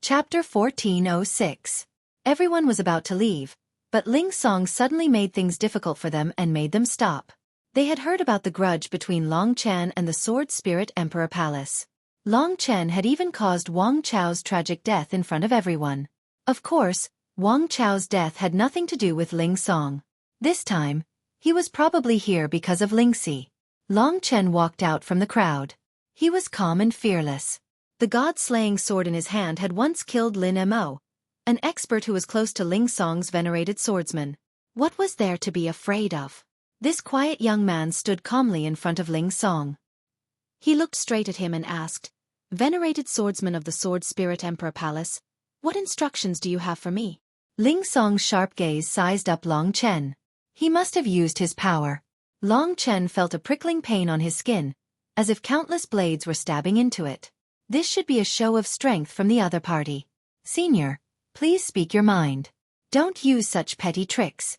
Chapter 1406. Everyone was about to leave, but Ling Song suddenly made things difficult for them and made them stop. They had heard about the grudge between Long Chen and the Sword Spirit Emperor Palace. Long Chen had even caused Wang Chao's tragic death in front of everyone. Of course, Wang Chao's death had nothing to do with Ling Song. This time, he was probably here because of Lingxi. Long Chen walked out from the crowd. He was calm and fearless. The god-slaying sword in his hand had once killed Lin Mo, an expert who was close to Ling Song's venerated swordsman. What was there to be afraid of? This quiet young man stood calmly in front of Ling Song. He looked straight at him and asked, "Venerated swordsman of the Sword Spirit Emperor Palace, what instructions do you have for me?" Ling Song's sharp gaze sized up Long Chen. He must have used his power. Long Chen felt a prickling pain on his skin, as if countless blades were stabbing into it. This should be a show of strength from the other party. "Senior, please speak your mind. Don't use such petty tricks."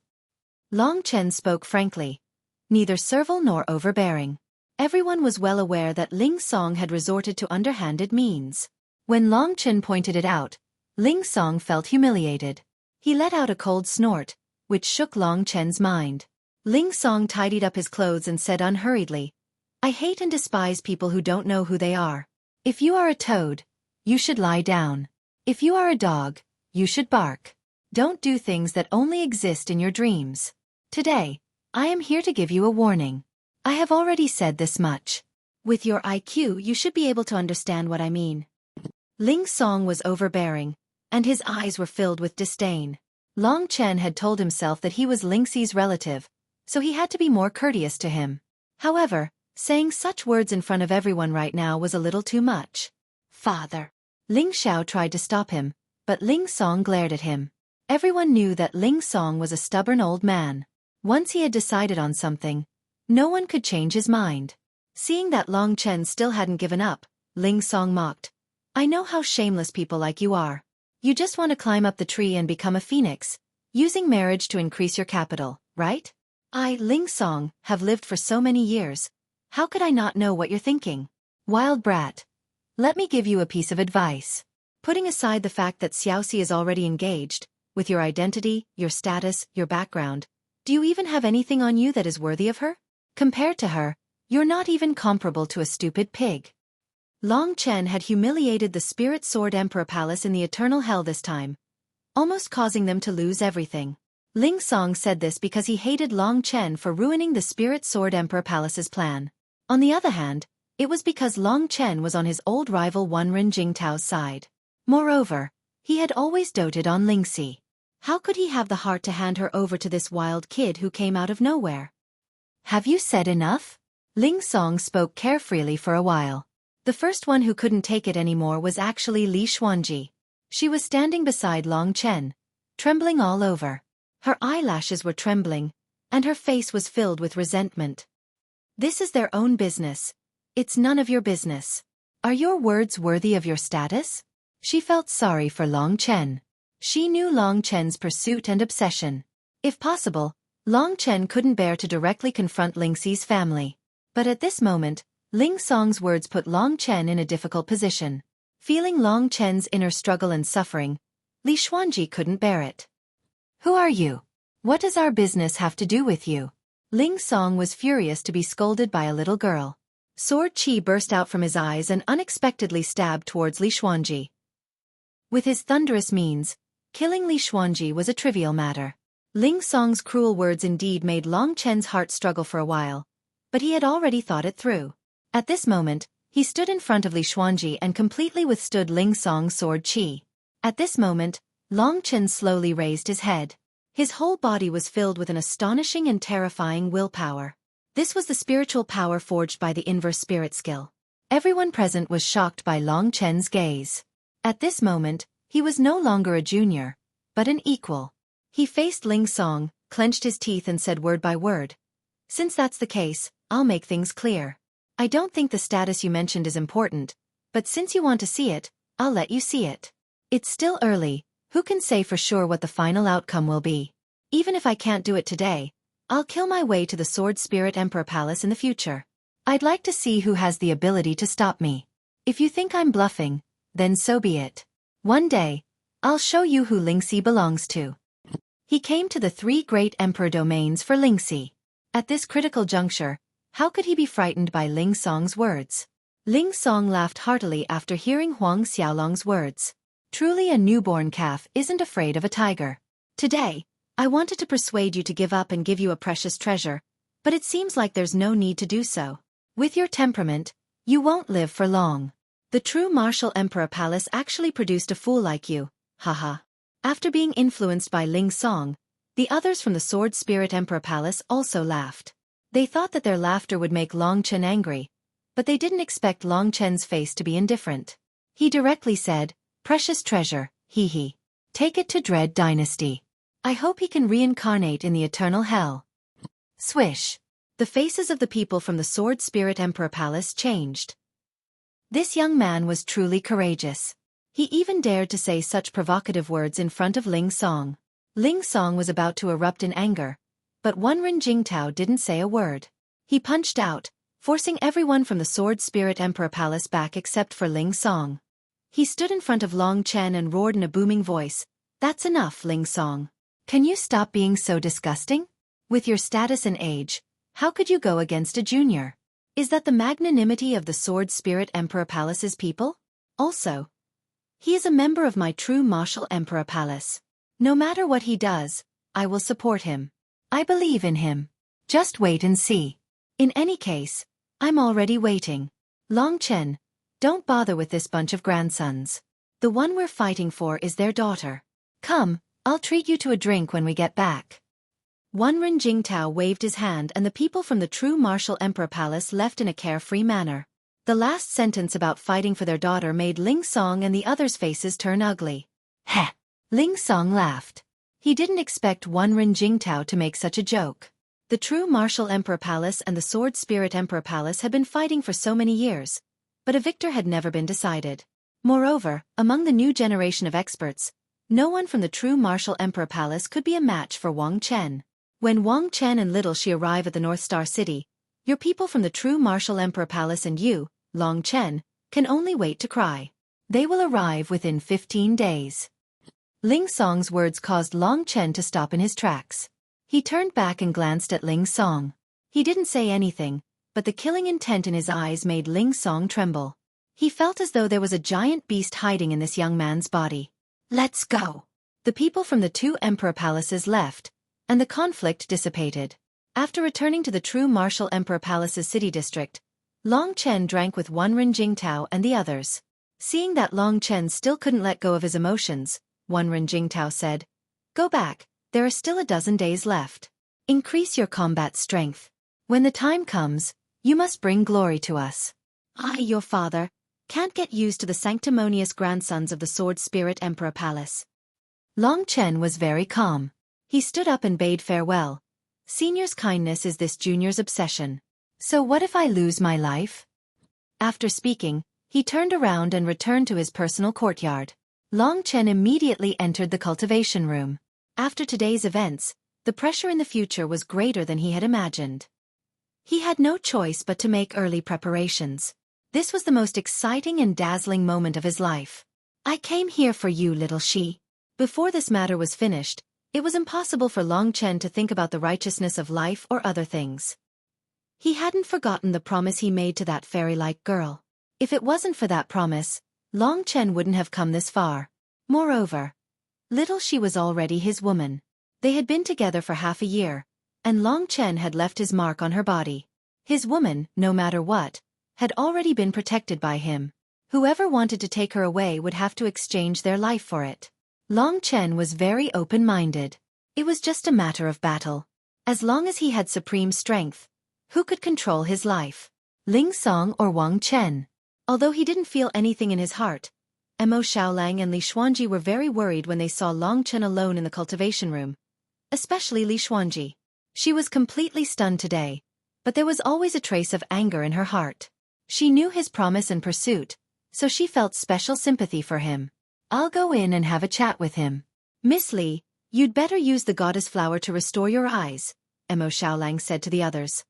Long Chen spoke frankly, neither servile nor overbearing. Everyone was well aware that Ling Song had resorted to underhanded means. When Long Chen pointed it out, Ling Song felt humiliated. He let out a cold snort, which shook Long Chen's mind. Ling Song tidied up his clothes and said unhurriedly, "I hate and despise people who don't know who they are. If you are a toad, you should lie down. If you are a dog, you should bark. Don't do things that only exist in your dreams. Today, I am here to give you a warning. I have already said this much. With your IQ, you should be able to understand what I mean." Ling Song was overbearing, and his eyes were filled with disdain. Long Chen had told himself that he was Lingxi's relative, so he had to be more courteous to him. However, saying such words in front of everyone right now was a little too much. "Father." Ling Xiao tried to stop him, but Ling Song glared at him. Everyone knew that Ling Song was a stubborn old man. Once he had decided on something, no one could change his mind. Seeing that Long Chen still hadn't given up, Ling Song mocked, "I know how shameless people like you are. You just want to climb up the tree and become a phoenix, using marriage to increase your capital, right? I, Ling Song, have lived for so many years. How could I not know what you're thinking? Wild brat. Let me give you a piece of advice. Putting aside the fact that Xueqi is already engaged, with your identity, your status, your background, do you even have anything on you that is worthy of her? Compared to her, you're not even comparable to a stupid pig." Long Chen had humiliated the Spirit Sword Emperor Palace in the Eternal Hell this time, almost causing them to lose everything. Ling Song said this because he hated Long Chen for ruining the Spirit Sword Emperor Palace's plan. On the other hand, it was because Long Chen was on his old rival Wenren Jingtao's side. Moreover, he had always doted on Lingxi. How could he have the heart to hand her over to this wild kid who came out of nowhere? "Have you said enough?" Ling Song spoke carefreely for a while. The first one who couldn't take it anymore was actually Li Xuanji. She was standing beside Long Chen, trembling all over. Her eyelashes were trembling, and her face was filled with resentment. "This is their own business. It's none of your business. Are your words worthy of your status?" She felt sorry for Long Chen. She knew Long Chen's pursuit and obsession. If possible, Long Chen couldn't bear to directly confront Lingxi's family. But at this moment, Ling Song's words put Long Chen in a difficult position. Feeling Long Chen's inner struggle and suffering, Li Xuanji couldn't bear it. "Who are you? What does our business have to do with you?" Ling Song was furious to be scolded by a little girl. Sword Qi burst out from his eyes and unexpectedly stabbed towards Li Xuanji. With his thunderous means, killing Li Xuanji was a trivial matter. Ling Song's cruel words indeed made Long Chen's heart struggle for a while, but he had already thought it through. At this moment, he stood in front of Li Xuanji and completely withstood Ling Song's sword Qi. At this moment, Long Chen slowly raised his head. His whole body was filled with an astonishing and terrifying willpower. This was the spiritual power forged by the inverse spirit skill. Everyone present was shocked by Long Chen's gaze. At this moment, he was no longer a junior, but an equal. He faced Ling Song, clenched his teeth and said word by word, "Since that's the case, I'll make things clear. I don't think the status you mentioned is important, but since you want to see it, I'll let you see it. It's still early, who can say for sure what the final outcome will be? Even if I can't do it today, I'll kill my way to the Sword Spirit Emperor Palace in the future. I'd like to see who has the ability to stop me. If you think I'm bluffing, then so be it." One day, I'll show you who Lingxi belongs to. He came to the three great emperor domains for Lingxi. At this critical juncture, how could he be frightened by Ling Song's words? Ling Song laughed heartily after hearing Huang Xiaolong's words. Truly a newborn calf isn't afraid of a tiger. Today, I wanted to persuade you to give up and give you a precious treasure, but it seems like there's no need to do so. With your temperament, you won't live for long. The true martial emperor palace actually produced a fool like you, haha. After being influenced by Ling Song, the others from the Sword Spirit Emperor Palace also laughed. They thought that their laughter would make Long Chen angry, but they didn't expect Long Chen's face to be indifferent. He directly said, "Precious treasure, hee. Take it to Dread Dynasty. I hope he can reincarnate in the eternal hell." Swish. The faces of the people from the Sword Spirit Emperor Palace changed. This young man was truly courageous. He even dared to say such provocative words in front of Ling Song. Ling Song was about to erupt in anger, but Wenren Jingtao didn't say a word. He punched out, forcing everyone from the Sword Spirit Emperor Palace back except for Ling Song. He stood in front of Long Chen and roared in a booming voice, "That's enough, Ling Song. Can you stop being so disgusting? With your status and age, how could you go against a junior? Is that the magnanimity of the Sword Spirit Emperor Palace's people? Also, he is a member of my true martial Emperor Palace. No matter what he does, I will support him. I believe in him. Just wait and see. In any case, I'm already waiting. Long Chen, don't bother with this bunch of grandsons. The one we're fighting for is their daughter. Come, I'll treat you to a drink when we get back." Wenren Jingtao waved his hand and the people from the true martial Emperor Palace left in a carefree manner. The last sentence about fighting for their daughter made Ling Song and the others' faces turn ugly. Heh! Ling Song laughed. He didn't expect Wenren Jingtao to make such a joke. The true martial Emperor Palace and the Sword Spirit Emperor Palace had been fighting for so many years, but a victor had never been decided. Moreover, among the new generation of experts, no one from the true martial Emperor Palace could be a match for Wang Chen. When Wang Chen and Little Shi arrive at the North Star City, your people from the true martial Emperor Palace and you, Long Chen, can only wait to cry. They will arrive within 15 days. Ling Song's words caused Long Chen to stop in his tracks. He turned back and glanced at Ling Song. He didn't say anything, but the killing intent in his eyes made Ling Song tremble. He felt as though there was a giant beast hiding in this young man's body. "Let's go." The people from the two emperor palaces left, and the conflict dissipated. After returning to the true martial Emperor Palace's city district, Long Chen drank with Wenren Jingtao and the others. Seeing that Long Chen still couldn't let go of his emotions, Wenren Jingtao said, "Go back, there are still a dozen days left. Increase your combat strength. When the time comes, you must bring glory to us. I, your father, can't get used to the sanctimonious grandsons of the Sword Spirit Emperor Palace." Long Chen was very calm. He stood up and bade farewell. "Senior's kindness is this junior's obsession. So what if I lose my life?" After speaking, he turned around and returned to his personal courtyard. Long Chen immediately entered the cultivation room. After today's events, the pressure in the future was greater than he had imagined. He had no choice but to make early preparations. This was the most exciting and dazzling moment of his life. "I came here for you, Little Shi." Before this matter was finished, it was impossible for Long Chen to think about the righteousness of life or other things. He hadn't forgotten the promise he made to that fairy-like girl. If it wasn't for that promise, Long Chen wouldn't have come this far. Moreover, Little Shi was already his woman. They had been together for half a year, and Long Chen had left his mark on her body. His woman, no matter what, had already been protected by him. Whoever wanted to take her away would have to exchange their life for it. Long Chen was very open-minded. It was just a matter of battle. As long as he had supreme strength, who could control his life? Ling Song or Wang Chen? Although he didn't feel anything in his heart, Mo Xiaolang and Li Xuanji were very worried when they saw Long Chen alone in the cultivation room. Especially Li Xuanji. She was completely stunned today, but there was always a trace of anger in her heart. She knew his promise and pursuit, so she felt special sympathy for him. "I'll go in and have a chat with him. Miss Li, you'd better use the goddess flower to restore your eyes," Mo Xiaolang said to the others.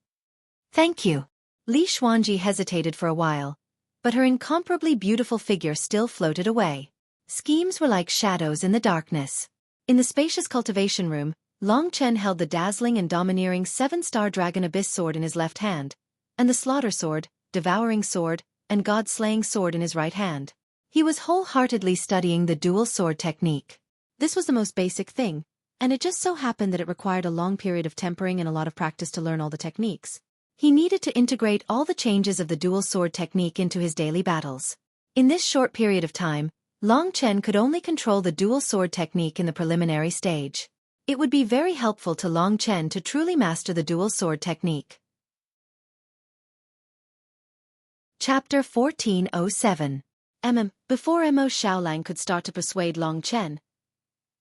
"Thank you." Li Xuanji hesitated for a while, but her incomparably beautiful figure still floated away. Schemes were like shadows in the darkness. In the spacious cultivation room, Long Chen held the dazzling and domineering 7-star Dragon Abyss sword in his left hand, and the Slaughter Sword, Devouring Sword, and God-Slaying Sword in his right hand. He was wholeheartedly studying the dual sword technique. This was the most basic thing, and it just so happened that it required a long period of tempering and a lot of practice to learn all the techniques. He needed to integrate all the changes of the dual sword technique into his daily battles. In this short period of time, Long Chen could only control the dual sword technique in the preliminary stage. It would be very helpful to Long Chen to truly master the dual sword technique. Chapter 1407. Before Mo Xiaolang could start to persuade Long Chen,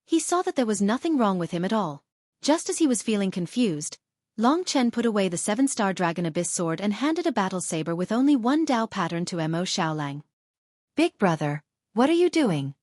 he saw that there was nothing wrong with him at all. Just as he was feeling confused, Long Chen put away the 7-star Dragon Abyss sword and handed a battle saber with only one Dao pattern to Mo Xiaolang. "Big brother, what are you doing?"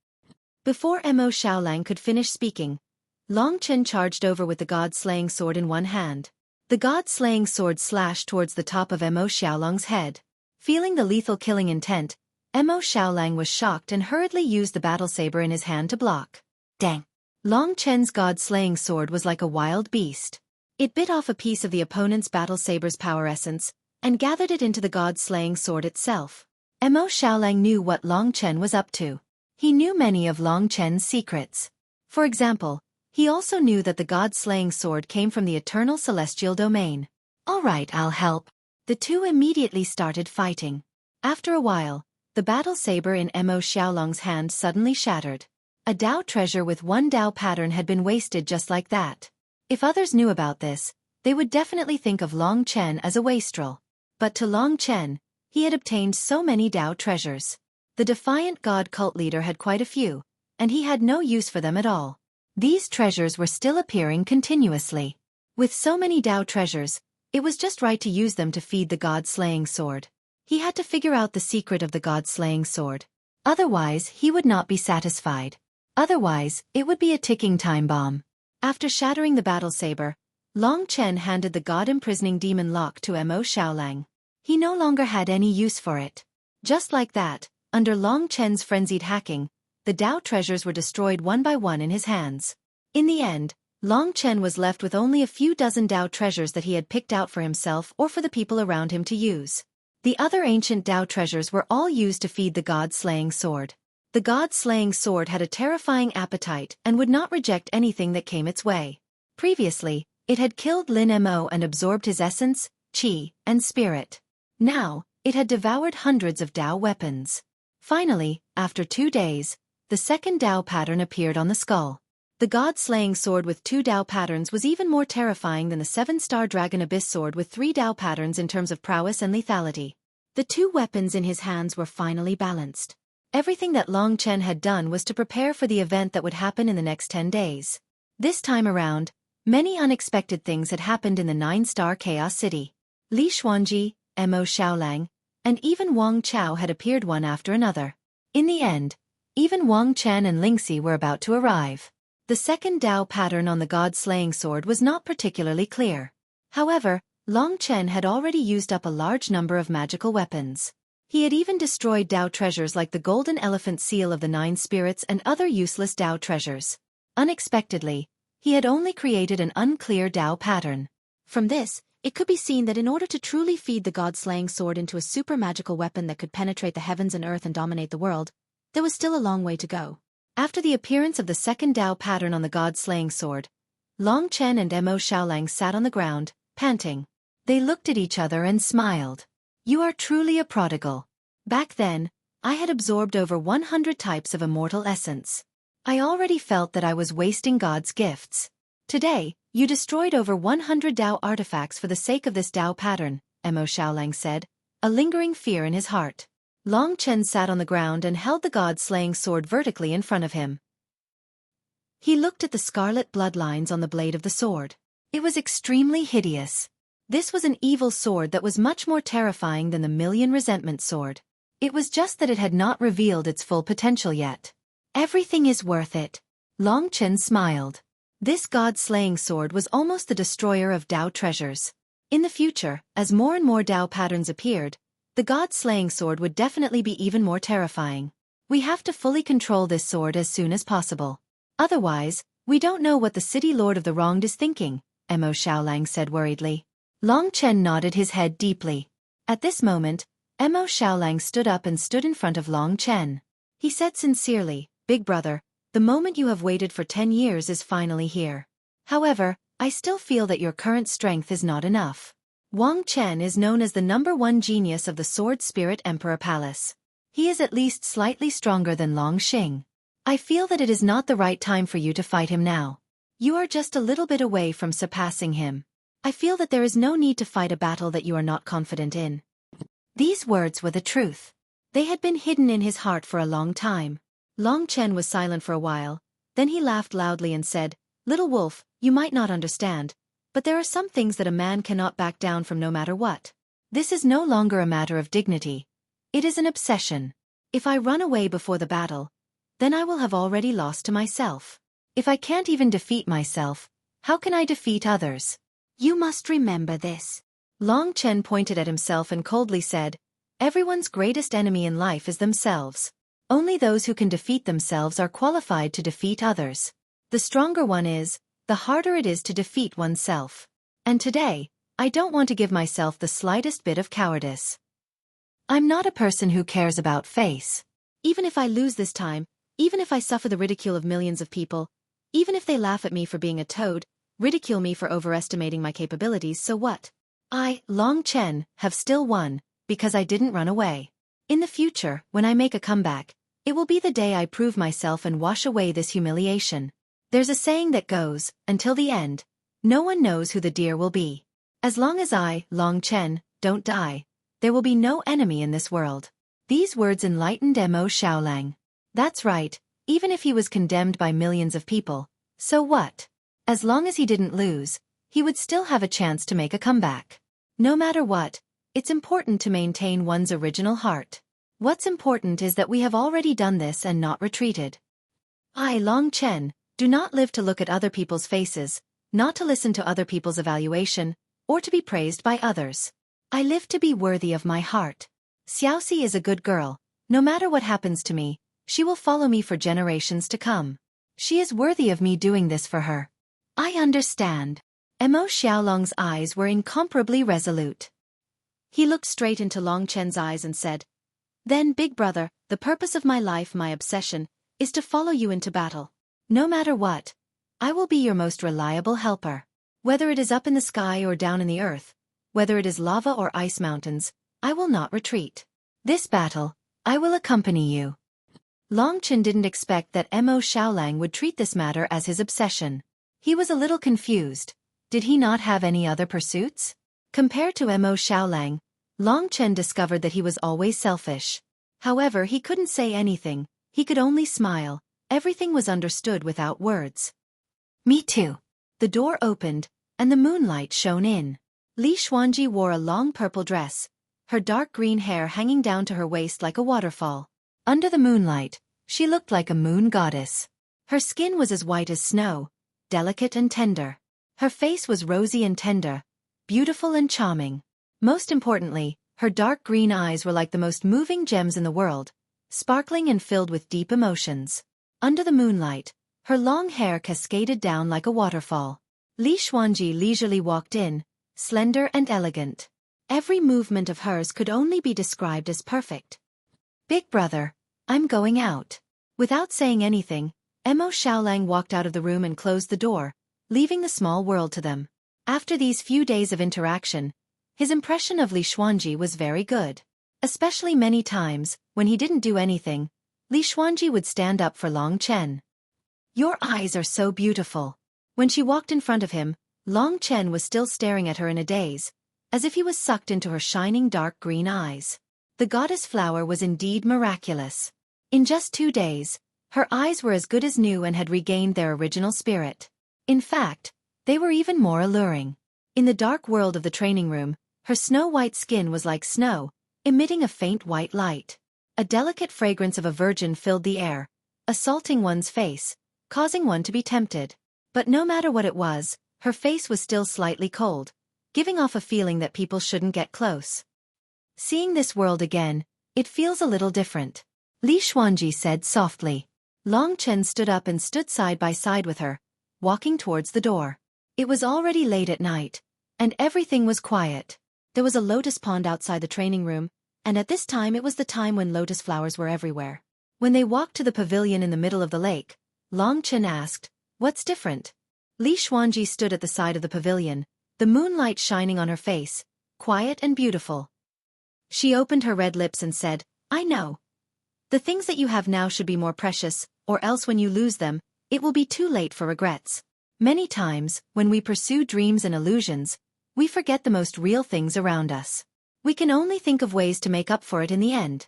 Before Mo Xiaolang could finish speaking, Long Chen charged over with the God-Slaying Sword in one hand. The God-Slaying Sword slashed towards the top of Mo Xiaolang's head. Feeling the lethal killing intent, Mo Xiaolang was shocked and hurriedly used the battle saber in his hand to block. Dang! Long Chen's God-Slaying Sword was like a wild beast. It bit off a piece of the opponent's battle saber's power essence, and gathered it into the God-Slaying Sword itself. Mo Xiaolang knew what Long Chen was up to. He knew many of Long Chen's secrets. For example, he also knew that the God-Slaying Sword came from the eternal celestial domain. "All right, I'll help." The two immediately started fighting. After a while, the battle saber in Mo Xiaolang's hand suddenly shattered. A Dao treasure with one Dao pattern had been wasted just like that. If others knew about this, they would definitely think of Long Chen as a wastrel. But to Long Chen, he had obtained so many Dao treasures. The defiant god cult leader had quite a few, and he had no use for them at all. These treasures were still appearing continuously. With so many Dao treasures, it was just right to use them to feed the God-Slaying Sword. He had to figure out the secret of the God-Slaying Sword. Otherwise, he would not be satisfied. Otherwise, it would be a ticking time bomb. After shattering the battle saber, Long Chen handed the God-imprisoning demon lock to Mo Xiaolang. He no longer had any use for it. Just like that, under Long Chen's frenzied hacking, the Dao treasures were destroyed one by one in his hands. In the end, Long Chen was left with only a few dozen Dao treasures that he had picked out for himself or for the people around him to use. The other ancient Dao treasures were all used to feed the God-Slaying Sword. The God-Slaying Sword had a terrifying appetite and would not reject anything that came its way. Previously, it had killed Lin Mo and absorbed his essence, qi, and spirit. Now, it had devoured hundreds of Dao weapons. Finally, after 2 days, the second Dao pattern appeared on the skull. The God-Slaying Sword with 2 Dao patterns was even more terrifying than the 7-star Dragon Abyss sword with 3 Dao patterns in terms of prowess and lethality. The 2 weapons in his hands were finally balanced. Everything that Long Chen had done was to prepare for the event that would happen in the next 10 days. This time around, many unexpected things had happened in the 9-star Chaos City. Li Xuanji, Mo Xiaolang, and even Wang Chao had appeared one after another. In the end, even Wang Chen and Lingxi were about to arrive. The second Dao pattern on the God-Slaying Sword was not particularly clear. However, Long Chen had already used up a large number of magical weapons. He had even destroyed Dao treasures like the golden elephant seal of the 9 spirits and other useless Dao treasures. Unexpectedly, he had only created an unclear Dao pattern. From this, it could be seen that in order to truly feed the God-Slaying Sword into a super magical weapon that could penetrate the heavens and earth and dominate the world, there was still a long way to go. After the appearance of the second Dao pattern on the God-Slaying Sword, Long Chen and Mo Xiaolang sat on the ground, panting. They looked at each other and smiled. "You are truly a prodigal. Back then, I had absorbed over 100 types of immortal essence. I already felt that I was wasting God's gifts. Today, you destroyed over 100 Dao artifacts for the sake of this Dao pattern," Mo Xiaolang said, a lingering fear in his heart. Long Chen sat on the ground and held the God-Slaying Sword vertically in front of him. He looked at the scarlet bloodlines on the blade of the sword. It was extremely hideous. This was an evil sword that was much more terrifying than the Million Resentment sword. It was just that it had not revealed its full potential yet. "Everything is worth it." Long Chen smiled. This God-Slaying Sword was almost the destroyer of Dao treasures. In the future, as more and more Dao patterns appeared, the God-Slaying Sword would definitely be even more terrifying. We have to fully control this sword as soon as possible. Otherwise, we don't know what the city lord of the wronged is thinking, Mo Xiaolang said worriedly. Long Chen nodded his head deeply. At this moment, Mo Xiaolang stood up and stood in front of Long Chen. He said sincerely, "Big brother, the moment you have waited for 10 years is finally here. However, I still feel that your current strength is not enough. Wang Chen is known as the #1 genius of the Sword Spirit Emperor Palace. He is at least slightly stronger than Long Xing. I feel that it is not the right time for you to fight him now. You are just a little bit away from surpassing him. I feel that there is no need to fight a battle that you are not confident in." These words were the truth. They had been hidden in his heart for a long time. Long Chen was silent for a while, then he laughed loudly and said, "Little wolf, you might not understand, but there are some things that a man cannot back down from no matter what. This is no longer a matter of dignity. It is an obsession. If I run away before the battle, then I will have already lost to myself. If I can't even defeat myself, how can I defeat others? You must remember this." Long Chen pointed at himself and coldly said, "Everyone's greatest enemy in life is themselves. Only those who can defeat themselves are qualified to defeat others. The stronger one is, the harder it is to defeat oneself. And today, I don't want to give myself the slightest bit of cowardice. I'm not a person who cares about face. Even if I lose this time, even if I suffer the ridicule of millions of people, even if they laugh at me for being a toad, ridicule me for overestimating my capabilities, so what? I, Long Chen, have still won, because I didn't run away. In the future, when I make a comeback, it will be the day I prove myself and wash away this humiliation. There's a saying that goes, until the end, no one knows who the deer will be. As long as I, Long Chen, don't die, there will be no enemy in this world." These words enlightened Mo Xiaolang. That's right, even if he was condemned by millions of people, so what? As long as he didn't lose, he would still have a chance to make a comeback. No matter what, it's important to maintain one's original heart. What's important is that we have already done this and not retreated. I, Long Chen, do not live to look at other people's faces, not to listen to other people's evaluation, or to be praised by others. I live to be worthy of my heart. Xueqi is a good girl. No matter what happens to me, she will follow me for generations to come. She is worthy of me doing this for her. I understand. Mo Xiaolang's eyes were incomparably resolute. He looked straight into Long Chen's eyes and said, "Then, big brother, the purpose of my life, my obsession, is to follow you into battle. No matter what, I will be your most reliable helper. Whether it is up in the sky or down in the earth, whether it is lava or ice mountains, I will not retreat. This battle, I will accompany you." Long Chen didn't expect that Mo Xiaolang would treat this matter as his obsession. He was a little confused. Did he not have any other pursuits? Compared to Mo Xiaolang, Long Chen discovered that he was always selfish. However, he couldn't say anything, he could only smile. Everything was understood without words. "Me too." The door opened, and the moonlight shone in. Li Xuanji wore a long purple dress, her dark green hair hanging down to her waist like a waterfall. Under the moonlight, she looked like a moon goddess. Her skin was as white as snow, delicate and tender. Her face was rosy and tender, beautiful and charming. Most importantly, her dark green eyes were like the most moving gems in the world, sparkling and filled with deep emotions. Under the moonlight, her long hair cascaded down like a waterfall. Li Xuanji leisurely walked in, slender and elegant. Every movement of hers could only be described as perfect. "Big brother, I'm going out." Without saying anything, Mo Xiaolang walked out of the room and closed the door, leaving the small world to them. After these few days of interaction, his impression of Li Xuanji was very good. Especially many times, when he didn't do anything, Li Xuanji would stand up for Long Chen. "Your eyes are so beautiful." When she walked in front of him, Long Chen was still staring at her in a daze, as if he was sucked into her shining dark green eyes. The goddess flower was indeed miraculous. In just 2 days, her eyes were as good as new and had regained their original spirit. In fact, they were even more alluring. In the dark world of the training room, her snow-white skin was like snow, emitting a faint white light. A delicate fragrance of a virgin filled the air, assaulting one's face, causing one to be tempted. But no matter what it was, her face was still slightly cold, giving off a feeling that people shouldn't get close. Seeing this world again, it feels a little different. Li Xuanji said softly. Long Chen stood up and stood side by side with her, walking towards the door. It was already late at night, and everything was quiet. There was a lotus pond outside the training room, and at this time it was the time when lotus flowers were everywhere. When they walked to the pavilion in the middle of the lake, Long Chen asked, "What's different?" Li Xuanji stood at the side of the pavilion, the moonlight shining on her face, quiet and beautiful. She opened her red lips and said, "I know. The things that you have now should be more precious, or else when you lose them, it will be too late for regrets. Many times, when we pursue dreams and illusions, we forget the most real things around us. We can only think of ways to make up for it in the end."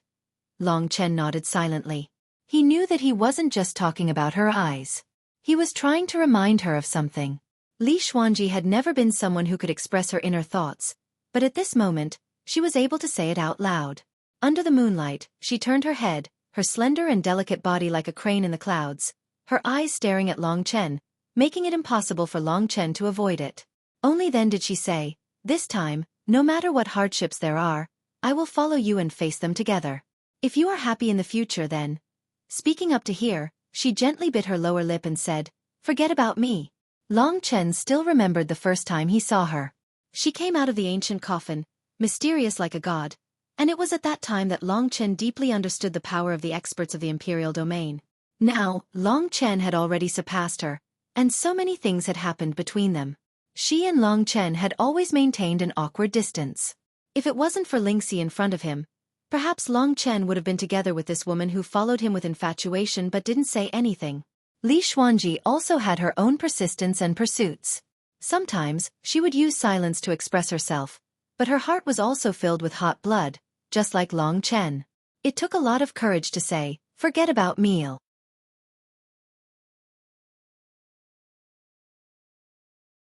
Long Chen nodded silently. He knew that he wasn't just talking about her eyes. He was trying to remind her of something. Li Xuanji had never been someone who could express her inner thoughts, but at this moment, she was able to say it out loud. Under the moonlight, she turned her head, her slender and delicate body like a crane in the clouds, her eyes staring at Long Chen, making it impossible for Long Chen to avoid it. Only then did she say, "This time, no matter what hardships there are, I will follow you and face them together. If you are happy in the future then." Speaking up to here, she gently bit her lower lip and said, "Forget about me." Long Chen still remembered the first time he saw her. She came out of the ancient coffin, mysterious like a god, and it was at that time that Long Chen deeply understood the power of the experts of the imperial domain. Now, Long Chen had already surpassed her, and so many things had happened between them. She and Long Chen had always maintained an awkward distance. If it wasn't for Lingxi in front of him, perhaps Long Chen would have been together with this woman who followed him with infatuation but didn't say anything. Li Xuanji also had her own persistence and pursuits. Sometimes, she would use silence to express herself, but her heart was also filled with hot blood, just like Long Chen. It took a lot of courage to say, "Forget about meal."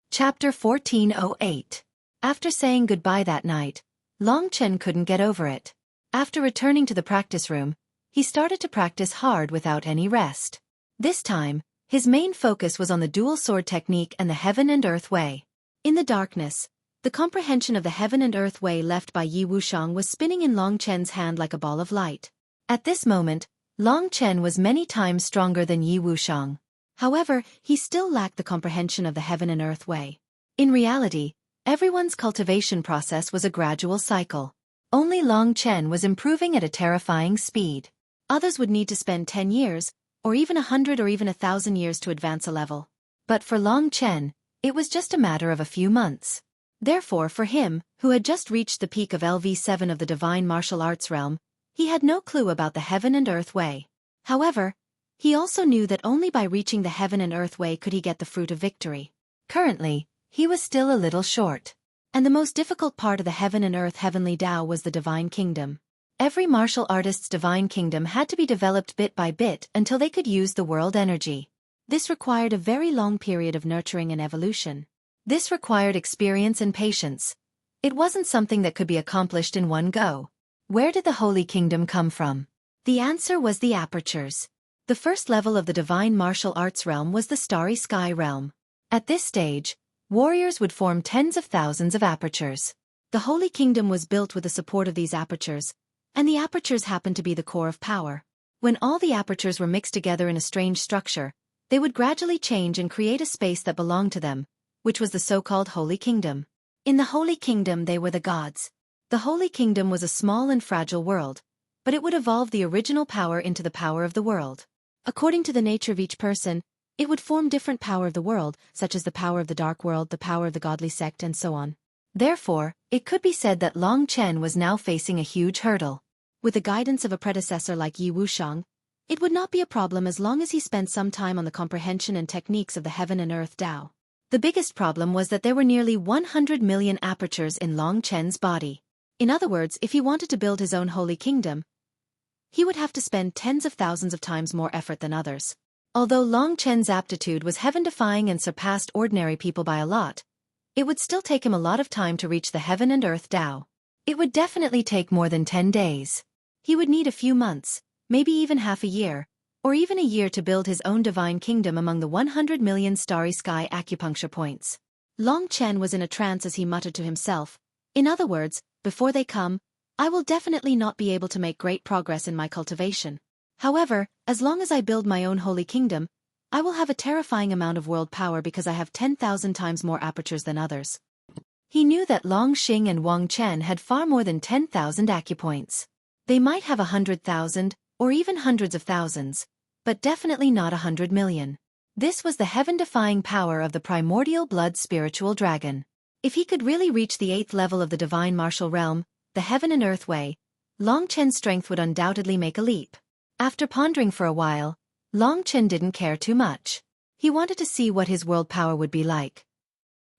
Chapter 1408. After saying goodbye that night, Long Chen couldn't get over it. After returning to the practice room, he started to practice hard without any rest. This time, his main focus was on the dual sword technique and the heaven and earth way. In the darkness, the comprehension of the heaven and earth way left by Yi Wushang was spinning in Long Chen's hand like a ball of light. At this moment, Long Chen was many times stronger than Yi Wushang. However, he still lacked the comprehension of the heaven and earth way. In reality, everyone's cultivation process was a gradual cycle. Only Long Chen was improving at a terrifying speed. Others would need to spend 10 years, or even 100 or even 1,000 years to advance a level. But for Long Chen, it was just a matter of a few months. Therefore for him, who had just reached the peak of LV7 of the divine martial arts realm, he had no clue about the heaven and earth way. However, he also knew that only by reaching the heaven and earth way could he get the fruit of victory. Currently, he was still a little short. And the most difficult part of the heaven and earth heavenly Tao was the divine kingdom. Every martial artist's divine kingdom had to be developed bit by bit until they could use the world energy. This required a very long period of nurturing and evolution. This required experience and patience. It wasn't something that could be accomplished in one go. Where did the Holy Kingdom come from? The answer was the apertures. The first level of the divine martial arts realm was the starry sky realm. At this stage, warriors would form tens of thousands of apertures. The Holy Kingdom was built with the support of these apertures, and the apertures happened to be the core of power. When all the apertures were mixed together in a strange structure, they would gradually change and create a space that belonged to them, which was the so-called Holy Kingdom. In the Holy Kingdom they were the gods. The Holy Kingdom was a small and fragile world, but it would evolve the original power into the power of the world. According to the nature of each person, it would form different power of the world, such as the power of the dark world, the power of the godly sect, and so on. Therefore, it could be said that Long Chen was now facing a huge hurdle. With the guidance of a predecessor like Yi Wushang, it would not be a problem as long as he spent some time on the comprehension and techniques of the heaven and earth Tao. The biggest problem was that there were nearly 100 million apertures in Long Chen's body. In other words, if he wanted to build his own holy kingdom, he would have to spend tens of thousands of times more effort than others. Although Long Chen's aptitude was heaven-defying and surpassed ordinary people by a lot, it would still take him a lot of time to reach the heaven and earth Tao. It would definitely take more than 10 days. He would need a few months, maybe even half a year, or even a year to build his own divine kingdom among the 100 million starry sky acupuncture points. Long Chen was in a trance as he muttered to himself, "In other words, before they come, I will definitely not be able to make great progress in my cultivation." However, as long as I build my own holy kingdom, I will have a terrifying amount of world power because I have 10,000 times more apertures than others. He knew that Long Xing and Wang Chen had far more than 10,000 acupoints. They might have 100,000, or even hundreds of thousands, but definitely not 100 million. This was the heaven-defying power of the primordial blood spiritual dragon. If he could really reach the 8th level of the divine martial realm, the heaven and earth way, Long Chen's strength would undoubtedly make a leap. After pondering for a while, Long Chen didn't care too much. He wanted to see what his world power would be like.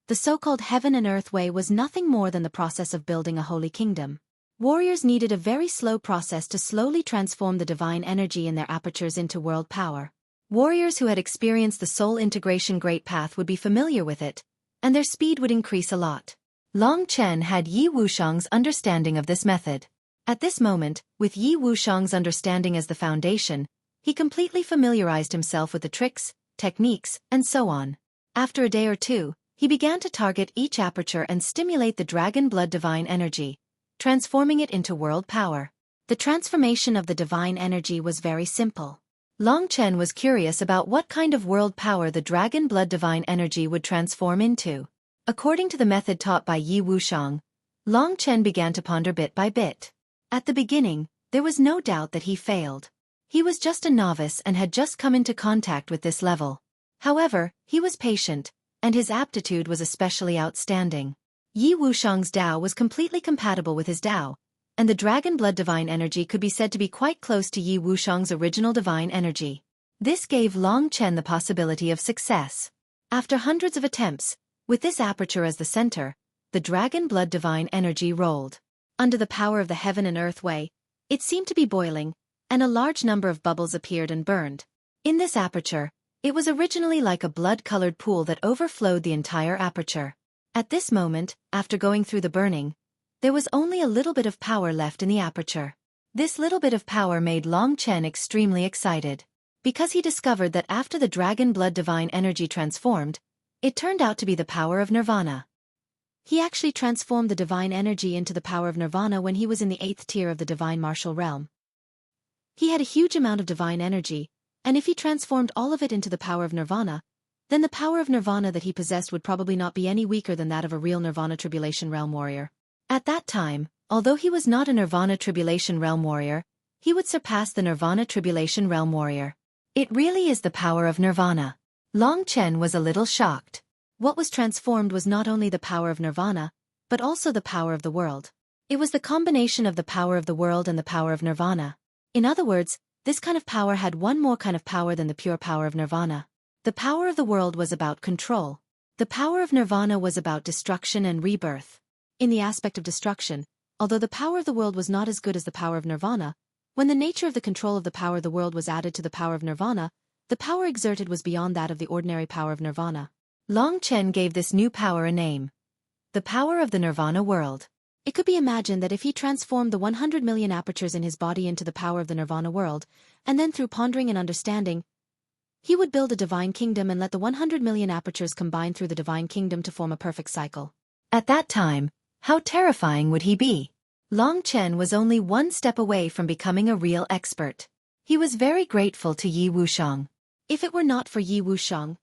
The so-called heaven and earth way was nothing more than the process of building a holy kingdom. Warriors needed a very slow process to slowly transform the divine energy in their apertures into world power. Warriors who had experienced the soul integration great path would be familiar with it, and their speed would increase a lot. Long Chen had Yi Wuxiang's understanding of this method. At this moment, with Yi Wuxiang's understanding as the foundation, he completely familiarized himself with the tricks, techniques, and so on. After a day or two, he began to target each aperture and stimulate the dragon blood divine energy, transforming it into world power. The transformation of the divine energy was very simple. Long Chen was curious about what kind of world power the dragon blood divine energy would transform into. According to the method taught by Yi Wuxiang, Long Chen began to ponder bit by bit. At the beginning, there was no doubt that he failed. He was just a novice and had just come into contact with this level. However, he was patient, and his aptitude was especially outstanding. Yi Wuxiang's Tao was completely compatible with his Tao, and the dragon blood divine energy could be said to be quite close to Yi Wuxiang's original divine energy. This gave Long Chen the possibility of success. After hundreds of attempts, with this aperture as the center, the dragon blood divine energy rolled. Under the power of the heaven and earth way, it seemed to be boiling, and a large number of bubbles appeared and burned. In this aperture, it was originally like a blood-colored pool that overflowed the entire aperture. At this moment, after going through the burning, there was only a little bit of power left in the aperture. This little bit of power made Long Chen extremely excited, because he discovered that after the dragon blood divine energy transformed, it turned out to be the power of nirvana. He actually transformed the divine energy into the power of nirvana when he was in the 8th tier of the divine martial realm. He had a huge amount of divine energy, and if he transformed all of it into the power of nirvana, then the power of nirvana that he possessed would probably not be any weaker than that of a real nirvana tribulation realm warrior. At that time, although he was not a nirvana tribulation realm warrior, he would surpass the nirvana tribulation realm warrior. It really is the power of nirvana. Long Chen was a little shocked. What was transformed was not only the power of nirvana, but also the power of the world. It was the combination of the power of the world and the power of nirvana. In other words, this kind of power had one more kind of power than the pure power of nirvana. The power of the world was about control. The power of nirvana was about destruction and rebirth. In the aspect of destruction, although the power of the world was not as good as the power of nirvana, when the nature of the control of the power of the world was added to the power of nirvana, the power exerted was beyond that of the ordinary power of nirvana. Long Chen gave this new power a name: the power of the nirvana world. It could be imagined that if he transformed the 100 million apertures in his body into the power of the nirvana world, and then through pondering and understanding, he would build a divine kingdom and let the 100 million apertures combine through the divine kingdom to form a perfect cycle. At that time, how terrifying would he be? Long Chen was only one step away from becoming a real expert. He was very grateful to Yi Wuxiang. If it were not for Yi Wuxiang,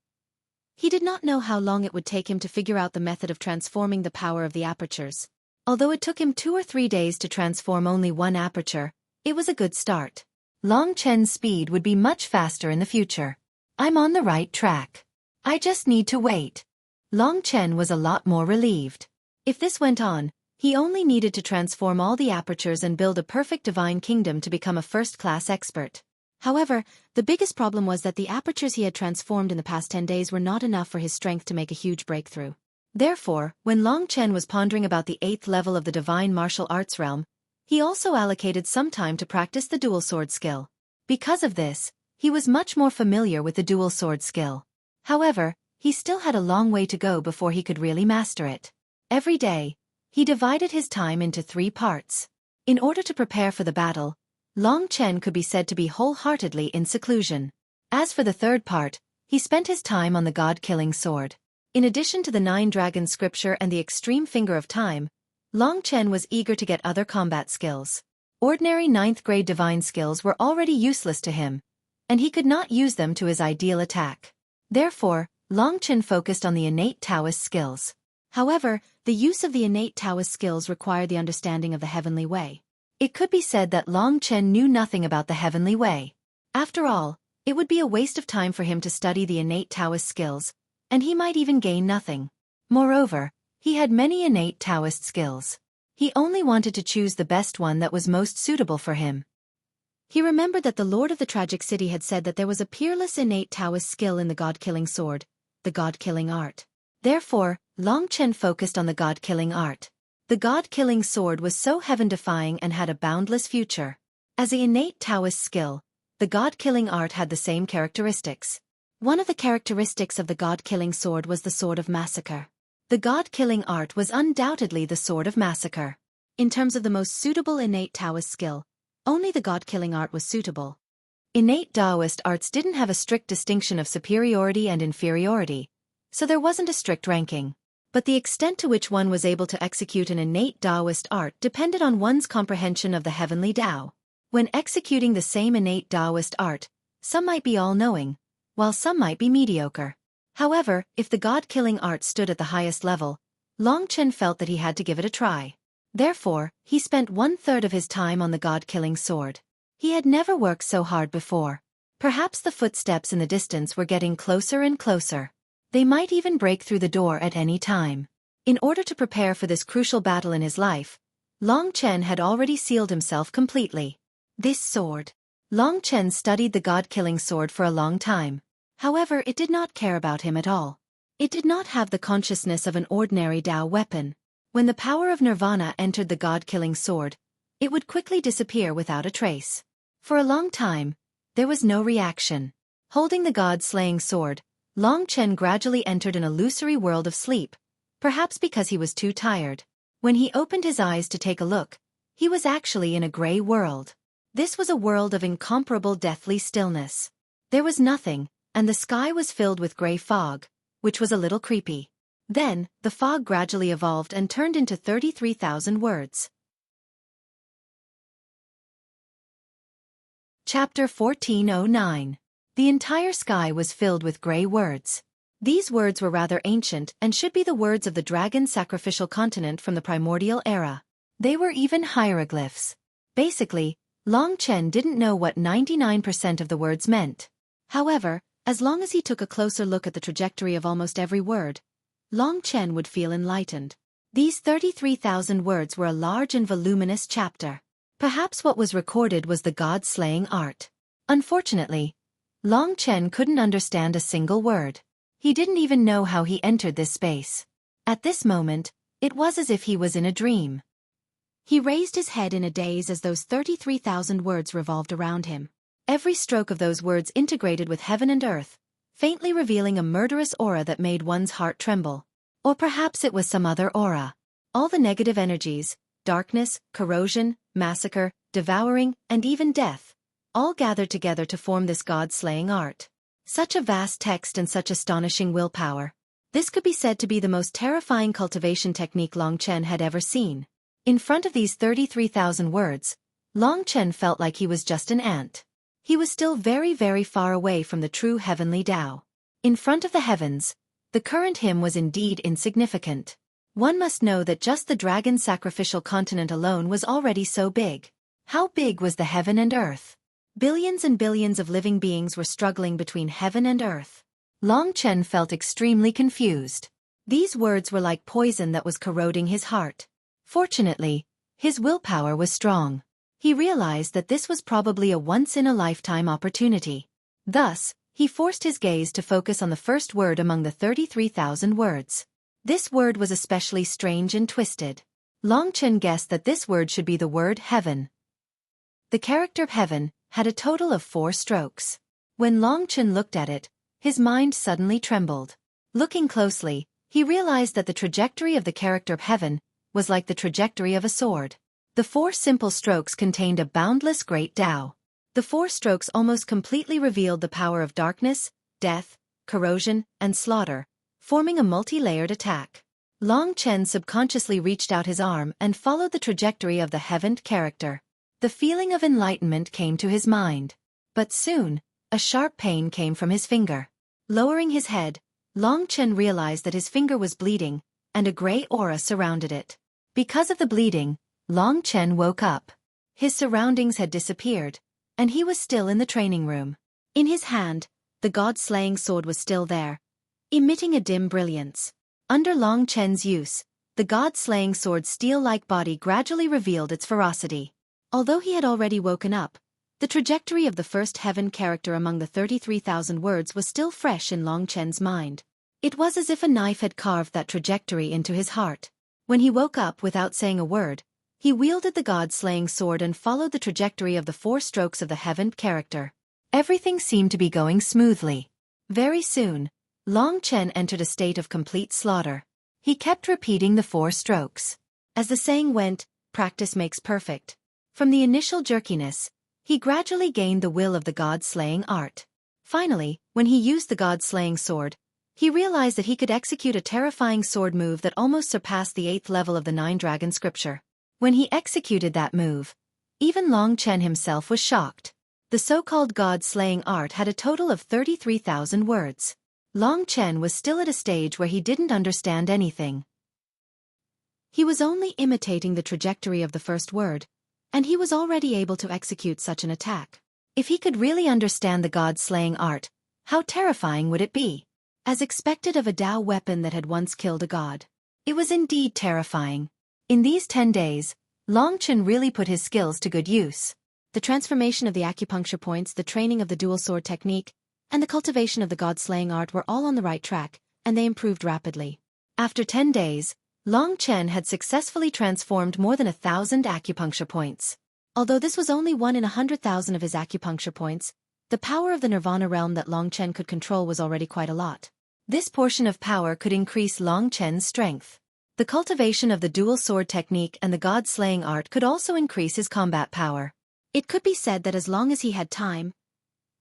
he did not know how long it would take him to figure out the method of transforming the power of the apertures. Although it took him 2 or 3 days to transform only one aperture, it was a good start. Long Chen's speed would be much faster in the future. I'm on the right track. I just need to wait. Long Chen was a lot more relieved. If this went on, he only needed to transform all the apertures and build a perfect divine kingdom to become a first-class expert. However, the biggest problem was that the apertures he had transformed in the past 10 days were not enough for his strength to make a huge breakthrough. Therefore, when Long Chen was pondering about the 8th level of the divine martial arts realm, he also allocated some time to practice the dual sword skill. Because of this, he was much more familiar with the dual sword skill. However, he still had a long way to go before he could really master it. Every day, he divided his time into 3 parts. In order to prepare for the battle, Long Chen could be said to be wholeheartedly in seclusion. As for the 3rd part, he spent his time on the god-killing sword. In addition to the 9 dragon scripture and the extreme finger of time, Long Chen was eager to get other combat skills. Ordinary ninth-grade divine skills were already useless to him, and he could not use them to his ideal attack. Therefore, Long Chen focused on the innate Taoist skills. However, the use of the innate Taoist skills required the understanding of the heavenly way. It could be said that Long Chen knew nothing about the heavenly way. After all, it would be a waste of time for him to study the innate Taoist skills, and he might even gain nothing. Moreover, he had many innate Taoist skills. He only wanted to choose the best one that was most suitable for him. He remembered that the Lord of the Tragic City had said that there was a peerless innate Taoist skill in the God-killing sword, the God-killing art. Therefore, Long Chen focused on the God-killing art. The God-killing sword was so heaven-defying and had a boundless future. As an innate Taoist skill, the God-killing art had the same characteristics. One of the characteristics of the God-killing sword was the sword of massacre. The God-killing art was undoubtedly the sword of massacre. In terms of the most suitable innate Taoist skill, only the God-killing art was suitable. Innate Taoist arts didn't have a strict distinction of superiority and inferiority, so there wasn't a strict ranking. But the extent to which one was able to execute an innate Taoist art depended on one's comprehension of the heavenly Tao. When executing the same innate Taoist art, some might be all-knowing, while some might be mediocre. However, if the God-killing art stood at the highest level, Long Chen felt that he had to give it a try. Therefore, he spent 1/3 of his time on the God-killing sword. He had never worked so hard before. Perhaps the footsteps in the distance were getting closer and closer. They might even break through the door at any time. In order to prepare for this crucial battle in his life, Long Chen had already sealed himself completely. This sword. Long Chen studied the God-killing sword for a long time. However, it did not care about him at all. It did not have the consciousness of an ordinary Tao weapon. When the power of nirvana entered the God-killing sword, it would quickly disappear without a trace. For a long time, there was no reaction. Holding the God-slaying sword, Long Chen gradually entered an illusory world of sleep, perhaps because he was too tired. When he opened his eyes to take a look, he was actually in a gray world. This was a world of incomparable deathly stillness. There was nothing, and the sky was filled with gray fog, which was a little creepy. Then, the fog gradually evolved and turned into 33,000 words. Chapter 1409. The entire sky was filled with gray words. These words were rather ancient and should be the words of the dragon sacrificial continent from the primordial era. They were even hieroglyphs. Basically, Long Chen didn't know what 99% of the words meant. However, as long as he took a closer look at the trajectory of almost every word, Long Chen would feel enlightened. These 33,000 words were a large and voluminous chapter. Perhaps what was recorded was the God-slaying art. Unfortunately, Long Chen couldn't understand a single word. He didn't even know how he entered this space. At this moment, it was as if he was in a dream. He raised his head in a daze as those 33,000 words revolved around him. Every stroke of those words integrated with heaven and earth, faintly revealing a murderous aura that made one's heart tremble. Or perhaps it was some other aura. All the negative energies, darkness, corrosion, massacre, devouring, and even death, all gathered together to form this God-slaying art. Such a vast text and such astonishing willpower. This could be said to be the most terrifying cultivation technique Long Chen had ever seen. In front of these 33,000 words, Long Chen felt like he was just an ant. He was still very, very far away from the true heavenly Tao. In front of the heavens, the current him was indeed insignificant. One must know that just the dragon sacrificial continent alone was already so big. How big was the heaven and earth? Billions and billions of living beings were struggling between heaven and earth. Long Chen felt extremely confused. These words were like poison that was corroding his heart. Fortunately, his willpower was strong. He realized that this was probably a once-in-a-lifetime opportunity. Thus, he forced his gaze to focus on the first word among the 33,000 words. This word was especially strange and twisted. Long Chen guessed that this word should be the word heaven. The character heaven had a total of 4 strokes. When Long Chen looked at it, his mind suddenly trembled. Looking closely, he realized that the trajectory of the character heaven was like the trajectory of a sword. The 4 simple strokes contained a boundless great Tao. The 4 strokes almost completely revealed the power of darkness, death, corrosion, and slaughter, forming a multi-layered attack. Long Chen subconsciously reached out his arm and followed the trajectory of the heavened character. The feeling of enlightenment came to his mind. But soon, a sharp pain came from his finger. Lowering his head, Long Chen realized that his finger was bleeding, and a gray aura surrounded it. Because of the bleeding, Long Chen woke up. His surroundings had disappeared, and he was still in the training room. In his hand, the god-slaying sword was still there, emitting a dim brilliance. Under Long Chen's use, the god-slaying sword's steel-like body gradually revealed its ferocity. Although he had already woken up, the trajectory of the first heaven character among the 33,000 words was still fresh in Long Chen's mind. It was as if a knife had carved that trajectory into his heart. When he woke up without saying a word, he wielded the god-slaying sword and followed the trajectory of the 4 strokes of the heaven character. Everything seemed to be going smoothly. Very soon, Long Chen entered a state of complete slaughter. He kept repeating the 4 strokes. As the saying went, practice makes perfect. From the initial jerkiness, he gradually gained the will of the god-slaying art. Finally, when he used the god-slaying sword, he realized that he could execute a terrifying sword move that almost surpassed the 8th level of the 9-dragon scripture. When he executed that move, even Long Chen himself was shocked. The so-called god-slaying art had a total of 33,000 words. Long Chen was still at a stage where he didn't understand anything. He was only imitating the trajectory of the first word, and he was already able to execute such an attack. If he could really understand the god-slaying art, how terrifying would it be? As expected of a Tao weapon that had once killed a god. It was indeed terrifying. In these 10 days, Long Chen really put his skills to good use. The transformation of the acupuncture points, the training of the dual sword technique, and the cultivation of the god-slaying art were all on the right track, and they improved rapidly. After 10 days, Long Chen had successfully transformed more than 1,000 acupuncture points. Although this was only 1 in 100,000 of his acupuncture points, the power of the Nirvana realm that Long Chen could control was already quite a lot. This portion of power could increase Long Chen's strength. The cultivation of the dual sword technique and the god-slaying art could also increase his combat power. It could be said that as long as he had time,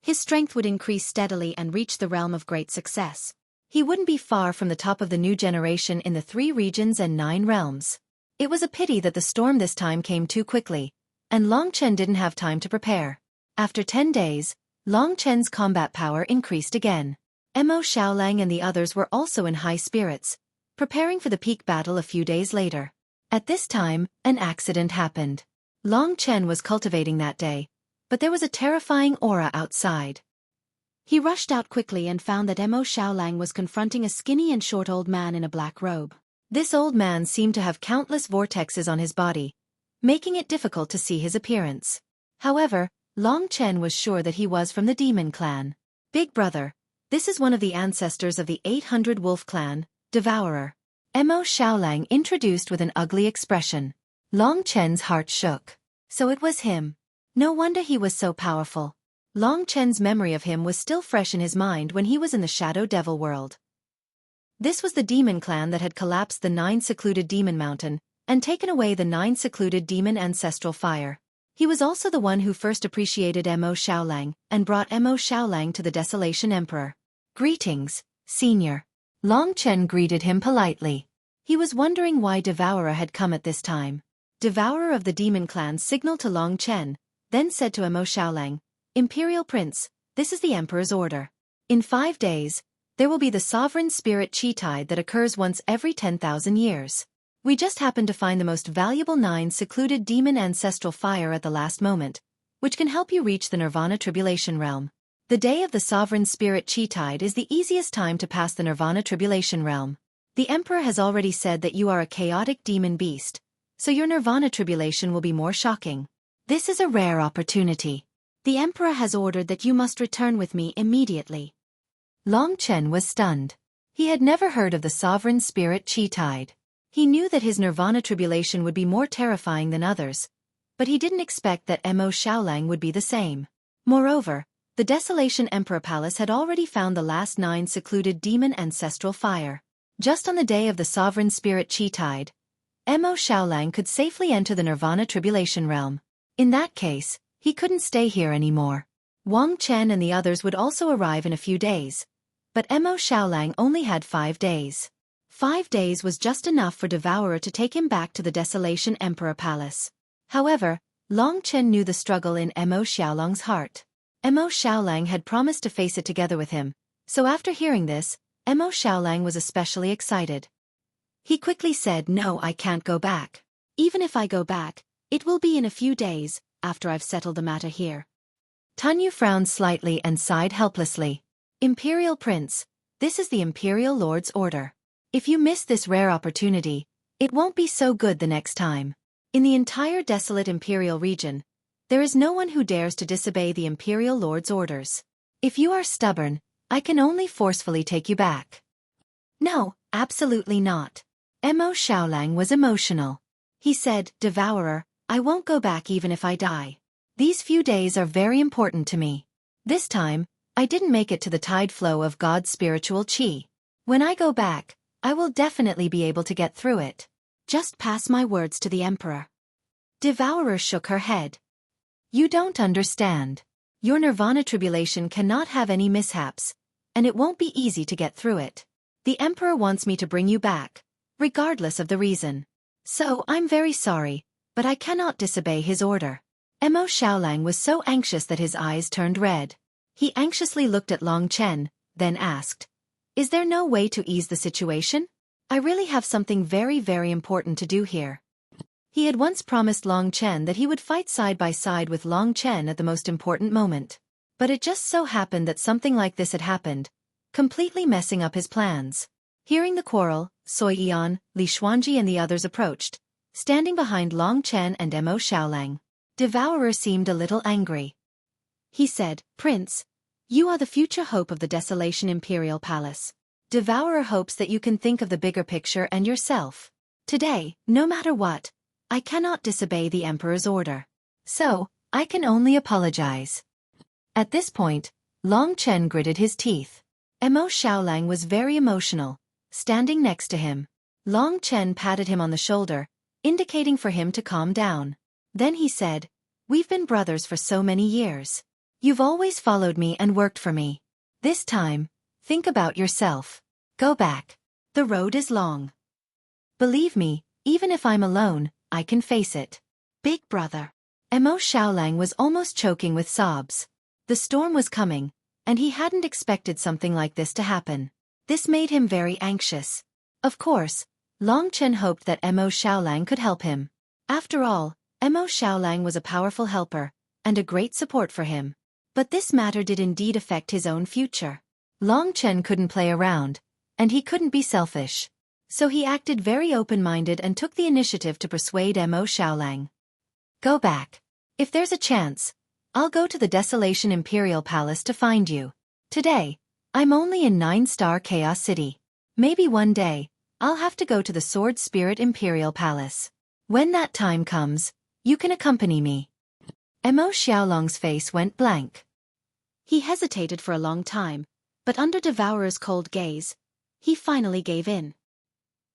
his strength would increase steadily and reach the realm of great success. He wouldn't be far from the top of the new generation in the 3 regions and 9 realms. It was a pity that the storm this time came too quickly, and Long Chen didn't have time to prepare. After 10 days, Long Chen's combat power increased again. Mo Xiaolang and the others were also in high spirits, preparing for the peak battle a few days later. At this time, an accident happened. Long Chen was cultivating that day, but there was a terrifying aura outside. He rushed out quickly and found that Mo Xiaolang was confronting a skinny and short old man in a black robe. This old man seemed to have countless vortexes on his body, making it difficult to see his appearance. However, Long Chen was sure that he was from the demon clan. Big brother, this is one of the ancestors of the 800 wolf clan, Devourer. Mo Xiaolang introduced with an ugly expression. Long Chen's heart shook. So it was him. No wonder he was so powerful. Long Chen's memory of him was still fresh in his mind when he was in the Shadow Devil world. This was the demon clan that had collapsed the 9 secluded demon mountain, and taken away the 9 secluded demon ancestral fire. He was also the one who first appreciated Mo Xiaolang, and brought Mo Xiaolang to the Desolation Emperor. Greetings, Senior. Long Chen greeted him politely. He was wondering why Devourer had come at this time. Devourer of the demon clan signaled to Long Chen, then said to Mo Xiaolang, Imperial Prince, this is the Emperor's order. In 5 days, there will be the sovereign spirit Qi tide that occurs once every 10,000 years. We just happened to find the most valuable 9 secluded demon ancestral fire at the last moment, which can help you reach the Nirvana Tribulation realm. The day of the sovereign spirit Qi tide is the easiest time to pass the Nirvana Tribulation realm. The Emperor has already said that you are a chaotic demon beast, so your Nirvana Tribulation will be more shocking. This is a rare opportunity. The Emperor has ordered that you must return with me immediately. Long Chen was stunned. He had never heard of the sovereign spirit Qi tide. He knew that his Nirvana Tribulation would be more terrifying than others, but he didn't expect that Mo Xiaolang would be the same. Moreover, the Desolation Emperor Palace had already found the last 9 secluded demon ancestral fire. Just on the day of the sovereign spirit Qi tide, Mo Xiaolang could safely enter the Nirvana Tribulation realm. In that case, he couldn't stay here anymore. Wang Chen and the others would also arrive in a few days, but Mo Xiaolang only had 5 days. 5 days was just enough for Devourer to take him back to the Desolation Emperor Palace. However, Long Chen knew the struggle in Mo Xiaolang's heart. Mo Xiaolang had promised to face it together with him, so after hearing this, Mo Xiaolang was especially excited. He quickly said, "No, I can't go back. Even if I go back, it will be in a few days, after I've settled the matter here." Tanyu frowned slightly and sighed helplessly. "Imperial Prince, this is the Imperial Lord's order. If you miss this rare opportunity, it won't be so good the next time. In the entire desolate Imperial region, there is no one who dares to disobey the Imperial Lord's orders. If you are stubborn, I can only forcefully take you back." "No, absolutely not." Mo Xiaolang was emotional. He said, "Devourer, I won't go back even if I die. These few days are very important to me. This time, I didn't make it to the tide flow of God's spiritual qi. When I go back, I will definitely be able to get through it. Just pass my words to the Emperor." Devourer shook her head. "You don't understand. Your Nirvana tribulation cannot have any mishaps, and it won't be easy to get through it. The Emperor wants me to bring you back, regardless of the reason. So I'm very sorry, but I cannot disobey his order." Mo Xiaolang was so anxious that his eyes turned red. He anxiously looked at Long Chen, then asked, "Is there no way to ease the situation? I really have something very, very important to do here." He had once promised Long Chen that he would fight side by side with Long Chen at the most important moment. But it just so happened that something like this had happened, completely messing up his plans. Hearing the quarrel, Xueqi, Li Xuanji and the others approached, standing behind Long Chen and Mo Xiaolang. Devourer seemed a little angry. He said, "Prince, you are the future hope of the Desolation Imperial Palace. Devourer hopes that you can think of the bigger picture and yourself. Today, no matter what, I cannot disobey the Emperor's order. So, I can only apologize." At this point, Long Chen gritted his teeth. Mo Xiaolang was very emotional, standing next to him. Long Chen patted him on the shoulder, indicating for him to calm down. Then he said, "We've been brothers for so many years. You've always followed me and worked for me. This time, think about yourself. Go back. The road is long. Believe me, even if I'm alone, I can face it." "Big brother." Mo Xiaolang was almost choking with sobs. The storm was coming, and he hadn't expected something like this to happen. This made him very anxious. Of course, Long Chen hoped that Mo Xiaolang could help him. After all, Mo Xiaolang was a powerful helper, and a great support for him. But this matter did indeed affect his own future. Long Chen couldn't play around, and he couldn't be selfish. So he acted very open-minded and took the initiative to persuade Mo Xiaolang. "Go back. If there's a chance, I'll go to the Desolation Imperial Palace to find you. Today, I'm only in 9-star Chaos City. Maybe one day, I'll have to go to the Sword Spirit Imperial Palace. When that time comes, you can accompany me." Mo Xiaolang's face went blank. He hesitated for a long time, but under Devourer's cold gaze, he finally gave in.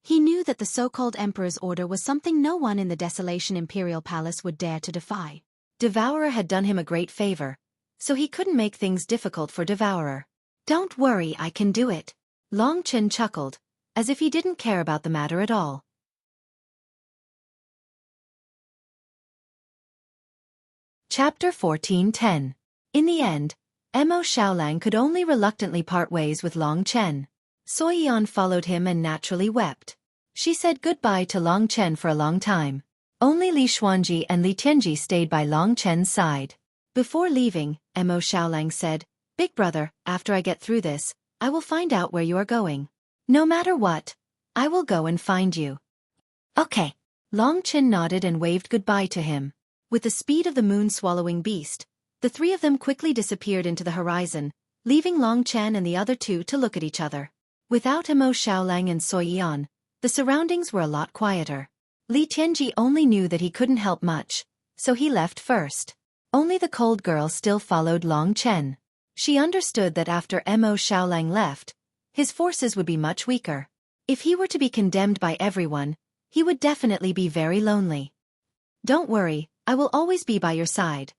He knew that the so-called Emperor's order was something no one in the Desolation Imperial Palace would dare to defy. Devourer had done him a great favor, so he couldn't make things difficult for Devourer. "Don't worry, I can do it." Long Chen chuckled, as if he didn't care about the matter at all. Chapter 14:10. In the end, Mo Xiaolang could only reluctantly part ways with Long Chen. Xueqi followed him and naturally wept. She said goodbye to Long Chen for a long time. Only Li Xuanji and Li Tianji stayed by Long Chen's side. Before leaving, Mo Xiaolang said, "Big brother, after I get through this, I will find out where you are going. No matter what, I will go and find you." "Okay." Long Chen nodded and waved goodbye to him. With the speed of the moon-swallowing beast, the three of them quickly disappeared into the horizon, leaving Long Chen and the other two to look at each other. Without Mo Xiaolang and Xueqi, the surroundings were a lot quieter. Li Tianji only knew that he couldn't help much, so he left first. Only the cold girl still followed Long Chen. She understood that after Mo Xiaolang left, his forces would be much weaker. If he were to be condemned by everyone, he would definitely be very lonely. "Don't worry, I will always be by your side."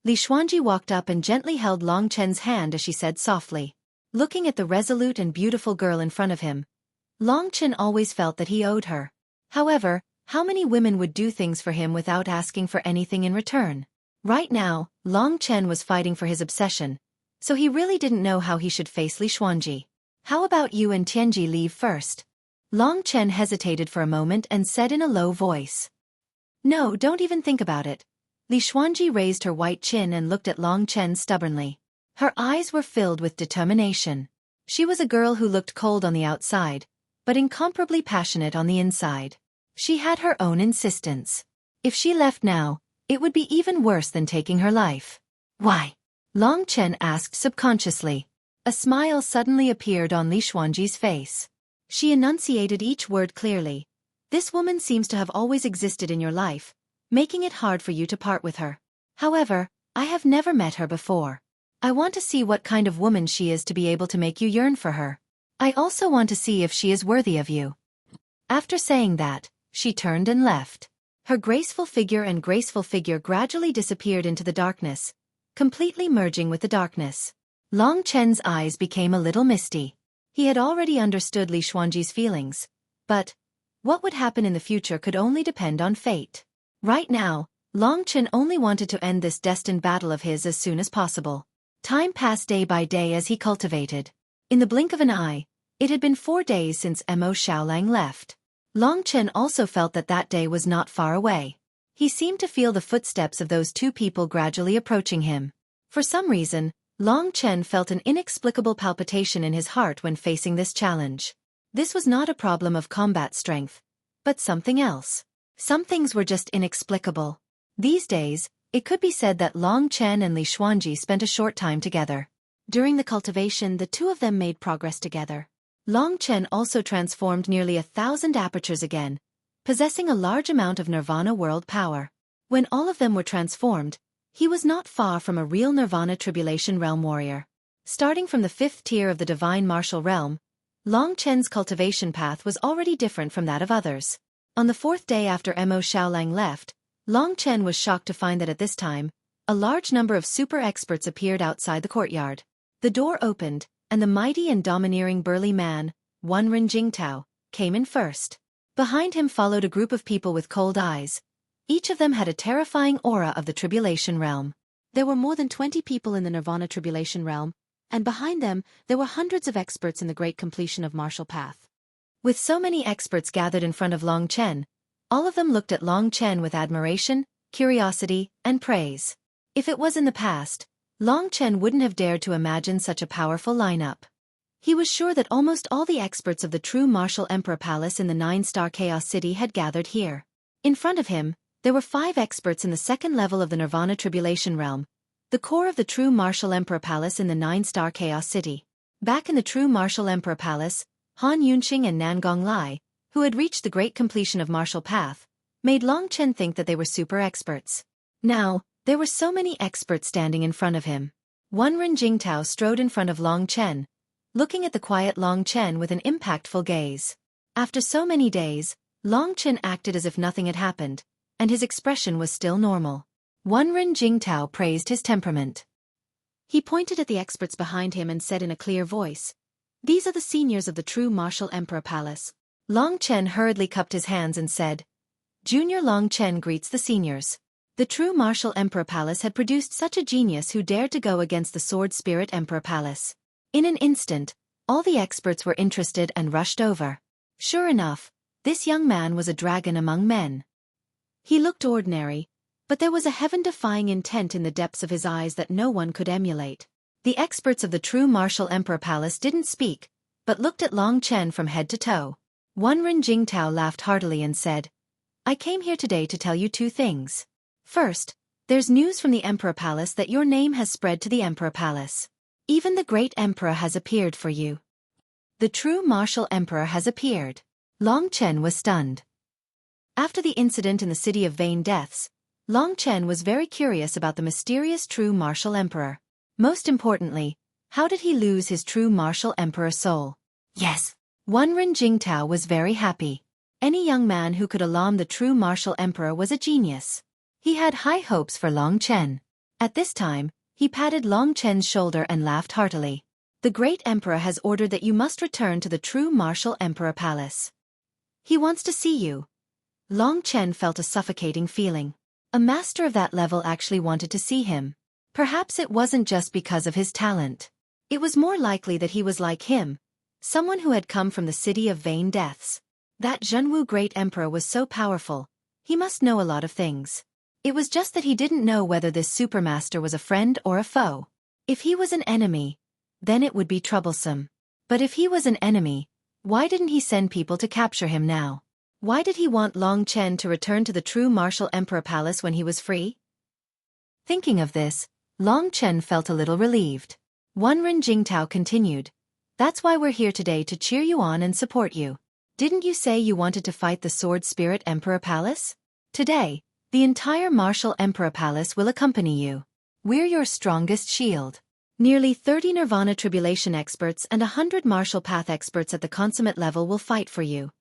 Li Xuanji walked up and gently held Long Chen's hand as she said softly. Looking at the resolute and beautiful girl in front of him, Long Chen always felt that he owed her. However, How many women would do things for him without asking for anything in return? Right now, Long Chen was fighting for his obsession, so he really didn't know how he should face Li Xuanji. How about you and Tianji leave first? Long Chen hesitated for a moment and said in a low voice. No, don't even think about it. Li Xuanji raised her white chin and looked at Long Chen stubbornly. Her eyes were filled with determination. She was a girl who looked cold on the outside, but incomparably passionate on the inside. She had her own insistence. If she left now, it would be even worse than taking her life. Why? Long Chen asked subconsciously. A smile suddenly appeared on Li Xuanji's face. She enunciated each word clearly. This woman seems to have always existed in your life, making it hard for you to part with her. However, I have never met her before. I want to see what kind of woman she is to be able to make you yearn for her. I also want to see if she is worthy of you. After saying that, she turned and left. Her graceful figure gradually disappeared into the darkness, completely merging with the darkness. Long Chen's eyes became a little misty. He had already understood Li Xuanji's feelings, but what would happen in the future could only depend on fate. Right now, Long Chen only wanted to end this destined battle of his as soon as possible. Time passed day by day as he cultivated. In the blink of an eye, it had been 4 days since Mo Xiaolang left. Long Chen also felt that that day was not far away. He seemed to feel the footsteps of those two people gradually approaching him. For some reason, Long Chen felt an inexplicable palpitation in his heart when facing this challenge. This was not a problem of combat strength, but something else. Some things were just inexplicable. These days, it could be said that Long Chen and Li Xuanji spent a short time together. During the cultivation, the two of them made progress together. Long Chen also transformed nearly 1,000 apertures again, possessing a large amount of Nirvana world power. When all of them were transformed, he was not far from a real Nirvana Tribulation Realm warrior. Starting from the 5th tier of the Divine Martial Realm, Long Chen's cultivation path was already different from that of others. On the 4th day after Mo Xiaolang left, Long Chen was shocked to find that at this time, a large number of super experts appeared outside the courtyard. The door opened, and the mighty and domineering burly man, Wen Jingtao, came in first. Behind him followed a group of people with cold eyes. Each of them had a terrifying aura of the Tribulation Realm. There were more than 20 people in the Nirvana Tribulation Realm, and behind them there were hundreds of experts in the great completion of Martial Path. With so many experts gathered in front of Long Chen, all of them looked at Long Chen with admiration, curiosity, and praise. If it was in the past, Long Chen wouldn't have dared to imagine such a powerful lineup. He was sure that almost all the experts of the true Martial Emperor Palace in the 9-star Chaos City had gathered here. In front of him, there were 5 experts in the 2nd level of the Nirvana Tribulation Realm, the core of the true Martial Emperor Palace in the 9-star Chaos City. Back in the true Martial Emperor Palace, Han Yunqing and Nangong Lai, who had reached the great completion of Martial Path, made Long Chen think that they were super experts. Now, there were so many experts standing in front of him. Wen Jingtao strode in front of Long Chen, looking at the quiet Long Chen with an impactful gaze. After so many days, Long Chen acted as if nothing had happened, and his expression was still normal. Wen Jingtao praised his temperament. He pointed at the experts behind him and said in a clear voice, "These are the seniors of the true Martial Emperor Palace." Long Chen hurriedly cupped his hands and said, "Junior Long Chen greets the seniors." The true Martial Emperor Palace had produced such a genius who dared to go against the Sword Spirit Emperor Palace. In an instant, all the experts were interested and rushed over. Sure enough, this young man was a dragon among men. He looked ordinary, but there was a heaven-defying intent in the depths of his eyes that no one could emulate. The experts of the true Martial Emperor Palace didn't speak, but looked at Long Chen from head to toe. Wen Jingtao laughed heartily and said, "I came here today to tell you 2 things. First, there's news from the Emperor Palace that your name has spread to the Emperor Palace. Even the great Emperor has appeared for you. The true Martial Emperor has appeared." Long Chen was stunned. After the incident in the City of Vain Deaths, Long Chen was very curious about the mysterious true Martial Emperor. Most importantly, how did he lose his true Martial Emperor soul? Yes. Wen Jingtao was very happy. Any young man who could alarm the true Martial Emperor was a genius. He had high hopes for Long Chen. At this time, he patted Long Chen's shoulder and laughed heartily. "The great Emperor has ordered that you must return to the true Martial Emperor Palace. He wants to see you. Long Chen felt a suffocating feeling. A master of that level actually wanted to see him. Perhaps it wasn't just because of his talent. It was more likely that he was like him, someone who had come from the city of vain deaths. That Zhenwu great emperor was so powerful, he must know a lot of things. It was just that he didn't know whether this supermaster was a friend or a foe. If he was an enemy, then it would be troublesome. But if he was an enemy, why didn't he send people to capture him now? Why did he want Long Chen to return to the true martial emperor palace when he was free? Thinking of this, Long Chen felt a little relieved. Wanren Jingtao continued, "That's why we're here today, to cheer you on and support you. Didn't you say you wanted to fight the Sword Spirit Emperor Palace? Today, the entire Martial Emperor Palace will accompany you. We're your strongest shield. Nearly 30 Nirvana Tribulation experts and 100 Martial Path experts at the consummate level will fight for you."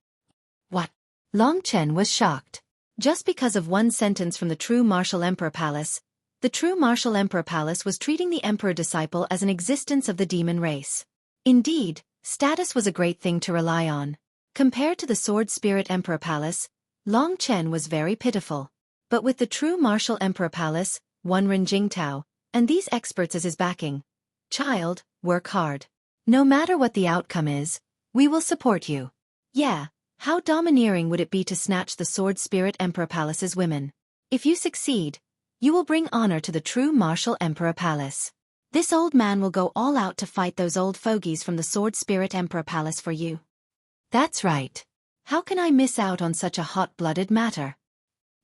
What? Long Chen was shocked. Just because of one sentence from the true Martial Emperor Palace, the true Martial Emperor Palace was treating the Emperor disciple as an existence of the demon race. Indeed, status was a great thing to rely on. Compared to the Sword Spirit Emperor Palace, Long Chen was very pitiful. But with the true Martial Emperor Palace, Wanren Jingtao, and these experts as his backing, child, work hard. No matter what the outcome is, we will support you. Yeah, how domineering would it be to snatch the Sword Spirit Emperor Palace's women? If you succeed, you will bring honor to the true Martial Emperor Palace. This old man will go all out to fight those old fogies from the Sword Spirit Emperor Palace for you. That's right. How can I miss out on such a hot-blooded matter?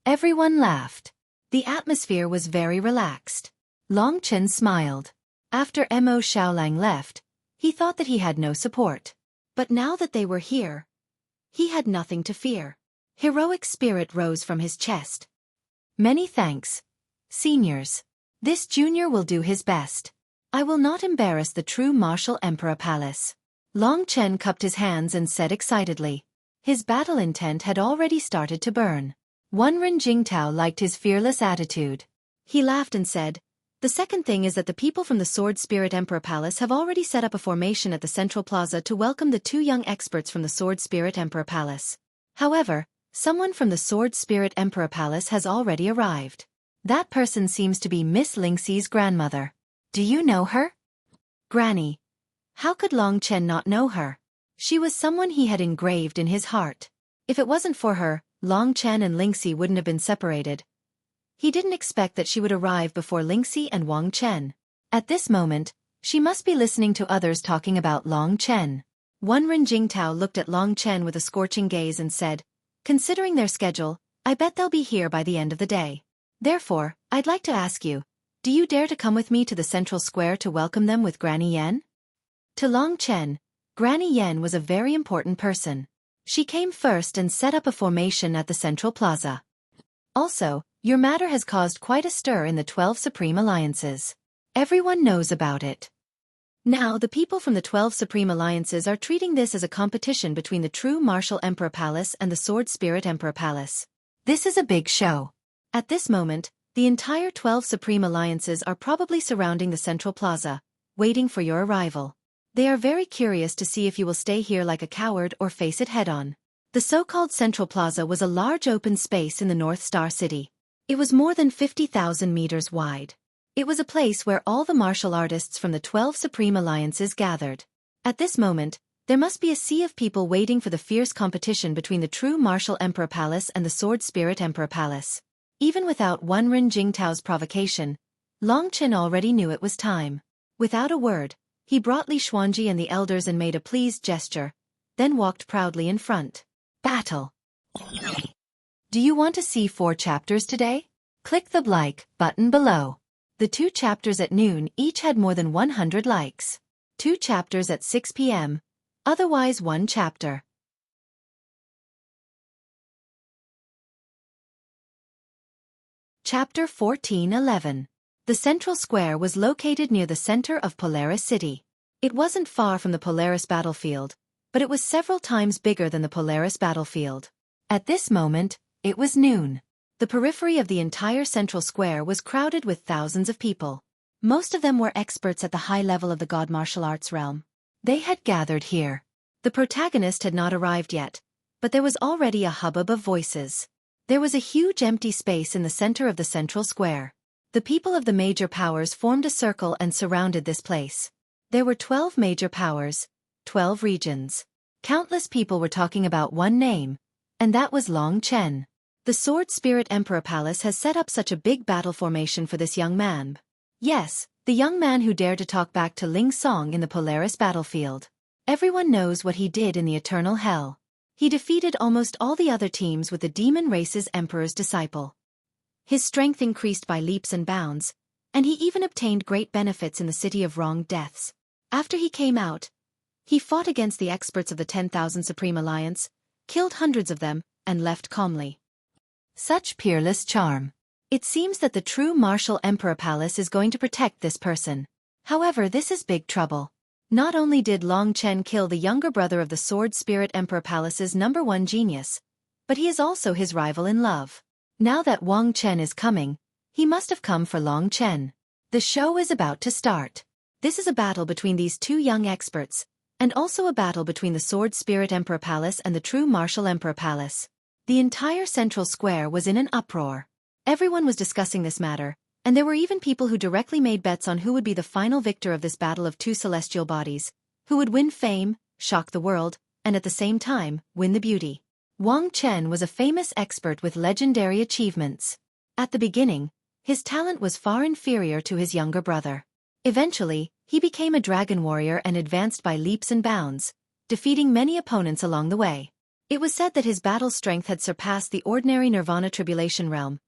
Everyone laughed. The atmosphere was very relaxed. Long Chen smiled. After Mo Xiaolang left, he thought that he had no support. But now that they were here, he had nothing to fear. Heroic spirit rose from his chest. Many thanks, seniors. This junior will do his best. I will not embarrass the true Martial Emperor Palace. Long Chen cupped his hands and said excitedly. His battle intent had already started to burn. Wanren Jingtao liked his fearless attitude. He laughed and said, "The second thing is that the people from the Sword Spirit Emperor Palace have already set up a formation at the Central Plaza to welcome the two young experts from the Sword Spirit Emperor Palace. However, someone from the Sword Spirit Emperor Palace has already arrived. That person seems to be Miss Lingxi's grandmother. Do you know her?" Granny. How could Long Chen not know her? She was someone he had engraved in his heart. If it wasn't for her, Long Chen and Lingxi wouldn't have been separated. He didn't expect that she would arrive before Lingxi and Wang Chen. At this moment, she must be listening to others talking about Long Chen. Wanren Jingtao looked at Long Chen with a scorching gaze and said, "Considering their schedule, I bet they'll be here by the end of the day. Therefore, I'd like to ask you, do you dare to come with me to the central square to welcome them with Granny Yen?" To Long Chen, Granny Yen was a very important person. She came first and set up a formation at the Central Plaza. Also, your matter has caused quite a stir in the 12 Supreme Alliances. Everyone knows about it. Now the people from the 12 Supreme Alliances are treating this as a competition between the true Martial Emperor Palace and the Sword Spirit Emperor Palace. This is a big show. At this moment, the entire 12 Supreme Alliances are probably surrounding the Central Plaza, waiting for your arrival. They are very curious to see if you will stay here like a coward or face it head-on. The so-called Central Plaza was a large open space in the North Star City. It was more than 50,000 meters wide. It was a place where all the martial artists from the 12 Supreme Alliances gathered. At this moment, there must be a sea of people waiting for the fierce competition between the true Martial Emperor Palace and the Sword Spirit Emperor Palace. Even without Wanren Jingtao's provocation, Long Chen already knew it was time. Without a word, he brought Li Xuanji and the elders and made a pleased gesture, then walked proudly in front. Battle. Do you want to see 4 chapters today? Click the like button below. The 2 chapters at noon each had more than 100 likes. 2 chapters at 6 p.m., otherwise 1 chapter. Chapter 14:11. The central square was located near the center of Polaris City. It wasn't far from the Polaris battlefield, but it was several times bigger than the Polaris battlefield. At this moment, it was noon. The periphery of the entire central square was crowded with thousands of people. Most of them were experts at the high level of the God martial arts realm. They had gathered here. The protagonist had not arrived yet, but there was already a hubbub of voices. There was a huge empty space in the center of the central square. The people of the major powers formed a circle and surrounded this place. There were 12 major powers, 12 regions. Countless people were talking about one name, and that was Long Chen. The Sword Spirit Emperor Palace has set up such a big battle formation for this young man. Yes, the young man who dared to talk back to Ling Song in the Polaris battlefield. Everyone knows what he did in the Eternal Hell. He defeated almost all the other teams with the demon race's Emperor's disciple. His strength increased by leaps and bounds, and he even obtained great benefits in the City of Wronged Deaths. After he came out, he fought against the experts of the 10,000 Supreme Alliance, killed hundreds of them, and left calmly. Such peerless charm. It seems that the true Martial Emperor Palace is going to protect this person. However, this is big trouble. Not only did Long Chen kill the younger brother of the Sword Spirit Emperor Palace's #1 genius, but he is also his rival in love. Now that Wang Chen is coming, he must have come for Long Chen. The show is about to start. This is a battle between these two young experts, and also a battle between the Sword Spirit Emperor Palace and the true Martial Emperor Palace. The entire central square was in an uproar. Everyone was discussing this matter, and there were even people who directly made bets on who would be the final victor of this battle of two celestial bodies, who would win fame, shock the world, and at the same time, win the beauty. Wang Chen was a famous expert with legendary achievements. At the beginning, his talent was far inferior to his younger brother. Eventually, he became a dragon warrior and advanced by leaps and bounds, defeating many opponents along the way. It was said that his battle strength had surpassed the ordinary Nirvana Tribulation realm,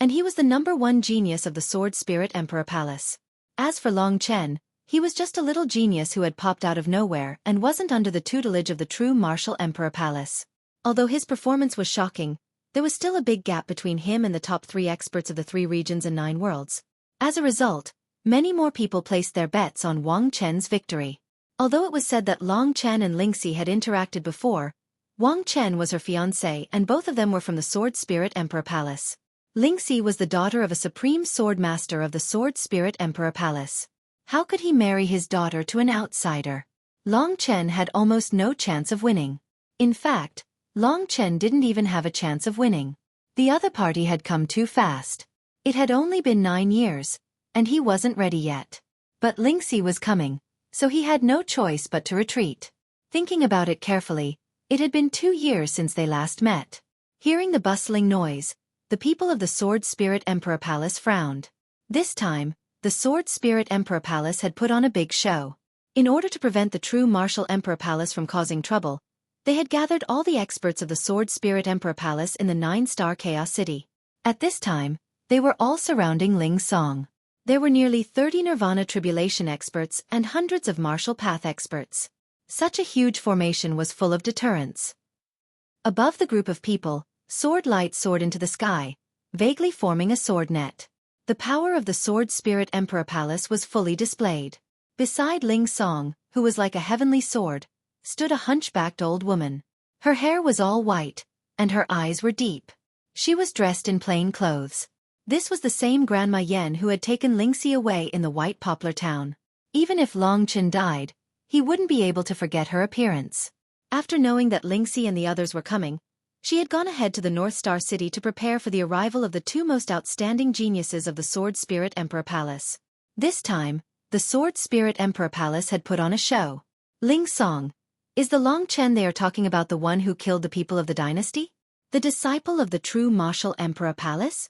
and he was the #1 genius of the Sword Spirit Emperor Palace. As for Long Chen, he was just a little genius who had popped out of nowhere and wasn't under the tutelage of the true Martial Emperor Palace. Although his performance was shocking, there was still a big gap between him and the top 3 experts of the 3 regions and 9 worlds. As a result, many more people placed their bets on Wang Chen's victory. Although it was said that Long Chen and Lingxi had interacted before, Wang Chen was her fiancé and both of them were from the Sword Spirit Emperor Palace. Lingxi was the daughter of a supreme sword master of the Sword Spirit Emperor Palace. How could he marry his daughter to an outsider? Long Chen had almost no chance of winning. In fact, Long Chen didn't even have a chance of winning. The other party had come too fast. It had only been 9 years, and he wasn't ready yet. But Lingxi was coming, so he had no choice but to retreat. Thinking about it carefully, it had been 2 years since they last met. Hearing the bustling noise, the people of the Sword Spirit Emperor Palace frowned. This time, the Sword Spirit Emperor Palace had put on a big show. In order to prevent the true Martial Emperor Palace from causing trouble, they had gathered all the experts of the Sword Spirit Emperor Palace in the 9-star Chaos City. At this time, they were all surrounding Ling Song. There were nearly 30 Nirvana Tribulation experts and hundreds of Martial Path experts. Such a huge formation was full of deterrence. Above the group of people, sword light soared into the sky, vaguely forming a sword net. The power of the Sword Spirit Emperor Palace was fully displayed. Beside Ling Song, who was like a heavenly sword, stood a hunchbacked old woman. Her hair was all white, and her eyes were deep. She was dressed in plain clothes. This was the same Grandma Yen who had taken Lingxi away in the White Poplar Town. Even if Long Chen died, he wouldn't be able to forget her appearance. After knowing that Lingxi and the others were coming, she had gone ahead to the North Star City to prepare for the arrival of the 2 most outstanding geniuses of the Sword Spirit Emperor Palace. This time, the Sword Spirit Emperor Palace had put on a show. Ling Song, is the Long Chen they are talking about the one who killed the people of the dynasty? The disciple of the true Martial Emperor Palace?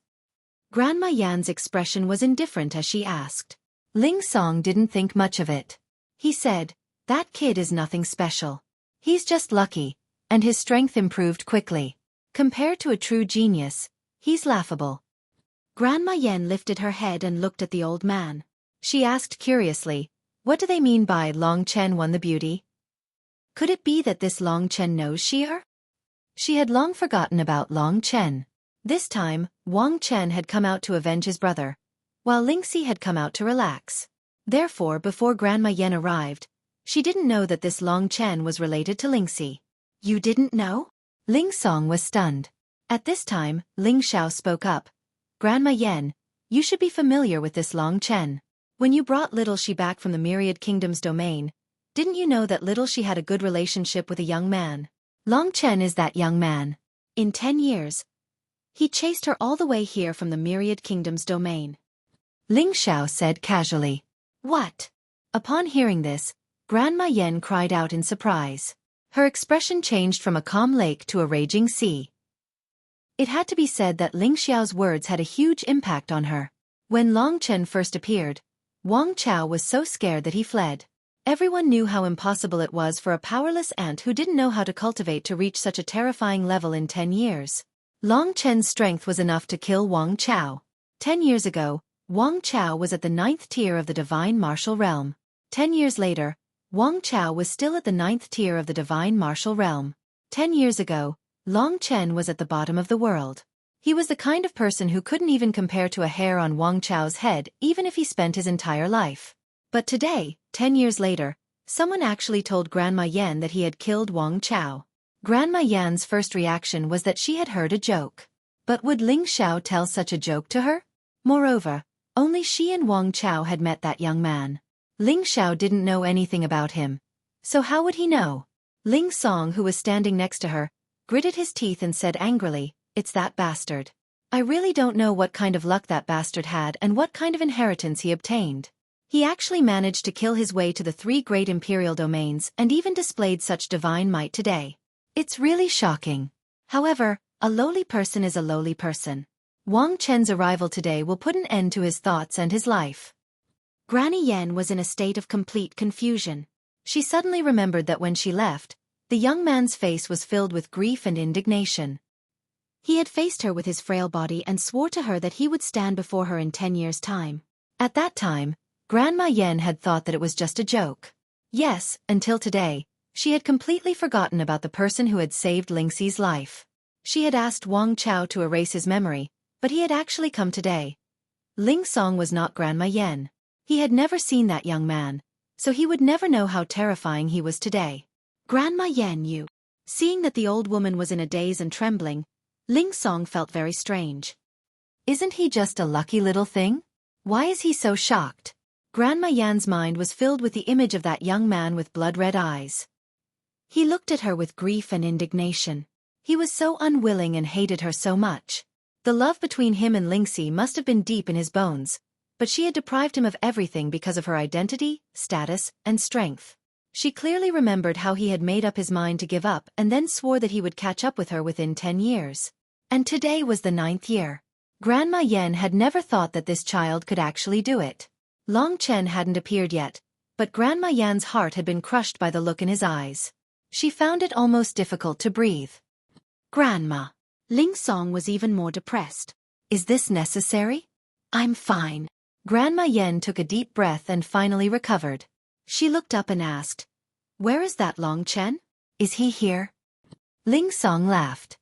Grandma Yan's expression was indifferent as she asked. Ling Song didn't think much of it. He said, "That kid is nothing special. He's just lucky, and his strength improved quickly. Compared to a true genius, he's laughable." Grandma Yen lifted her head and looked at the old man. She asked curiously, "What do they mean by Long Chen won the beauty? Could it be that this Long Chen knows her?" She had long forgotten about Long Chen. This time, Wang Chen had come out to avenge his brother, while Lingxi had come out to relax. Therefore, before Grandma Yen arrived, she didn't know that this Long Chen was related to Lingxi. "You didn't know?" Ling Song was stunned. At this time, Ling Xiao spoke up. "Grandma Yen, you should be familiar with this Long Chen. When you brought Little She back from the Myriad Kingdom's domain, didn't you know that Little She had a good relationship with a young man? Long Chen is that young man. In 10 years, He chased her all the way here from the Myriad Kingdom's domain. Ling Xiao said casually. What? Upon hearing this, Grandma Yen cried out in surprise. Her expression changed from a calm lake to a raging sea. It had to be said that Ling Xiao's words had a huge impact on her. When Long Chen first appeared, Wang Chao was so scared that he fled. Everyone knew how impossible it was for a powerless ant who didn't know how to cultivate to reach such a terrifying level in 10 years. Long Chen's strength was enough to kill Wang Chao. 10 years ago, Wang Chao was at the 9th tier of the divine martial realm. 10 years later, Wang Chao was still at the 9th tier of the divine martial realm. 10 years ago, Long Chen was at the bottom of the world. He was the kind of person who couldn't even compare to a hair on Wang Chao's head even if he spent his entire life. But today, 10 years later, someone actually told Grandma Yen that he had killed Wang Chao. Grandma Yan's first reaction was that she had heard a joke. But would Ling Xiao tell such a joke to her? Moreover, only she and Wang Chao had met that young man. Ling Xiao didn't know anything about him. So how would he know? Ling Song, who was standing next to her, gritted his teeth and said angrily, "It's that bastard. I really don't know what kind of luck that bastard had and what kind of inheritance he obtained. He actually managed to kill his way to the 3 great imperial domains and even displayed such divine might today. It's really shocking. However, a lowly person is a lowly person. Wang Chen's arrival today will put an end to his thoughts and his life." Granny Yen was in a state of complete confusion. She suddenly remembered that when she left, the young man's face was filled with grief and indignation. He had faced her with his frail body and swore to her that he would stand before her in 10 years' time. At that time, Grandma Yen had thought that it was just a joke. Yes, until today, she had completely forgotten about the person who had saved Lingxi's life. She had asked Wang Chao to erase his memory, but he had actually come today. Ling Song was not Grandma Yen. He had never seen that young man, so he would never know how terrifying he was today. Grandma Yen, you. Seeing that the old woman was in a daze and trembling, Ling Song felt very strange. Isn't he just a lucky little thing? Why is he so shocked? Grandma Yan's mind was filled with the image of that young man with blood-red eyes. He looked at her with grief and indignation. He was so unwilling and hated her so much. The love between him and Lingxi must have been deep in his bones, but she had deprived him of everything because of her identity, status, and strength. She clearly remembered how he had made up his mind to give up and then swore that he would catch up with her within 10 years. And today was the 9th year. Grandma Yen had never thought that this child could actually do it. Long Chen hadn't appeared yet, but Grandma Yan's heart had been crushed by the look in his eyes. She found it almost difficult to breathe. Grandma. Ling Song was even more depressed. Is this necessary? I'm fine. Grandma Yen took a deep breath and finally recovered. She looked up and asked, "Where is that Long Chen? Is he here?" Ling Song laughed.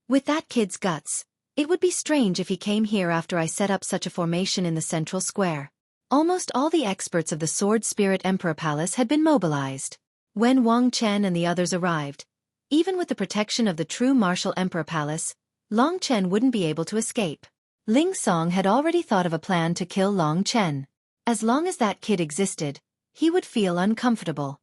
"With that kid's guts, it would be strange if he came here after I set up such a formation in the central square." Almost all the experts of the Sword Spirit Emperor Palace had been mobilized. When Wang Chen and the others arrived, even with the protection of the true Martial Emperor Palace, Long Chen wouldn't be able to escape. Ling Song had already thought of a plan to kill Long Chen. As long as that kid existed, he would feel uncomfortable.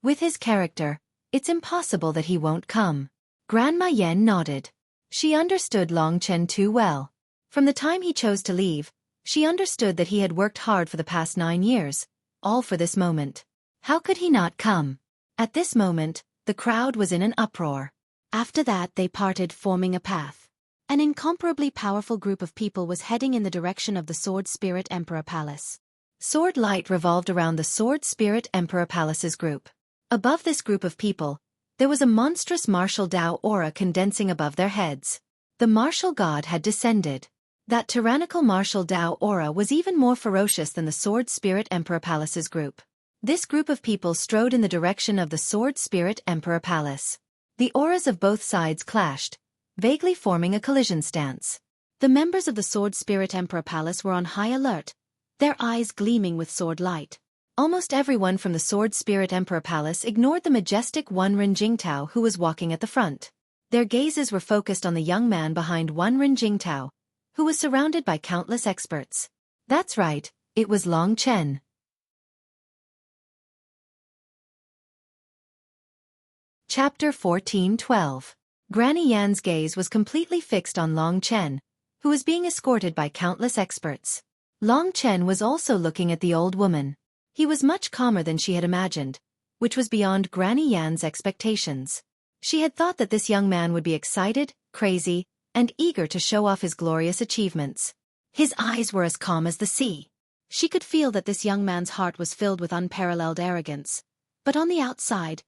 With his character, it's impossible that he won't come. Grandma Yen nodded. She understood Long Chen too well. From the time he chose to leave, she understood that he had worked hard for the past 9 years, all for this moment. How could he not come? At this moment, the crowd was in an uproar. After that they parted, forming a path. An incomparably powerful group of people was heading in the direction of the Sword Spirit Emperor Palace. Sword Light revolved around the Sword Spirit Emperor Palace's group. Above this group of people, there was a monstrous martial Tao aura condensing above their heads. The martial god had descended. That tyrannical martial Tao aura was even more ferocious than the Sword Spirit Emperor Palace's group. This group of people strode in the direction of the Sword Spirit Emperor Palace. The auras of both sides clashed, vaguely forming a collision stance. The members of the Sword Spirit Emperor Palace were on high alert, their eyes gleaming with sword light. Almost everyone from the Sword Spirit Emperor Palace ignored the majestic Wen Jingtao who was walking at the front. Their gazes were focused on the young man behind Wen Jingtao, who was surrounded by countless experts. That's right, it was Long Chen. Chapter 14:12. Granny Yan's gaze was completely fixed on Long Chen, who was being escorted by countless experts. Long Chen was also looking at the old woman. He was much calmer than she had imagined, which was beyond Granny Yan's expectations. She had thought that this young man would be excited, crazy, and eager to show off his glorious achievements. His eyes were as calm as the sea. She could feel that this young man's heart was filled with unparalleled arrogance, but on the outside,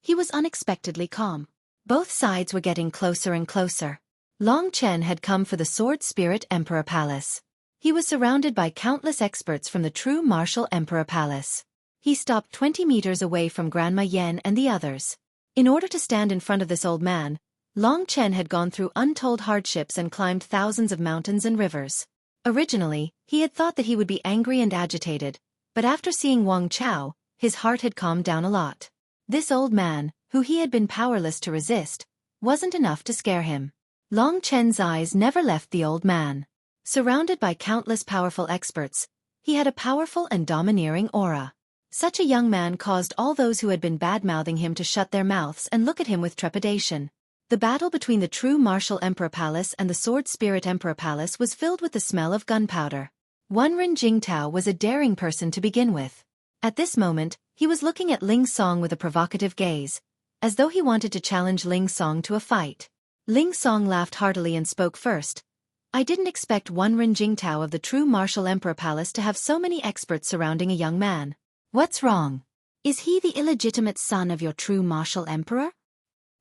he was unexpectedly calm. Both sides were getting closer and closer. Long Chen had come for the Sword Spirit Emperor Palace. He was surrounded by countless experts from the true Martial Emperor Palace. He stopped 20 meters away from Grandma Yen and the others. In order to stand in front of this old man, Long Chen had gone through untold hardships and climbed thousands of mountains and rivers. Originally, he had thought that he would be angry and agitated, but after seeing Wang Chao, his heart had calmed down a lot. This old man, who he had been powerless to resist, wasn't enough to scare him. Long Chen's eyes never left the old man. Surrounded by countless powerful experts, he had a powerful and domineering aura. Such a young man caused all those who had been bad-mouthing him to shut their mouths and look at him with trepidation. The battle between the true Martial Emperor Palace and the Sword Spirit Emperor Palace was filled with the smell of gunpowder. Wenren Jingtao was a daring person to begin with. At this moment, he was looking at Ling Song with a provocative gaze, as though he wanted to challenge Ling Song to a fight. Ling Song laughed heartily and spoke first. I didn't expect Wenren Jingtao of the true Martial Emperor Palace to have so many experts surrounding a young man. What's wrong? Is he the illegitimate son of your true Martial Emperor?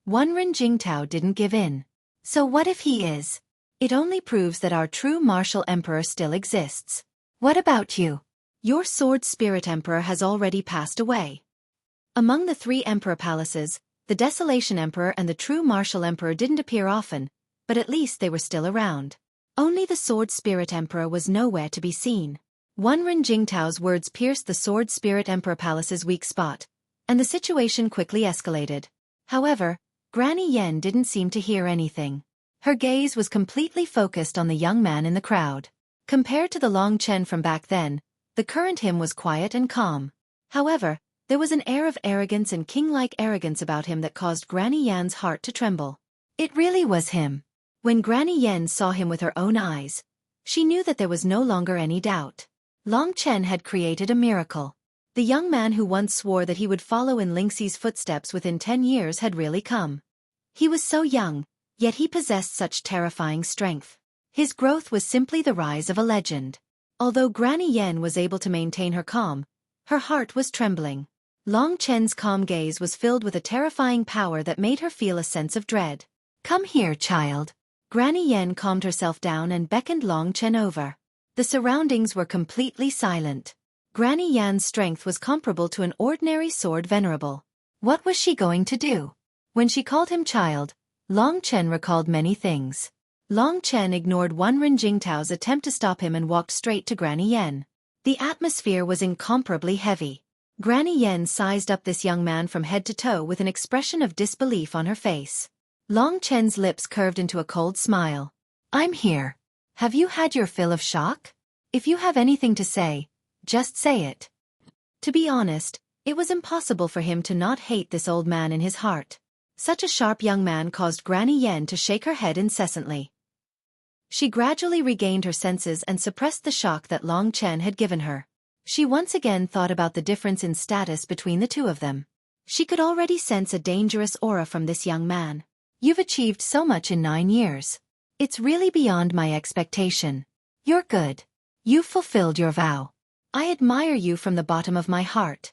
Wenren Jingtao didn't give in. So what if he is? It only proves that our true Martial Emperor still exists. What about you? Your Sword Spirit Emperor has already passed away. Among the 3 Emperor Palaces, the Desolation Emperor and the true Martial Emperor didn't appear often, but at least they were still around. Only the Sword Spirit Emperor was nowhere to be seen. Wenren Jingtao's words pierced the Sword Spirit Emperor Palace's weak spot, and the situation quickly escalated. However, Granny Yen didn't seem to hear anything. Her gaze was completely focused on the young man in the crowd. Compared to the Long Chen from back then, the current him was quiet and calm. However, there was an air of arrogance and king-like arrogance about him that caused Granny Yan's heart to tremble. It really was him. When Granny Yen saw him with her own eyes, she knew that there was no longer any doubt. Long Chen had created a miracle. The young man who once swore that he would follow in Lingxi's footsteps within 10 years had really come. He was so young, yet he possessed such terrifying strength. His growth was simply the rise of a legend. Although Granny Yen was able to maintain her calm, her heart was trembling. Long Chen's calm gaze was filled with a terrifying power that made her feel a sense of dread. Come here, child. Granny Yen calmed herself down and beckoned Long Chen over. The surroundings were completely silent. Granny Yan's strength was comparable to an ordinary sword venerable. What was she going to do? When she called him child, Long Chen recalled many things. Long Chen ignored Wenren Jingtao's attempt to stop him and walked straight to Granny Yen. The atmosphere was incomparably heavy. Granny Yen sized up this young man from head to toe with an expression of disbelief on her face. Long Chen's lips curved into a cold smile. I'm here. Have you had your fill of shock? If you have anything to say, just say it. To be honest, it was impossible for him to not hate this old man in his heart. Such a sharp young man caused Granny Yen to shake her head incessantly. She gradually regained her senses and suppressed the shock that Long Chen had given her. She once again thought about the difference in status between the two of them. She could already sense a dangerous aura from this young man. You've achieved so much in 9 years. It's really beyond my expectation. You're good. You've fulfilled your vow. I admire you from the bottom of my heart.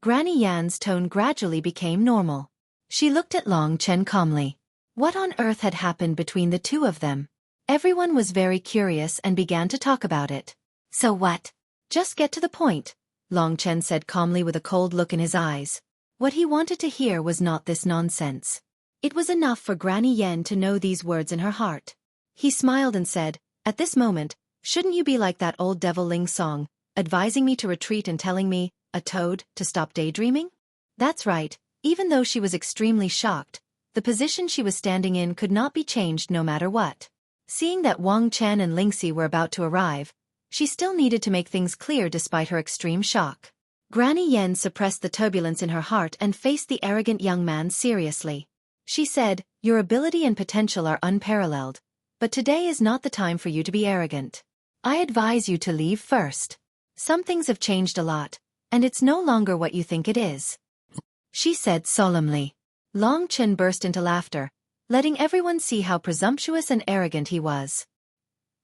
Granny Yan's tone gradually became normal. She looked at Long Chen calmly. What on earth had happened between the two of them? Everyone was very curious and began to talk about it. So what? Just get to the point, Long Chen said calmly with a cold look in his eyes. What he wanted to hear was not this nonsense. It was enough for Granny Yen to know these words in her heart. He smiled and said, at this moment, shouldn't you be like that old devil Ling Song, advising me to retreat and telling me, a toad, to stop daydreaming? That's right, even though she was extremely shocked, the position she was standing in could not be changed no matter what. Seeing that Wang Chen and Lingxi were about to arrive, she still needed to make things clear despite her extreme shock. Granny Yen suppressed the turbulence in her heart and faced the arrogant young man seriously. She said, Your ability and potential are unparalleled, but today is not the time for you to be arrogant. I advise you to leave first. Some things have changed a lot, and it's no longer what you think it is," she said solemnly. Long Chen burst into laughter, letting everyone see how presumptuous and arrogant he was.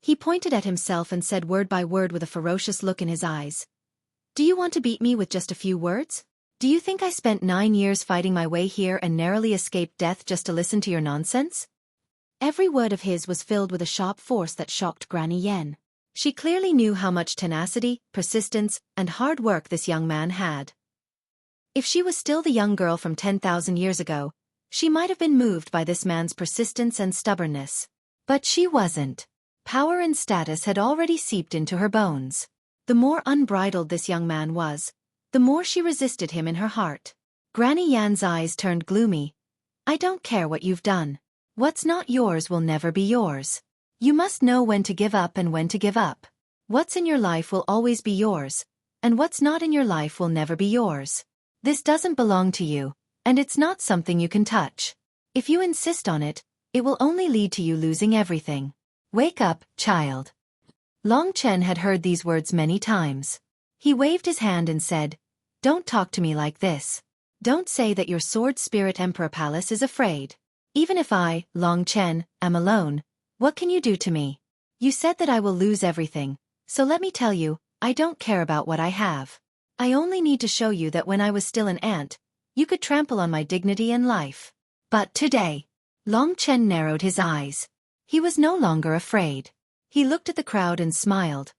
He pointed at himself and said word by word with a ferocious look in his eyes. "Do you want to beat me with just a few words? Do you think I spent 9 years fighting my way here and narrowly escaped death just to listen to your nonsense?" Every word of his was filled with a sharp force that shocked Granny Yen. She clearly knew how much tenacity, persistence, and hard work this young man had. If she was still the young girl from 10,000 years ago, she might have been moved by this man's persistence and stubbornness. But she wasn't. Power and status had already seeped into her bones. The more unbridled this young man was, the more she resisted him in her heart. Granny Yan's eyes turned gloomy. "I don't care what you've done. What's not yours will never be yours. You must know when to give up and when to give up. What's in your life will always be yours, and what's not in your life will never be yours. This doesn't belong to you, and it's not something you can touch. If you insist on it, it will only lead to you losing everything. Wake up, child." Long Chen had heard these words many times. He waved his hand and said, "Don't talk to me like this. Don't say that your Sword Spirit Emperor Palace is afraid. Even if I, Long Chen, am alone, what can you do to me? You said that I will lose everything, so let me tell you, I don't care about what I have. I only need to show you that when I was still an ant, you could trample on my dignity and life. But today..." Long Chen narrowed his eyes. He was no longer afraid. He looked at the crowd and smiled.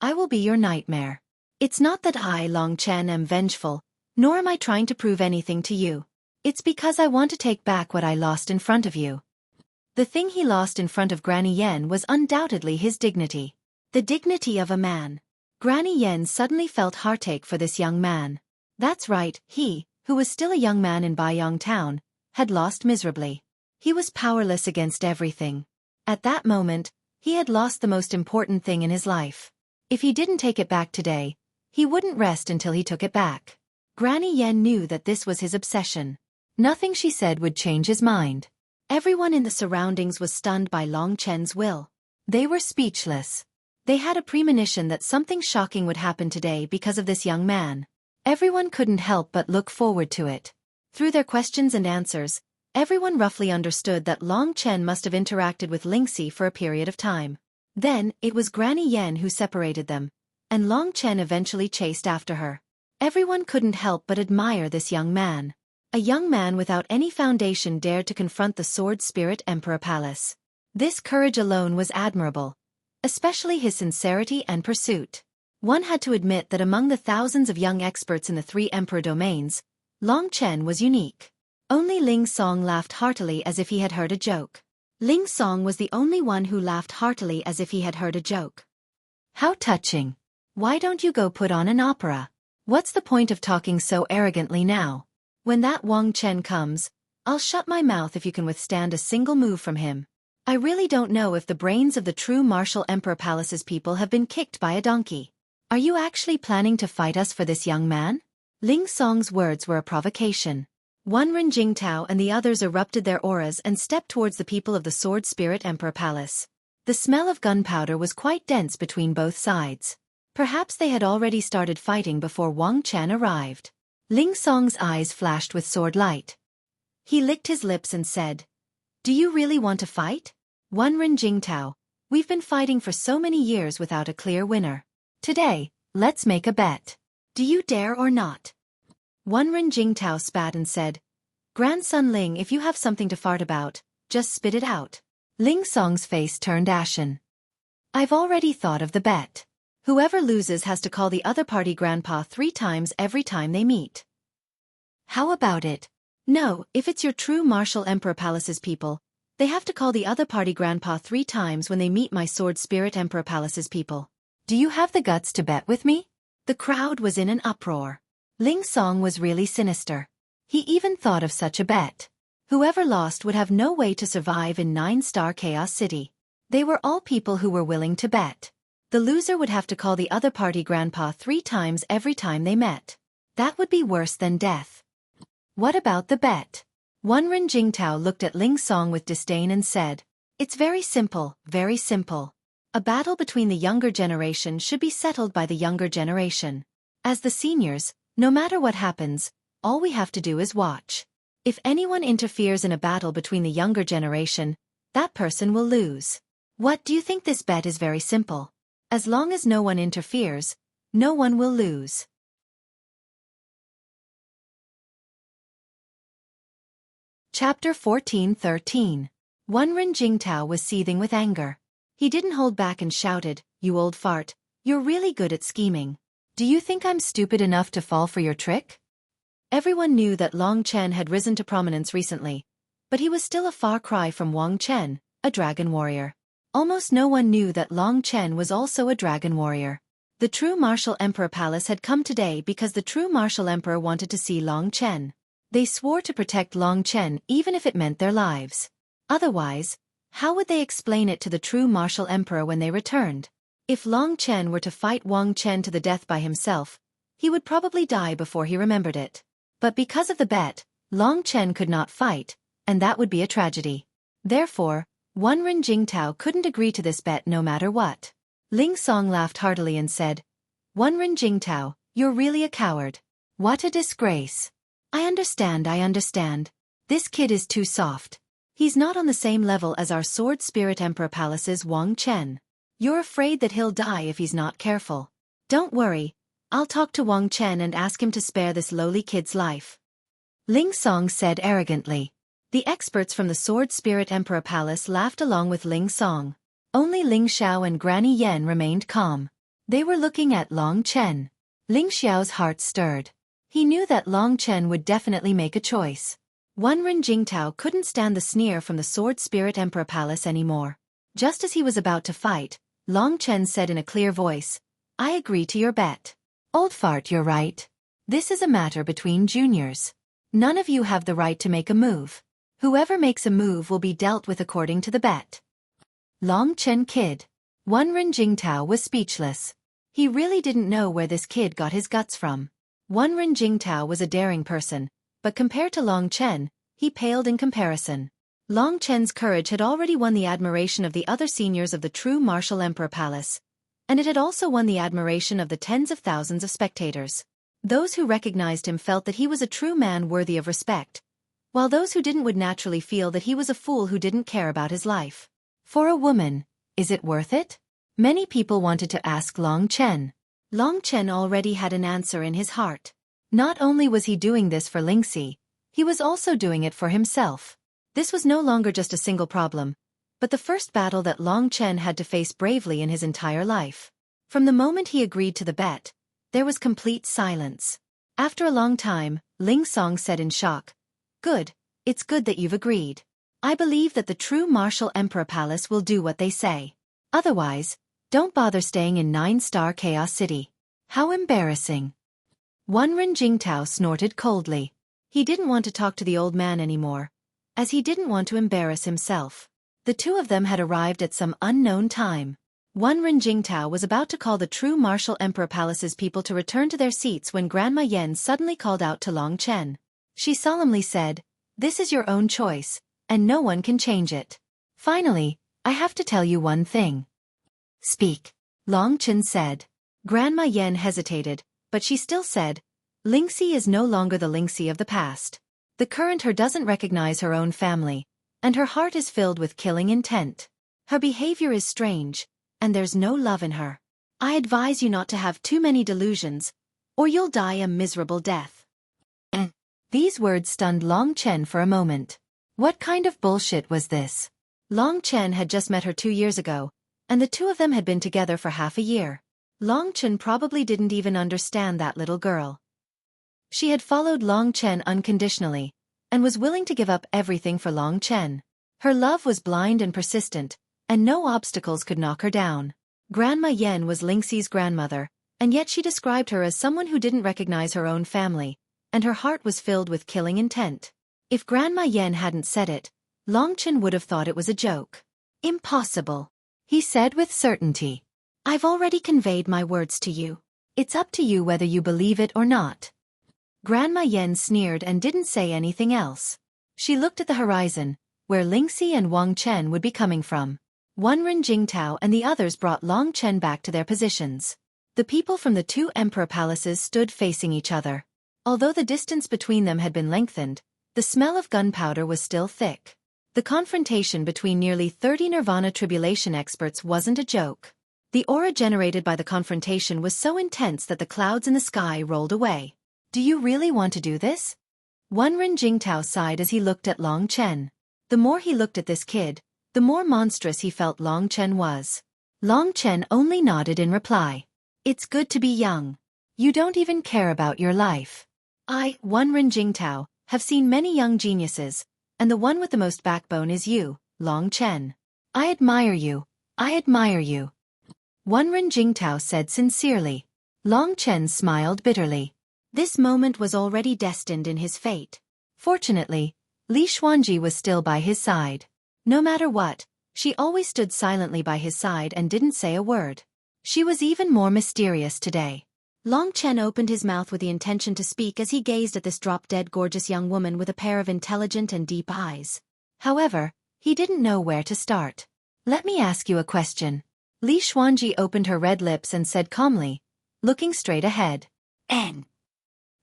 "I will be your nightmare. It's not that I, Long Chen, am vengeful, nor am I trying to prove anything to you. It's because I want to take back what I lost in front of you." The thing he lost in front of Granny Yen was undoubtedly his dignity. The dignity of a man. Granny Yen suddenly felt heartache for this young man. That's right, he, who was still a young man in Baiyang Town, had lost miserably. He was powerless against everything. At that moment, he had lost the most important thing in his life. If he didn't take it back today, he wouldn't rest until he took it back. Granny Yen knew that this was his obsession. Nothing she said would change his mind. Everyone in the surroundings was stunned by Long Chen's will. They were speechless. They had a premonition that something shocking would happen today because of this young man. Everyone couldn't help but look forward to it. Through their questions and answers, everyone roughly understood that Long Chen must have interacted with Lingxi for a period of time. Then, it was Granny Yen who separated them, and Long Chen eventually chased after her. Everyone couldn't help but admire this young man. A young man without any foundation dared to confront the Sword Spirit Emperor Palace. This courage alone was admirable, especially his sincerity and pursuit. One had to admit that among the thousands of young experts in the 3 Emperor domains, Long Chen was unique. Only Ling Song laughed heartily as if he had heard a joke. Ling Song was the only one who laughed heartily as if he had heard a joke. "How touching. Why don't you go put on an opera? What's the point of talking so arrogantly now? When that Wang Chen comes, I'll shut my mouth if you can withstand a single move from him. I really don't know if the brains of the true Martial Emperor Palace's people have been kicked by a donkey. Are you actually planning to fight us for this young man?" Ling Song's words were a provocation. Ren Jingtao and the others erupted their auras and stepped towards the people of the Sword Spirit Emperor Palace. The smell of gunpowder was quite dense between both sides. Perhaps they had already started fighting before Wang Chen arrived. Ling Song's eyes flashed with sword light. He licked his lips and said, "Do you really want to fight? Ren Jingtao, we've been fighting for so many years without a clear winner. Today, let's make a bet. Do you dare or not?" Ren Jingtao spat and said, "Grandson Ling, if you have something to fart about, just spit it out." Ling Song's face turned ashen. "I've already thought of the bet. Whoever loses has to call the other party grandpa 3 times every time they meet." "How about it? No, if it's your true Martial Emperor Palace's people, they have to call the other party grandpa 3 times when they meet my Sword Spirit Emperor Palace's people. Do you have the guts to bet with me?" The crowd was in an uproar. Ling Song was really sinister. He even thought of such a bet. Whoever lost would have no way to survive in 9-star Chaos City. They were all people who were willing to bet. The loser would have to call the other party grandpa 3 times every time they met. That would be worse than death. "What about the bet?" Wenren Jingtao looked at Ling Song with disdain and said, "It's very simple, very simple. A battle between the younger generation should be settled by the younger generation. As the seniors, no matter what happens, all we have to do is watch. If anyone interferes in a battle between the younger generation, that person will lose. What do you think? This bet is very simple. As long as no one interferes, no one will lose." Chapter 14:13. Wenren Jingtao was seething with anger. He didn't hold back and shouted, "You old fart, you're really good at scheming. Do you think I'm stupid enough to fall for your trick?" Everyone knew that Long Chen had risen to prominence recently, but he was still a far cry from Wang Chen, a dragon warrior. Almost no one knew that Long Chen was also a dragon warrior. The true Martial Emperor Palace had come today because the true Martial Emperor wanted to see Long Chen. They swore to protect Long Chen even if it meant their lives. Otherwise, how would they explain it to the true Martial Emperor when they returned? If Long Chen were to fight Wang Chen to the death by himself, he would probably die before he remembered it. But because of the bet, Long Chen could not fight, and that would be a tragedy. Therefore, Wenren Jingtao couldn't agree to this bet no matter what. Ling Song laughed heartily and said, "Wenren Jingtao, you're really a coward. What a disgrace. I understand. This kid is too soft. He's not on the same level as our Sword Spirit Emperor Palace's Wang Chen. You're afraid that he'll die if he's not careful. Don't worry, I'll talk to Wang Chen and ask him to spare this lowly kid's life." Ling Song said arrogantly. The experts from the Sword Spirit Emperor Palace laughed along with Ling Song. Only Ling Xiao and Granny Yen remained calm. They were looking at Long Chen. Ling Xiao's heart stirred. He knew that Long Chen would definitely make a choice. Wenren Jingtao couldn't stand the sneer from the Sword Spirit Emperor Palace anymore. Just as he was about to fight, Long Chen said in a clear voice, "I agree to your bet. Old fart, you're right. This is a matter between juniors. None of you have the right to make a move. Whoever makes a move will be dealt with according to the bet." Long Chen kid. Wenren Jingtao was speechless. He really didn't know where this kid got his guts from. Wenren Jingtao was a daring person, but compared to Long Chen, he paled in comparison. Long Chen's courage had already won the admiration of the other seniors of the true Martial Emperor Palace, and it had also won the admiration of the tens of thousands of spectators. Those who recognized him felt that he was a true man worthy of respect, while those who didn't would naturally feel that he was a fool who didn't care about his life. For a woman, is it worth it? Many people wanted to ask Long Chen. Long Chen already had an answer in his heart. Not only was he doing this for Lingxi, he was also doing it for himself. This was no longer just a single problem, but the first battle that Long Chen had to face bravely in his entire life. From the moment he agreed to the bet, there was complete silence. After a long time, Ling Song said in shock, "Good, it's good that you've agreed. I believe that the true Martial Emperor Palace will do what they say. Otherwise, don't bother staying in 9-star Chaos City." How embarrassing. Wenren Jingtao snorted coldly. He didn't want to talk to the old man anymore, as he didn't want to embarrass himself. The two of them had arrived at some unknown time. Wenren Jingtao was about to call the true Martial Emperor Palace's people to return to their seats when Grandma Yen suddenly called out to Long Chen. She solemnly said, "This is your own choice, and no one can change it. Finally, I have to tell you one thing." "Speak," Long Chen said. Grandma Yen hesitated, but she still said, "Lingxi is no longer the Lingxi of the past. The current her doesn't recognize her own family, and her heart is filled with killing intent. Her behavior is strange, and there's no love in her. I advise you not to have too many delusions, or you'll die a miserable death." These words stunned Long Chen for a moment. What kind of bullshit was this? Long Chen had just met her 2 years ago, and the two of them had been together for half a year. Long Chen probably didn't even understand that little girl. She had followed Long Chen unconditionally, and was willing to give up everything for Long Chen. Her love was blind and persistent, and no obstacles could knock her down. Grandma Yen was Lingxi's grandmother, and yet she described her as someone who didn't recognize her own family, and her heart was filled with killing intent. If Grandma Yen hadn't said it, Long Chen would have thought it was a joke. "Impossible," he said with certainty. "I've already conveyed my words to you. It's up to you whether you believe it or not." Grandma Yen sneered and didn't say anything else. She looked at the horizon, where Lingxi and Wang Chen would be coming from. Wenren Jingtao and the others brought Long Chen back to their positions. The people from the two emperor palaces stood facing each other. Although the distance between them had been lengthened, the smell of gunpowder was still thick. The confrontation between nearly 30 Nirvana tribulation experts wasn't a joke. The aura generated by the confrontation was so intense that the clouds in the sky rolled away. Do you really want to do this? Wenren Jingtao sighed as he looked at Long Chen. The more he looked at this kid, the more monstrous he felt Long Chen was. Long Chen only nodded in reply. It's good to be young. You don't even care about your life. I, Wenren Jingtao, have seen many young geniuses, and the one with the most backbone is you, Long Chen. I admire you. I admire you. Wenren Jingtao said sincerely. Long Chen smiled bitterly. This moment was already destined in his fate. Fortunately, Li Xuanji was still by his side. No matter what, she always stood silently by his side and didn't say a word. She was even more mysterious today. Long Chen opened his mouth with the intention to speak as he gazed at this drop-dead gorgeous young woman with a pair of intelligent and deep eyes. However, he didn't know where to start. Let me ask you a question. Li Xuanji opened her red lips and said calmly, looking straight ahead. N.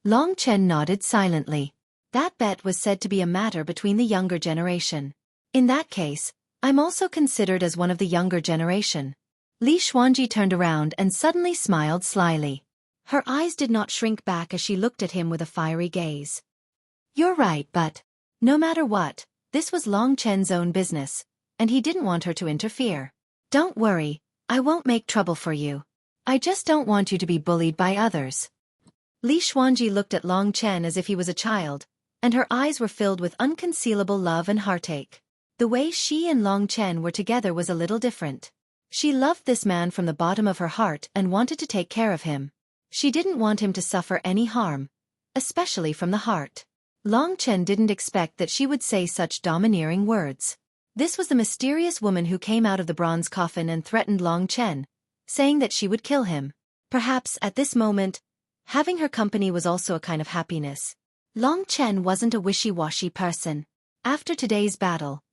Long Chen nodded silently. That bet was said to be a matter between the younger generation. In that case, I'm also considered as one of the younger generation. Li Xuanji turned around and suddenly smiled slyly. Her eyes did not shrink back as she looked at him with a fiery gaze. You're right, but no matter what, this was Long Chen's own business, and he didn't want her to interfere. Don't worry, I won't make trouble for you. I just don't want you to be bullied by others. Li Xuanji looked at Long Chen as if he was a child, and her eyes were filled with unconcealable love and heartache. The way she and Long Chen were together was a little different. She loved this man from the bottom of her heart and wanted to take care of him. She didn't want him to suffer any harm, especially from the heart. Long Chen didn't expect that she would say such domineering words. This was the mysterious woman who came out of the bronze coffin and threatened Long Chen, saying that she would kill him. Perhaps, at this moment, having her company was also a kind of happiness. Long Chen wasn't a wishy-washy person. After today's battle,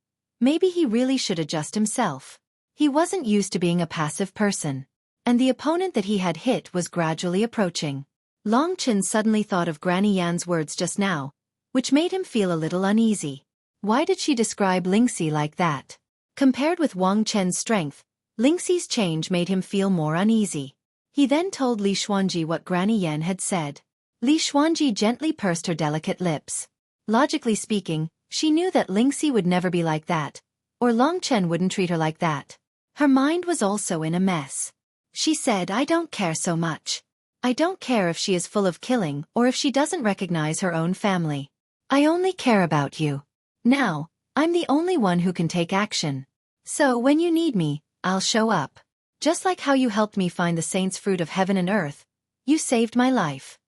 maybe he really should adjust himself. He wasn't used to being a passive person. And the opponent that he had hit was gradually approaching. Long Chen suddenly thought of Granny Yan's words just now, which made him feel a little uneasy. Why did she describe Lingxi like that? Compared with Wang Chen's strength, Lingxi's change made him feel more uneasy. He then told Li Xuanji what Granny Yan had said. Li Xuanji gently pursed her delicate lips. Logically speaking, she knew that Lingxi would never be like that, or Long Chen wouldn't treat her like that. Her mind was also in a mess. She said, I don't care so much. I don't care if she is full of killing or if she doesn't recognize her own family. I only care about you. Now, I'm the only one who can take action. So when you need me, I'll show up. Just like how you helped me find the saint's fruit of heaven and earth, you saved my life.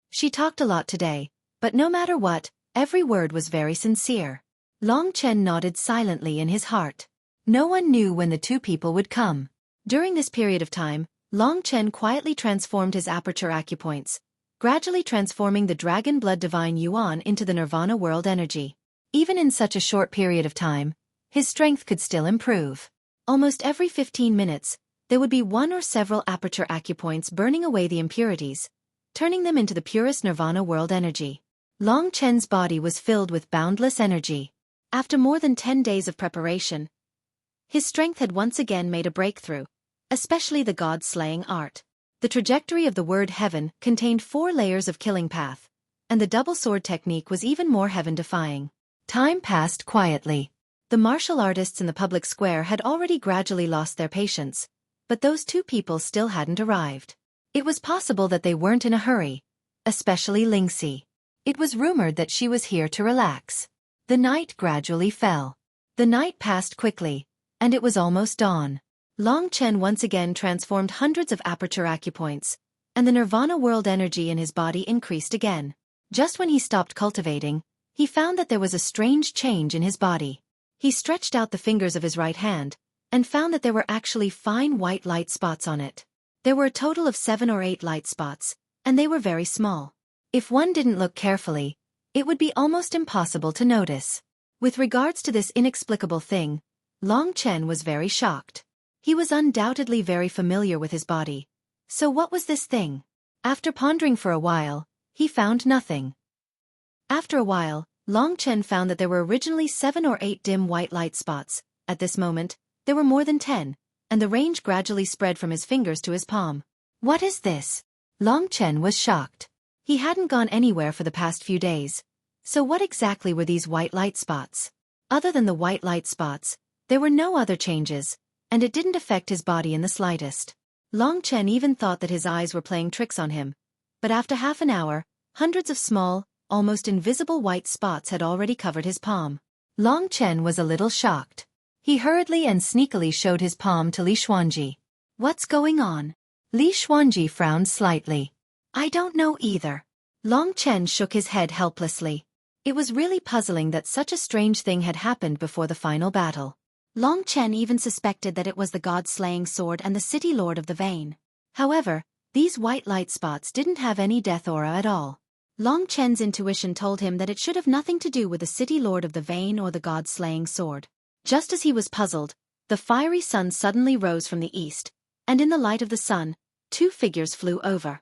She talked a lot today, but no matter what, every word was very sincere. Long Chen nodded silently in his heart. No one knew when the two people would come. During this period of time, Long Chen quietly transformed his aperture acupoints, gradually transforming the dragon blood divine yuan into the nirvana world energy. Even in such a short period of time, his strength could still improve. Almost every 15 minutes, there would be one or several aperture acupoints burning away the impurities, turning them into the purest nirvana world energy. Long Chen's body was filled with boundless energy. After more than 10 days of preparation, his strength had once again made a breakthrough, especially the god-slaying art. The trajectory of the word heaven contained 4 layers of killing path, and the double sword technique was even more heaven-defying. Time passed quietly. The martial artists in the public square had already gradually lost their patience, but those two people still hadn't arrived. It was possible that they weren't in a hurry, especially Lingxi. It was rumored that she was here to relax. The night gradually fell. The night passed quickly, and it was almost dawn. Long Chen once again transformed hundreds of aperture acupoints, and the nirvana world energy in his body increased again. Just when he stopped cultivating, he found that there was a strange change in his body. He stretched out the fingers of his right hand, and found that there were actually fine white light spots on it. There were a total of 7 or 8 light spots, and they were very small. If one didn't look carefully, it would be almost impossible to notice. With regards to this inexplicable thing, Long Chen was very shocked. He was undoubtedly very familiar with his body. So what was this thing? After pondering for a while, he found nothing. After a while, Long Chen found that there were originally 7 or 8 dim white light spots. At this moment, there were more than 10, and the range gradually spread from his fingers to his palm. What is this? Long Chen was shocked. He hadn't gone anywhere for the past few days. So what exactly were these white light spots? Other than the white light spots, there were no other changes, and it didn't affect his body in the slightest. Long Chen even thought that his eyes were playing tricks on him. But after half an hour, hundreds of small, almost invisible white spots had already covered his palm. Long Chen was a little shocked. He hurriedly and sneakily showed his palm to Li Xuanji. What's going on? Li Xuanji frowned slightly. I don't know either. Long Chen shook his head helplessly. It was really puzzling that such a strange thing had happened before the final battle. Long Chen even suspected that it was the god-slaying sword and the city lord of the vein. However, these white light spots didn't have any death aura at all. Long Chen's intuition told him that it should have nothing to do with the city lord of the vein or the god-slaying sword. Just as he was puzzled, the fiery sun suddenly rose from the east, and in the light of the sun, 2 figures flew over.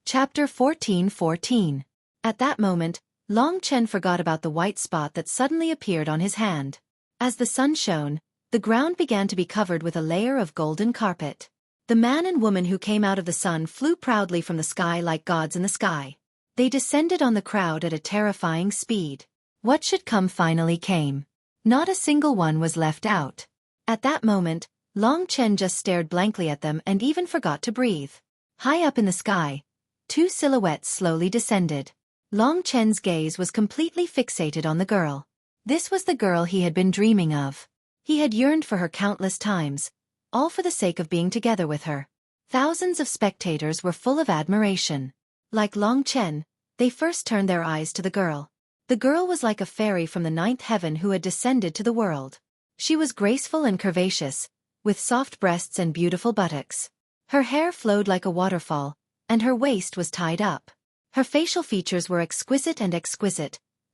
Chapter 14:14. At that moment, Long Chen forgot about the white spot that suddenly appeared on his hand. As the sun shone, the ground began to be covered with a layer of golden carpet. The man and woman who came out of the sun flew proudly from the sky like gods in the sky. They descended on the crowd at a terrifying speed. What should come finally came. Not a single one was left out. At that moment, Long Chen just stared blankly at them and even forgot to breathe. High up in the sky, 2 silhouettes slowly descended. Long Chen's gaze was completely fixated on the girl. This was the girl he had been dreaming of. He had yearned for her countless times, all for the sake of being together with her. Thousands of spectators were full of admiration. Like Long Chen, they first turned their eyes to the girl. The girl was like a fairy from the 9th heaven who had descended to the world. She was graceful and curvaceous, with soft breasts and beautiful buttocks. Her hair flowed like a waterfall, and her waist was tied up. Her facial features were exquisite,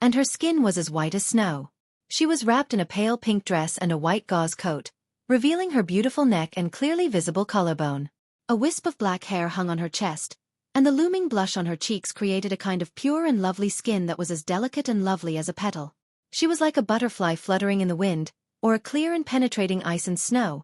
and her skin was as white as snow. She was wrapped in a pale pink dress and a white gauze coat, revealing her beautiful neck and clearly visible collarbone. A wisp of black hair hung on her chest, and the looming blush on her cheeks created a kind of pure and lovely skin that was as delicate and lovely as a petal. She was like a butterfly fluttering in the wind, or a clear and penetrating ice and snow.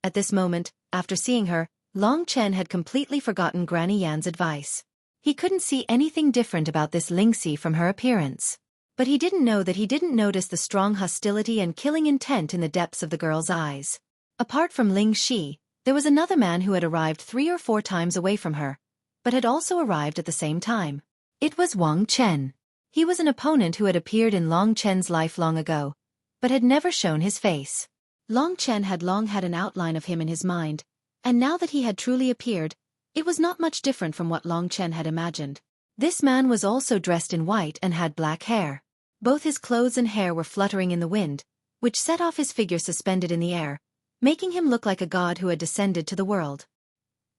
At this moment, after seeing her, Long Chen had completely forgotten Granny Yan's advice. He couldn't see anything different about this Lingxi from her appearance. But he didn't know that he didn't notice the strong hostility and killing intent in the depths of the girl's eyes. Apart from Ling Shi, there was another man who had arrived 3 or 4 times away from her, but had also arrived at the same time. It was Wang Chen. He was an opponent who had appeared in Long Chen's life long ago, but had never shown his face. Long Chen had long had an outline of him in his mind, and now that he had truly appeared, it was not much different from what Long Chen had imagined. This man was also dressed in white and had black hair. Both his clothes and hair were fluttering in the wind, which set off his figure suspended in the air, making him look like a god who had descended to the world.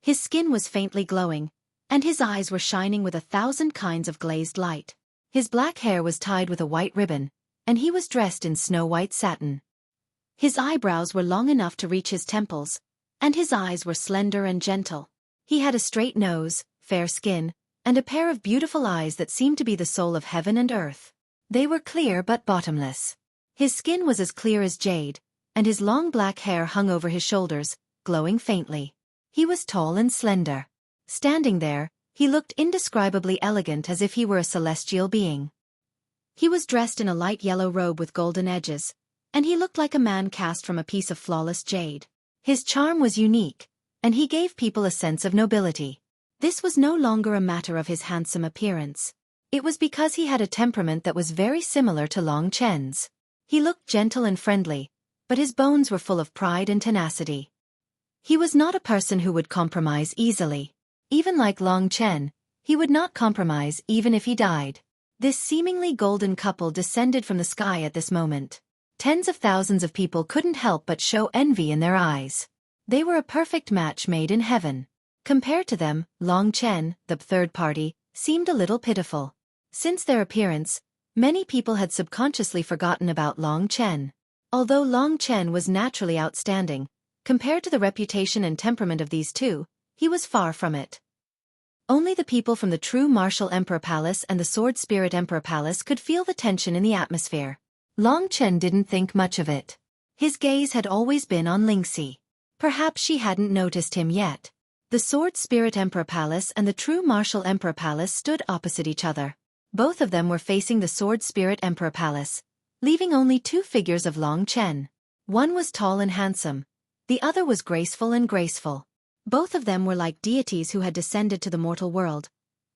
His skin was faintly glowing, and his eyes were shining with 1,000 kinds of glazed light. His black hair was tied with a white ribbon, and he was dressed in snow-white satin. His eyebrows were long enough to reach his temples, and his eyes were slender and gentle. He had a straight nose, fair skin, and a pair of beautiful eyes that seemed to be the soul of heaven and earth. They were clear but bottomless. His skin was as clear as jade, and his long black hair hung over his shoulders, glowing faintly. He was tall and slender. Standing there, he looked indescribably elegant as if he were a celestial being. He was dressed in a light yellow robe with golden edges, and he looked like a man cast from a piece of flawless jade. His charm was unique, and he gave people a sense of nobility. This was no longer a matter of his handsome appearance. It was because he had a temperament that was very similar to Long Chen's. He looked gentle and friendly, but his bones were full of pride and tenacity. He was not a person who would compromise easily. Even like Long Chen, he would not compromise even if he died. This seemingly golden couple descended from the sky at this moment. Tens of thousands of people couldn't help but show envy in their eyes. They were a perfect match made in heaven. Compared to them, Long Chen, the third party, seemed a little pitiful. Since their appearance, many people had subconsciously forgotten about Long Chen. Although Long Chen was naturally outstanding, compared to the reputation and temperament of these two, he was far from it. Only the people from the true Martial Emperor Palace and the Sword Spirit Emperor Palace could feel the tension in the atmosphere. Long Chen didn't think much of it. His gaze had always been on Lingxi. Perhaps she hadn't noticed him yet. The Sword Spirit Emperor Palace and the true Martial Emperor Palace stood opposite each other. Both of them were facing the Sword Spirit Emperor Palace, leaving only two figures of Long Chen. One was tall and handsome. The other was graceful and graceful. Both of them were like deities who had descended to the mortal world,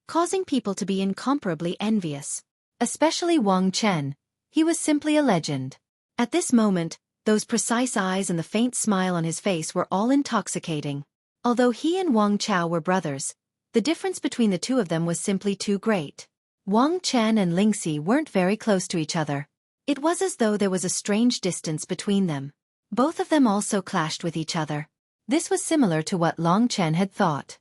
causing people to be incomparably envious. Especially Wang Chen. He was simply a legend. At this moment, those precise eyes and the faint smile on his face were all intoxicating. Although he and Wang Chao were brothers, the difference between the two of them was simply too great. Wang Chen and Lingxi weren't very close to each other. It was as though there was a strange distance between them. Both of them also clashed with each other. This was similar to what Long Chen had thought.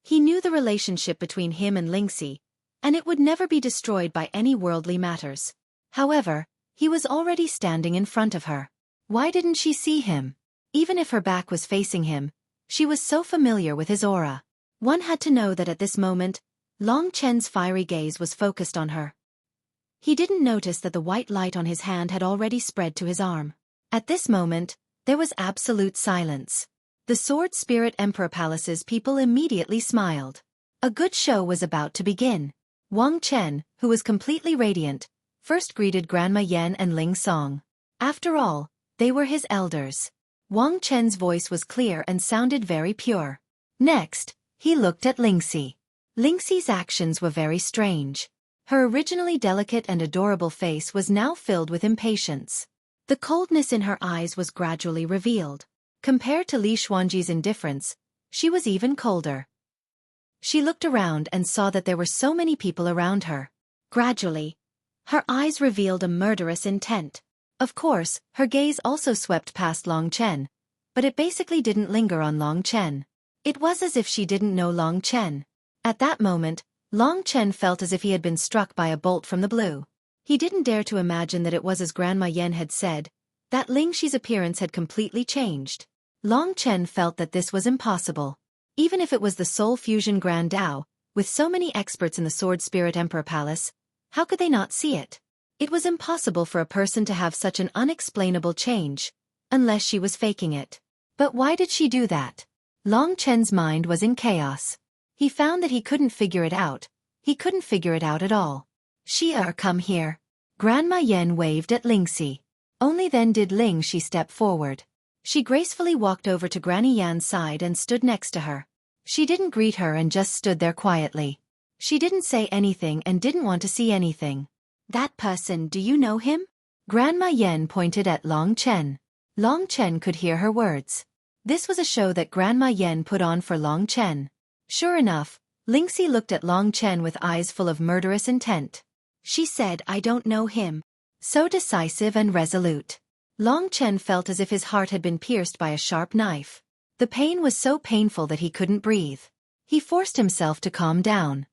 He knew the relationship between him and Lingxi, and it would never be destroyed by any worldly matters. However, he was already standing in front of her. Why didn't she see him? Even if her back was facing him, she was so familiar with his aura. One had to know that at this moment, Long Chen's fiery gaze was focused on her. He didn't notice that the white light on his hand had already spread to his arm. At this moment, there was absolute silence. The Sword Spirit Emperor Palace's people immediately smiled. A good show was about to begin. Wang Chen, who was completely radiant, first greeted Grandma Yan and Ling Song. After all, they were his elders. Wang Chen's voice was clear and sounded very pure. Next, he looked at Lingxi. Lingxi's actions were very strange. Her originally delicate and adorable face was now filled with impatience. The coldness in her eyes was gradually revealed. Compared to Li Xuanji's indifference, she was even colder. She looked around and saw that there were so many people around her. Gradually, her eyes revealed a murderous intent. Of course, her gaze also swept past Long Chen, but it basically didn't linger on Long Chen. It was as if she didn't know Long Chen. At that moment, Long Chen felt as if he had been struck by a bolt from the blue. He didn't dare to imagine that it was as Grandma Yan had said, that Lingxi's appearance had completely changed. Long Chen felt that this was impossible. Even if it was the Soul Fusion Grand Dao, with so many experts in the Sword Spirit Emperor Palace, how could they not see it? It was impossible for a person to have such an unexplainable change, unless she was faking it. But why did she do that? Long Chen's mind was in chaos. He found that he couldn't figure it out. He couldn't figure it out at all. Xia, come here. Grandma Yan waved at Lingxi. Only then did Lingxi step forward. She gracefully walked over to Granny Yan's side and stood next to her. She didn't greet her and just stood there quietly. She didn't say anything and didn't want to see anything. That person, do you know him? Grandma Yan pointed at Long Chen. Long Chen could hear her words. This was a show that Grandma Yan put on for Long Chen. Sure enough, Lingxi looked at Long Chen with eyes full of murderous intent. She said, I don't know him. So decisive and resolute. Long Chen felt as if his heart had been pierced by a sharp knife. The pain was so painful that he couldn't breathe. He forced himself to calm down.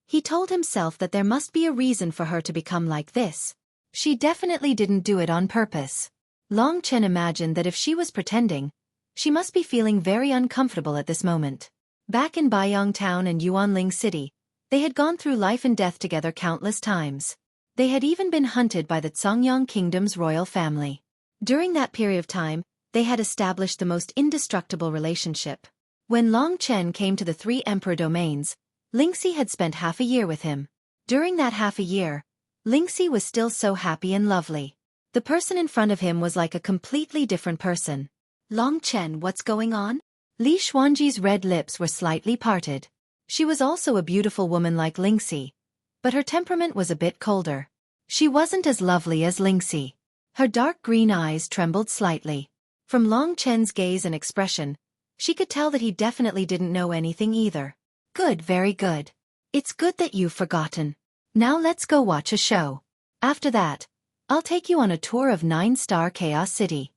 He told himself that there must be a reason for her to become like this. She definitely didn't do it on purpose. Long Chen imagined that if she was pretending, she must be feeling very uncomfortable at this moment. Back in Baiyang Town and Yuanling City, they had gone through life and death together countless times. They had even been hunted by the Zongyang Kingdom's royal family. During that period of time, they had established the most indestructible relationship. When Long Chen came to the three emperor domains, Lingxi had spent half a year with him. During that half a year, Lingxi was still so happy and lovely. The person in front of him was like a completely different person. Long Chen, what's going on? Li Xuanji's red lips were slightly parted. She was also a beautiful woman like Lingxi, but her temperament was a bit colder. She wasn't as lovely as Lingxi. Her dark green eyes trembled slightly. From Long Chen's gaze and expression, she could tell that he definitely didn't know anything either. Good, very good. It's good that you've forgotten. Now let's go watch a show. After that, I'll take you on a tour of 9-star Chaos City.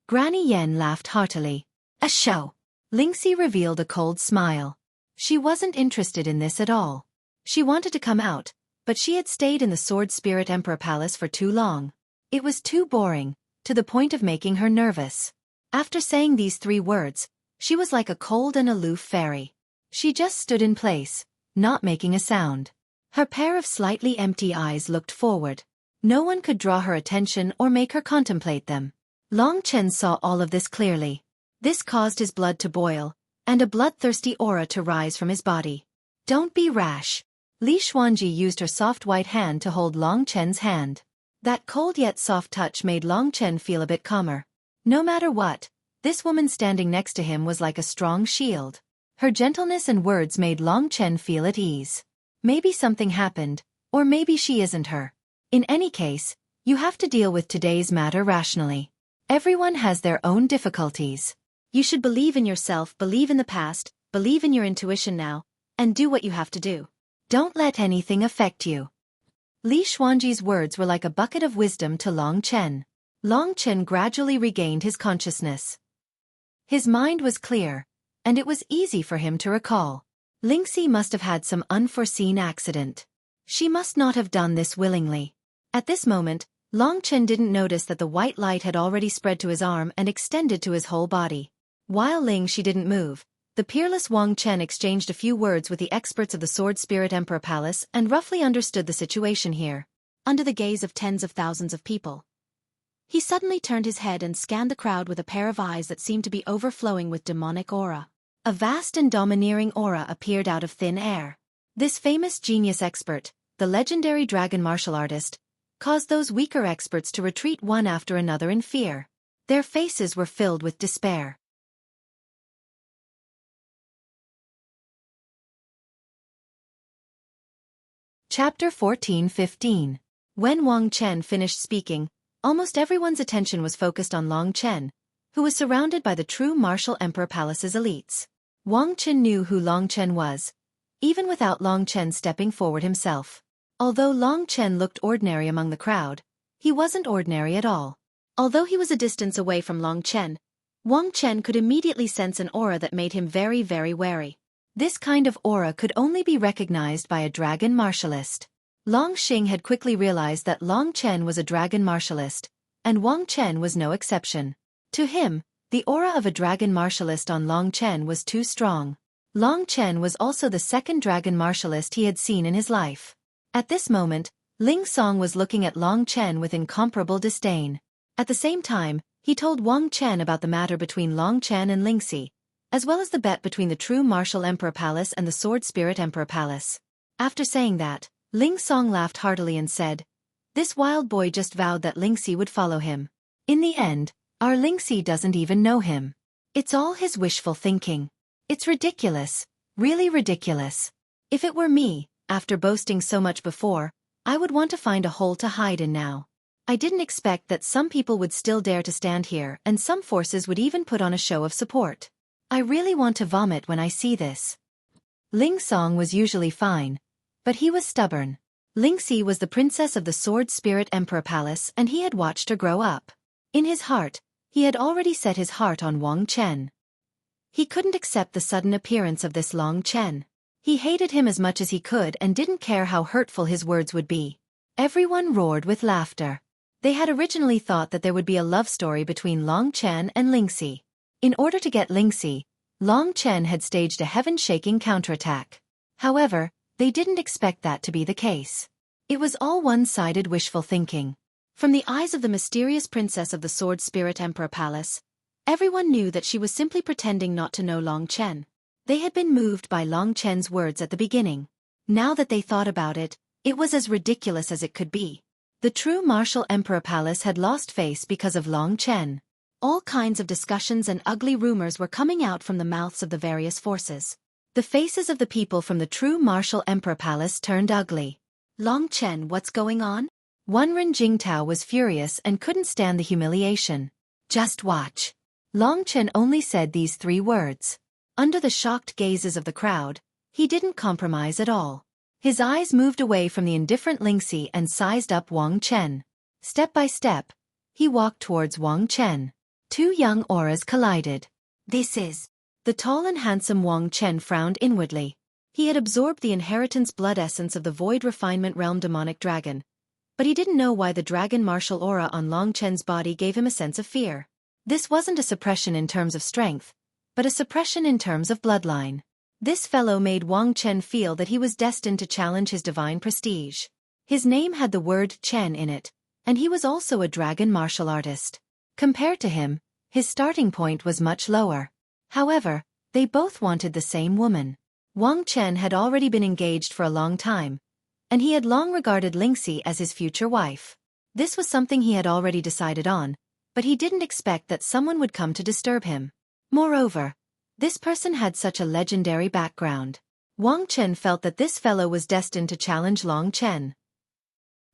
Granny Yen laughed heartily. A show. Lingxi revealed a cold smile. She wasn't interested in this at all. She wanted to come out, but she had stayed in the Sword Spirit Emperor Palace for too long. It was too boring, to the point of making her nervous. After saying these 3 words, she was like a cold and aloof fairy. She just stood in place, not making a sound. Her pair of slightly empty eyes looked forward. No one could draw her attention or make her contemplate them. Long Chen saw all of this clearly. This caused his blood to boil, and a bloodthirsty aura to rise from his body. Don't be rash. Li Xuanji used her soft white hand to hold Long Chen's hand. That cold yet soft touch made Long Chen feel a bit calmer. No matter what, this woman standing next to him was like a strong shield. Her gentleness and words made Long Chen feel at ease. Maybe something happened, or maybe she isn't her. In any case, you have to deal with today's matter rationally. Everyone has their own difficulties. You should believe in yourself, believe in the past, believe in your intuition now, and do what you have to do. Don't let anything affect you. Li Xuanji's words were like a bucket of wisdom to Long Chen. Long Chen gradually regained his consciousness. His mind was clear, and it was easy for him to recall. Lingxi must have had some unforeseen accident. She must not have done this willingly. At this moment, Long Chen didn't notice that the white light had already spread to his arm and extended to his whole body. While Lingxi didn't move, the peerless Wang Chen exchanged a few words with the experts of the Sword Spirit Emperor Palace and roughly understood the situation here. Under the gaze of tens of thousands of people, he suddenly turned his head and scanned the crowd with a pair of eyes that seemed to be overflowing with demonic aura. A vast and domineering aura appeared out of thin air. This famous genius expert, the legendary dragon martial artist, caused those weaker experts to retreat one after another in fear. Their faces were filled with despair. Chapter 14-15. When Wang Chen finished speaking, almost everyone's attention was focused on Long Chen, who was surrounded by the true Martial Emperor Palace's elites. Wang Chen knew who Long Chen was, even without Long Chen stepping forward himself. Although Long Chen looked ordinary among the crowd, he wasn't ordinary at all. Although he was a distance away from Long Chen, Wang Chen could immediately sense an aura that made him very, very wary. This kind of aura could only be recognized by a dragon martialist. Long Xing had quickly realized that Long Chen was a dragon martialist, and Wang Chen was no exception. To him, the aura of a dragon martialist on Long Chen was too strong. Long Chen was also the second dragon martialist he had seen in his life. At this moment, Ling Song was looking at Long Chen with incomparable disdain. At the same time, he told Wang Chen about the matter between Long Chen and Lingxi, as well as the bet between the true Martial Emperor Palace and the Sword Spirit Emperor Palace. After saying that, Ling Song laughed heartily and said, "This wild boy just vowed that Lingxi would follow him. In the end, our Lingxi doesn't even know him. It's all his wishful thinking. It's ridiculous, really ridiculous. If it were me, after boasting so much before, I would want to find a hole to hide in now. I didn't expect that some people would still dare to stand here and some forces would even put on a show of support. I really want to vomit when I see this." Ling Song was usually fine, but he was stubborn. Lingxi was the princess of the Sword Spirit Emperor Palace and he had watched her grow up. In his heart, he had already set his heart on Wang Chen. He couldn't accept the sudden appearance of this Long Chen. He hated him as much as he could and didn't care how hurtful his words would be. Everyone roared with laughter. They had originally thought that there would be a love story between Long Chen and Lingxi. In order to get Lingxi, Long Chen had staged a heaven-shaking counterattack. However, they didn't expect that to be the case. It was all one-sided wishful thinking. From the eyes of the mysterious princess of the Sword Spirit Emperor Palace, everyone knew that she was simply pretending not to know Long Chen. They had been moved by Long Chen's words at the beginning. Now that they thought about it, it was as ridiculous as it could be. The true Martial Emperor Palace had lost face because of Long Chen. All kinds of discussions and ugly rumors were coming out from the mouths of the various forces. The faces of the people from the true Martial Emperor Palace turned ugly. "Long Chen, what's going on?" Wenren Jingtao was furious and couldn't stand the humiliation. "Just watch." Long Chen only said these 3 words. Under the shocked gazes of the crowd, he didn't compromise at all. His eyes moved away from the indifferent Lingxi and sized up Wang Chen. Step by step, he walked towards Wang Chen. 2 young auras collided. This is. The tall and handsome Wang Chen frowned inwardly. He had absorbed the inheritance blood essence of the void refinement realm demonic dragon, but he didn't know why the dragon martial aura on Long Chen's body gave him a sense of fear. This wasn't a suppression in terms of strength, but a suppression in terms of bloodline. This fellow made Wang Chen feel that he was destined to challenge his divine prestige. His name had the word Chen in it, and he was also a dragon martial artist. Compared to him, his starting point was much lower. However, they both wanted the same woman. Wang Chen had already been engaged for a long time, and he had long regarded Lingxi as his future wife. This was something he had already decided on, but he didn't expect that someone would come to disturb him. Moreover, this person had such a legendary background. Wang Chen felt that this fellow was destined to challenge Long Chen.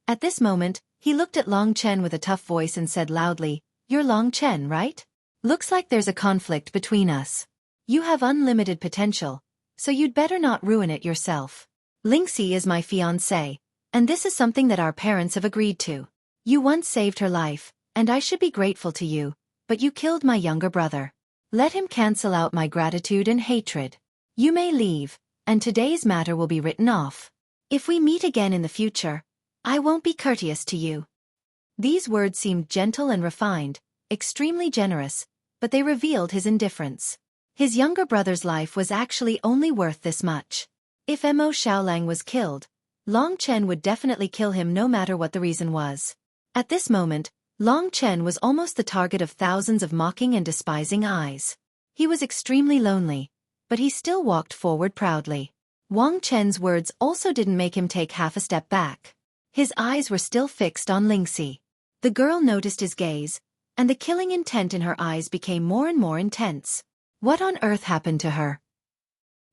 At this moment, he looked at Long Chen with a tough voice and said loudly, "You're Long Chen, right? Looks like there's a conflict between us. You have unlimited potential, so you'd better not ruin it yourself. Lingxi is my fiancée, and this is something that our parents have agreed to. You once saved her life, and I should be grateful to you, but you killed my younger brother. Let him cancel out my gratitude and hatred. You may leave, and today's matter will be written off. If we meet again in the future, I won't be courteous to you." These words seemed gentle and refined, extremely generous, but they revealed his indifference. His younger brother's life was actually only worth this much. If Mo Xiaolang was killed, Long Chen would definitely kill him no matter what the reason was. At this moment, Long Chen was almost the target of thousands of mocking and despising eyes. He was extremely lonely, but he still walked forward proudly. Wang Chen's words also didn't make him take half a step back. His eyes were still fixed on Lingxi. The girl noticed his gaze, and the killing intent in her eyes became more and more intense. What on earth happened to her?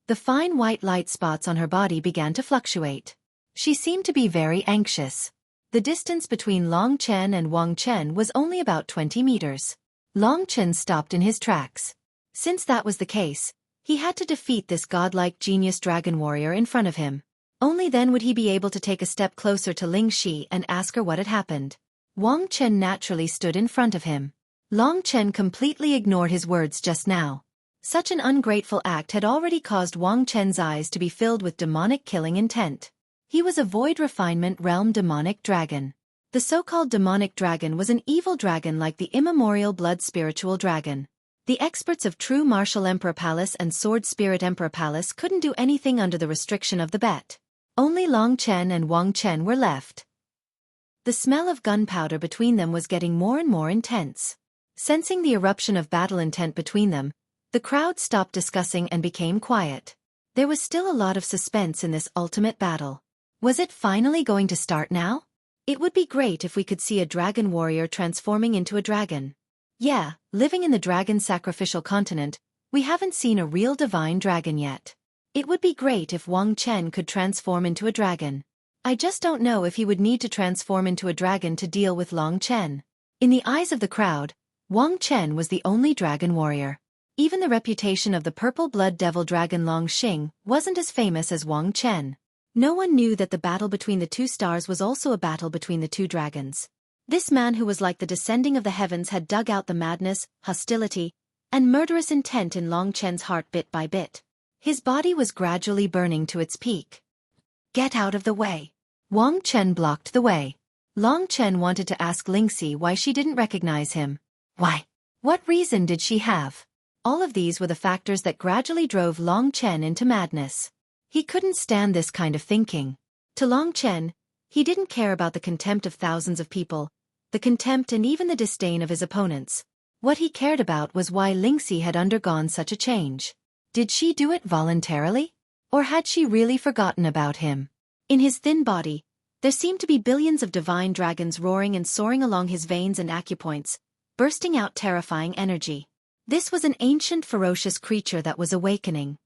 The fine white light spots on her body began to fluctuate. She seemed to be very anxious. The distance between Long Chen and Wang Chen was only about 20 meters. Long Chen stopped in his tracks. Since that was the case, he had to defeat this godlike genius dragon warrior in front of him. Only then would he be able to take a step closer to Lingxi and ask her what had happened. Wang Chen naturally stood in front of him. Long Chen completely ignored his words just now. Such an ungrateful act had already caused Wang Chen's eyes to be filled with demonic killing intent. He was a void refinement realm demonic dragon. The so-called demonic dragon was an evil dragon like the immemorial blood spiritual dragon. The experts of True Martial Emperor Palace and Sword Spirit Emperor Palace couldn't do anything under the restriction of the bet. Only Long Chen and Wang Chen were left. The smell of gunpowder between them was getting more and more intense. Sensing the eruption of battle intent between them, the crowd stopped discussing and became quiet. There was still a lot of suspense in this ultimate battle. Was it finally going to start now? It would be great if we could see a dragon warrior transforming into a dragon. Yeah, living in the dragon sacrificial continent, we haven't seen a real divine dragon yet. It would be great if Wang Chen could transform into a dragon. I just don't know if he would need to transform into a dragon to deal with Long Chen. In the eyes of the crowd, Wang Chen was the only dragon warrior. Even the reputation of the purple blood devil dragon Long Xing wasn't as famous as Wang Chen. No one knew that the battle between the two stars was also a battle between the two dragons. This man who was like the descending of the heavens had dug out the madness, hostility, and murderous intent in Long Chen's heart bit by bit. His body was gradually burning to its peak. Get out of the way. Wang Chen blocked the way. Long Chen wanted to ask Lingxi why she didn't recognize him. Why? What reason did she have? All of these were the factors that gradually drove Long Chen into madness. He couldn't stand this kind of thinking. To Long Chen, he didn't care about the contempt of thousands of people, the contempt and even the disdain of his opponents. What he cared about was why Lingxi had undergone such a change. Did she do it voluntarily? Or had she really forgotten about him? In his thin body, there seemed to be billions of divine dragons roaring and soaring along his veins and acupoints, bursting out terrifying energy. This was an ancient ferocious creature that was awakening.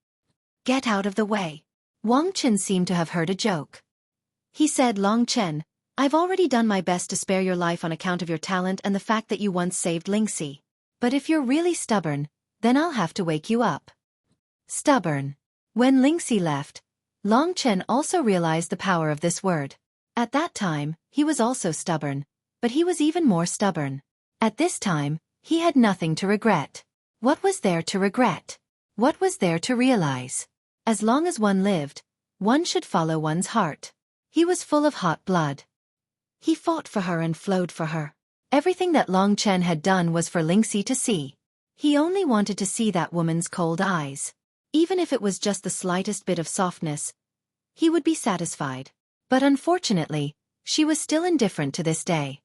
Get out of the way. Wang Chen seemed to have heard a joke. He said, Long Chen, I've already done my best to spare your life on account of your talent and the fact that you once saved Lingxi. But if you're really stubborn, then I'll have to wake you up. Stubborn. When Lingxi left, Long Chen also realized the power of this word. At that time, he was also stubborn, but he was even more stubborn. At this time, he had nothing to regret. What was there to regret? What was there to realize? As long as one lived, one should follow one's heart. He was full of hot blood. He fought for her and flowed for her. Everything that Long Chen had done was for Lingxi to see. He only wanted to see that woman's cold eyes. Even if it was just the slightest bit of softness, he would be satisfied. But unfortunately, she was still indifferent to this day.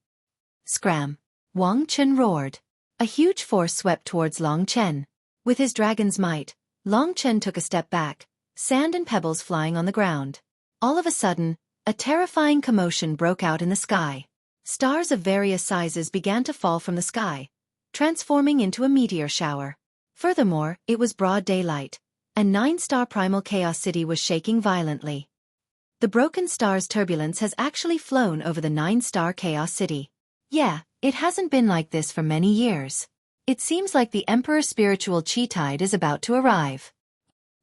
Scram! Wang Chen roared. A huge force swept towards Long Chen. With his dragon's might, Long Chen took a step back, sand and pebbles flying on the ground. All of a sudden, a terrifying commotion broke out in the sky. Stars of various sizes began to fall from the sky, transforming into a meteor shower. Furthermore, it was broad daylight, and 9-star primal chaos city was shaking violently. The broken star's turbulence has actually flown over the 9-star chaos city. Yeah, it hasn't been like this for many years. It seems like the Emperor's spiritual chi tide is about to arrive.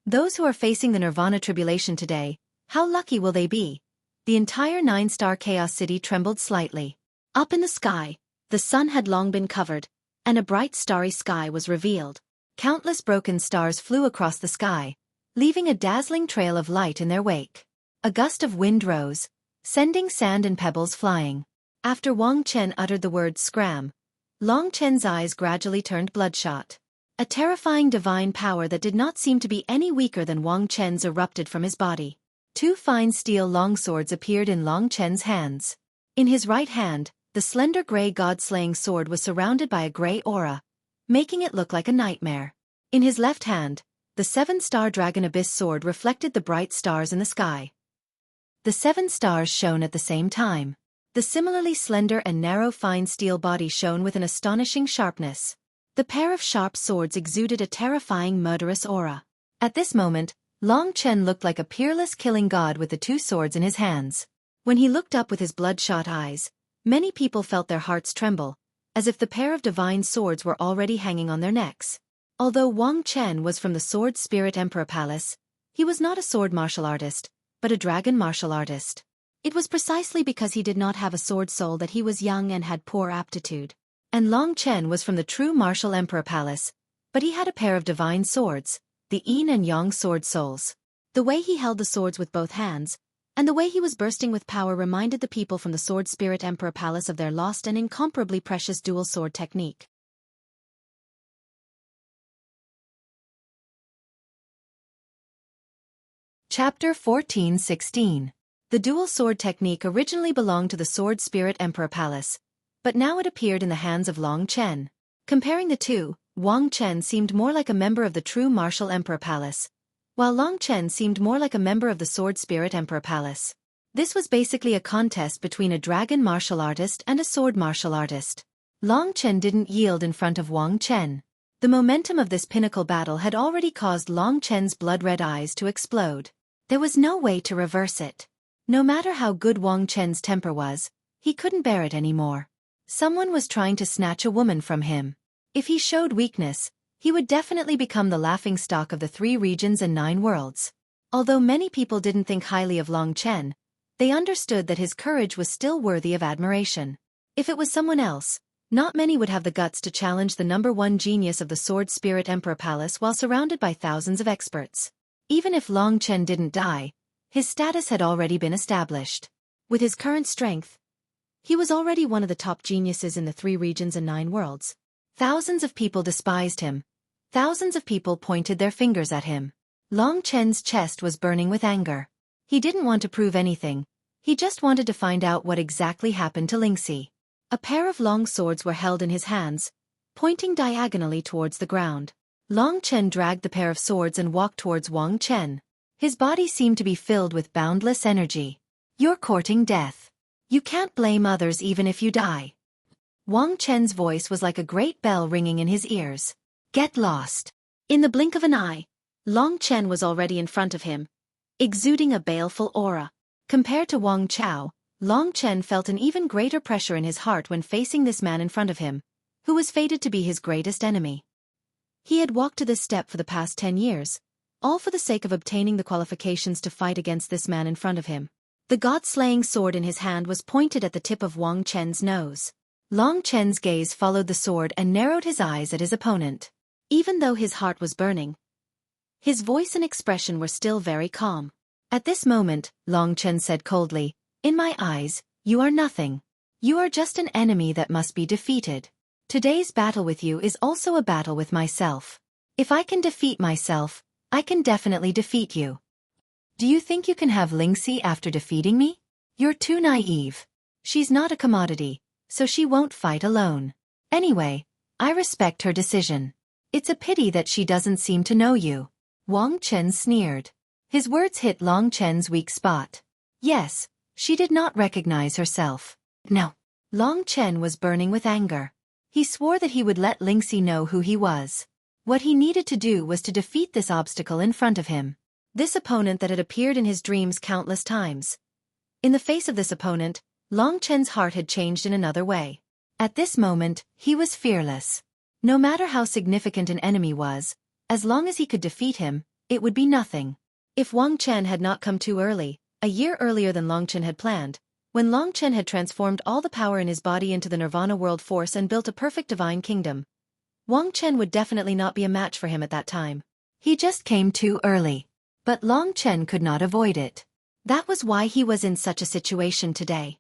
Those who are facing the Nirvana tribulation today, how lucky will they be? The entire 9-star chaos city trembled slightly. Up in the sky, the sun had long been covered, and a bright starry sky was revealed. Countless broken stars flew across the sky, leaving a dazzling trail of light in their wake. A gust of wind rose, sending sand and pebbles flying. After Wang Chen uttered the word scram, Long Chen's eyes gradually turned bloodshot. A terrifying divine power that did not seem to be any weaker than Wang Chen's erupted from his body. 2 fine steel longswords appeared in Long Chen's hands. In his right hand, the slender gray god-slaying sword was surrounded by a gray aura, making it look like a nightmare. In his left hand, the 7-star dragon abyss sword reflected the bright stars in the sky. The 7 stars shone at the same time. The similarly slender and narrow fine steel body shone with an astonishing sharpness. The pair of sharp swords exuded a terrifying murderous aura. At this moment, Long Chen looked like a peerless killing god with the 2 swords in his hands. When he looked up with his bloodshot eyes, many people felt their hearts tremble, as if the pair of divine swords were already hanging on their necks. Although Wang Chen was from the Sword Spirit Emperor Palace, he was not a sword martial artist, but a dragon martial artist. It was precisely because he did not have a sword soul that he was young and had poor aptitude. And Long Chen was from the true martial Emperor Palace, but he had a pair of divine swords, the Yin and Yang sword souls. The way he held the swords with both hands, and the way he was bursting with power reminded the people from the Sword Spirit Emperor Palace of their lost and incomparably precious dual sword technique. Chapter 14:16. The dual sword technique originally belonged to the Sword Spirit Emperor Palace, but now it appeared in the hands of Long Chen. Comparing the two, Wang Chen seemed more like a member of the true martial Emperor Palace, while Long Chen seemed more like a member of the Sword Spirit Emperor Palace. This was basically a contest between a dragon martial artist and a sword martial artist. Long Chen didn't yield in front of Wang Chen. The momentum of this pinnacle battle had already caused Long Chen's blood-red eyes to explode. There was no way to reverse it. No matter how good Wang Chen's temper was, he couldn't bear it anymore. Someone was trying to snatch a woman from him. If he showed weakness, he would definitely become the laughingstock of the 3 regions and 9 worlds. Although many people didn't think highly of Long Chen, they understood that his courage was still worthy of admiration. If it was someone else, not many would have the guts to challenge the #1 genius of the Sword Spirit Emperor Palace while surrounded by thousands of experts. Even if Long Chen didn't die, his status had already been established. With his current strength, he was already one of the top geniuses in the 3 regions and 9 worlds. Thousands of people despised him. Thousands of people pointed their fingers at him. Long Chen's chest was burning with anger. He didn't want to prove anything. He just wanted to find out what exactly happened to Lingxi. A pair of long swords were held in his hands, pointing diagonally towards the ground. Long Chen dragged the pair of swords and walked towards Wang Chen. His body seemed to be filled with boundless energy. You're courting death. You can't blame others even if you die. Wang Chen's voice was like a great bell ringing in his ears. Get lost. In the blink of an eye, Long Chen was already in front of him, exuding a baleful aura. Compared to Wang Chao, Long Chen felt an even greater pressure in his heart when facing this man in front of him, who was fated to be his greatest enemy. He had walked to this step for the past 10 years, all for the sake of obtaining the qualifications to fight against this man in front of him. The god-slaying sword in his hand was pointed at the tip of Wang Chen's nose. Long Chen's gaze followed the sword and narrowed his eyes at his opponent. Even though his heart was burning, his voice and expression were still very calm. At this moment, Long Chen said coldly, "In my eyes, you are nothing. You are just an enemy that must be defeated. Today's battle with you is also a battle with myself. If I can defeat myself, I can definitely defeat you. Do you think you can have Lingxi after defeating me? You're too naive. She's not a commodity, so she won't fight alone. Anyway, I respect her decision. It's a pity that she doesn't seem to know you." Wang Chen sneered. His words hit Long Chen's weak spot. Yes, she did not recognize herself. No. Long Chen was burning with anger. He swore that he would let Lingxi know who he was. What he needed to do was to defeat this obstacle in front of him. This opponent that had appeared in his dreams countless times. In the face of this opponent, Long Chen's heart had changed in another way. At this moment, he was fearless. No matter how significant an enemy was, as long as he could defeat him, it would be nothing. If Wang Chen had not come too early, a year earlier than Long Chen had planned, when Long Chen had transformed all the power in his body into the Nirvana world force and built a perfect divine kingdom, Wang Chen would definitely not be a match for him at that time. He just came too early. But Long Chen could not avoid it. That was why he was in such a situation today.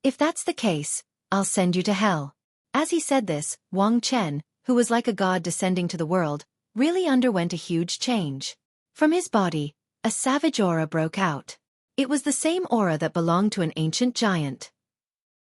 "If that's the case, I'll send you to hell." As he said this, Wang Chen, who was like a god descending to the world, really underwent a huge change. From his body, a savage aura broke out. It was the same aura that belonged to an ancient giant.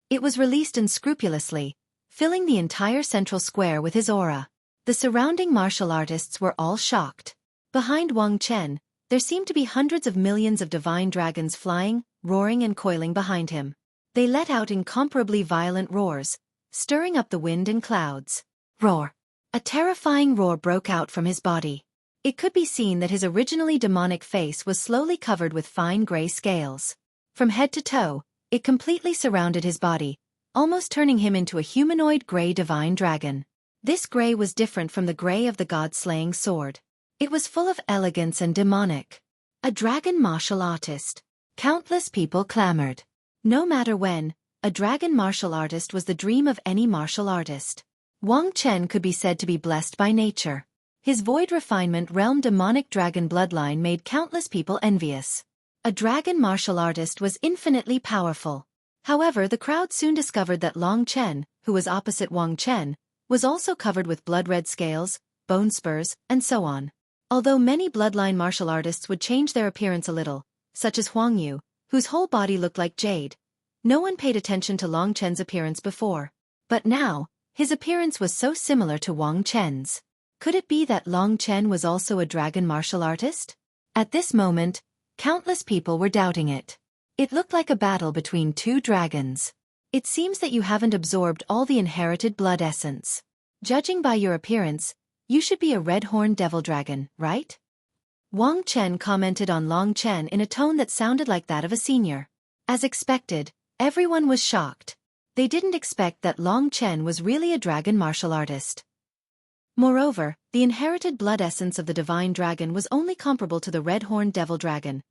It was released unscrupulously, filling the entire central square with his aura. The surrounding martial artists were all shocked. Behind Wang Chen, there seemed to be hundreds of millions of divine dragons flying, roaring and coiling behind him. They let out incomparably violent roars, stirring up the wind and clouds. Roar! A terrifying roar broke out from his body. It could be seen that his originally demonic face was slowly covered with fine gray scales. From head to toe, it completely surrounded his body, almost turning him into a humanoid gray divine dragon. This gray was different from the gray of the god-slaying sword. It was full of elegance and demonic. A dragon martial artist. Countless people clamored. No matter when, a dragon martial artist was the dream of any martial artist. Wang Chen could be said to be blessed by nature. His void refinement realm demonic dragon bloodline made countless people envious. A dragon martial artist was infinitely powerful. However, the crowd soon discovered that Long Chen, who was opposite Wang Chen, was also covered with blood-red scales, bone spurs, and so on. Although many bloodline martial artists would change their appearance a little, such as Huang Yu, whose whole body looked like jade, no one paid attention to Long Chen's appearance before. But now, his appearance was so similar to Wang Chen's. Could it be that Long Chen was also a dragon martial artist? At this moment, countless people were doubting it. It looked like a battle between two dragons. It seems that you haven't absorbed all the inherited blood essence. Judging by your appearance, you should be a red-horned devil dragon, right? Wang Chen commented on Long Chen in a tone that sounded like that of a senior. As expected, everyone was shocked. They didn't expect that Long Chen was really a dragon martial artist. Moreover, the inherited blood essence of the divine dragon was only comparable to the red-horned devil dragon,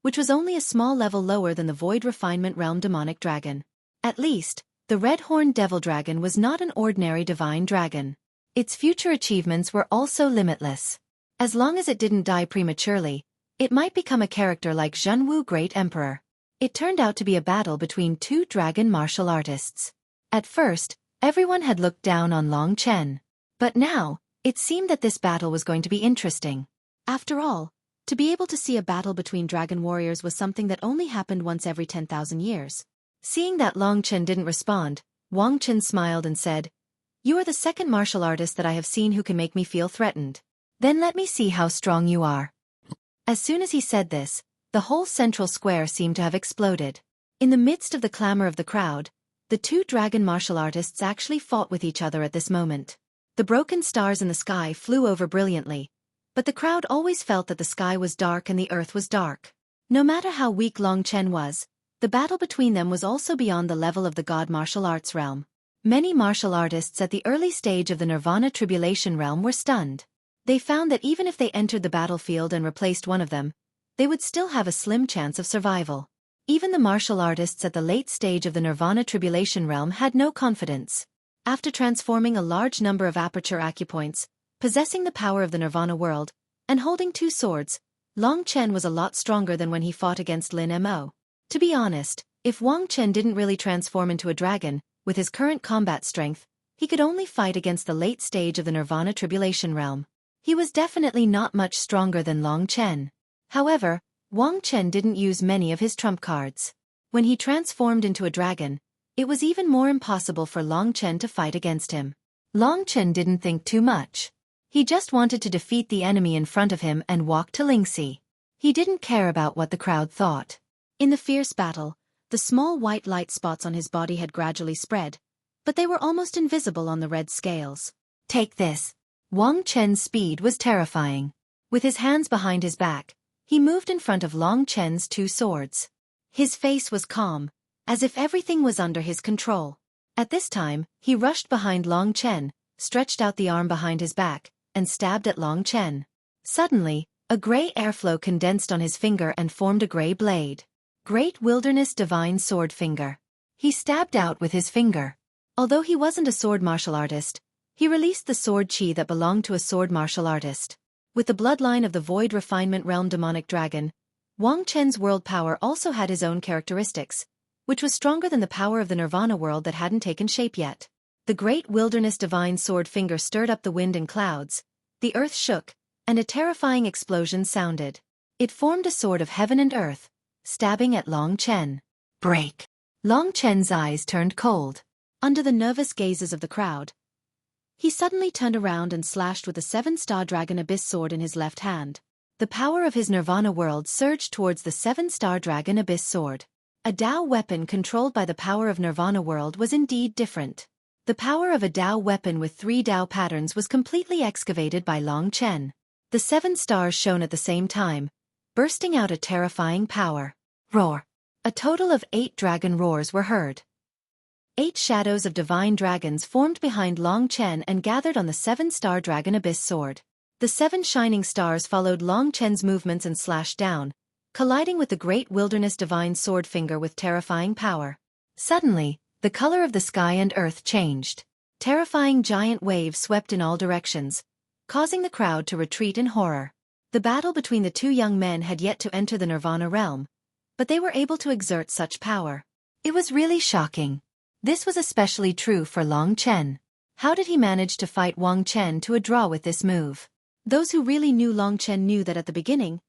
which was only a small level lower than the void refinement realm demonic dragon. At least, the red-horned devil dragon was not an ordinary divine dragon. Its future achievements were also limitless. As long as it didn't die prematurely, it might become a character like Zhenwu Great Emperor. It turned out to be a battle between two dragon martial artists. At first, everyone had looked down on Long Chen. But now, it seemed that this battle was going to be interesting. After all, to be able to see a battle between dragon warriors was something that only happened once every 10,000 years. Seeing that Long Chen didn't respond, Wang Chen smiled and said, "You are the second martial artist that I have seen who can make me feel threatened. Then let me see how strong you are." As soon as he said this, the whole central square seemed to have exploded. In the midst of the clamor of the crowd, the two dragon martial artists actually fought with each other at this moment. The broken stars in the sky flew over brilliantly, but the crowd always felt that the sky was dark and the earth was dark. No matter how weak Long Chen was, the battle between them was also beyond the level of the god martial arts realm. Many martial artists at the early stage of the Nirvana Tribulation realm were stunned. They found that even if they entered the battlefield and replaced one of them, they would still have a slim chance of survival. Even the martial artists at the late stage of the Nirvana Tribulation realm had no confidence. After transforming a large number of aperture acupoints, Possessing the power of the Nirvana world, and holding two swords, Long Chen was a lot stronger than when he fought against Lin Mo. To be honest, if Wang Chen didn't really transform into a dragon, with his current combat strength, he could only fight against the late stage of the Nirvana Tribulation realm. He was definitely not much stronger than Long Chen. However, Wang Chen didn't use many of his trump cards. When he transformed into a dragon, it was even more impossible for Long Chen to fight against him. Long Chen didn't think too much. He just wanted to defeat the enemy in front of him and walk to Lingxi. He didn't care about what the crowd thought. In the fierce battle, the small white light spots on his body had gradually spread, but they were almost invisible on the red scales. Take this. Wang Chen's speed was terrifying. With his hands behind his back, he moved in front of Long Chen's two swords. His face was calm, as if everything was under his control. At this time, he rushed behind Long Chen, stretched out the arm behind his back, and stabbed at Long Chen. Suddenly, a gray airflow condensed on his finger and formed a gray blade. Great Wilderness Divine Sword Finger. He stabbed out with his finger. Although he wasn't a sword martial artist, he released the sword chi that belonged to a sword martial artist. With the bloodline of the Void Refinement Realm Demonic Dragon, Wang Chen's world power also had his own characteristics, which was stronger than the power of the Nirvana world that hadn't taken shape yet. The Great Wilderness Divine Sword Finger stirred up the wind and clouds, the earth shook, and a terrifying explosion sounded. It formed a sword of heaven and earth, stabbing at Long Chen. Break! Long Chen's eyes turned cold. Under the nervous gazes of the crowd, he suddenly turned around and slashed with the 7-star Dragon Abyss sword in his left hand. The power of his Nirvana world surged towards the 7-star Dragon Abyss sword. A Dao weapon controlled by the power of Nirvana world was indeed different. The power of a Dao weapon with 3 Dao patterns was completely excavated by Long Chen. The 7 stars shone at the same time, bursting out a terrifying power. Roar! A total of 8 dragon roars were heard. 8 shadows of divine dragons formed behind Long Chen and gathered on the 7-star Dragon Abyss sword. The 7 shining stars followed Long Chen's movements and slashed down, colliding with the Great Wilderness Divine Sword Finger with terrifying power. Suddenly, the color of the sky and earth changed. Terrifying giant waves swept in all directions, causing the crowd to retreat in horror. The battle between the two young men had yet to enter the Nirvana realm, but they were able to exert such power. It was really shocking. This was especially true for Long Chen. How did he manage to fight Wang Chen to a draw with this move? Those who really knew Long Chen knew that at the beginning,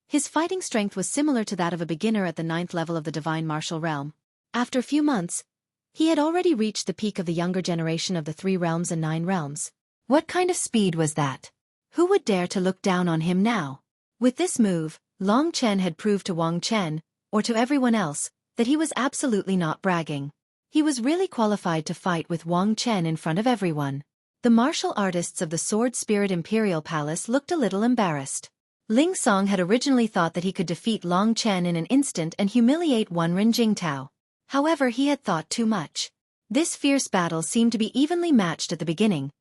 his fighting strength was similar to that of a beginner at the 9th level of the Divine Martial Realm. After a few months, he had already reached the peak of the younger generation of the 3 realms and 9 realms. What kind of speed was that? Who would dare to look down on him now? With this move, Long Chen had proved to Wang Chen, or to everyone else, that he was absolutely not bragging. He was really qualified to fight with Wang Chen in front of everyone. The martial artists of the Sword Spirit Imperial Palace looked a little embarrassed. Ling Song had originally thought that he could defeat Long Chen in an instant and humiliate Wenren Jingtao. However, he had thought too much. This fierce battle seemed to be evenly matched at the beginning,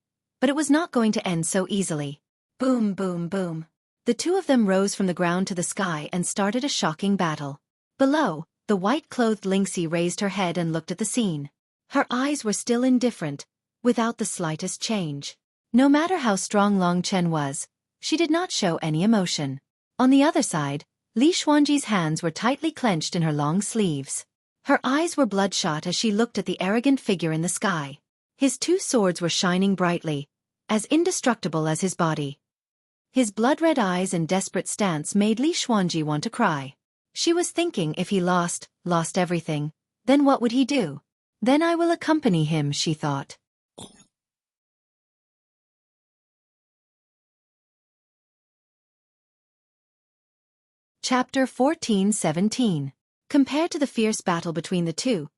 but it was not going to end so easily. Boom, boom, boom. The two of them rose from the ground to the sky and started a shocking battle. Below, the white-clothed Lingxi raised her head and looked at the scene. Her eyes were still indifferent, without the slightest change. No matter how strong Long Chen was, she did not show any emotion. On the other side, Li Xuanji's hands were tightly clenched in her long sleeves. Her eyes were bloodshot as she looked at the arrogant figure in the sky. His 2 swords were shining brightly, as indestructible as his body. His blood-red eyes and desperate stance made Li Xuanji want to cry. She was thinking if he lost everything, then what would he do? Then I will accompany him, she thought. Chapter 14-17. Compared to the fierce battle between the two,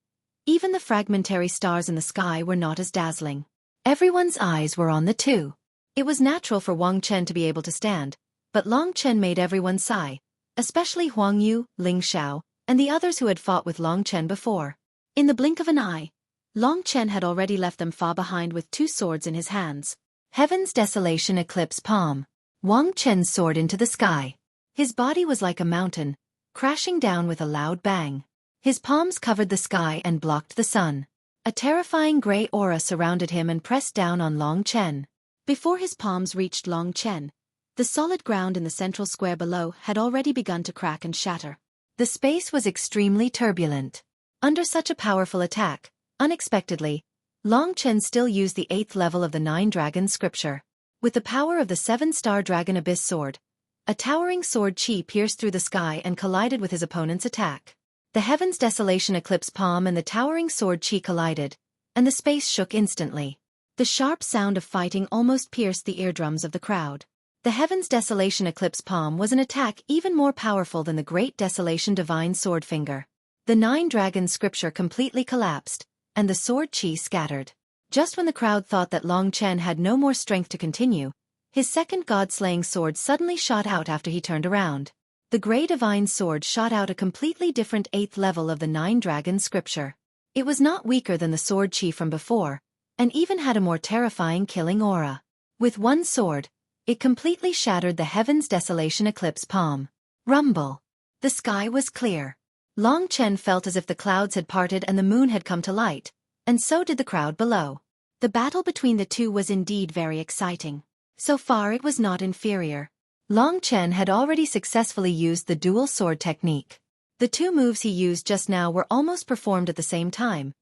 even the fragmentary stars in the sky were not as dazzling. Everyone's eyes were on the two. It was natural for Wang Chen to be able to stand, but Long Chen made everyone sigh, especially Huang Yu, Ling Xiao, and the others who had fought with Long Chen before. In the blink of an eye, Long Chen had already left them far behind with 2 swords in his hands. Heaven's Desolation Eclipse Palm. Wang Chen's soared into the sky. His body was like a mountain, crashing down with a loud bang. His palms covered the sky and blocked the sun. A terrifying gray aura surrounded him and pressed down on Long Chen. Before his palms reached Long Chen, the solid ground in the central square below had already begun to crack and shatter. The space was extremely turbulent. Under such a powerful attack, unexpectedly, Long Chen still used the 8th level of the 9 Dragon scripture. With the power of the 7-star Dragon Abyss sword, a towering sword chi pierced through the sky and collided with his opponent's attack. The Heaven's Desolation Eclipse Palm and the towering sword chi collided, and the space shook instantly. The sharp sound of fighting almost pierced the eardrums of the crowd. The Heaven's Desolation Eclipse Palm was an attack even more powerful than the Great Desolation Divine Sword Finger. The 9 Dragon scripture completely collapsed, and the sword chi scattered. Just when the crowd thought that Long Chen had no more strength to continue, his second god-slaying sword suddenly shot out after he turned around. The Grey Divine Sword shot out a completely different 8th level of the 9 Dragon scripture. It was not weaker than the sword chi from before, and even had a more terrifying killing aura. With one sword, it completely shattered the Heaven's Desolation Eclipse Palm. Rumble. The sky was clear. Long Chen felt as if the clouds had parted and the moon had come to light, and so did the crowd below. The battle between the two was indeed very exciting. So far it was not inferior. Long Chen had already successfully used the dual sword technique. The 2 moves he used just now were almost performed at the same time,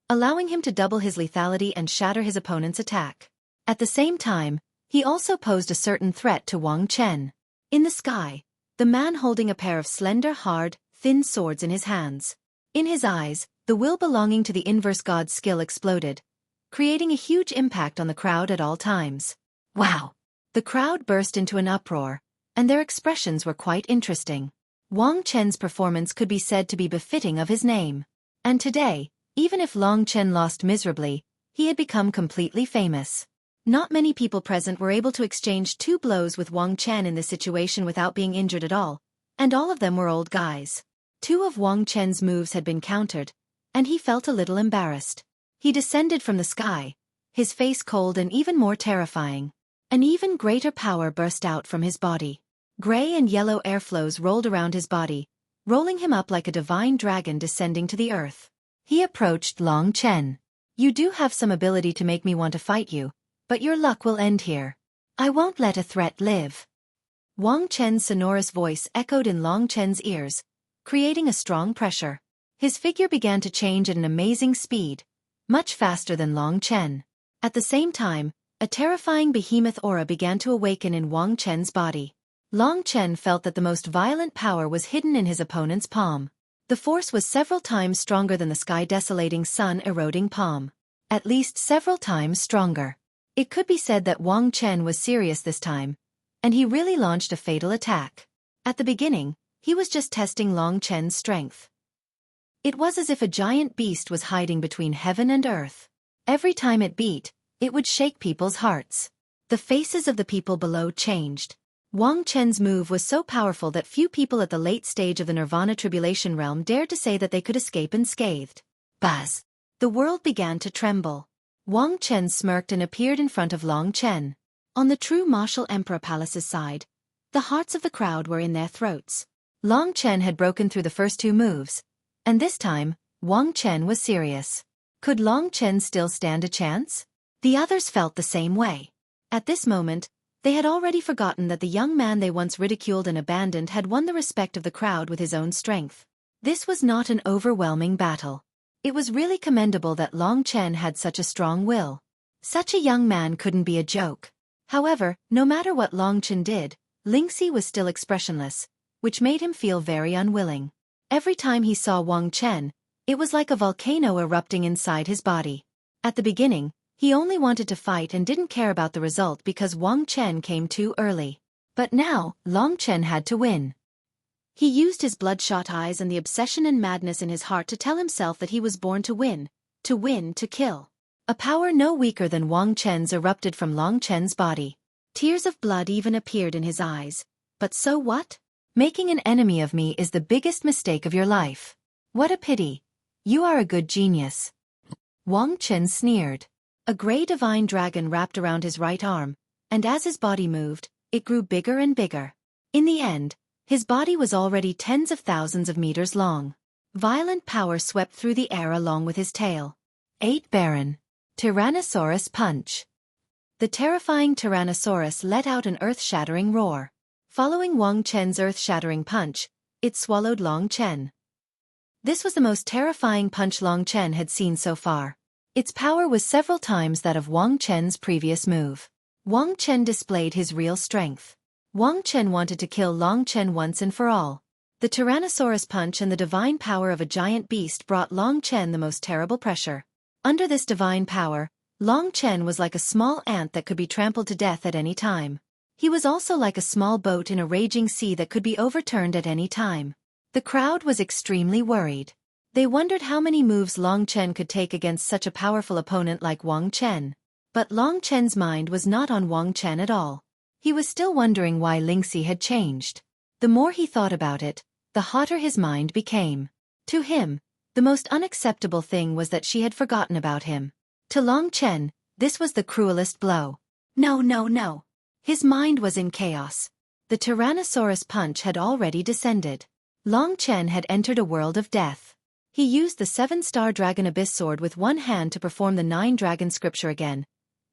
allowing him to double his lethality and shatter his opponent's attack. At the same time, he also posed a certain threat to Wang Chen. In the sky, the man holding a pair of slender, hard, thin swords in his hands. In his eyes, the will belonging to the inverse god's skill exploded, creating a huge impact on the crowd at all times. Wow! The crowd burst into an uproar, and their expressions were quite interesting. Wang Chen's performance could be said to be befitting of his name. And today, even if Long Chen lost miserably, he had become completely famous. Not many people present were able to exchange 2 blows with Wang Chen in this situation without being injured at all, and all of them were old guys. 2 of Wang Chen's moves had been countered, and he felt a little embarrassed. He descended from the sky, his face cold and even more terrifying. An even greater power burst out from his body. Gray and yellow airflows rolled around his body, rolling him up like a divine dragon descending to the earth. He approached Long Chen. "You do have some ability to make me want to fight you, but your luck will end here. I won't let a threat live." Wang Chen's sonorous voice echoed in Long Chen's ears, creating a strong pressure. His figure began to change at an amazing speed, much faster than Long Chen. At the same time, a terrifying behemoth aura began to awaken in Wang Chen's body. Long Chen felt that the most violent power was hidden in his opponent's palm. The force was several times stronger than the sky-desolating sun-eroding palm. At least several times stronger. It could be said that Wang Chen was serious this time, and he really launched a fatal attack. At the beginning, he was just testing Long Chen's strength. It was as if a giant beast was hiding between heaven and earth. Every time it beat, it would shake people's hearts. The faces of the people below changed. Wang Chen's move was so powerful that few people at the late stage of the Nirvana Tribulation realm dared to say that they could escape unscathed. Buzz! The world began to tremble. Wang Chen smirked and appeared in front of Long Chen. On the true martial emperor palace's side, the hearts of the crowd were in their throats. Long Chen had broken through the first 2 moves, and this time, Wang Chen was serious. Could Long Chen still stand a chance? The others felt the same way. At this moment, they had already forgotten that the young man they once ridiculed and abandoned had won the respect of the crowd with his own strength. This was not an overwhelming battle. It was really commendable that Long Chen had such a strong will. Such a young man couldn't be a joke. However, no matter what Long Chen did, Lingxi was still expressionless, which made him feel very unwilling. Every time he saw Wang Chen, it was like a volcano erupting inside his body. At the beginning, he only wanted to fight and didn't care about the result because Wang Chen came too early. But now, Long Chen had to win. He used his bloodshot eyes and the obsession and madness in his heart to tell himself that he was born to win, to kill. A power no weaker than Wang Chen's erupted from Long Chen's body. Tears of blood even appeared in his eyes. But so what? Making an enemy of me is the biggest mistake of your life. What a pity. You are a good genius. Wang Chen sneered. A gray divine dragon wrapped around his right arm, and as his body moved, it grew bigger and bigger. In the end, his body was already tens of thousands of meters long. Violent power swept through the air along with his tail. 8 Baron. Tyrannosaurus Punch. The terrifying Tyrannosaurus let out an earth-shattering roar. Following Wang Chen's earth-shattering punch, it swallowed Long Chen. This was the most terrifying punch Long Chen had seen so far. Its power was several times that of Wang Chen's previous move. Wang Chen displayed his real strength. Wang Chen wanted to kill Long Chen once and for all. The Tyrannosaurus punch and the divine power of a giant beast brought Long Chen the most terrible pressure. Under this divine power, Long Chen was like a small ant that could be trampled to death at any time. He was also like a small boat in a raging sea that could be overturned at any time. The crowd was extremely worried. They wondered how many moves Long Chen could take against such a powerful opponent like Wang Chen. But Long Chen's mind was not on Wang Chen at all. He was still wondering why Lingxi had changed. The more he thought about it, the hotter his mind became. To him, the most unacceptable thing was that she had forgotten about him. To Long Chen, this was the cruelest blow. No. His mind was in chaos. The Tyrannosaurus punch had already descended. Long Chen had entered a world of death. He used the 7-star Dragon Abyss Sword with one hand to perform the 9-dragon scripture again,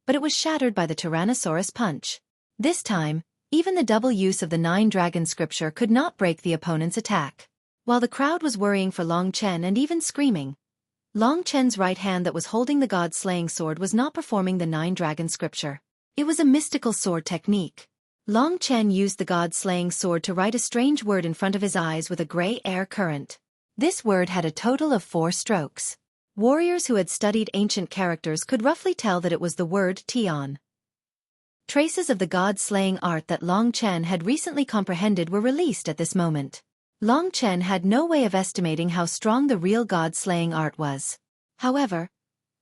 but it was shattered by the Tyrannosaurus punch. This time, even the double use of the 9-dragon scripture could not break the opponent's attack. While the crowd was worrying for Long Chen and even screaming, Long Chen's right hand that was holding the god-slaying sword was not performing the 9-dragon scripture. It was a mystical sword technique. Long Chen used the god-slaying sword to write a strange word in front of his eyes with a gray air current. This word had a total of 4 strokes. Warriors who had studied ancient characters could roughly tell that it was the word Tian. Traces of the god-slaying art that Long Chen had recently comprehended were released at this moment. Long Chen had no way of estimating how strong the real god-slaying art was. However,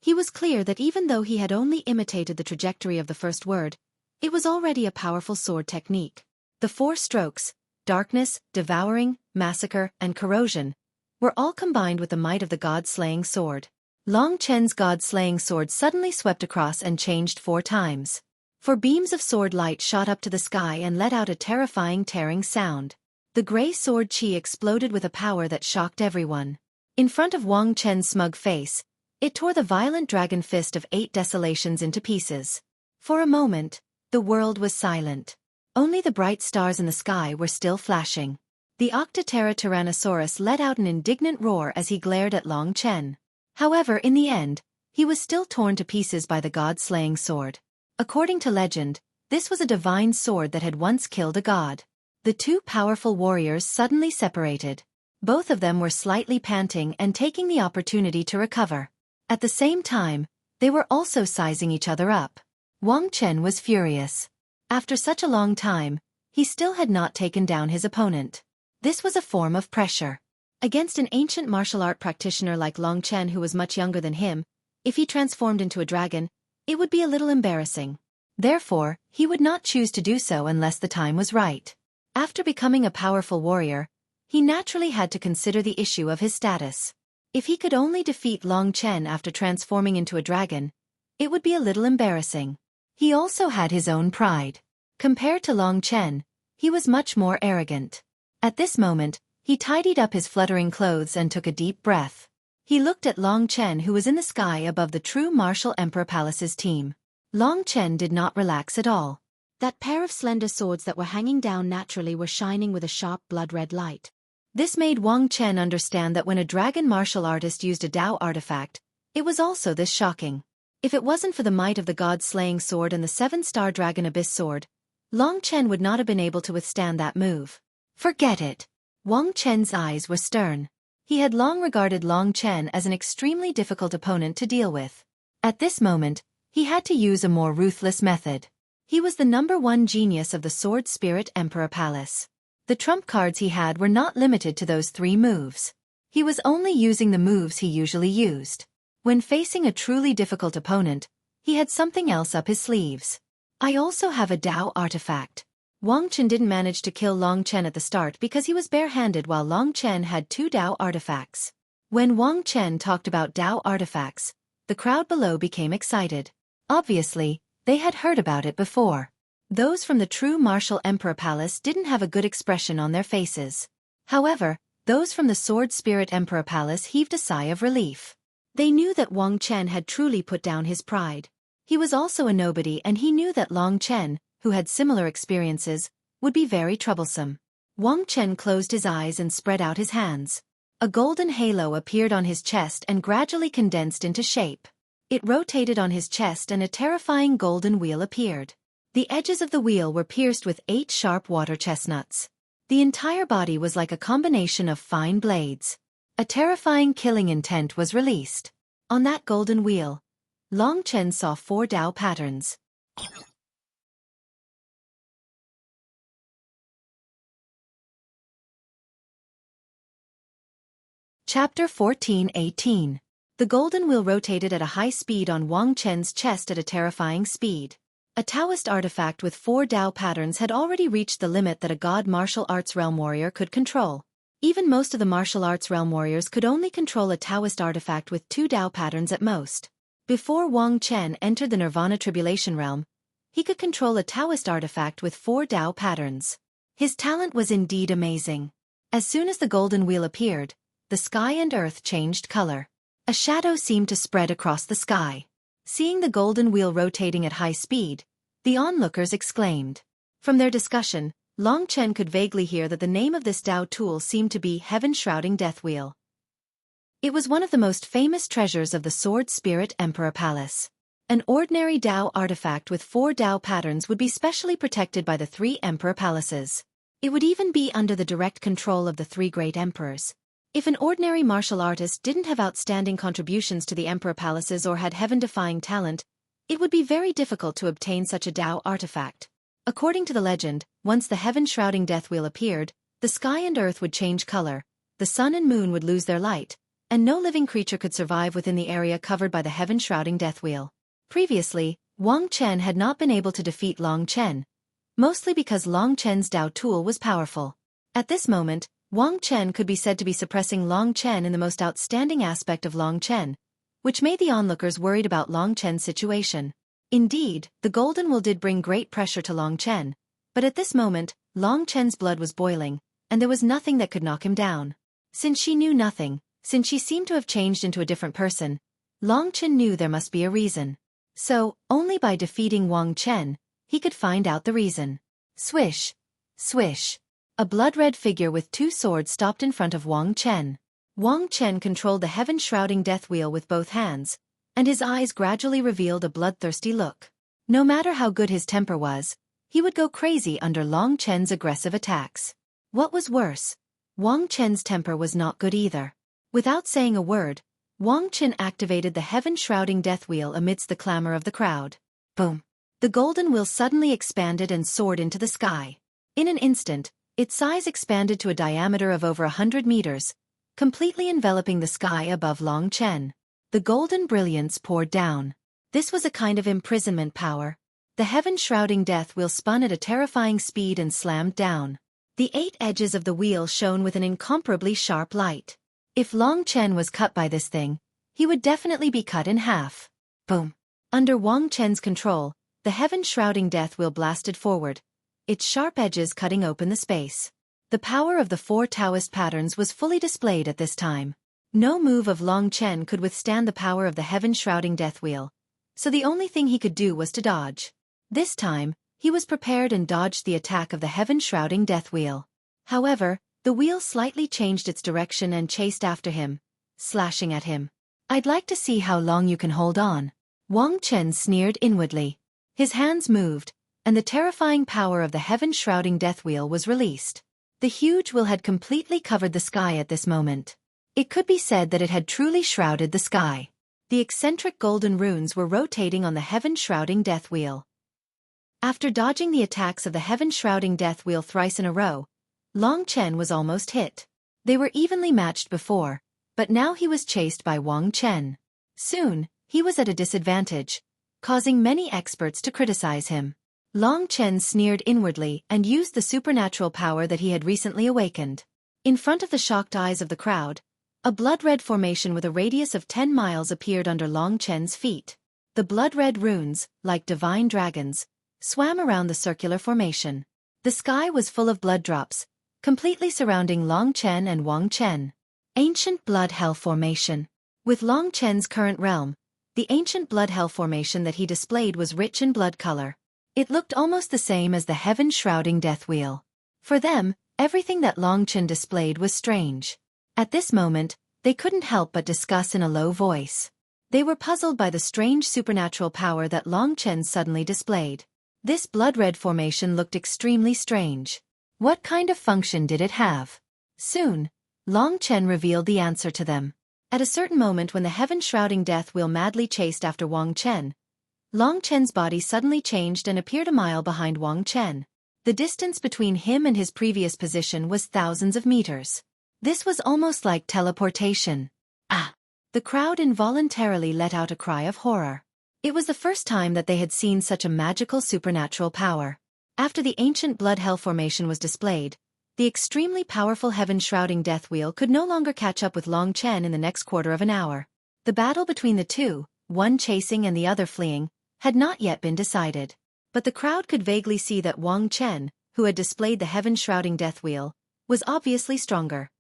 he was clear that even though he had only imitated the trajectory of the first word, it was already a powerful sword technique. The 4 strokes, darkness, devouring, massacre, and corrosion, were all combined with the might of the god-slaying sword. Long Chen's god-slaying sword suddenly swept across and changed 4 times. 4 beams of sword light shot up to the sky and let out a terrifying tearing sound. The gray sword chi exploded with a power that shocked everyone. In front of Wang Chen's smug face, it tore the violent dragon fist of 8 desolations into pieces. For a moment, the world was silent. Only the bright stars in the sky were still flashing. The Octoptera Tyrannosaurus let out an indignant roar as he glared at Long Chen. However, in the end, he was still torn to pieces by the god-slaying sword. According to legend, this was a divine sword that had once killed a god. The 2 powerful warriors suddenly separated. Both of them were slightly panting and taking the opportunity to recover. At the same time, they were also sizing each other up. Wang Chen was furious. After such a long time, he still had not taken down his opponent. This was a form of pressure. Against an ancient martial art practitioner like Long Chen who was much younger than him, if he transformed into a dragon, it would be a little embarrassing. Therefore, he would not choose to do so unless the time was right. After becoming a powerful warrior, he naturally had to consider the issue of his status. If he could only defeat Long Chen after transforming into a dragon, it would be a little embarrassing. He also had his own pride. Compared to Long Chen, he was much more arrogant. At this moment, he tidied up his fluttering clothes and took a deep breath. He looked at Long Chen who was in the sky above the true Martial Emperor Palace's team. Long Chen did not relax at all. That pair of slender swords that were hanging down naturally were shining with a sharp blood-red light. This made Wang Chen understand that when a dragon martial artist used a Dao artifact, it was also this shocking. If it wasn't for the might of the god-slaying sword and the 7-star Dragon Abyss Sword, Long Chen would not have been able to withstand that move. Forget it. Wang Chen's eyes were stern. He had long regarded Long Chen as an extremely difficult opponent to deal with. At this moment, he had to use a more ruthless method. He was the #1 genius of the Sword Spirit Emperor Palace. The trump cards he had were not limited to those 3 moves. He was only using the moves he usually used. When facing a truly difficult opponent, he had something else up his sleeves. I also have a Dao artifact. Wang Chen didn't manage to kill Long Chen at the start because he was bare-handed while Long Chen had 2 Dao artifacts. When Wang Chen talked about Dao artifacts, the crowd below became excited. Obviously, they had heard about it before. Those from the true Martial Emperor Palace didn't have a good expression on their faces. However, those from the Sword Spirit Emperor Palace heaved a sigh of relief. They knew that Wang Chen had truly put down his pride. He was also a nobody, and he knew that Long Chen, who had similar experiences, would be very troublesome. Wang Chen closed his eyes and spread out his hands. A golden halo appeared on his chest and gradually condensed into shape. It rotated on his chest and a terrifying golden wheel appeared. The edges of the wheel were pierced with 8 sharp water chestnuts. The entire body was like a combination of fine blades. A terrifying killing intent was released. On that golden wheel, Long Chen saw 4 Tao patterns. Chapter 14:18. The golden wheel rotated at a high speed on Wang Chen's chest at a terrifying speed. A Taoist artifact with 4 Tao patterns had already reached the limit that a god martial arts realm warrior could control. Even most of the martial arts realm warriors could only control a Taoist artifact with 2 Tao patterns at most. Before Wang Chen entered the Nirvana Tribulation realm, he could control a Taoist artifact with 4 Tao patterns. His talent was indeed amazing. As soon as the golden wheel appeared, the sky and earth changed color. A shadow seemed to spread across the sky. Seeing the golden wheel rotating at high speed, the onlookers exclaimed. From their discussion, Long Chen could vaguely hear that the name of this Tao tool seemed to be Heaven-Shrouding Death Wheel. It was one of the most famous treasures of the Sword Spirit Emperor Palace. An ordinary Tao artifact with 4 Tao patterns would be specially protected by the 3 Emperor Palaces. It would even be under the direct control of the 3 Great Emperors. If an ordinary martial artist didn't have outstanding contributions to the Emperor Palaces or had heaven-defying talent, it would be very difficult to obtain such a Tao artifact. According to the legend, once the Heaven-Shrouding Death Wheel appeared, the sky and earth would change color, the sun and moon would lose their light, and no living creature could survive within the area covered by the Heaven-Shrouding Death Wheel. Previously, Wang Chen had not been able to defeat Long Chen, mostly because Long Chen's Tao tool was powerful. At this moment, Wang Chen could be said to be suppressing Long Chen in the most outstanding aspect of Long Chen, which made the onlookers worried about Long Chen's situation. Indeed, the golden wheel did bring great pressure to Long Chen, but at this moment, Long Chen's blood was boiling, and there was nothing that could knock him down. Since she knew nothing, since she seemed to have changed into a different person, Long Chen knew there must be a reason. So, only by defeating Wang Chen, he could find out the reason. Swish! Swish! A blood-red figure with 2 swords stopped in front of Wang Chen. Wang Chen controlled the Heaven-Shrouding Death Wheel with both hands, and his eyes gradually revealed a bloodthirsty look. No matter how good his temper was, he would go crazy under Long Chen's aggressive attacks. What was worse, Wang Chen's temper was not good either. Without saying a word, Wang Chen activated the Heaven-Shrouding Death Wheel amidst the clamor of the crowd. Boom! The golden wheel suddenly expanded and soared into the sky. In an instant, its size expanded to a diameter of over 100 meters, completely enveloping the sky above Long Chen. The golden brilliance poured down. This was a kind of imprisonment power. The Heaven-Shrouding Death Wheel spun at a terrifying speed and slammed down. The 8 edges of the wheel shone with an incomparably sharp light. If Long Chen was cut by this thing, he would definitely be cut in half. Boom! Under Wang Chen's control, the Heaven-Shrouding Death Wheel blasted forward, its sharp edges cutting open the space. The power of the 4 Taoist patterns was fully displayed at this time. No move of Long Chen could withstand the power of the Heaven-Shrouding Death Wheel, so the only thing he could do was to dodge. This time, he was prepared and dodged the attack of the Heaven-Shrouding Death Wheel. However, the wheel slightly changed its direction and chased after him, slashing at him. "I'd like to see how long you can hold on." Wang Chen sneered inwardly. His hands moved, and the terrifying power of the Heaven-Shrouding Death Wheel was released. The huge wheel had completely covered the sky at this moment. It could be said that it had truly shrouded the sky. The eccentric golden runes were rotating on the Heaven-Shrouding Death Wheel. After dodging the attacks of the Heaven-Shrouding Death Wheel thrice in a row, Long Chen was almost hit. They were evenly matched before, but now he was chased by Wang Chen. Soon, he was at a disadvantage, causing many experts to criticize him. Long Chen sneered inwardly and used the supernatural power that he had recently awakened. In front of the shocked eyes of the crowd, a blood-red formation with a radius of 10 miles appeared under Long Chen's feet. The blood-red runes, like divine dragons, swam around the circular formation. The sky was full of blood drops, completely surrounding Long Chen and Wang Chen. Ancient Blood Hell Formation. With Long Chen's current realm, The ancient blood hell formation that he displayed was rich in blood color. It looked almost the same as the heaven-shrouding death wheel. For them, everything that Long Chen displayed was strange. At this moment, they couldn't help but discuss in a low voice. They were puzzled by the strange supernatural power that Long Chen suddenly displayed. This blood-red formation looked extremely strange. What kind of function did it have? Soon, Long Chen revealed the answer to them. At a certain moment when the heaven-shrouding death wheel madly chased after Wang Chen, Long Chen's body suddenly changed and appeared a mile behind Wang Chen. The distance between him and his previous position was thousands of meters. This was almost like teleportation. Ah! The crowd involuntarily let out a cry of horror. It was the first time that they had seen such a magical supernatural power. After the ancient blood hell formation was displayed, the extremely powerful heaven-shrouding death wheel could no longer catch up with Long Chen in the next quarter of an hour. The battle between the two, one chasing and the other fleeing, had not yet been decided. But the crowd could vaguely see that Wang Chen, who had displayed the heaven-shrouding death wheel, was obviously stronger.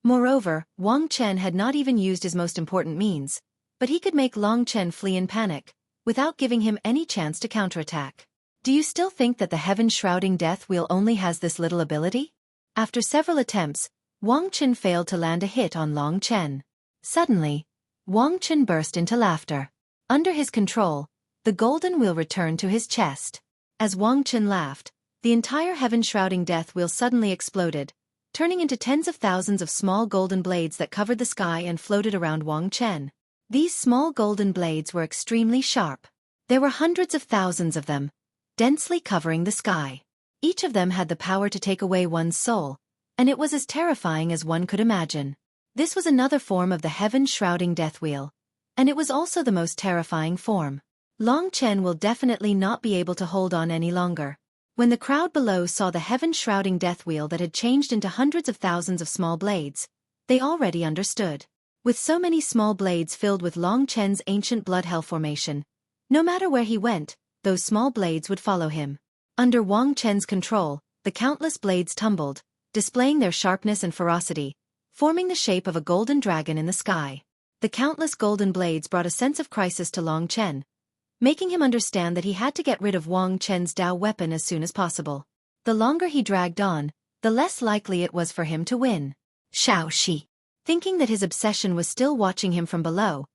Moreover, Wang Chen had not even used his most important means, but he could make Long Chen flee in panic, without giving him any chance to counterattack. Do you still think that the heaven-shrouding death wheel only has this little ability? After several attempts, Wang Chen failed to land a hit on Long Chen. Suddenly, Wang Chen burst into laughter. Under his control, the golden wheel returned to his chest. As Wang Chen laughed, the entire heaven-shrouding death wheel suddenly exploded, turning into tens of thousands of small golden blades that covered the sky and floated around Wang Chen. These small golden blades were extremely sharp. There were hundreds of thousands of them, densely covering the sky. Each of them had the power to take away one's soul, and it was as terrifying as one could imagine. This was another form of the heaven-shrouding death wheel, and it was also the most terrifying form. Long Chen will definitely not be able to hold on any longer. When the crowd below saw the heaven-shrouding death wheel that had changed into hundreds of thousands of small blades, they already understood. With so many small blades filled with Long Chen's ancient blood hell formation, no matter where he went, those small blades would follow him. Under Wang Chen's control, the countless blades tumbled, displaying their sharpness and ferocity, forming the shape of a golden dragon in the sky. The countless golden blades brought a sense of crisis to Long Chen, making him understand that he had to get rid of Wang Chen's Dao weapon as soon as possible. The longer he dragged on, the less likely it was for him to win. Xueqi. Thinking that his obsession was still watching him from below,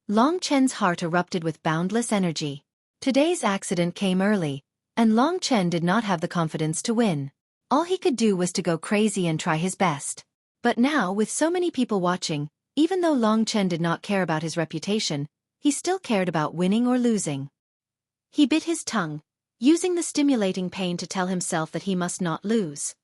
Long Chen's heart erupted with boundless energy. Today's accident came early, and Long Chen did not have the confidence to win. All he could do was to go crazy and try his best. But now, with so many people watching, even though Long Chen did not care about his reputation, he still cared about winning or losing. He bit his tongue, using the stimulating pain to tell himself that he must not lose.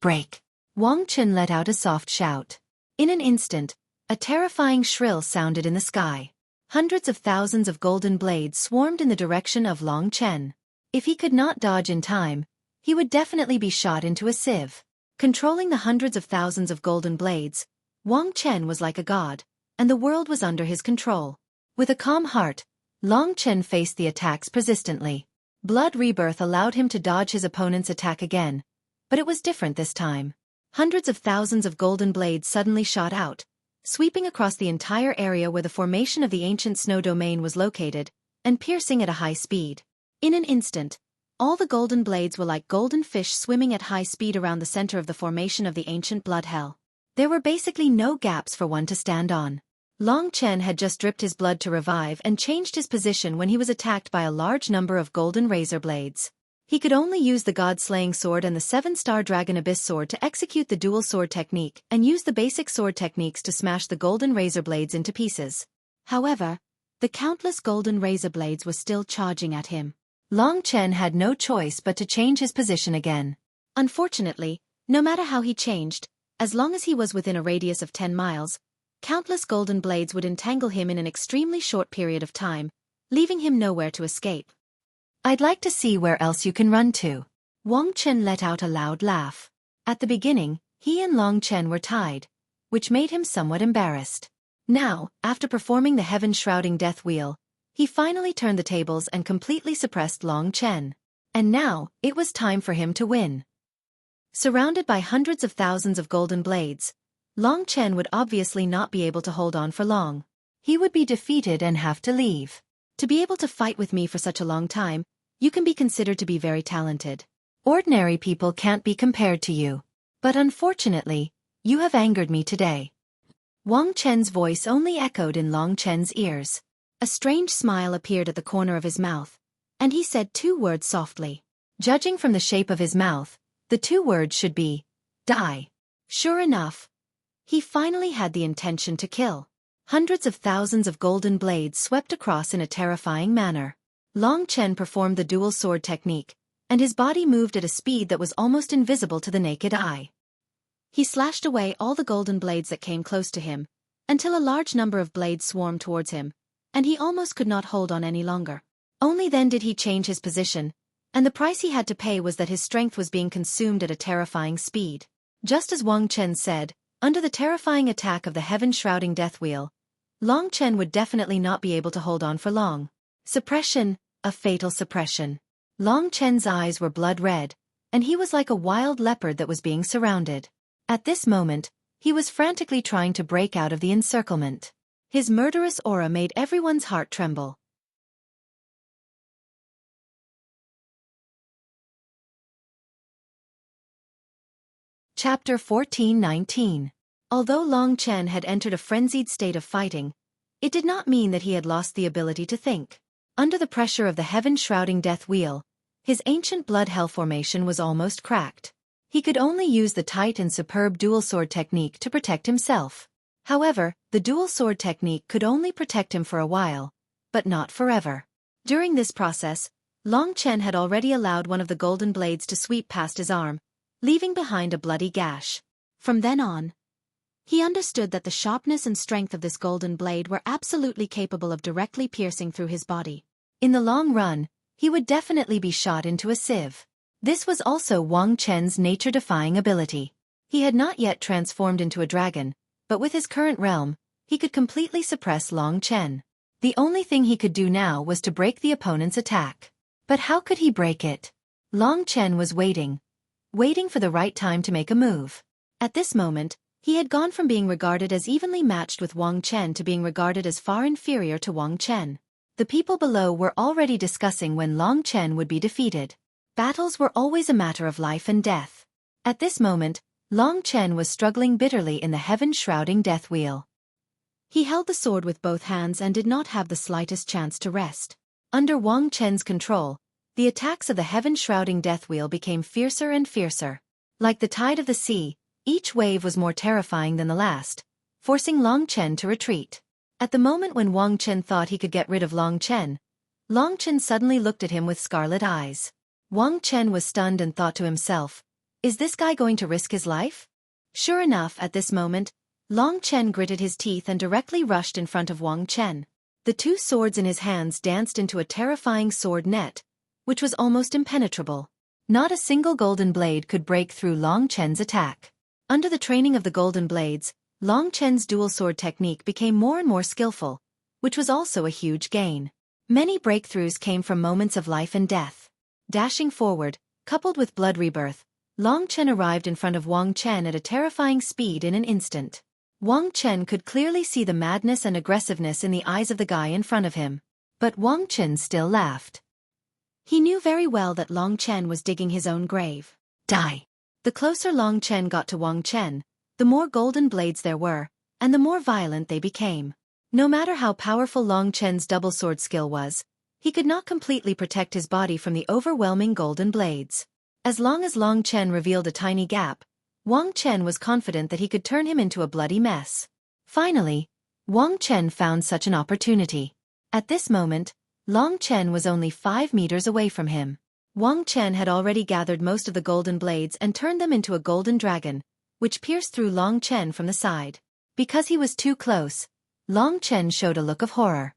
Break! Wang Chen let out a soft shout. In an instant, a terrifying shrill sounded in the sky. Hundreds of thousands of golden blades swarmed in the direction of Long Chen. If he could not dodge in time, he would definitely be shot into a sieve. Controlling the hundreds of thousands of golden blades, Wang Chen was like a god, and the world was under his control. With a calm heart, Long Chen faced the attacks persistently. Blood rebirth allowed him to dodge his opponent's attack again, but it was different this time. Hundreds of thousands of golden blades suddenly shot out, sweeping across the entire area where the formation of the ancient snow domain was located, and piercing at a high speed. In an instant, all the golden blades were like golden fish swimming at high speed around the center of the formation of the ancient blood hell. There were basically no gaps for one to stand on. Long Chen had just dripped his blood to revive and changed his position when he was attacked by a large number of golden razor blades. He could only use the God-slaying sword and the 7-star Dragon Abyss sword to execute the dual sword technique and use the basic sword techniques to smash the golden razor blades into pieces. However, the countless golden razor blades were still charging at him. Long Chen had no choice but to change his position again. Unfortunately, no matter how he changed, as long as he was within a radius of 10 miles, countless golden blades would entangle him in an extremely short period of time, leaving him nowhere to escape. I'd like to see where else you can run to. Wang Chen let out a loud laugh. At the beginning, he and Long Chen were tied, which made him somewhat embarrassed. Now, after performing the heaven-shrouding death wheel, he finally turned the tables and completely suppressed Long Chen. And now, it was time for him to win. Surrounded by hundreds of thousands of golden blades, Long Chen would obviously not be able to hold on for long. he would be defeated and have to leave. To be able to fight with me for such a long time, you can be considered to be very talented. Ordinary people can't be compared to you. But unfortunately, you have angered me today. Wang Chen's voice only echoed in Long Chen's ears. A strange smile appeared at the corner of his mouth, and he said two words softly. Judging from the shape of his mouth, the two words should be, die. Sure enough, he finally had the intention to kill. Hundreds of thousands of golden blades swept across in a terrifying manner. Long Chen performed the dual sword technique, and his body moved at a speed that was almost invisible to the naked eye. He slashed away all the golden blades that came close to him, until a large number of blades swarmed towards him, and he almost could not hold on any longer. Only then did he change his position, and the price he had to pay was that his strength was being consumed at a terrifying speed. Just as Wang Chen said, under the terrifying attack of the heaven-shrouding death wheel, Long Chen would definitely not be able to hold on for long. Suppression, a fatal suppression. Long Chen's eyes were blood red, and he was like a wild leopard that was being surrounded. At this moment, he was frantically trying to break out of the encirclement. His murderous aura made everyone's heart tremble. Chapter 14:19. Although Long Chen had entered a frenzied state of fighting, it did not mean that he had lost the ability to think. Under the pressure of the heaven-shrouding death wheel, his ancient blood hell formation was almost cracked. He could only use the tight and superb dual sword technique to protect himself. However, the dual sword technique could only protect him for a while, but not forever. During this process, Long Chen had already allowed one of the golden blades to sweep past his arm, leaving behind a bloody gash. From then on, he understood that the sharpness and strength of this golden blade were absolutely capable of directly piercing through his body. In the long run, he would definitely be shot into a sieve. This was also Wang Chen's nature-defying ability. He had not yet transformed into a dragon, but with his current realm, he could completely suppress Long Chen. The only thing he could do now was to break the opponent's attack. But how could he break it? Long Chen was waiting for the right time to make a move. At this moment, he had gone from being regarded as evenly matched with Wang Chen to being regarded as far inferior to Wang Chen. The people below were already discussing when Long Chen would be defeated. Battles were always a matter of life and death. At this moment, Long Chen was struggling bitterly in the heaven-shrouding death wheel. He held the sword with both hands and did not have the slightest chance to rest. Under Wang Chen's control, the attacks of the heaven-shrouding death wheel became fiercer and fiercer. Like the tide of the sea, each wave was more terrifying than the last, forcing Long Chen to retreat. At the moment when Wang Chen thought he could get rid of Long Chen suddenly looked at him with scarlet eyes. Wang Chen was stunned and thought to himself, "Is this guy going to risk his life?" Sure enough, at this moment, Long Chen gritted his teeth and directly rushed in front of Wang Chen. The two swords in his hands danced into a terrifying sword net, which was almost impenetrable. Not a single golden blade could break through Long Chen's attack. Under the training of the golden blades, Long Chen's dual sword technique became more and more skillful, which was also a huge gain. Many breakthroughs came from moments of life and death. Dashing forward, coupled with blood rebirth, Long Chen arrived in front of Wang Chen at a terrifying speed in an instant. Wang Chen could clearly see the madness and aggressiveness in the eyes of the guy in front of him. But Wang Chen still laughed. He knew very well that Long Chen was digging his own grave. Die! The closer Long Chen got to Wang Chen, the more golden blades there were, and the more violent they became. No matter how powerful Long Chen's double sword skill was, he could not completely protect his body from the overwhelming golden blades. As long as Long Chen revealed a tiny gap, Wang Chen was confident that he could turn him into a bloody mess. Finally, Wang Chen found such an opportunity. At this moment, Long Chen was only 5 meters away from him. Wang Chen had already gathered most of the golden blades and turned them into a golden dragon, which pierced through Long Chen from the side. Because he was too close, Long Chen showed a look of horror.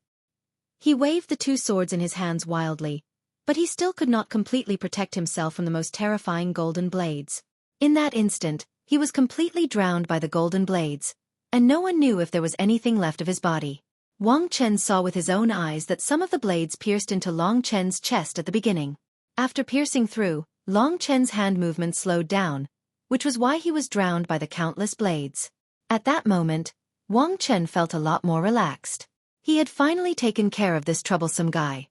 He waved the two swords in his hands wildly, but he still could not completely protect himself from the most terrifying golden blades. In that instant, he was completely drowned by the golden blades, and no one knew if there was anything left of his body. Wang Chen saw with his own eyes that some of the blades pierced into Long Chen's chest at the beginning. After piercing through, Long Chen's hand movement slowed down, which was why he was drowned by the countless blades. At that moment, Wang Chen felt a lot more relaxed. He had finally taken care of this troublesome guy.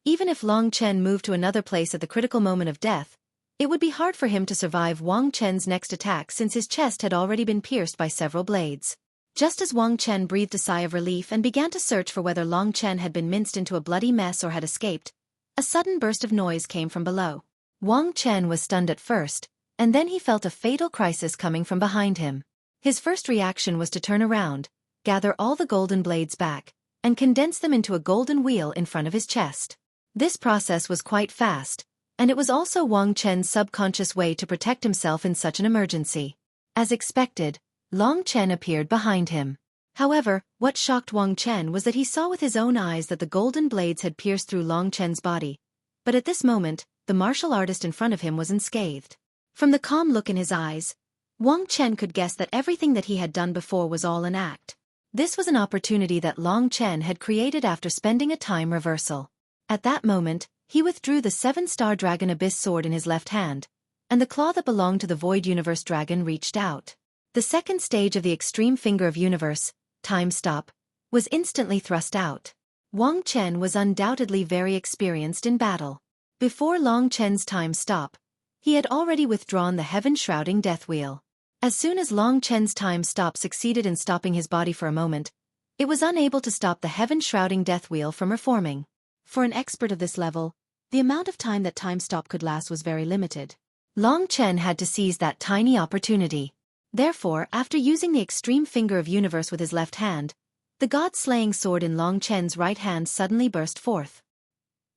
Even if Long Chen moved to another place at the critical moment of death, it would be hard for him to survive Wang Chen's next attack since his chest had already been pierced by several blades. Just as Wang Chen breathed a sigh of relief and began to search for whether Long Chen had been minced into a bloody mess or had escaped, a sudden burst of noise came from below. Wang Chen was stunned at first, and then he felt a fatal crisis coming from behind him. His first reaction was to turn around, gather all the golden blades back, and condense them into a golden wheel in front of his chest. This process was quite fast, and it was also Wang Chen's subconscious way to protect himself in such an emergency. As expected, Long Chen appeared behind him. However, what shocked Wang Chen was that he saw with his own eyes that the golden blades had pierced through Long Chen's body. But at this moment, the martial artist in front of him was unscathed. From the calm look in his eyes, Wang Chen could guess that everything that he had done before was all an act. This was an opportunity that Long Chen had created after spending a time reversal. At that moment, he withdrew the 7-star Dragon Abyss sword in his left hand, and the claw that belonged to the Void Universe Dragon reached out. The second stage of the Extreme Finger of Universe, Time Stop, was instantly thrust out. Wang Chen was undoubtedly very experienced in battle. Before Long Chen's Time Stop, he had already withdrawn the heaven-shrouding death wheel. As soon as Long Chen's Time Stop succeeded in stopping his body for a moment, it was unable to stop the heaven-shrouding death wheel from reforming. For an expert of this level, the amount of time that Time Stop could last was very limited. Long Chen had to seize that tiny opportunity. Therefore, after using the Extreme Finger of Universe with his left hand, the God-slaying sword in Long Chen's right hand suddenly burst forth.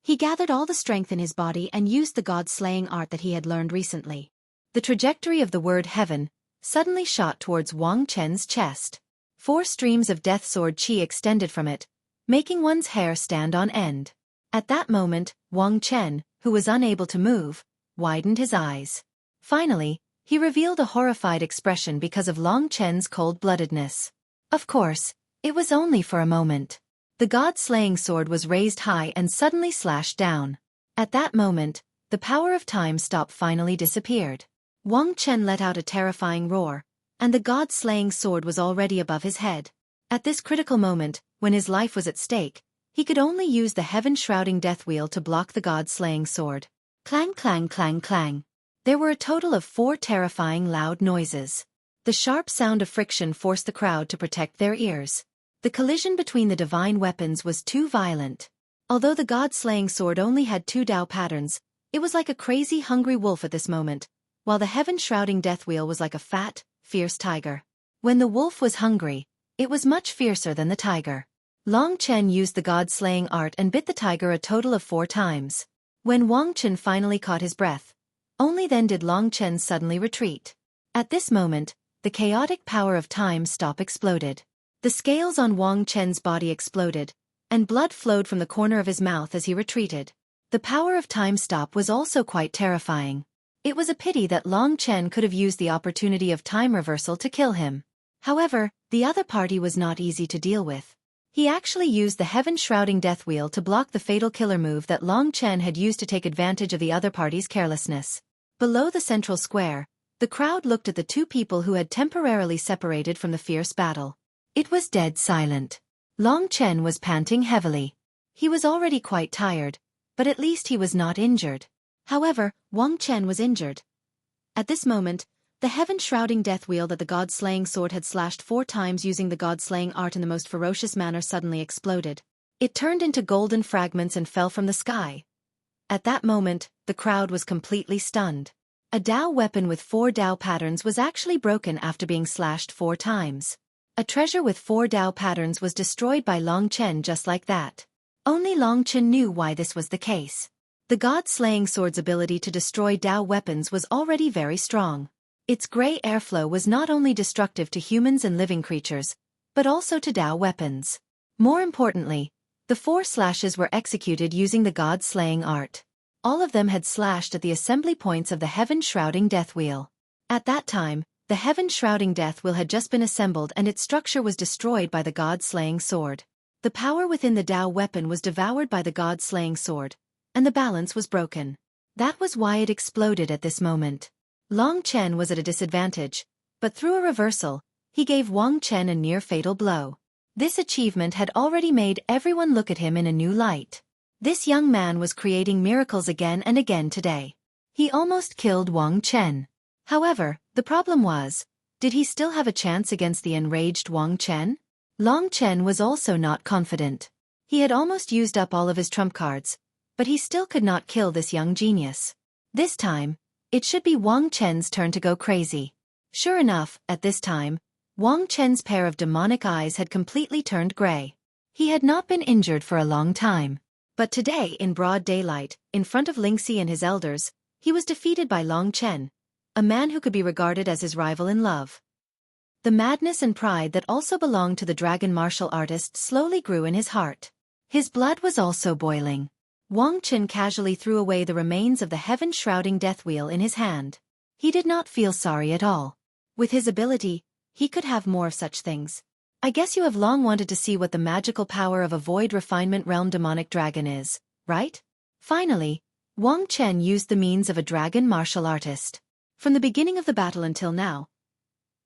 He gathered all the strength in his body and used the God-slaying art that he had learned recently. The trajectory of the word heaven suddenly shot towards Wang Chen's chest. 4 streams of death sword chi extended from it, making one's hair stand on end. At that moment, Wang Chen, who was unable to move, widened his eyes. Finally, he revealed a horrified expression because of Long Chen's cold-bloodedness. Of course, it was only for a moment. The God-slaying sword was raised high and suddenly slashed down. At that moment, the power of Time Stop finally disappeared. Wang Chen let out a terrifying roar, and the God-slaying sword was already above his head. At this critical moment, when his life was at stake, he could only use the heaven-shrouding death wheel to block the God-slaying sword. Clang clang clang clang. There were a total of 4 terrifying loud noises. The sharp sound of friction forced the crowd to protect their ears. The collision between the divine weapons was too violent. Although the God-slaying sword only had 2 Dao patterns, it was like a crazy hungry wolf at this moment, while the heaven-shrouding death wheel was like a fat, fierce tiger. When the wolf was hungry, it was much fiercer than the tiger. Long Chen used the God-slaying art and bit the tiger a total of 4 times. When Wang Chen finally caught his breath, only then did Long Chen suddenly retreat. At this moment, the chaotic power of Time Stop exploded. The scales on Wang Chen's body exploded, and blood flowed from the corner of his mouth as he retreated. The power of Time Stop was also quite terrifying. It was a pity that Long Chen could have used the opportunity of time reversal to kill him. However, the other party was not easy to deal with. He actually used the heaven-shrouding death wheel to block the fatal killer move that Long Chen had used to take advantage of the other party's carelessness. Below the central square, the crowd looked at the 2 people who had temporarily separated from the fierce battle. It was dead silent. Long Chen was panting heavily. He was already quite tired, but at least he was not injured. However, Wang Chen was injured. At this moment, the heaven-shrouding death wheel that the God-slaying sword had slashed 4 times using the God-slaying art in the most ferocious manner suddenly exploded. It turned into golden fragments and fell from the sky. At that moment, the crowd was completely stunned. A Dao weapon with 4 Dao patterns was actually broken after being slashed 4 times. A treasure with 4 Dao patterns was destroyed by Long Chen just like that. Only Long Chen knew why this was the case. The God-slaying sword's ability to destroy Dao weapons was already very strong. Its gray airflow was not only destructive to humans and living creatures, but also to Dao weapons. More importantly, the 4 slashes were executed using the God-slaying art. All of them had slashed at the assembly points of the heaven-shrouding death wheel. At that time, the heaven-shrouding death wheel had just been assembled and its structure was destroyed by the God-slaying sword. The power within the Dao weapon was devoured by the God-slaying sword, and the balance was broken. That was why it exploded at this moment. Long Chen was at a disadvantage, but through a reversal, he gave Wang Chen a near-fatal blow. This achievement had already made everyone look at him in a new light. This young man was creating miracles again and again today. He almost killed Wang Chen. However, the problem was, did he still have a chance against the enraged Wang Chen? Long Chen was also not confident. He had almost used up all of his trump cards, but he still could not kill this young genius. This time, it should be Wang Chen's turn to go crazy. Sure enough, at this time, Wang Chen's pair of demonic eyes had completely turned gray. He had not been injured for a long time. But today, in broad daylight, in front of Lingxi and his elders, he was defeated by Long Chen, a man who could be regarded as his rival in love. The madness and pride that also belonged to the dragon martial artist slowly grew in his heart. His blood was also boiling. Wang Chen casually threw away the remains of the heaven-shrouding death wheel in his hand. He did not feel sorry at all. With his ability, he could have more of such things. I guess you have long wanted to see what the magical power of a void refinement realm demonic dragon is, right? Finally, Wang Chen used the means of a dragon martial artist. From the beginning of the battle until now,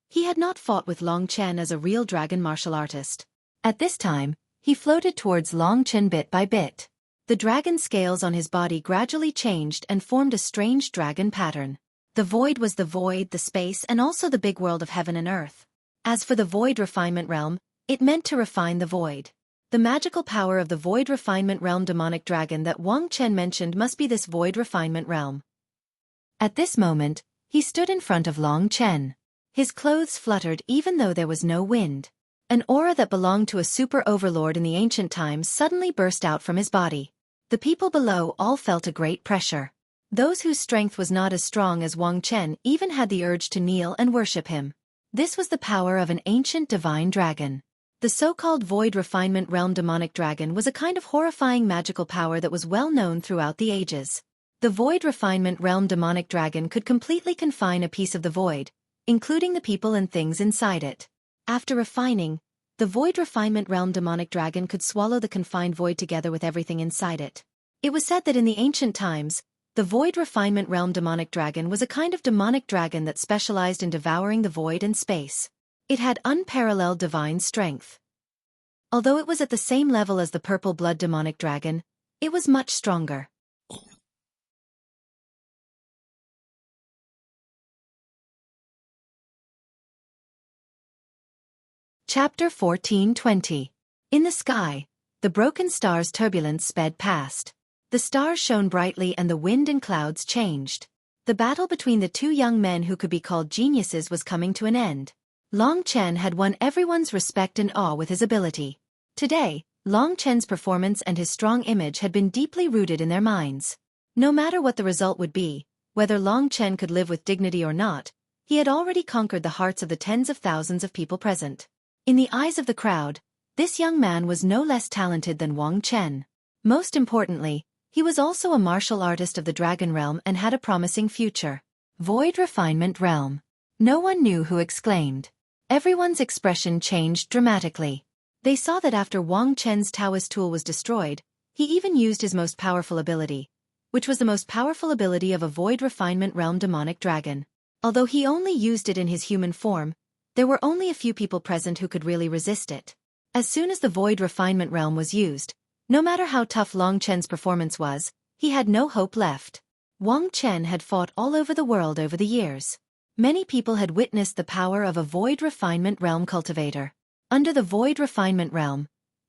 he had not fought with Long Chen as a real dragon martial artist. At this time, he floated towards Long Chen bit by bit. The dragon scales on his body gradually changed and formed a strange dragon pattern. The void was the void, the space, and also the big world of heaven and earth. As for the void refinement realm, it meant to refine the void. The magical power of the void refinement realm demonic dragon that Wang Chen mentioned must be this void refinement realm. At this moment, he stood in front of Long Chen. His clothes fluttered even though there was no wind. An aura that belonged to a super overlord in the ancient times suddenly burst out from his body. The people below all felt a great pressure. Those whose strength was not as strong as Wang Chen even had the urge to kneel and worship him. This was the power of an ancient divine dragon. The so-called void refinement realm demonic dragon was a kind of horrifying magical power that was well known throughout the ages. The void refinement realm demonic dragon could completely confine a piece of the void, including the people and things inside it. After refining, the void refinement realm demonic dragon could swallow the confined void together with everything inside it. It was said that in the ancient times, the void refinement realm demonic dragon was a kind of demonic dragon that specialized in devouring the void and space. It had unparalleled divine strength. Although it was at the same level as the purple blood demonic dragon, it was much stronger. Chapter 14:20. In the sky, the broken star's turbulence sped past. The stars shone brightly and the wind and clouds changed. The battle between the two young men who could be called geniuses was coming to an end. Long Chen had won everyone's respect and awe with his ability. Today, Long Chen's performance and his strong image had been deeply rooted in their minds. No matter what the result would be, whether Long Chen could live with dignity or not, he had already conquered the hearts of the tens of thousands of people present. In the eyes of the crowd, this young man was no less talented than Wang Chen. Most importantly, he was also a martial artist of the Dragon Realm and had a promising future. Void Refinement Realm. No one knew who exclaimed. Everyone's expression changed dramatically. They saw that after Wang Chen's Taoist tool was destroyed, he even used his most powerful ability, which was the most powerful ability of a Void Refinement Realm demonic dragon. Although he only used it in his human form, there were only a few people present who could really resist it. As soon as the Void Refinement Realm was used, no matter how tough Long Chen's performance was, he had no hope left. Wang Chen had fought all over the world over the years. Many people had witnessed the power of a Void Refinement Realm cultivator. Under the Void Refinement Realm,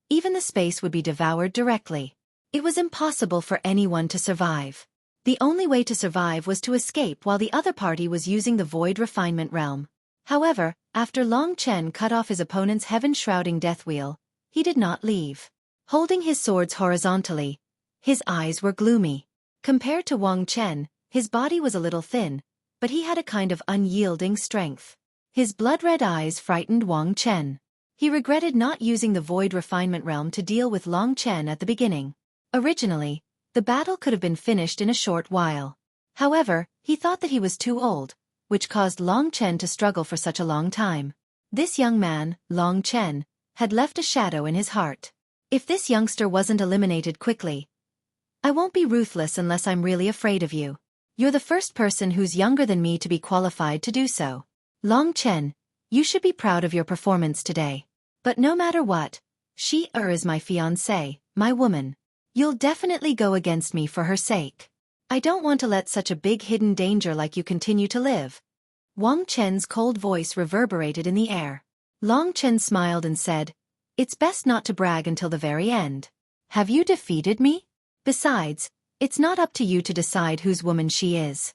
even the space would be devoured directly. It was impossible for anyone to survive. The only way to survive was to escape while the other party was using the Void Refinement Realm. However, after Long Chen cut off his opponent's heaven-shrouding death wheel, he did not leave. Holding his swords horizontally, his eyes were gloomy. Compared to Wang Chen, his body was a little thin, but he had a kind of unyielding strength. His blood-red eyes frightened Wang Chen. He regretted not using the Void Refinement Realm to deal with Long Chen at the beginning. Originally, the battle could have been finished in a short while. However, he thought that he was too old, which caused Long Chen to struggle for such a long time. This young man, Long Chen, had left a shadow in his heart. If this youngster wasn't eliminated quickly, I won't be ruthless unless I'm really afraid of you. You're the first person who's younger than me to be qualified to do so. Long Chen, you should be proud of your performance today. But no matter what, she is my fiancée, my woman. You'll definitely go against me for her sake. I don't want to let such a big hidden danger like you continue to live. Wang Chen's cold voice reverberated in the air. Long Chen smiled and said, "It's best not to brag until the very end. Have you defeated me? Besides, it's not up to you to decide whose woman she is."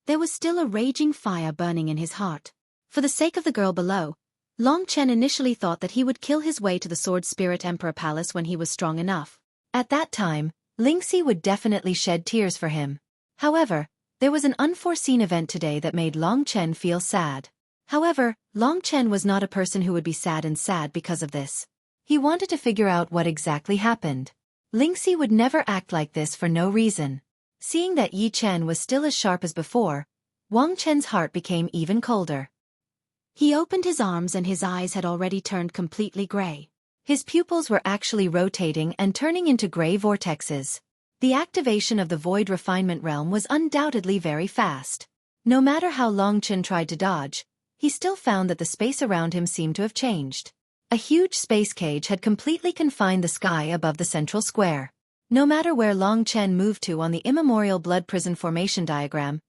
There was still a raging fire burning in his heart. For the sake of the girl below, Long Chen initially thought that he would kill his way to the Sword Spirit Emperor Palace when he was strong enough. At that time, Lingxi would definitely shed tears for him. However, there was an unforeseen event today that made Long Chen feel sad. However, Long Chen was not a person who would be sad because of this. He wanted to figure out what exactly happened. Lingxi would never act like this for no reason. Seeing that Yi Chen was still as sharp as before, Wang Chen's heart became even colder. He opened his arms and his eyes had already turned completely gray. His pupils were actually rotating and turning into gray vortexes. The activation of the Void Refinement Realm was undoubtedly very fast. No matter how Long Chen tried to dodge, he still found that the space around him seemed to have changed. A huge space cage had completely confined the sky above the central square. No matter where Long Chen moved to on the immemorial blood prison formation diagram,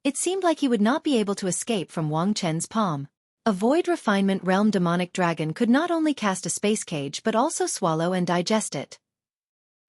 it seemed like he would not be able to escape from Wang Chen's palm. A Void Refinement Realm demonic dragon could not only cast a space cage but also swallow and digest it.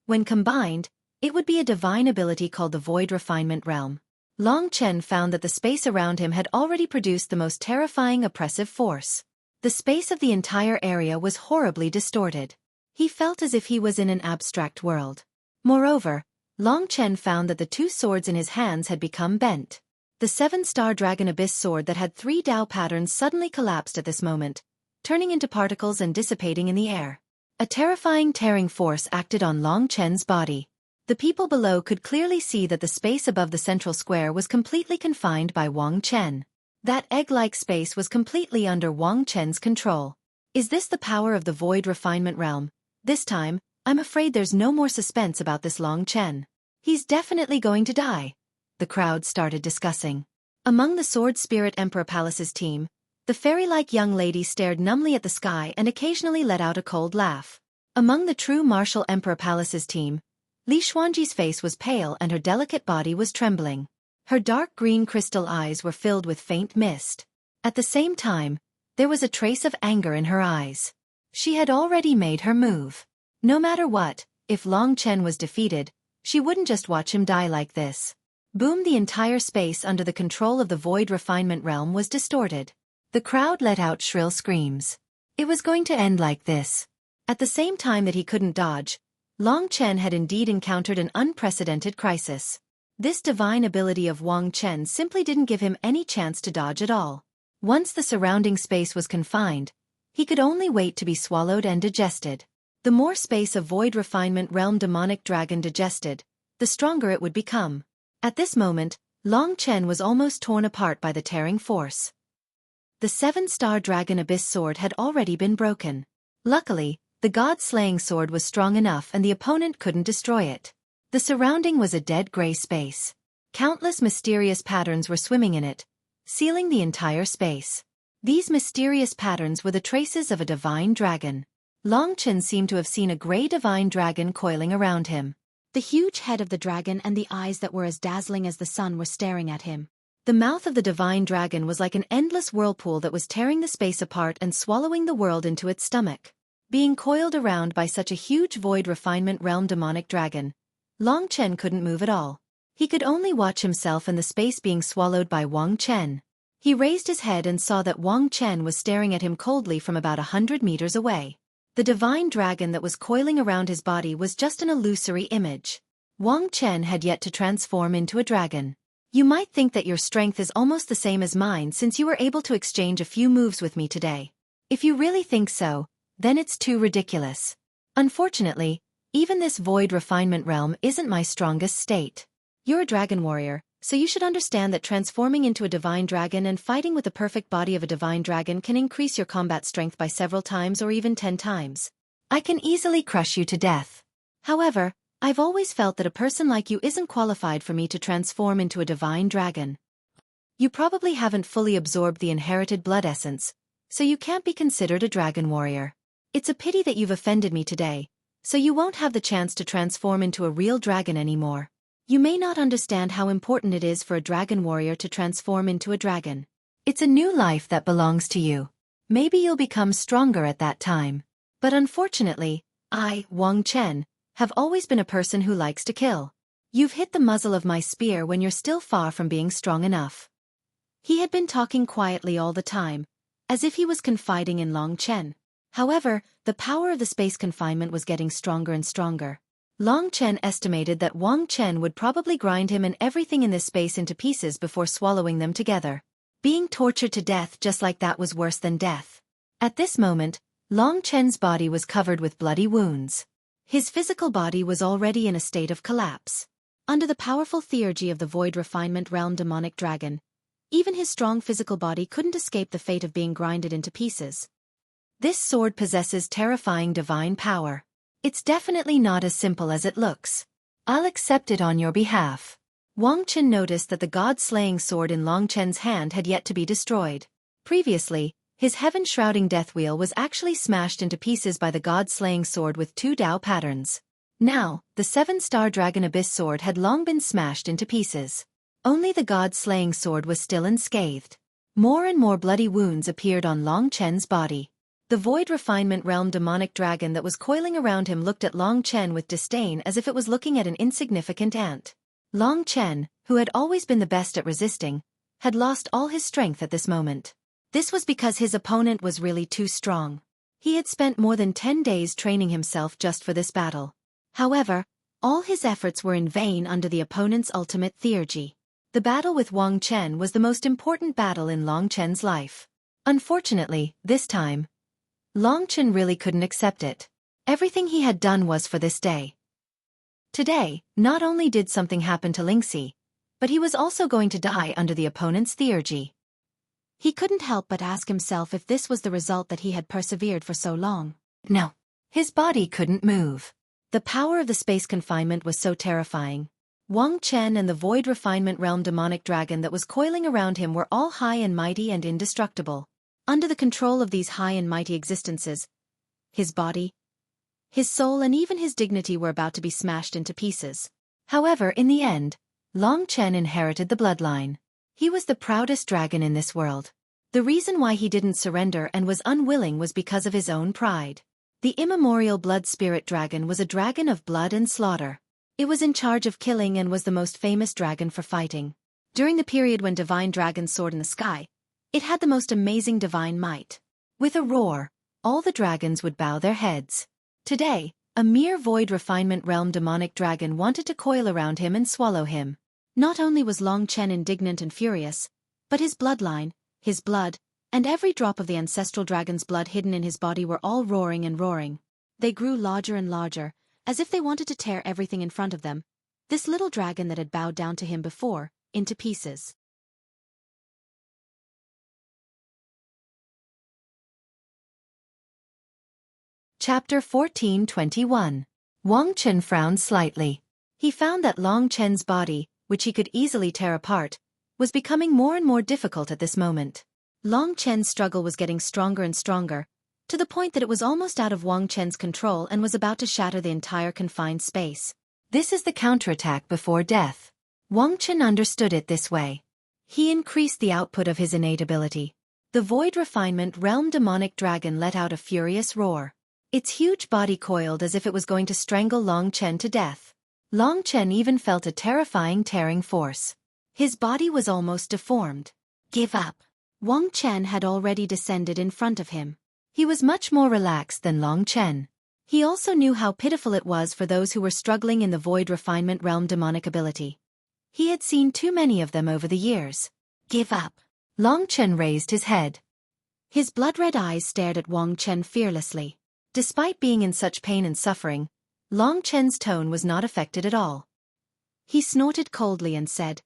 When combined, it would be a divine ability called the Void Refinement Realm. Long Chen found that the space around him had already produced the most terrifying oppressive force. The space of the entire area was horribly distorted. He felt as if he was in an abstract world. Moreover, Long Chen found that the two swords in his hands had become bent. The 7-star Dragon Abyss sword that had 3 Dao patterns suddenly collapsed at this moment, turning into particles and dissipating in the air. A terrifying tearing force acted on Long Chen's body. The people below could clearly see that the space above the central square was completely confined by Wang Chen. That egg-like space was completely under Wang Chen's control. Is this the power of the Void Refinement Realm? This time, I'm afraid there's no more suspense about this Long Chen. He's definitely going to die. The crowd started discussing. Among the Sword Spirit Emperor Palace's team, the fairy-like young lady stared numbly at the sky and occasionally let out a cold laugh. Among the true Martial Emperor Palace's team, Li Xuanji's face was pale and her delicate body was trembling. Her dark green crystal eyes were filled with faint mist. At the same time, there was a trace of anger in her eyes. She had already made her move. No matter what, if Long Chen was defeated, she wouldn't just watch him die like this. Boom! The entire space under the control of the Void Refinement Realm was distorted. The crowd let out shrill screams. It was going to end like this. At the same time that he couldn't dodge, Long Chen had indeed encountered an unprecedented crisis. This divine ability of Wang Chen simply didn't give him any chance to dodge at all. Once the surrounding space was confined, he could only wait to be swallowed and digested. The more space a Void Refinement Realm demonic dragon digested, the stronger it would become. At this moment, Long Chen was almost torn apart by the tearing force. The 7-star Dragon Abyss sword had already been broken. Luckily, the god-slaying sword was strong enough and the opponent couldn't destroy it. The surrounding was a dead gray space. Countless mysterious patterns were swimming in it, sealing the entire space. These mysterious patterns were the traces of a divine dragon. Long Chen seemed to have seen a gray divine dragon coiling around him. The huge head of the dragon and the eyes that were as dazzling as the sun were staring at him. The mouth of the divine dragon was like an endless whirlpool that was tearing the space apart and swallowing the world into its stomach. Being coiled around by such a huge Void Refinement Realm demonic dragon, Long Chen couldn't move at all. He could only watch himself and the space being swallowed by Wang Chen. He raised his head and saw that Wang Chen was staring at him coldly from about 100 meters away. The divine dragon that was coiling around his body was just an illusory image. Wang Chen had yet to transform into a dragon. You might think that your strength is almost the same as mine since you were able to exchange a few moves with me today. If you really think so, then it's too ridiculous. Unfortunately, even this Void Refinement Realm isn't my strongest state. You're a dragon warrior, so you should understand that transforming into a divine dragon and fighting with the perfect body of a divine dragon can increase your combat strength by several times or even 10 times. I can easily crush you to death. However, I've always felt that a person like you isn't qualified for me to transform into a divine dragon. You probably haven't fully absorbed the inherited blood essence, so you can't be considered a dragon warrior. It's a pity that you've offended me today, so you won't have the chance to transform into a real dragon anymore. You may not understand how important it is for a dragon warrior to transform into a dragon. It's a new life that belongs to you. Maybe you'll become stronger at that time. But unfortunately, I, Wang Chen, have always been a person who likes to kill. You've hit the muzzle of my spear when you're still far from being strong enough. He had been talking quietly all the time, as if he was confiding in Long Chen. However, the power of the space confinement was getting stronger and stronger. Long Chen estimated that Wang Chen would probably grind him and everything in this space into pieces before swallowing them together. Being tortured to death just like that was worse than death. At this moment, Long Chen's body was covered with bloody wounds. His physical body was already in a state of collapse. Under the powerful theurgy of the Void Refinement Realm demonic dragon, even his strong physical body couldn't escape the fate of being grinded into pieces. This sword possesses terrifying divine power. It's definitely not as simple as it looks. I'll accept it on your behalf. Wang Chen noticed that the god-slaying sword in Long Chen's hand had yet to be destroyed. Previously, his heaven-shrouding death wheel was actually smashed into pieces by the god-slaying sword with 2 Dao patterns. Now, the 7-star Dragon Abyss sword had long been smashed into pieces. Only the god-slaying sword was still unscathed. More and more bloody wounds appeared on Long Chen's body. The Void Refinement Realm demonic dragon that was coiling around him looked at Long Chen with disdain as if it was looking at an insignificant ant. Long Chen, who had always been the best at resisting, had lost all his strength at this moment. This was because his opponent was really too strong. He had spent more than 10 days training himself just for this battle. However, all his efforts were in vain under the opponent's ultimate theurgy. The battle with Wang Chen was the most important battle in Long Chen's life. Unfortunately, this time, Long Chen really couldn't accept it. Everything he had done was for this day. Today, not only did something happen to Lingxi, but he was also going to die under the opponent's theurgy. He couldn't help but ask himself if this was the result that he had persevered for so long. No. His body couldn't move. The power of the space confinement was so terrifying. Wang Chen and the Void Refinement Realm demonic dragon that was coiling around him were all high and mighty and indestructible. Under the control of these high and mighty existences, his body, his soul and even his dignity were about to be smashed into pieces. However, in the end, Long Chen inherited the bloodline. He was the proudest dragon in this world. The reason why he didn't surrender and was unwilling was because of his own pride. The immemorial blood spirit dragon was a dragon of blood and slaughter. It was in charge of killing and was the most famous dragon for fighting. During the period when divine dragons soared in the sky, it had the most amazing divine might. With a roar, all the dragons would bow their heads. Today, a mere Void Refinement Realm demonic dragon wanted to coil around him and swallow him. Not only was Long Chen indignant and furious, but his bloodline, his blood, and every drop of the ancestral dragon's blood hidden in his body were all roaring and roaring. They grew larger and larger, as if they wanted to tear everything in front of them, this little dragon that had bowed down to him before, into pieces. Chapter 14:21. Wang Chen frowned slightly. He found that Long Chen's body, which he could easily tear apart, was becoming more and more difficult at this moment. Long Chen's struggle was getting stronger and stronger, to the point that it was almost out of Wang Chen's control and was about to shatter the entire confined space. This is the counterattack before death. Wang Chen understood it this way. He increased the output of his innate ability. The Void Refinement Realm demonic dragon let out a furious roar. Its huge body coiled as if it was going to strangle Long Chen to death. Long Chen even felt a terrifying tearing force. His body was almost deformed. Give up. Wang Chen had already descended in front of him. He was much more relaxed than Long Chen. He also knew how pitiful it was for those who were struggling in the Void Refinement Realm demonic ability. He had seen too many of them over the years. Give up. Long Chen raised his head. His blood-red eyes stared at Wang Chen fearlessly. Despite being in such pain and suffering, Long Chen's tone was not affected at all. He snorted coldly and said,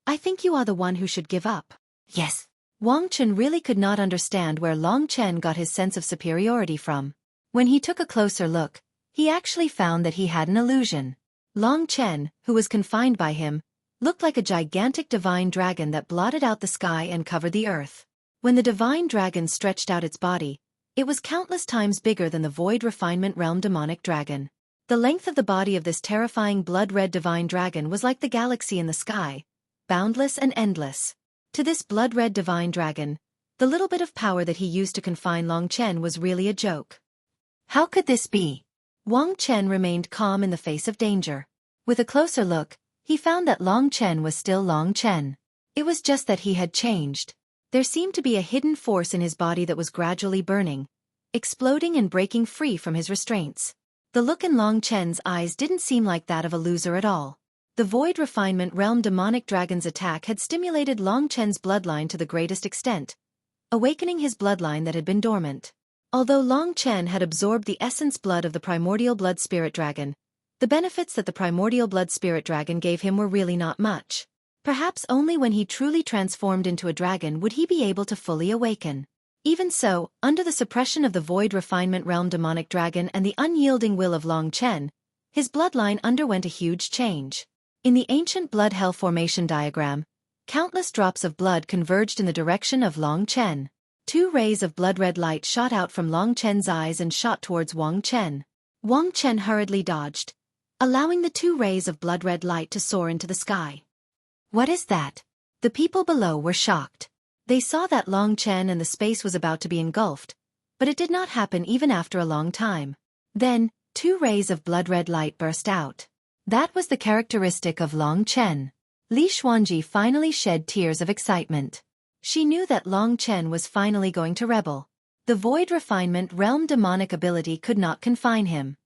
"I think you are the one who should give up." Yes. Wang Chen really could not understand where Long Chen got his sense of superiority from. When he took a closer look, he actually found that he had an illusion. Long Chen, who was confined by him, looked like a gigantic divine dragon that blotted out the sky and covered the earth. When the divine dragon stretched out its body, It was countless times bigger than the Void Refinement Realm demonic dragon. The length of the body of this terrifying blood-red divine dragon was like the galaxy in the sky, boundless and endless. To this blood-red divine dragon, the little bit of power that he used to confine Long Chen was really a joke. How could this be? Wang Chen remained calm in the face of danger. With a closer look, he found that Long Chen was still Long Chen. It was just that he had changed. There seemed to be a hidden force in his body that was gradually burning, exploding and breaking free from his restraints. The look in Long Chen's eyes didn't seem like that of a loser at all. The Void Refinement Realm demonic dragon's attack had stimulated Long Chen's bloodline to the greatest extent, awakening his bloodline that had been dormant. Although Long Chen had absorbed the essence blood of the primordial blood spirit dragon, the benefits that the primordial blood spirit dragon gave him were really not much. Perhaps only when he truly transformed into a dragon would he be able to fully awaken. Even so, under the suppression of the Void Refinement Realm demonic dragon and the unyielding will of Long Chen, his bloodline underwent a huge change. In the ancient blood hell formation diagram, countless drops of blood converged in the direction of Long Chen. 2 rays of blood-red light shot out from Long Chen's eyes and shot towards Wang Chen. Wang Chen hurriedly dodged, allowing the 2 rays of blood-red light to soar into the sky. What is that? The people below were shocked. They saw that Long Chen and the space was about to be engulfed, but it did not happen even after a long time. Then, 2 rays of blood-red light burst out. That was the characteristic of Long Chen. Li Xuanji finally shed tears of excitement. She knew that Long Chen was finally going to rebel. The Void Refinement Realm demonic ability could not confine him.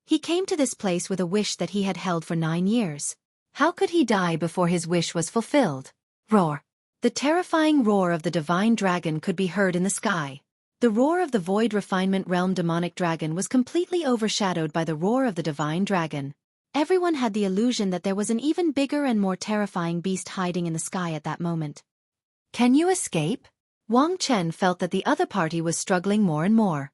He came to this place with a wish that he had held for 9 years. How could he die before his wish was fulfilled? Roar! The terrifying roar of the divine dragon could be heard in the sky. The roar of the Void Refinement Realm demonic dragon was completely overshadowed by the roar of the divine dragon. Everyone had the illusion that there was an even bigger and more terrifying beast hiding in the sky at that moment. Can you escape? Wang Chen felt that the other party was struggling more and more.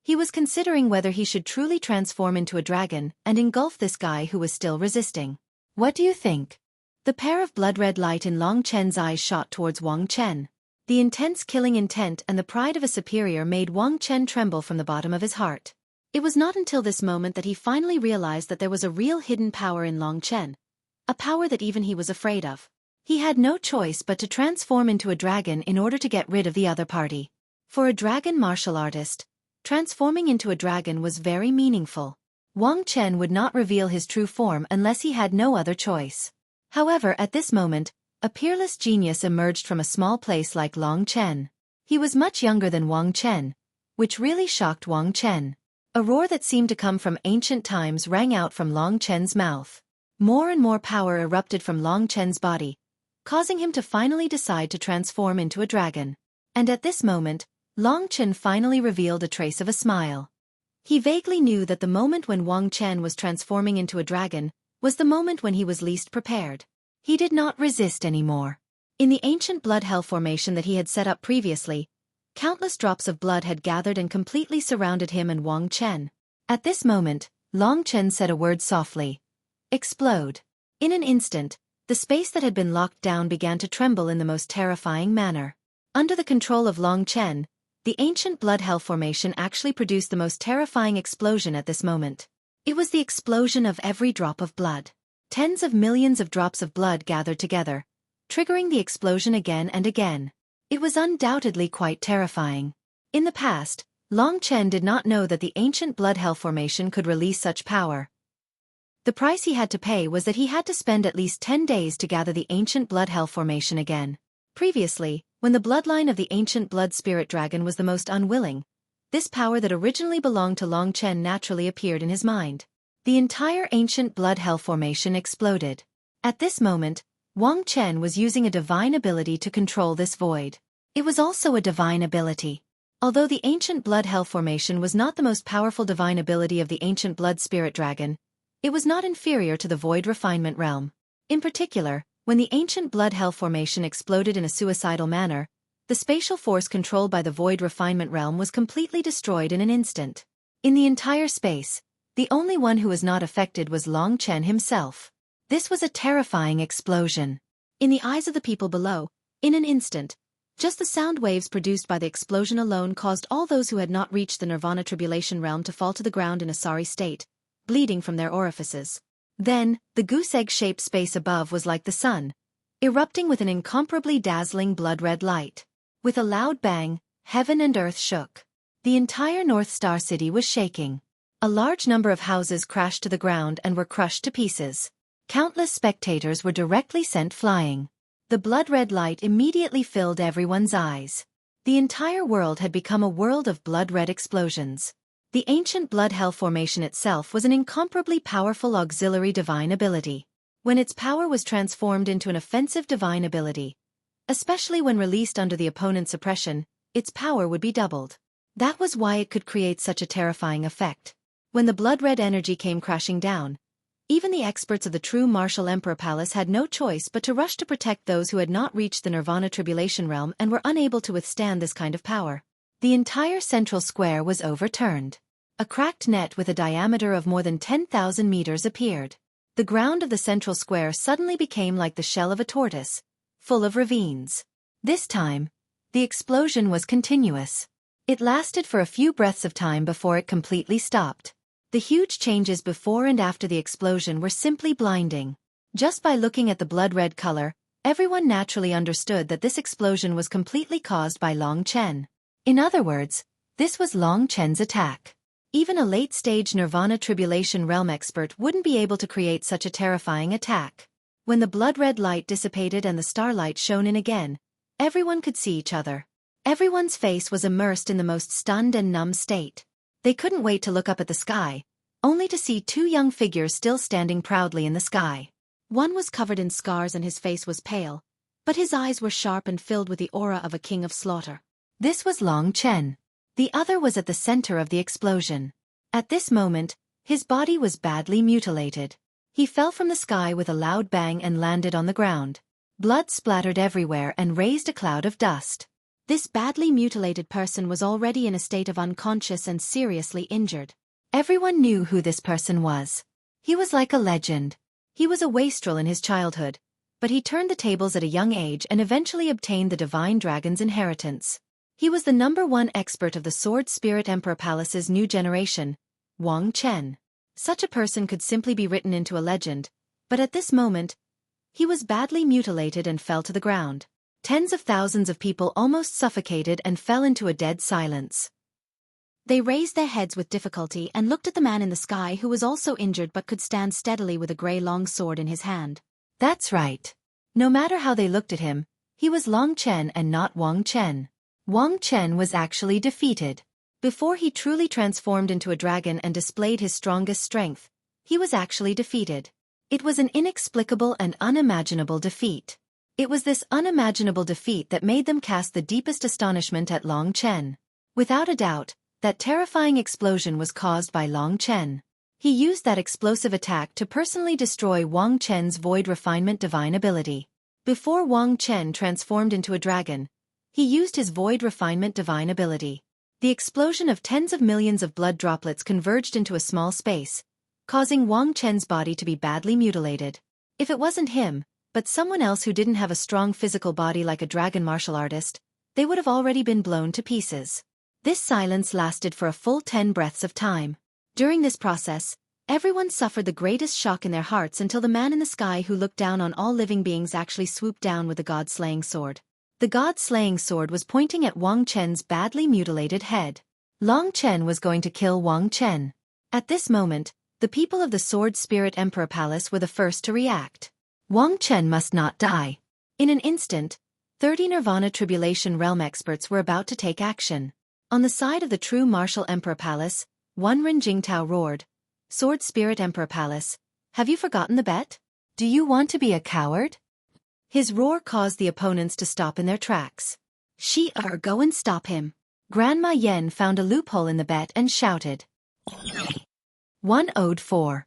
He was considering whether he should truly transform into a dragon and engulf this guy who was still resisting. What do you think? The pair of blood-red light in Long Chen's eyes shot towards Wang Chen. The intense killing intent and the pride of a superior made Wang Chen tremble from the bottom of his heart. It was not until this moment that he finally realized that there was a real hidden power in Long Chen, a power that even he was afraid of. He had no choice but to transform into a dragon in order to get rid of the other party. For a dragon martial artist, transforming into a dragon was very meaningful. Wang Chen would not reveal his true form unless he had no other choice. However, at this moment, a peerless genius emerged from a small place like Long Chen. He was much younger than Wang Chen, which really shocked Wang Chen. A roar that seemed to come from ancient times rang out from Long Chen's mouth. More and more power erupted from Long Chen's body, causing him to finally decide to transform into a dragon. And at this moment, Long Chen finally revealed a trace of a smile. He vaguely knew that the moment when Wang Chen was transforming into a dragon was the moment when he was least prepared. He did not resist anymore. In the ancient blood hell formation that he had set up previously, countless drops of blood had gathered and completely surrounded him and Wang Chen. At this moment, Long Chen said a word softly. Explode. In an instant, the space that had been locked down began to tremble in the most terrifying manner. Under the control of Long Chen, the ancient blood hell formation actually produced the most terrifying explosion at this moment. It was the explosion of every drop of blood. Tens of millions of drops of blood gathered together, triggering the explosion again and again. It was undoubtedly quite terrifying. In the past, Long Chen did not know that the ancient blood hell formation could release such power. The price he had to pay was that he had to spend at least 10 days to gather the ancient blood hell formation again. Previously, when the bloodline of the ancient blood spirit dragon was the most unwilling, this power that originally belonged to Long Chen naturally appeared in his mind. The entire ancient blood hell formation exploded. At this moment, Wang Chen was using a divine ability to control this void. It was also a divine ability. Although the ancient blood hell formation was not the most powerful divine ability of the ancient blood spirit dragon, it was not inferior to the void refinement realm. In particular, when the ancient blood hell formation exploded in a suicidal manner, the spatial force controlled by the void refinement realm was completely destroyed in an instant. In the entire space, the only one who was not affected was Long Chen himself. This was a terrifying explosion. In the eyes of the people below, in an instant, Just the sound waves produced by the explosion alone caused all those who had not reached the Nirvana Tribulation realm to fall to the ground in a sorry state, bleeding from their orifices. Then, the goose-egg-shaped space above was like the sun, erupting with an incomparably dazzling blood-red light. With a loud bang, heaven and earth shook. The entire North Star City was shaking. A large number of houses crashed to the ground and were crushed to pieces. Countless spectators were directly sent flying. The blood-red light immediately filled everyone's eyes. The entire world had become a world of blood-red explosions. The ancient blood hell formation itself was an incomparably powerful auxiliary divine ability. When its power was transformed into an offensive divine ability, especially when released under the opponent's suppression, its power would be doubled. That was why it could create such a terrifying effect. When the blood-red energy came crashing down, even the experts of the true Martial Emperor Palace had no choice but to rush to protect those who had not reached the Nirvana Tribulation realm and were unable to withstand this kind of power. The entire central square was overturned. A cracked net with a diameter of more than 10,000 meters appeared. The ground of the central square suddenly became like the shell of a tortoise, full of ravines. This time, the explosion was continuous. It lasted for a few breaths of time before it completely stopped. The huge changes before and after the explosion were simply blinding. Just by looking at the blood-red color, everyone naturally understood that this explosion was completely caused by Long Chen. In other words, this was Long Chen's attack. Even a late-stage Nirvana Tribulation realm expert wouldn't be able to create such a terrifying attack. When the blood-red light dissipated and the starlight shone in again, everyone could see each other. Everyone's face was immersed in the most stunned and numb state. They couldn't wait to look up at the sky, only to see two young figures still standing proudly in the sky. One was covered in scars and his face was pale, but his eyes were sharp and filled with the aura of a king of slaughter. This was Long Chen. The other was at the center of the explosion. At this moment, his body was badly mutilated. He fell from the sky with a loud bang and landed on the ground. Blood splattered everywhere and raised a cloud of dust. This badly mutilated person was already in a state of unconscious and seriously injured. Everyone knew who this person was. He was like a legend. He was a wastrel in his childhood, but he turned the tables at a young age and eventually obtained the Divine Dragon's inheritance. He was the #1 expert of the Sword Spirit Emperor Palace's new generation, Wang Chen. Such a person could simply be written into a legend, but at this moment, he was badly mutilated and fell to the ground. Tens of thousands of people almost suffocated and fell into a dead silence. They raised their heads with difficulty and looked at the man in the sky who was also injured but could stand steadily with a grey long sword in his hand. That's right. No matter how they looked at him, he was Long Chen and not Wang Chen. Wang Chen was actually defeated. Before he truly transformed into a dragon and displayed his strongest strength, he was actually defeated. It was an inexplicable and unimaginable defeat. It was this unimaginable defeat that made them cast the deepest astonishment at Long Chen. Without a doubt, that terrifying explosion was caused by Long Chen. He used that explosive attack to personally destroy Wang Chen's Void Refinement divine ability. Before Wang Chen transformed into a dragon, he used his Void Refinement divine ability. The explosion of tens of millions of blood droplets converged into a small space, causing Wang Chen's body to be badly mutilated. If it wasn't him, but someone else who didn't have a strong physical body like a dragon martial artist, they would have already been blown to pieces. This silence lasted for a full 10 breaths of time. During this process, everyone suffered the greatest shock in their hearts until the man in the sky who looked down on all living beings actually swooped down with the god-slaying sword. The god-slaying sword was pointing at Wang Chen's badly mutilated head. Long Chen was going to kill Wang Chen. At this moment, the people of the Sword Spirit Emperor Palace were the first to react. Wang Chen must not die. In an instant, 30 Nirvana Tribulation Realm experts were about to take action. On the side of the true Martial Emperor Palace, Wen Jingtao roared, "Sword Spirit Emperor Palace, have you forgotten the bet? Do you want to be a coward?" His roar caused the opponents to stop in their tracks. Go and stop him." Grandma Yen found a loophole in the bet and shouted. 104.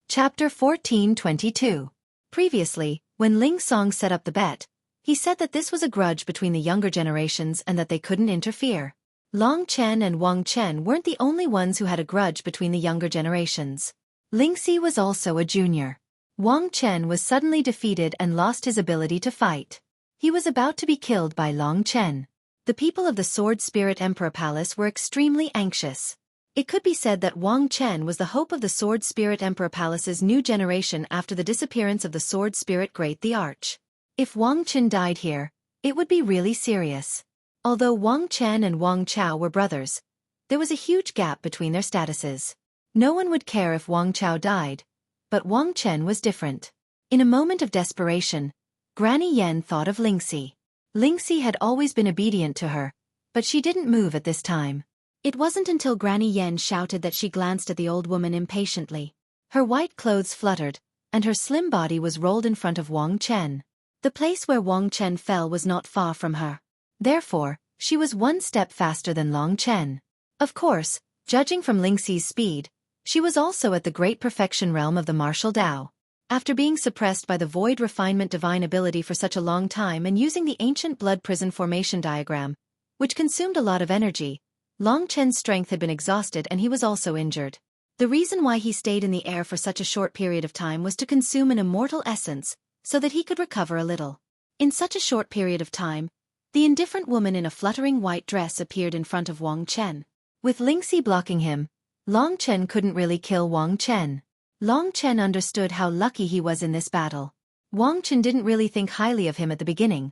Chapter 14:22. Previously, when Ling Song set up the bet, he said that this was a grudge between the younger generations and that they couldn't interfere. Long Chen and Wang Chen weren't the only ones who had a grudge between the younger generations. Lingxi was also a junior. Wang Chen was suddenly defeated and lost his ability to fight. He was about to be killed by Long Chen. The people of the Sword Spirit Emperor Palace were extremely anxious. It could be said that Wang Chen was the hope of the Sword Spirit Emperor Palace's new generation after the disappearance of the Sword Spirit Great the Arch. If Wang Chen died here, it would be really serious. Although Wang Chen and Wang Chao were brothers, there was a huge gap between their statuses. No one would care if Wang Chao died, but Wang Chen was different. In a moment of desperation, Granny Yen thought of Lingxi. Lingxi had always been obedient to her, but she didn't move at this time. It wasn't until Granny Yen shouted that she glanced at the old woman impatiently. Her white clothes fluttered, and her slim body was rolled in front of Wang Chen. The place where Wang Chen fell was not far from her. Therefore, she was one step faster than Long Chen. Of course, judging from Lingxi's speed, she was also at the great perfection realm of the martial Dao. After being suppressed by the void refinement divine ability for such a long time and using the ancient blood prison formation diagram, which consumed a lot of energy, Long Chen's strength had been exhausted and he was also injured. The reason why he stayed in the air for such a short period of time was to consume an immortal essence, so that he could recover a little. In such a short period of time, the indifferent woman in a fluttering white dress appeared in front of Wang Chen. With Lingxi blocking him, Long Chen couldn't really kill Wang Chen. Long Chen understood how lucky he was in this battle. Wang Chen didn't really think highly of him at the beginning,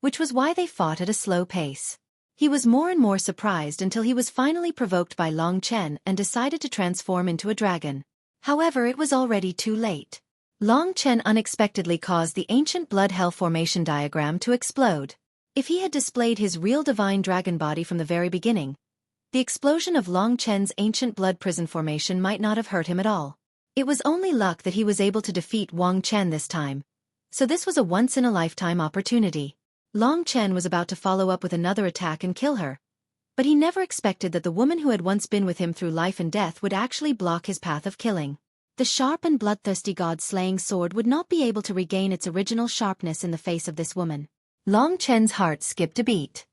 which was why they fought at a slow pace. He was more and more surprised until he was finally provoked by Long Chen and decided to transform into a dragon. However, it was already too late. Long Chen unexpectedly caused the ancient blood hell formation diagram to explode. If he had displayed his real divine dragon body from the very beginning, the explosion of Long Chen's ancient blood prison formation might not have hurt him at all. It was only luck that he was able to defeat Wang Chen this time, so this was a once-in-a-lifetime opportunity. Long Chen was about to follow up with another attack and kill her, but he never expected that the woman who had once been with him through life and death would actually block his path of killing. The sharp and bloodthirsty god-slaying sword would not be able to regain its original sharpness in the face of this woman. Long Chen's heart skipped a beat.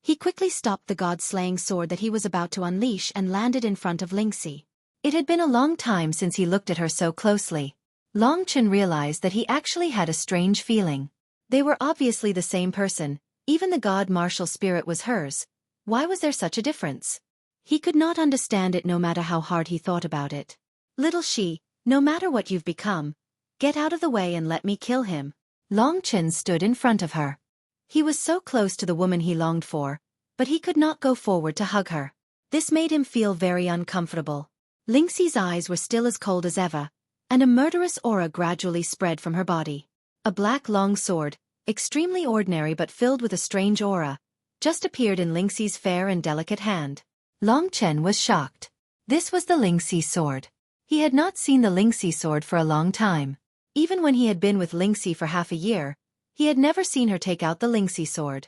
He quickly stopped the god-slaying sword that he was about to unleash and landed in front of Lingxi. It had been a long time since he looked at her so closely. Long Chen realized that he actually had a strange feeling. They were obviously the same person, even the god martial spirit was hers. Why was there such a difference? He could not understand it no matter how hard he thought about it. Little she, no matter what you've become, get out of the way and let me kill him. Long Chen stood in front of her. He was so close to the woman he longed for, but he could not go forward to hug her. This made him feel very uncomfortable. Lingxi's eyes were still as cold as ever, and a murderous aura gradually spread from her body. A black long sword, extremely ordinary but filled with a strange aura, just appeared in Lingxi's fair and delicate hand. Long Chen was shocked. This was the Lingxi sword. He had not seen the Lingxi sword for a long time. Even when he had been with Lingxi for half a year, he had never seen her take out the Lingxi sword.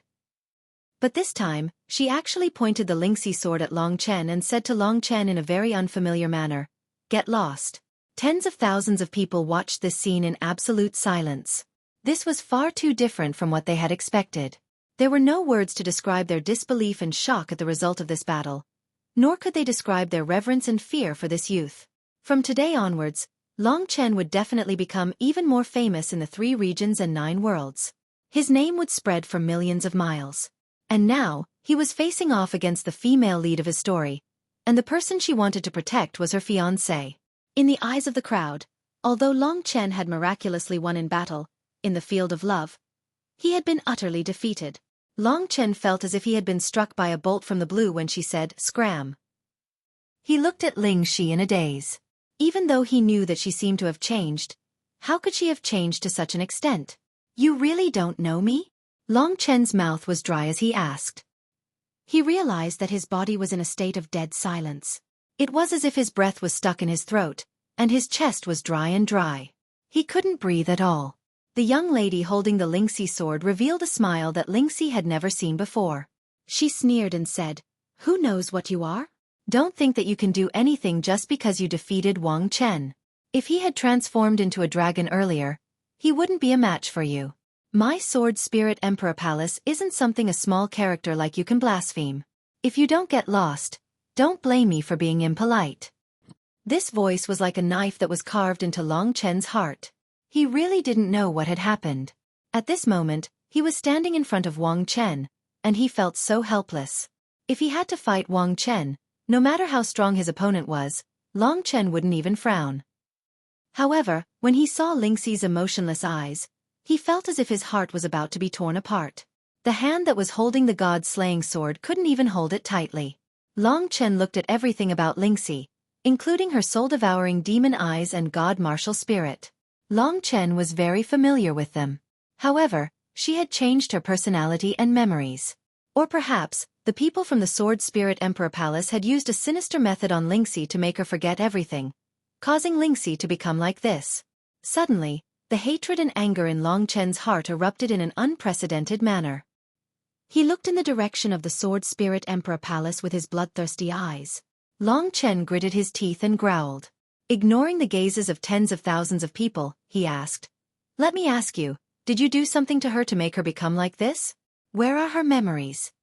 But this time, she actually pointed the Lingxi sword at Long Chen and said to Long Chen in a very unfamiliar manner, "Get lost." Tens of thousands of people watched this scene in absolute silence. This was far too different from what they had expected. There were no words to describe their disbelief and shock at the result of this battle, nor could they describe their reverence and fear for this youth. From today onwards, Long Chen would definitely become even more famous in the 3 regions and 9 worlds. His name would spread for millions of miles. And now, he was facing off against the female lead of his story, and the person she wanted to protect was her fiancé. In the eyes of the crowd, although Long Chen had miraculously won in battle, in the field of love, he had been utterly defeated. Long Chen felt as if he had been struck by a bolt from the blue when she said, "Scram." He looked at Lingxi in a daze. Even though he knew that she seemed to have changed, how could she have changed to such an extent? "You really don't know me?" Long Chen's mouth was dry as he asked. He realized that his body was in a state of dead silence. It was as if his breath was stuck in his throat, and his chest was dry and dry. He couldn't breathe at all. The young lady holding the Lingxi sword revealed a smile that Lingxi had never seen before. She sneered and said, "Who knows what you are? Don't think that you can do anything just because you defeated Wang Chen. If he had transformed into a dragon earlier, he wouldn't be a match for you. My Sword Spirit Emperor Palace isn't something a small character like you can blaspheme. If you don't get lost, don't blame me for being impolite." This voice was like a knife that was carved into Long Chen's heart. He really didn't know what had happened. At this moment, he was standing in front of Wang Chen, and he felt so helpless. If he had to fight Wang Chen, no matter how strong his opponent was, Long Chen wouldn't even frown. However, when he saw Lingxi's emotionless eyes, he felt as if his heart was about to be torn apart. The hand that was holding the god-slaying sword couldn't even hold it tightly. Long Chen looked at everything about Lingxi, including her soul-devouring demon eyes and god-martial spirit. Long Chen was very familiar with them. However, she had changed her personality and memories. Or perhaps, the people from the Sword Spirit Emperor Palace had used a sinister method on Lingxi to make her forget everything, causing Lingxi to become like this. Suddenly, the hatred and anger in Long Chen's heart erupted in an unprecedented manner. He looked in the direction of the Sword Spirit Emperor Palace with his bloodthirsty eyes. Long Chen gritted his teeth and growled. Ignoring the gazes of tens of thousands of people, he asked, "Let me ask you, did you do something to her to make her become like this? Where are her memories?"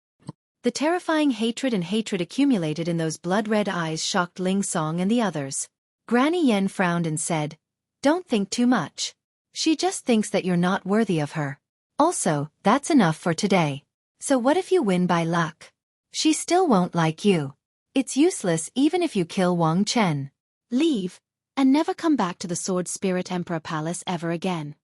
The terrifying hatred accumulated in those blood-red eyes shocked Ling Song and the others. Granny Yen frowned and said, "Don't think too much. She just thinks that you're not worthy of her. Also, that's enough for today. So what if you win by luck? She still won't like you. It's useless even if you kill Wang Chen. Leave, and never come back to the Sword Spirit Emperor Palace ever again."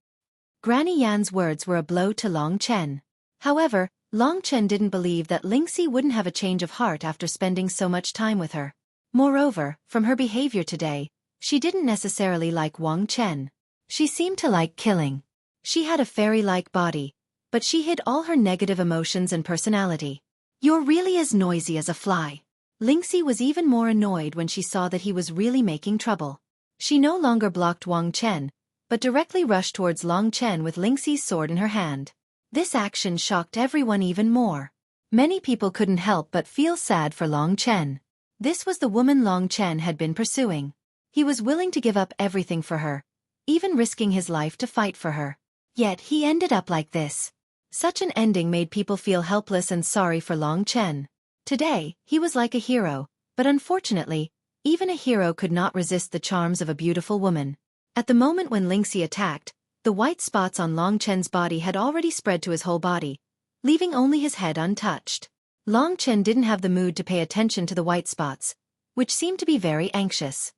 Granny Yan's words were a blow to Long Chen. However, Long Chen didn't believe that Lingxi wouldn't have a change of heart after spending so much time with her. Moreover, from her behavior today, she didn't necessarily like Wang Chen. She seemed to like killing. She had a fairy-like body, but she hid all her negative emotions and personality. "You're really as noisy as a fly." Lingxi was even more annoyed when she saw that he was really making trouble. She no longer blocked Wang Chen, but directly rushed towards Long Chen with Lingxi's sword in her hand. This action shocked everyone even more. Many people couldn't help but feel sad for Long Chen. This was the woman Long Chen had been pursuing. He was willing to give up everything for her, even risking his life to fight for her. Yet he ended up like this. Such an ending made people feel helpless and sorry for Long Chen. Today, he was like a hero, but unfortunately, even a hero could not resist the charms of a beautiful woman. At the moment when Lingxi attacked, the white spots on Long Chen's body had already spread to his whole body, leaving only his head untouched. Long Chen didn't have the mood to pay attention to the white spots, which seemed to be very anxious.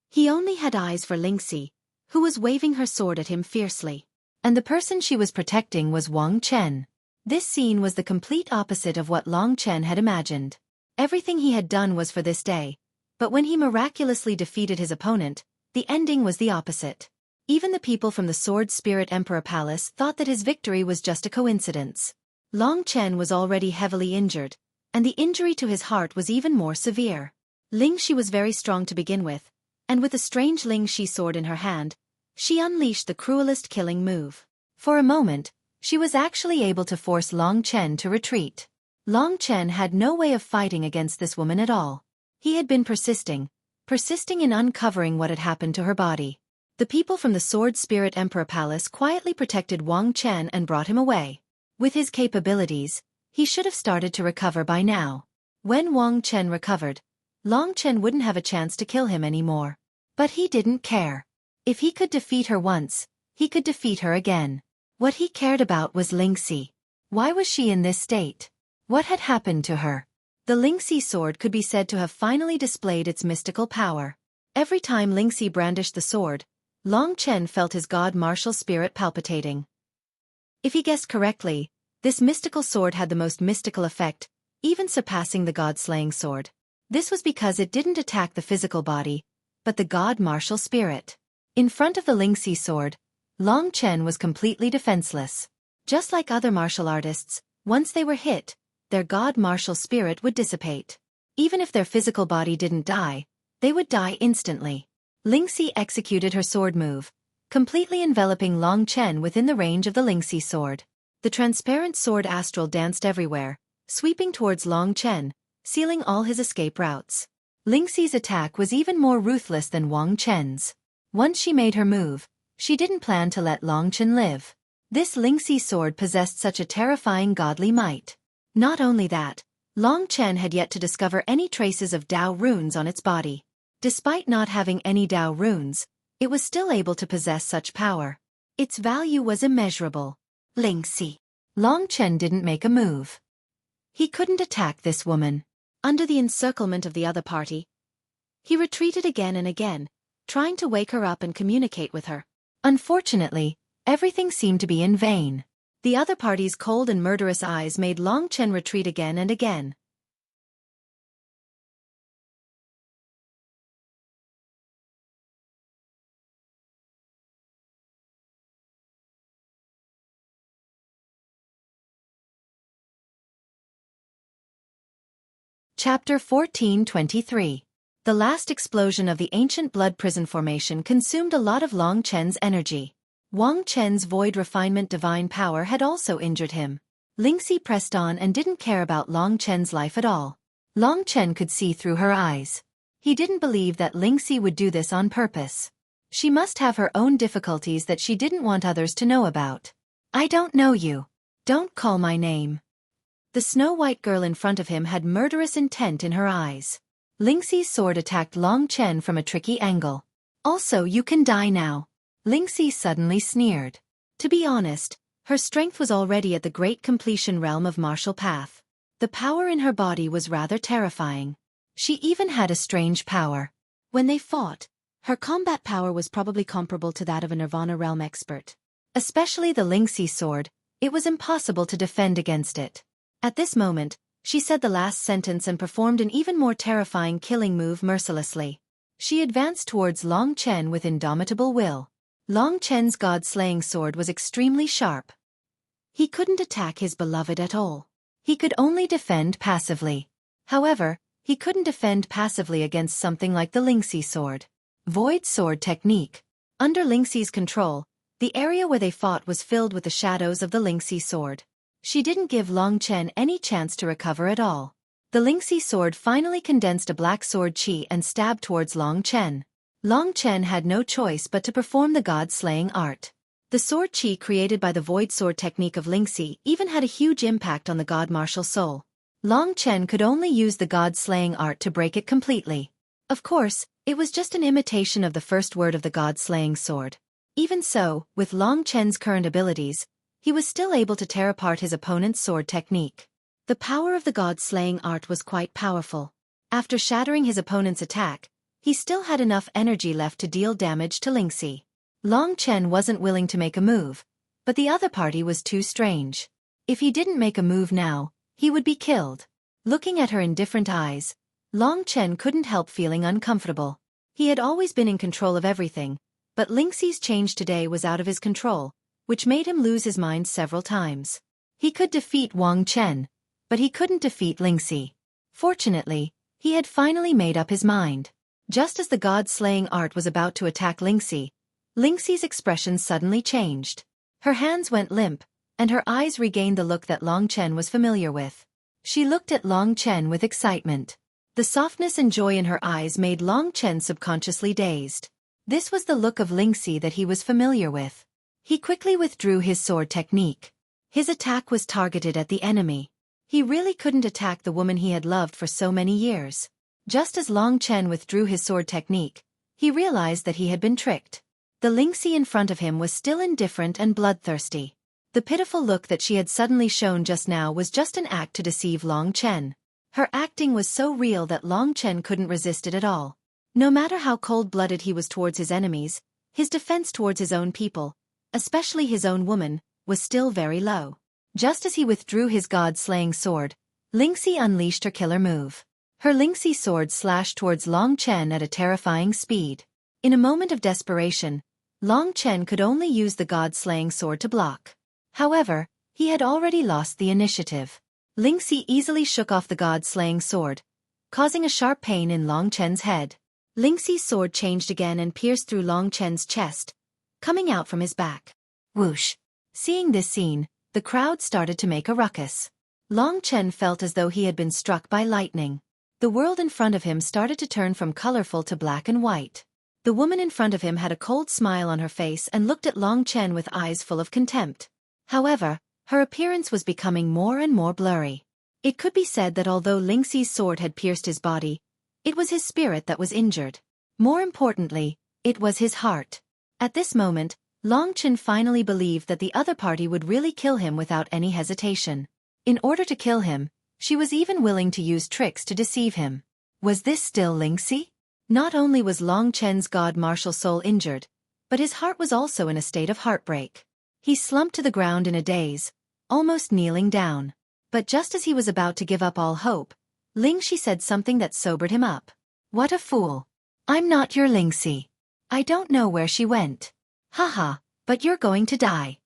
He only had eyes for Lingxi, who was waving her sword at him fiercely. And the person she was protecting was Wang Chen. This scene was the complete opposite of what Long Chen had imagined. Everything he had done was for this day, but when he miraculously defeated his opponent, the ending was the opposite. Even the people from the Sword Spirit Emperor Palace thought that his victory was just a coincidence. Long Chen was already heavily injured, and the injury to his heart was even more severe. Lingxi was very strong to begin with, and with a strange Lingxi sword in her hand, she unleashed the cruelest killing move. For a moment, she was actually able to force Long Chen to retreat. Long Chen had no way of fighting against this woman at all. He had been persisting in uncovering what had happened to her body. The people from the Sword Spirit Emperor Palace quietly protected Wang Chen and brought him away. With his capabilities, he should have started to recover by now. When Wang Chen recovered, Long Chen wouldn't have a chance to kill him anymore. But he didn't care. If he could defeat her once, he could defeat her again. What he cared about was Lingxi. Why was she in this state? What had happened to her? The Lingxi sword could be said to have finally displayed its mystical power. Every time Lingxi brandished the sword, Long Chen felt his god-martial spirit palpitating. If he guessed correctly, this mystical sword had the most mystical effect, even surpassing the god-slaying sword. This was because it didn't attack the physical body, but the god-martial spirit. In front of the Lingxi sword, Long Chen was completely defenseless. Just like other martial artists, once they were hit, their god-martial spirit would dissipate. Even if their physical body didn't die, they would die instantly. Lingxi executed her sword move, completely enveloping Long Chen within the range of the Lingxi sword. The transparent sword astral danced everywhere, sweeping towards Long Chen, sealing all his escape routes. Lingxi's attack was even more ruthless than Wang Chen's. Once she made her move, she didn't plan to let Long Chen live. This Lingxi sword possessed such a terrifying godly might. Not only that, Long Chen had yet to discover any traces of Dao runes on its body. Despite not having any Dao runes, it was still able to possess such power. Its value was immeasurable. Lingxi. Long Chen didn't make a move. He couldn't attack this woman. Under the encirclement of the other party, he retreated again and again, trying to wake her up and communicate with her. Unfortunately, everything seemed to be in vain. The other party's cold and murderous eyes made Long Chen retreat again and again. Chapter 14:23. The last explosion of the ancient blood prison formation consumed a lot of Long Chen's energy. Wang Chen's void refinement divine power had also injured him. Lingxi pressed on and didn't care about Long Chen's life at all. Long Chen could see through her eyes. He didn't believe that Lingxi would do this on purpose. She must have her own difficulties that she didn't want others to know about. I don't know you. Don't call my name. The snow-white girl in front of him had murderous intent in her eyes. Lingxi's sword attacked Long Chen from a tricky angle. Also, you can die now. Lingxi suddenly sneered. To be honest, her strength was already at the great completion realm of martial path. The power in her body was rather terrifying. She even had a strange power. When they fought, her combat power was probably comparable to that of a Nirvana realm expert. Especially the Lingxi sword, it was impossible to defend against it. At this moment, she said the last sentence and performed an even more terrifying killing move mercilessly. She advanced towards Long Chen with indomitable will. Long Chen's god-slaying sword was extremely sharp. He couldn't attack his beloved at all. He could only defend passively. However, he couldn't defend passively against something like the Lingxi sword. Void sword technique. Under Lingxi's control, the area where they fought was filled with the shadows of the Lingxi sword. She didn't give Long Chen any chance to recover at all. The Lingxi sword finally condensed a black sword chi and stabbed towards Long Chen. Long Chen had no choice but to perform the god-slaying art. The sword chi created by the void sword technique of Lingxi even had a huge impact on the god martial soul. Long Chen could only use the god-slaying art to break it completely. Of course, it was just an imitation of the first word of the god-slaying sword. Even so, with Long Chen's current abilities, he was still able to tear apart his opponent's sword technique. The power of the god-slaying art was quite powerful. After shattering his opponent's attack, he still had enough energy left to deal damage to Lingxi. Long Chen wasn't willing to make a move, but the other party was too strange. If he didn't make a move now, he would be killed. Looking at her in different eyes, Long Chen couldn't help feeling uncomfortable. He had always been in control of everything, but Lingxi's change today was out of his control, which made him lose his mind several times. He could defeat Wang Chen, but he couldn't defeat Lingxi. Fortunately, he had finally made up his mind. Just as the god-slaying art was about to attack Lingxi, Lingxi's expression suddenly changed. Her hands went limp, and her eyes regained the look that Long Chen was familiar with. She looked at Long Chen with excitement. The softness and joy in her eyes made Long Chen subconsciously dazed. This was the look of Lingxi that he was familiar with. He quickly withdrew his sword technique. His attack was targeted at the enemy. He really couldn't attack the woman he had loved for so many years. Just as Long Chen withdrew his sword technique, he realized that he had been tricked. The Lingxi in front of him was still indifferent and bloodthirsty. The pitiful look that she had suddenly shown just now was just an act to deceive Long Chen. Her acting was so real that Long Chen couldn't resist it at all. No matter how cold-blooded he was towards his enemies, his defense towards his own people, especially his own woman, was still very low. Just as he withdrew his god-slaying sword, Lingxi unleashed her killer move. Her Lingxi sword slashed towards Long Chen at a terrifying speed. In a moment of desperation, Long Chen could only use the god-slaying sword to block. However, he had already lost the initiative. Lingxi easily shook off the god-slaying sword, causing a sharp pain in Long Chen's head. Lingxi's sword changed again and pierced through Long Chen's chest, coming out from his back. Whoosh! Seeing this scene, the crowd started to make a ruckus. Long Chen felt as though he had been struck by lightning. The world in front of him started to turn from colorful to black and white. The woman in front of him had a cold smile on her face and looked at Long Chen with eyes full of contempt. However, her appearance was becoming more and more blurry. It could be said that although Lingxi's sword had pierced his body, it was his spirit that was injured. More importantly, it was his heart. At this moment, Long Chen finally believed that the other party would really kill him without any hesitation. In order to kill him, she was even willing to use tricks to deceive him. Was this still Lingxi? Not only was Long Chen's god martial soul injured, but his heart was also in a state of heartbreak. He slumped to the ground in a daze, almost kneeling down. But just as he was about to give up all hope, Lingxi said something that sobered him up. What a fool. I'm not your Lingxi. I don't know where she went. Haha, but you're going to die.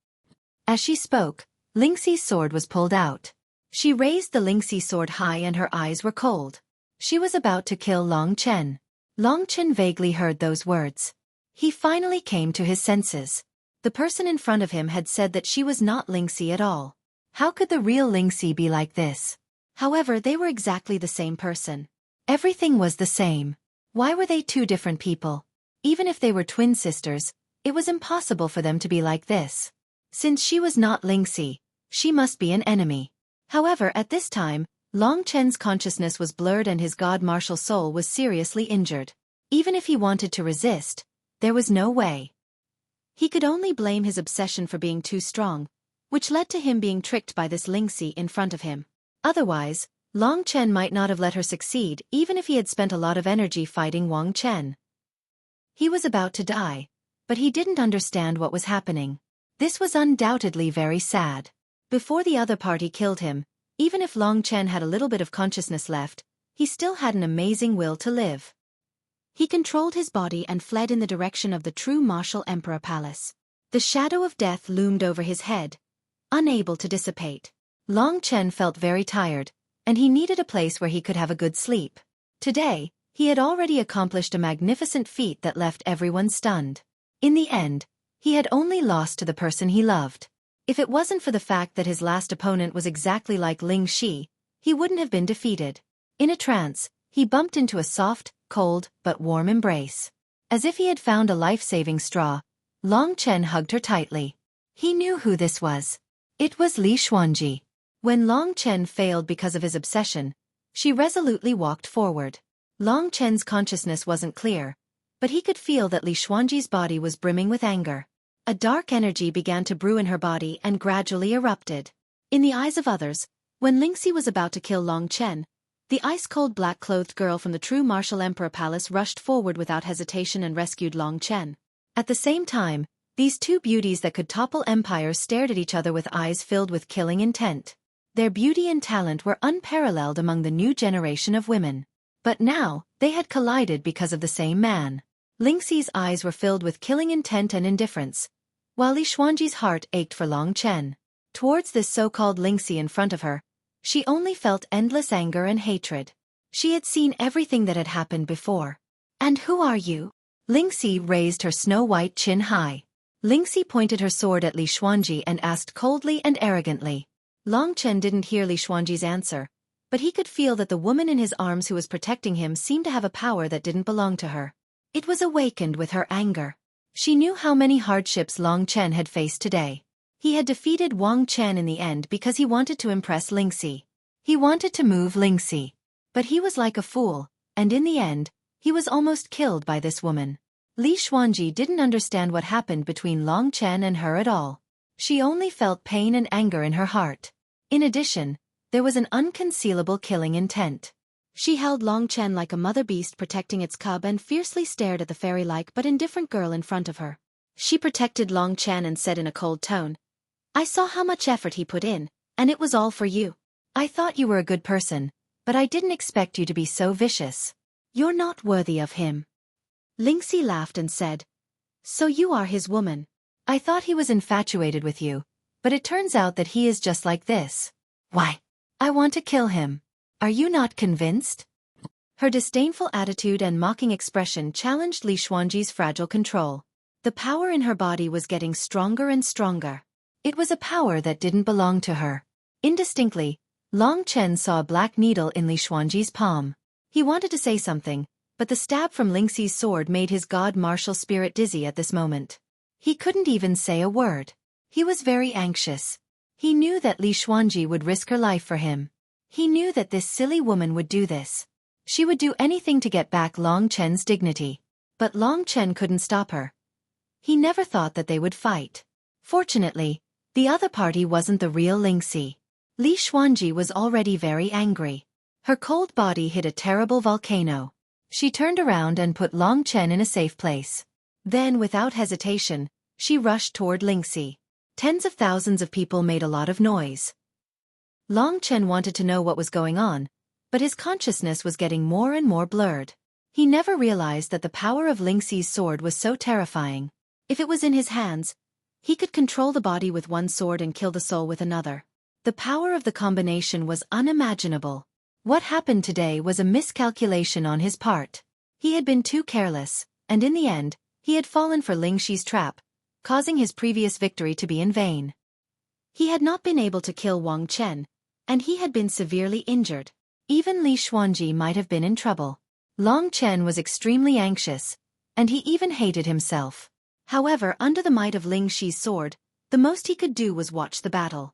As she spoke, Lingxi's sword was pulled out. She raised the Lingxi sword high and her eyes were cold. She was about to kill Long Chen. Long Chen vaguely heard those words. He finally came to his senses. The person in front of him had said that she was not Lingxi at all. How could the real Lingxi be like this? However, they were exactly the same person. Everything was the same. Why were they two different people? Even if they were twin sisters, it was impossible for them to be like this. Since she was not Lingxi, she must be an enemy. However, at this time, Long Chen's consciousness was blurred and his god martial soul was seriously injured. Even if he wanted to resist, there was no way. He could only blame his obsession for being too strong, which led to him being tricked by this Lingxi in front of him. Otherwise, Long Chen might not have let her succeed even if he had spent a lot of energy fighting Wang Chen. He was about to die, but he didn't understand what was happening. This was undoubtedly very sad. Before the other party killed him, even if Long Chen had a little bit of consciousness left, he still had an amazing will to live. He controlled his body and fled in the direction of the true martial emperor palace. The shadow of death loomed over his head, unable to dissipate. Long Chen felt very tired, and he needed a place where he could have a good sleep. Today, he had already accomplished a magnificent feat that left everyone stunned. In the end, he had only lost to the person he loved. If it wasn't for the fact that his last opponent was exactly like Lingxi, he wouldn't have been defeated. In a trance, he bumped into a soft, cold, but warm embrace. As if he had found a life-saving straw, Long Chen hugged her tightly. He knew who this was. It was Li Xuanji. When Long Chen failed because of his obsession, she resolutely walked forward. Long Chen's consciousness wasn't clear, but he could feel that Li Xuanji's body was brimming with anger. A dark energy began to brew in her body and gradually erupted. In the eyes of others, when Lingxi was about to kill Long Chen, the ice-cold black-clothed girl from the true martial emperor palace rushed forward without hesitation and rescued Long Chen. At the same time, these two beauties that could topple empires stared at each other with eyes filled with killing intent. Their beauty and talent were unparalleled among the new generation of women. But now, they had collided because of the same man. Lingxi's eyes were filled with killing intent and indifference, while Li Xuanji's heart ached for Long Chen. Towards this so-called Lingxi in front of her, she only felt endless anger and hatred. She had seen everything that had happened before. And who are you? Lingxi raised her snow-white chin high. Lingxi pointed her sword at Li Xuanji and asked coldly and arrogantly. Long Chen didn't hear Li Xuanji's answer, but he could feel that the woman in his arms who was protecting him seemed to have a power that didn't belong to her. It was awakened with her anger. She knew how many hardships Long Chen had faced today. He had defeated Wang Chen in the end because he wanted to impress Lingxi. He wanted to move Lingxi. But he was like a fool, and in the end, he was almost killed by this woman. Li Xuanji didn't understand what happened between Long Chen and her at all. She only felt pain and anger in her heart. In addition, there was an unconcealable killing intent. She held Long Chen like a mother beast protecting its cub and fiercely stared at the fairy-like but indifferent girl in front of her. She protected Long Chen and said in a cold tone, "I saw how much effort he put in, and it was all for you. I thought you were a good person, but I didn't expect you to be so vicious. You're not worthy of him." Lingxi laughed and said, "So you are his woman. I thought he was infatuated with you, but it turns out that he is just like this. Why? I want to kill him. Are you not convinced?" Her disdainful attitude and mocking expression challenged Li Xuanji's fragile control. The power in her body was getting stronger and stronger. It was a power that didn't belong to her. Indistinctly, Long Chen saw a black needle in Li Xuanji's palm. He wanted to say something, but the stab from Lingxi's sword made his god martial spirit dizzy at this moment. He couldn't even say a word. He was very anxious. He knew that Li Xuanji would risk her life for him. He knew that this silly woman would do this. She would do anything to get back Long Chen's dignity. But Long Chen couldn't stop her. He never thought that they would fight. Fortunately, the other party wasn't the real Lingxi. Li Xuanji was already very angry. Her cold body hit a terrible volcano. She turned around and put Long Chen in a safe place. Then, without hesitation, she rushed toward Lingxi. Tens of thousands of people made a lot of noise. Long Chen wanted to know what was going on, but his consciousness was getting more and more blurred. He never realized that the power of Lingxi's sword was so terrifying. If it was in his hands, he could control the body with one sword and kill the soul with another. The power of the combination was unimaginable. What happened today was a miscalculation on his part. He had been too careless, and in the end, he had fallen for Lingxi's trap, causing his previous victory to be in vain. He had not been able to kill Wang Chen, and he had been severely injured. Even Li Xuanji might have been in trouble. Long Chen was extremely anxious, and he even hated himself. However, under the might of Lingxi's sword, the most he could do was watch the battle.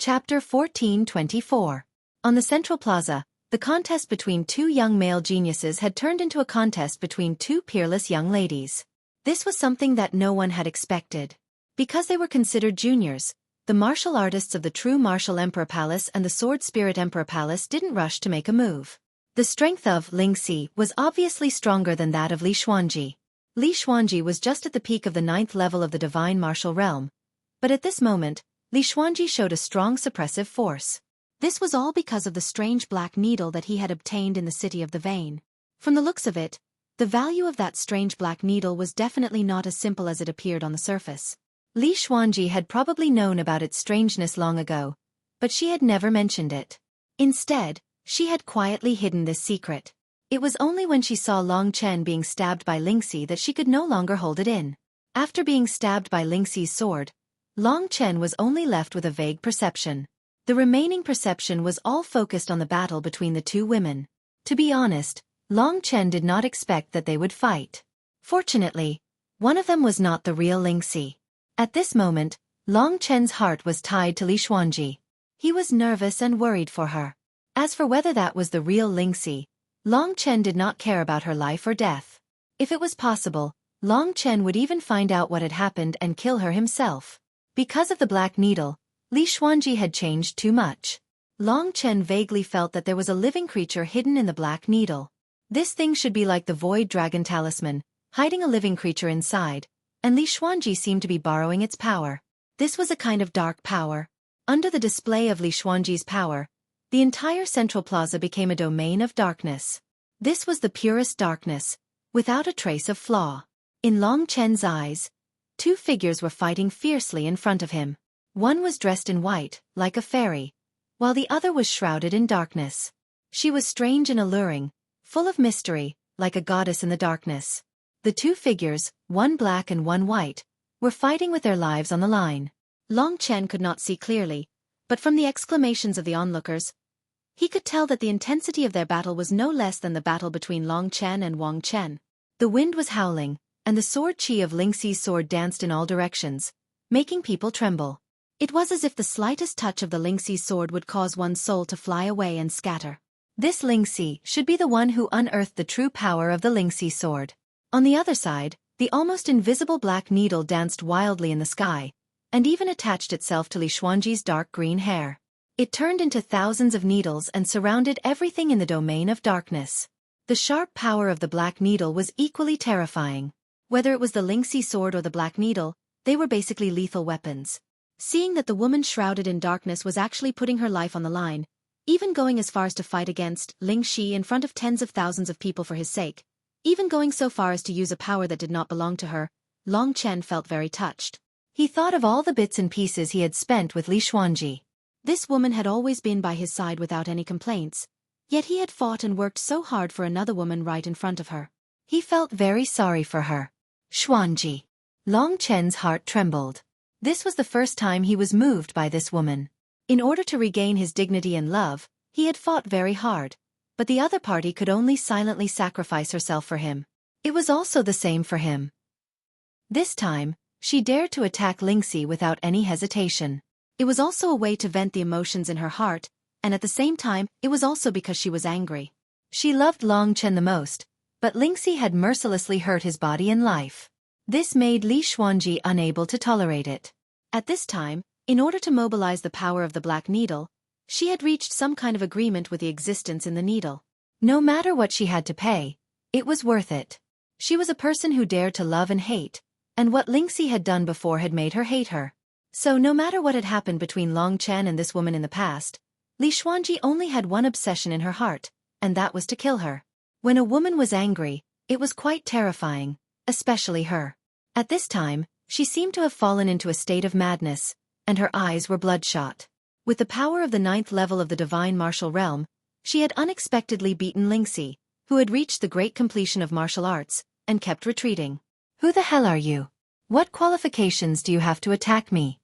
Chapter 14:24. On the central plaza, the contest between two young male geniuses had turned into a contest between two peerless young ladies. This was something that no one had expected. Because they were considered juniors, the martial artists of the True Martial Emperor Palace and the Sword Spirit Emperor Palace didn't rush to make a move. The strength of Lingxi was obviously stronger than that of Li Xuanji. Li Xuanji was just at the peak of the 9th level of the Divine Martial Realm, but at this moment, Li Xuanji showed a strong suppressive force. This was all because of the strange black needle that he had obtained in the City of the Vein. From the looks of it, the value of that strange black needle was definitely not as simple as it appeared on the surface. Li Xuanji had probably known about its strangeness long ago, but she had never mentioned it. Instead, she had quietly hidden this secret. It was only when she saw Long Chen being stabbed by Lingxi that she could no longer hold it in. After being stabbed by Lingxi's sword, Long Chen was only left with a vague perception. The remaining perception was all focused on the battle between the two women. To be honest, Long Chen did not expect that they would fight. Fortunately, one of them was not the real Lingxi. At this moment, Long Chen's heart was tied to Li Xuanji. He was nervous and worried for her. As for whether that was the real Lingxi, Long Chen did not care about her life or death. If it was possible, Long Chen would even find out what had happened and kill her himself. Because of the black needle, Li Xuanji had changed too much. Long Chen vaguely felt that there was a living creature hidden in the black needle. This thing should be like the Void Dragon Talisman, hiding a living creature inside, and Li Xuanji seemed to be borrowing its power. This was a kind of dark power. Under the display of Li Xuanji's power, the entire central plaza became a domain of darkness. This was the purest darkness, without a trace of flaw. In Long Chen's eyes, two figures were fighting fiercely in front of him. One was dressed in white, like a fairy, while the other was shrouded in darkness. She was strange and alluring, full of mystery, like a goddess in the darkness. The two figures, one black and one white, were fighting with their lives on the line. Long Chen could not see clearly, but from the exclamations of the onlookers, he could tell that the intensity of their battle was no less than the battle between Long Chen and Wang Chen. The wind was howling, and the sword qi of Lingxi's sword danced in all directions, making people tremble. It was as if the slightest touch of the Lingxi's sword would cause one's soul to fly away and scatter. This Lingxi should be the one who unearthed the true power of the Lingxi sword. On the other side, the almost invisible black needle danced wildly in the sky, and even attached itself to Li Xuanji's dark green hair. It turned into thousands of needles and surrounded everything in the domain of darkness. The sharp power of the black needle was equally terrifying. Whether it was the Lingxi sword or the black needle, they were basically lethal weapons. Seeing that the woman shrouded in darkness was actually putting her life on the line, even going as far as to fight against Lingxi in front of tens of thousands of people for his sake, even going so far as to use a power that did not belong to her, Long Chen felt very touched. He thought of all the bits and pieces he had spent with Li Xuanji. This woman had always been by his side without any complaints, yet he had fought and worked so hard for another woman right in front of her. He felt very sorry for her. Xuanji. Long Chen's heart trembled. This was the first time he was moved by this woman. In order to regain his dignity and love, he had fought very hard, but the other party could only silently sacrifice herself for him. It was also the same for him. This time, she dared to attack Lingxi without any hesitation. It was also a way to vent the emotions in her heart, and at the same time, it was also because she was angry. She loved Long Chen the most, but Lingxi had mercilessly hurt his body and life. This made Li Xuanji unable to tolerate it. At this time, in order to mobilize the power of the Black Needle, she had reached some kind of agreement with the existence in the needle. No matter what she had to pay, it was worth it. She was a person who dared to love and hate, and what Lingxi had done before had made her hate her. So no matter what had happened between Long Chen and this woman in the past, Li Xuanji only had one obsession in her heart, and that was to kill her. When a woman was angry, it was quite terrifying, especially her. At this time, she seemed to have fallen into a state of madness, and her eyes were bloodshot. With the power of the 9th level of the divine martial realm, she had unexpectedly beaten Lingxi, who had reached the great completion of martial arts, and kept retreating. Who the hell are you? What qualifications do you have to attack me?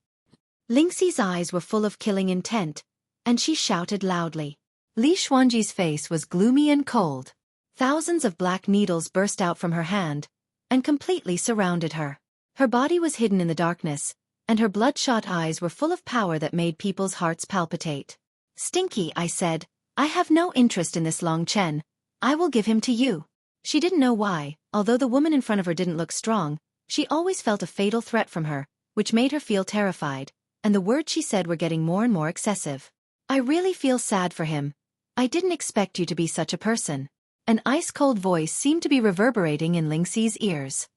Lingxi's eyes were full of killing intent, and she shouted loudly. Li Xuanji's face was gloomy and cold. Thousands of black needles burst out from her hand, and completely surrounded her. Her body was hidden in the darkness, and her bloodshot eyes were full of power that made people's hearts palpitate. Stinky, I said, I have no interest in this Long Chen. I will give him to you. She didn't know why, although the woman in front of her didn't look strong, she always felt a fatal threat from her, which made her feel terrified, and the words she said were getting more and more excessive. I really feel sad for him. I didn't expect you to be such a person. An ice-cold voice seemed to be reverberating in Lingxi's ears.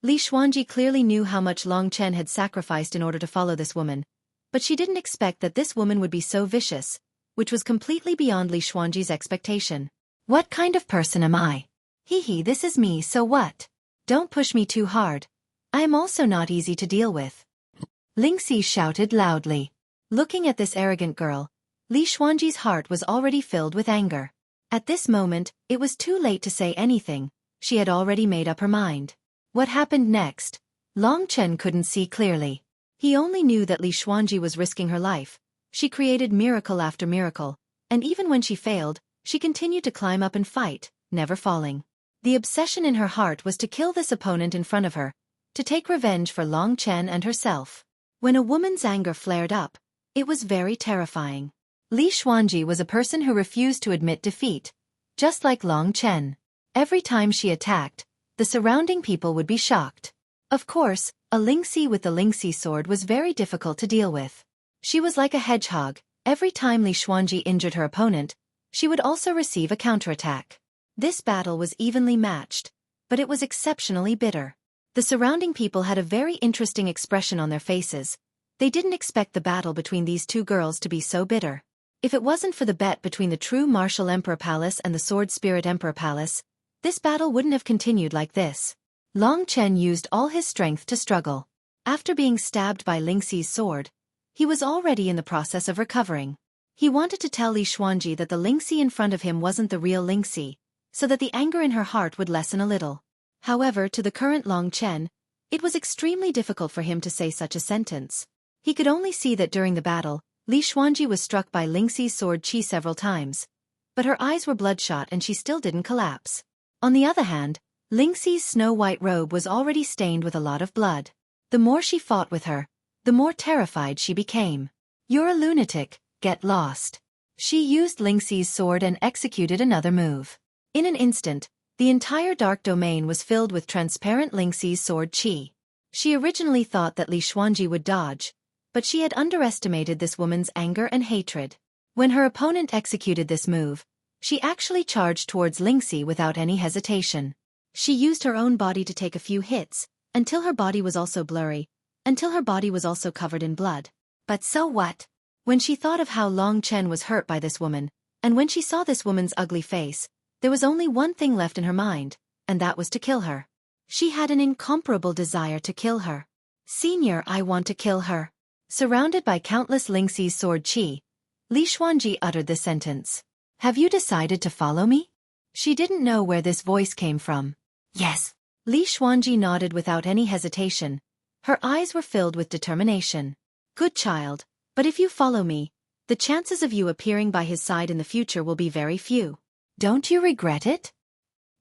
Li Xuanji clearly knew how much Long Chen had sacrificed in order to follow this woman, but she didn't expect that this woman would be so vicious, which was completely beyond Li Xuanji's expectation. What kind of person am I? Hee, this is me, so what? Don't push me too hard. I am also not easy to deal with. Lingxi shouted loudly. Looking at this arrogant girl, Li Xuanji's heart was already filled with anger. At this moment, it was too late to say anything. She had already made up her mind. What happened next? Long Chen couldn't see clearly. He only knew that Li Xuanji was risking her life. She created miracle after miracle, and even when she failed, she continued to climb up and fight, never falling. The obsession in her heart was to kill this opponent in front of her, to take revenge for Long Chen and herself. When a woman's anger flared up, it was very terrifying. Li Xuanji was a person who refused to admit defeat, just like Long Chen. Every time she attacked, the surrounding people would be shocked. Of course, a Lingxi with the Lingxi sword was very difficult to deal with. She was like a hedgehog. Every time Li Xuanji injured her opponent, she would also receive a counterattack. This battle was evenly matched, but it was exceptionally bitter. The surrounding people had a very interesting expression on their faces. They didn't expect the battle between these two girls to be so bitter. If it wasn't for the bet between the true Martial Emperor Palace and the Sword Spirit Emperor Palace, this battle wouldn't have continued like this. Long Chen used all his strength to struggle. After being stabbed by Lingxi's sword, he was already in the process of recovering. He wanted to tell Li Xuanji that the Lingxi in front of him wasn't the real Lingxi, so that the anger in her heart would lessen a little. However, to the current Long Chen, it was extremely difficult for him to say such a sentence. He could only see that during the battle, Li Xuanji was struck by Lingxi's sword Qi several times, but her eyes were bloodshot and she still didn't collapse. On the other hand, Lingxi's snow-white robe was already stained with a lot of blood. The more she fought with her, the more terrified she became. You're a lunatic, get lost. She used Lingxi's sword and executed another move. In an instant, the entire dark domain was filled with transparent Lingxi's sword Qi. She originally thought that Li Xuanji would dodge, but she had underestimated this woman's anger and hatred. When her opponent executed this move, she actually charged towards Lingxi without any hesitation. She used her own body to take a few hits, until her body was also blurry, until her body was also covered in blood. But so what? When she thought of how Long Chen was hurt by this woman, and when she saw this woman's ugly face, there was only one thing left in her mind, and that was to kill her. She had an incomparable desire to kill her. Senior, I want to kill her. Surrounded by countless Lingxi's sword Qi, Li Xuanji uttered this sentence. Have you decided to follow me? She didn't know where this voice came from. Yes. Li Xuanji nodded without any hesitation. Her eyes were filled with determination. Good child, but if you follow me, the chances of you appearing by his side in the future will be very few. Don't you regret it?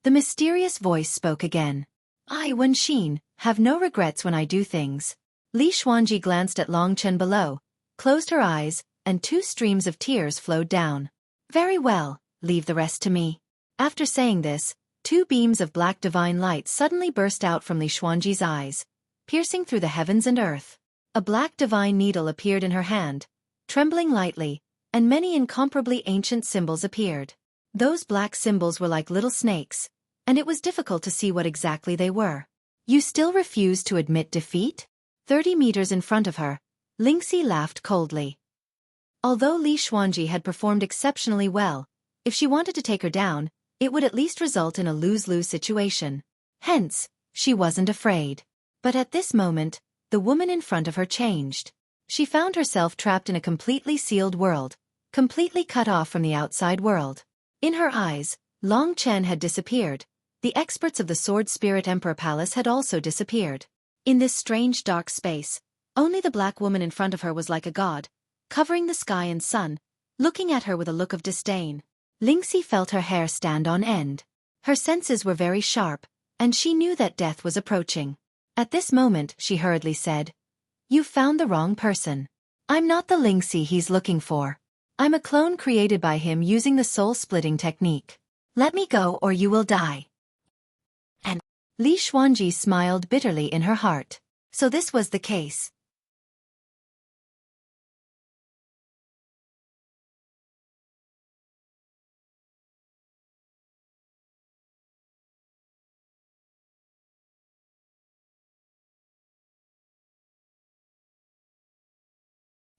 The mysterious voice spoke again. I, Wenxin, have no regrets when I do things. Li Xuanji glanced at Long Chen below, closed her eyes, and 2 streams of tears flowed down. Very well, leave the rest to me. After saying this, 2 beams of black divine light suddenly burst out from Li Xuanji's eyes, piercing through the heavens and earth. A black divine needle appeared in her hand, trembling lightly, and many incomparably ancient symbols appeared. Those black symbols were like little snakes, and it was difficult to see what exactly they were. You still refuse to admit defeat? 30 meters in front of her, Lingxi laughed coldly. Although Li Xuanji had performed exceptionally well, if she wanted to take her down, it would at least result in a lose-lose situation. Hence, she wasn't afraid. But at this moment, the woman in front of her changed. She found herself trapped in a completely sealed world, completely cut off from the outside world. In her eyes, Long Chen had disappeared. The experts of the Sword Spirit Emperor Palace had also disappeared. In this strange dark space, only the black woman in front of her was like a god, covering the sky and sun, looking at her with a look of disdain. Lingxi felt her hair stand on end. Her senses were very sharp, and she knew that death was approaching. At this moment, she hurriedly said, "You've found the wrong person. I'm not the Lingxi he's looking for. I'm a clone created by him using the soul-splitting technique. Let me go or you will die." And Li Xuanji smiled bitterly in her heart. So this was the case.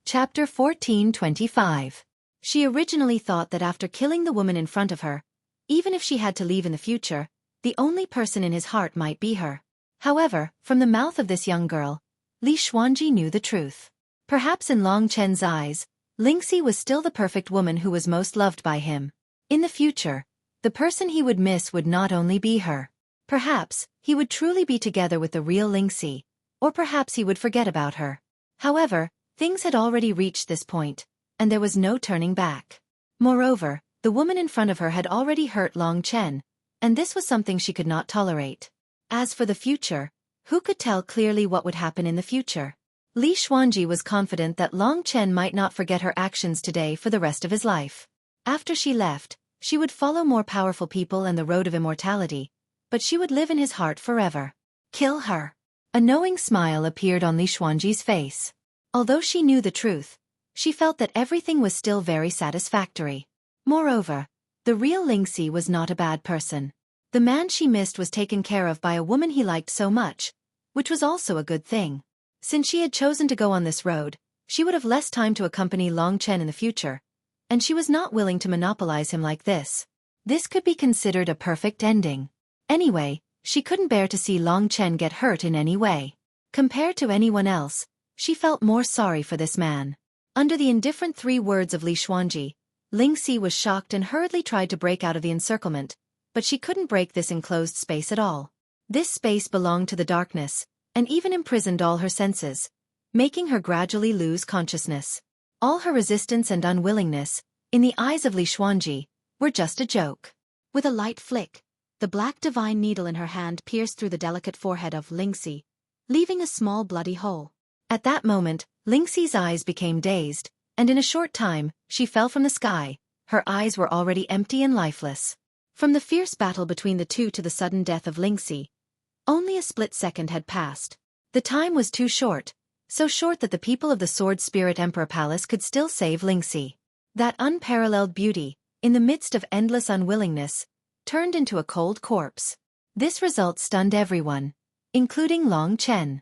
Chapter 1425. She originally thought that after killing the woman in front of her, even if she had to leave in the future, the only person in his heart might be her. However, from the mouth of this young girl, Li Xuanji knew the truth. Perhaps in Long Chen's eyes, Lingxi was still the perfect woman who was most loved by him. In the future, the person he would miss would not only be her. Perhaps, he would truly be together with the real Lingxi, or perhaps he would forget about her. However, things had already reached this point, and there was no turning back. Moreover, the woman in front of her had already hurt Long Chen, and this was something she could not tolerate. As for the future, who could tell clearly what would happen in the future? Li Xuanji was confident that Long Chen might not forget her actions today for the rest of his life. After she left, she would follow more powerful people and the road of immortality, but she would live in his heart forever. Kill her. A knowing smile appeared on Li Xuanji's face. Although she knew the truth, she felt that everything was still very satisfactory. Moreover, the real Lingxi was not a bad person. The man she missed was taken care of by a woman he liked so much, which was also a good thing. Since she had chosen to go on this road, she would have less time to accompany Long Chen in the future, and she was not willing to monopolize him like this. This could be considered a perfect ending. Anyway, she couldn't bear to see Long Chen get hurt in any way. Compared to anyone else, she felt more sorry for this man. Under the indifferent 3 words of Li Xuanji, Lingxi was shocked and hurriedly tried to break out of the encirclement, but she couldn't break this enclosed space at all. This space belonged to the darkness, and even imprisoned all her senses, making her gradually lose consciousness. All her resistance and unwillingness, in the eyes of Li Xuanji, were just a joke. With a light flick, the black divine needle in her hand pierced through the delicate forehead of Lingxi, leaving a small bloody hole. At that moment, Lingxi's eyes became dazed, and in a short time, she fell from the sky. Her eyes were already empty and lifeless. From the fierce battle between the two to the sudden death of Lingxi, only a split second had passed. The time was too short, so short that the people of the Sword Spirit Emperor Palace could still save Lingxi. That unparalleled beauty, in the midst of endless unwillingness, turned into a cold corpse. This result stunned everyone, including Long Chen.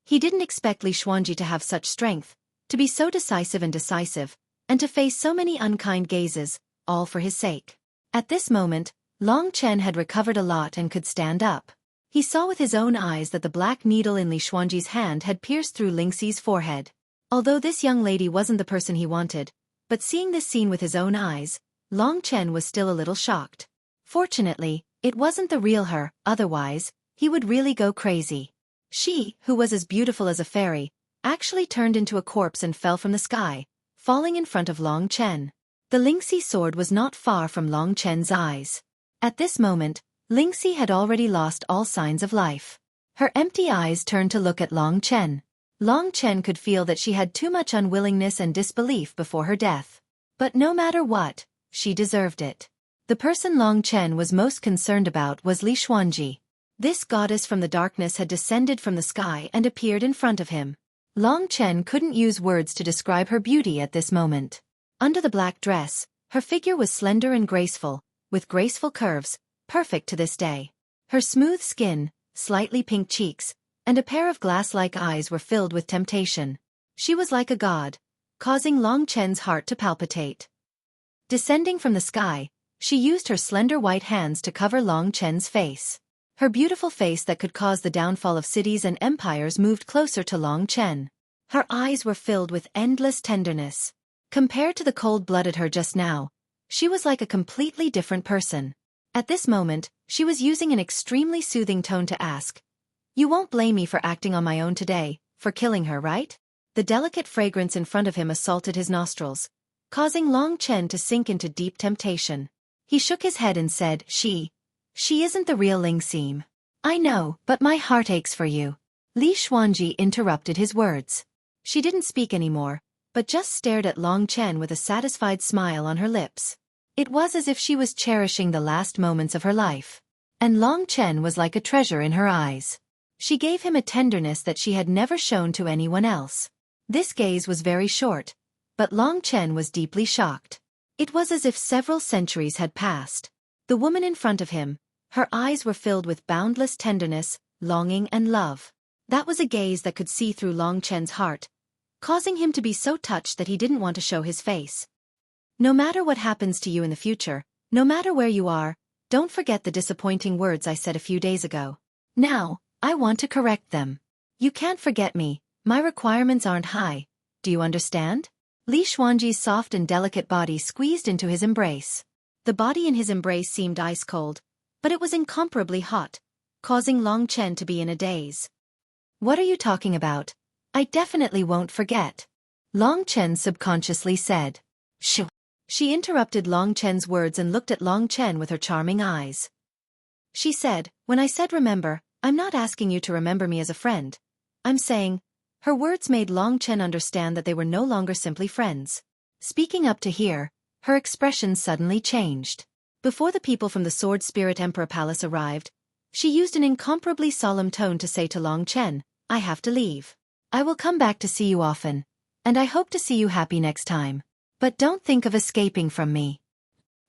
He didn't expect Li Xuanji to have such strength, to be so decisive and to face so many unkind gazes, all for his sake. At this moment, Long Chen had recovered a lot and could stand up. He saw with his own eyes that the black needle in Li Xuanji's hand had pierced through Lingxi's forehead. Although this young lady wasn't the person he wanted, but seeing this scene with his own eyes, Long Chen was still a little shocked. Fortunately, it wasn't the real her, otherwise, he would really go crazy. She, who was as beautiful as a fairy, actually turned into a corpse and fell from the sky, falling in front of Long Chen. The Lingxi sword was not far from Long Chen's eyes. At this moment, Lingxi had already lost all signs of life. Her empty eyes turned to look at Long Chen. Long Chen could feel that she had too much unwillingness and disbelief before her death. But no matter what, she deserved it. The person Long Chen was most concerned about was Li Xuanji. This goddess from the darkness had descended from the sky and appeared in front of him. Long Chen couldn't use words to describe her beauty at this moment. Under the black dress, her figure was slender and graceful, with graceful curves, perfect to this day. Her smooth skin, slightly pink cheeks, and a pair of glass-like eyes were filled with temptation. She was like a god, causing Long Chen's heart to palpitate. Descending from the sky, she used her slender white hands to cover Long Chen's face. Her beautiful face that could cause the downfall of cities and empires moved closer to Long Chen. Her eyes were filled with endless tenderness. Compared to the cold-blooded her just now, she was like a completely different person. At this moment, she was using an extremely soothing tone to ask, "You won't blame me for acting on my own today, for killing her, right?" The delicate fragrance in front of him assaulted his nostrils, causing Long Chen to sink into deep temptation. He shook his head and said, She isn't the real Lingxi. I know, but my heart aches for you." Li Xuanji interrupted his words. She didn't speak anymore, but just stared at Long Chen with a satisfied smile on her lips. It was as if she was cherishing the last moments of her life. And Long Chen was like a treasure in her eyes. She gave him a tenderness that she had never shown to anyone else. This gaze was very short, but Long Chen was deeply shocked. It was as if several centuries had passed. The woman in front of him, her eyes were filled with boundless tenderness, longing and love. That was a gaze that could see through Long Chen's heart, causing him to be so touched that he didn't want to show his face. "No matter what happens to you in the future, no matter where you are, don't forget the disappointing words I said a few days ago. Now, I want to correct them. You can't forget me, my requirements aren't high, do you understand?" Li Xuanji's soft and delicate body squeezed into his embrace. The body in his embrace seemed ice-cold, but it was incomparably hot, causing Long Chen to be in a daze. "What are you talking about? I definitely won't forget," Long Chen subconsciously said. "Shoo." She interrupted Long Chen's words and looked at Long Chen with her charming eyes. She said, "When I said remember, I'm not asking you to remember me as a friend. I'm saying..." Her words made Long Chen understand that they were no longer simply friends. Speaking up to hear, her expression suddenly changed. Before the people from the Sword Spirit Emperor Palace arrived, she used an incomparably solemn tone to say to Long Chen, "I have to leave. I will come back to see you often, and I hope to see you happy next time. But don't think of escaping from me."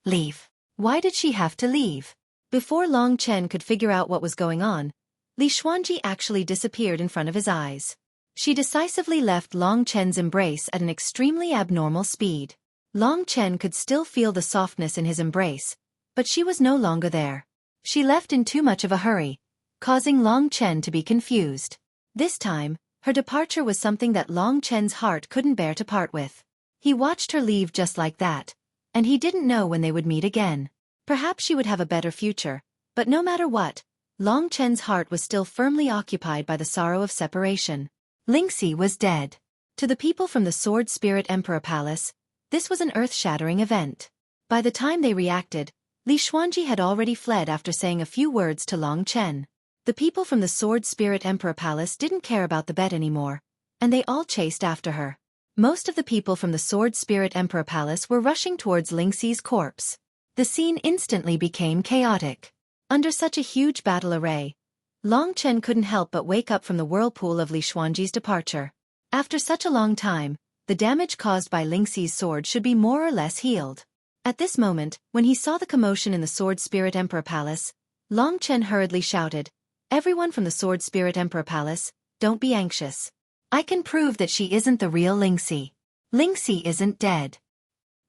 Leave. Why did she have to leave? Before Long Chen could figure out what was going on, Li Xuanji actually disappeared in front of his eyes. She decisively left Long Chen's embrace at an extremely abnormal speed. Long Chen could still feel the softness in his embrace, but she was no longer there. She left in too much of a hurry, causing Long Chen to be confused. This time, her departure was something that Long Chen's heart couldn't bear to part with. He watched her leave just like that, and he didn't know when they would meet again. Perhaps she would have a better future, but no matter what, Long Chen's heart was still firmly occupied by the sorrow of separation. Lingxi was dead. To the people from the Sword Spirit Emperor Palace, this was an earth-shattering event. By the time they reacted, Li Xuanji had already fled after saying a few words to Long Chen. The people from the Sword Spirit Emperor Palace didn't care about the bet anymore, and they all chased after her. Most of the people from the Sword Spirit Emperor Palace were rushing towards Lingxi's corpse. The scene instantly became chaotic. Under such a huge battle array, Long Chen couldn't help but wake up from the whirlpool of Li Xuanji's departure. After such a long time, the damage caused by Lingxi's sword should be more or less healed. At this moment, when he saw the commotion in the Sword Spirit Emperor Palace, Long Chen hurriedly shouted, "Everyone from the Sword Spirit Emperor Palace, don't be anxious. I can prove that she isn't the real Lingxi. Lingxi isn't dead."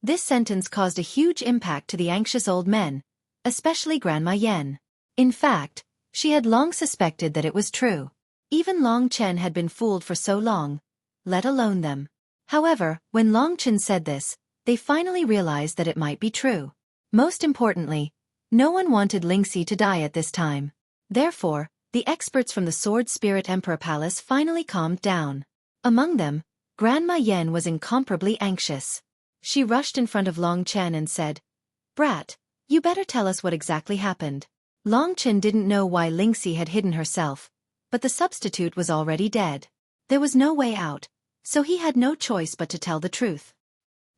This sentence caused a huge impact to the anxious old men, especially Grandma Yen. In fact, she had long suspected that it was true. Even Long Chen had been fooled for so long, let alone them. However, when Long Chen said this, they finally realized that it might be true. Most importantly, no one wanted Lingxi to die at this time. Therefore, the experts from the Sword Spirit Emperor Palace finally calmed down. Among them, Grandma Yen was incomparably anxious. She rushed in front of Long Chen and said, "Brat, you better tell us what exactly happened." Long Chen didn't know why Lingxi had hidden herself, but the substitute was already dead. There was no way out, so he had no choice but to tell the truth.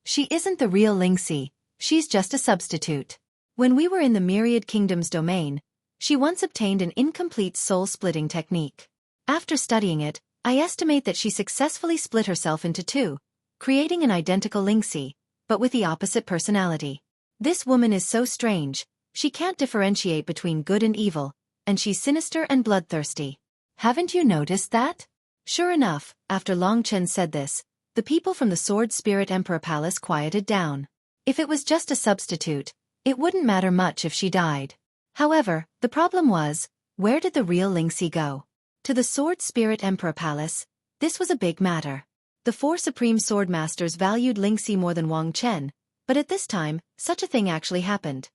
"She isn't the real Lingxi, she's just a substitute. When we were in the Myriad Kingdom's domain, she once obtained an incomplete soul-splitting technique. After studying it, I estimate that she successfully split herself into two, creating an identical Lingxi, but with the opposite personality. This woman is so strange, she can't differentiate between good and evil, and she's sinister and bloodthirsty. Haven't you noticed that?" Sure enough, after Long Chen said this, the people from the Sword Spirit Emperor Palace quieted down. If it was just a substitute, it wouldn't matter much if she died. However, the problem was, where did the real Lingxi go? To the Sword Spirit Emperor Palace, this was a big matter. The four supreme sword masters valued Lingxi more than Wang Chen, but at this time, such a thing actually happened.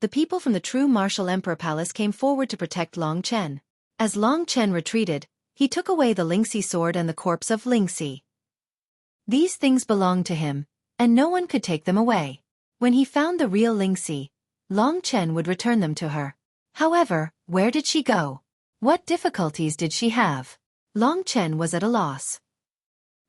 The people from the true martial Emperor Palace came forward to protect Long Chen. As Long Chen retreated, he took away the Lingxi sword and the corpse of Lingxi. These things belonged to him, and no one could take them away. When he found the real Lingxi, Long Chen would return them to her. However, where did she go? What difficulties did she have? Long Chen was at a loss.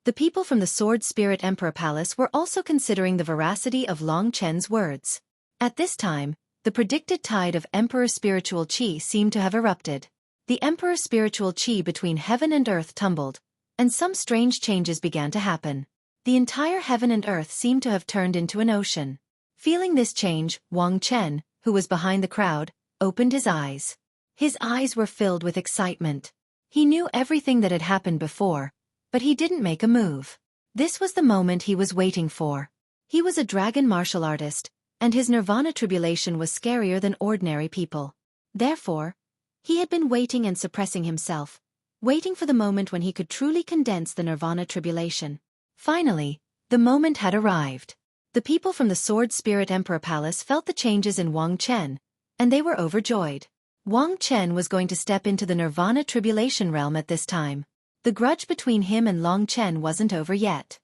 The people from the Sword Spirit Emperor Palace were also considering the veracity of Long Chen's words. At this time, the predicted tide of Emperor Spiritual Qi seemed to have erupted. The Emperor Spiritual Qi between heaven and earth tumbled, and some strange changes began to happen. The entire heaven and earth seemed to have turned into an ocean. Feeling this change, Wang Chen, who was behind the crowd, opened his eyes. His eyes were filled with excitement. He knew everything that had happened before, but he didn't make a move. This was the moment he was waiting for. He was a dragon martial artist, and his nirvana tribulation was scarier than ordinary people. Therefore, he had been waiting and suppressing himself, waiting for the moment when he could truly condense the nirvana tribulation. Finally, the moment had arrived. The people from the Sword Spirit Emperor Palace felt the changes in Wang Chen, and they were overjoyed. Wang Chen was going to step into the nirvana tribulation realm at this time. The grudge between him and Long Chen wasn't over yet.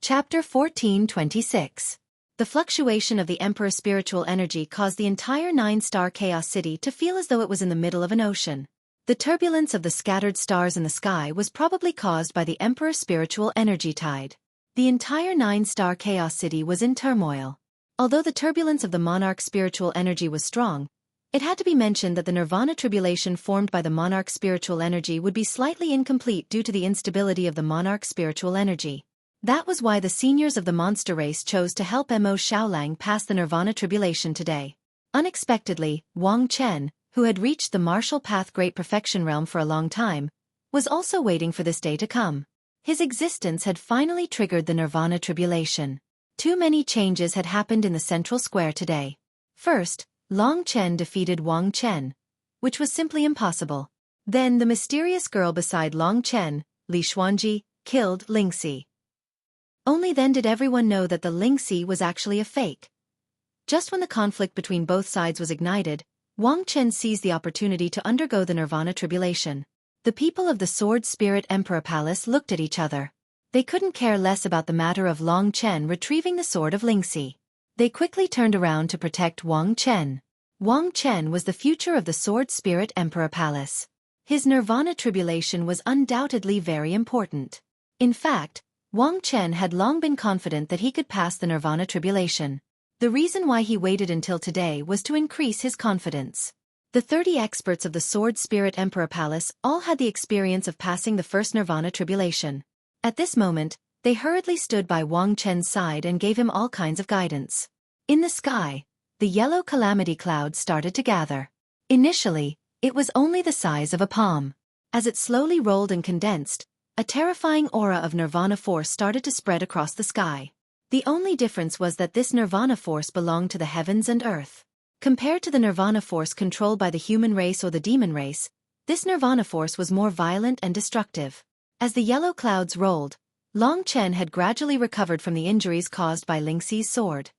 Chapter 14:26. The fluctuation of the Emperor's spiritual energy caused the entire 9-star Chaos City to feel as though it was in the middle of an ocean. The turbulence of the scattered stars in the sky was probably caused by the Emperor's spiritual energy tide. The entire 9-star Chaos City was in turmoil. Although the turbulence of the monarch's spiritual energy was strong, it had to be mentioned that the nirvana tribulation formed by the monarch's spiritual energy would be slightly incomplete due to the instability of the monarch's spiritual energy. That was why the seniors of the monster race chose to help Mo Xiaolang pass the nirvana tribulation today. Unexpectedly, Wang Chen, who had reached the martial path great perfection realm for a long time, was also waiting for this day to come. His existence had finally triggered the nirvana tribulation. Too many changes had happened in the central square today. First, Long Chen defeated Wang Chen, which was simply impossible. Then the mysterious girl beside Long Chen, Li Xuanji, killed Lingxi. Only then did everyone know that the Lingxi was actually a fake. Just when the conflict between both sides was ignited, Wang Chen seized the opportunity to undergo the nirvana tribulation. The people of the Sword Spirit Emperor Palace looked at each other. They couldn't care less about the matter of Long Chen retrieving the sword of Lingxi. They quickly turned around to protect Wang Chen. Wang Chen was the future of the Sword Spirit Emperor Palace. His nirvana tribulation was undoubtedly very important. In fact, Wang Chen had long been confident that he could pass the nirvana tribulation. The reason why he waited until today was to increase his confidence. The 30 experts of the Sword Spirit Emperor Palace all had the experience of passing the first nirvana tribulation. At this moment, they hurriedly stood by Wang Chen's side and gave him all kinds of guidance. In the sky, the yellow calamity cloud started to gather. Initially, it was only the size of a palm. As it slowly rolled and condensed, a terrifying aura of nirvana force started to spread across the sky. The only difference was that this nirvana force belonged to the heavens and earth. Compared to the nirvana force controlled by the human race or the demon race, This nirvana force was more violent and destructive. As the yellow clouds rolled, Long Chen had gradually recovered from the injuries caused by Lingxi's sword.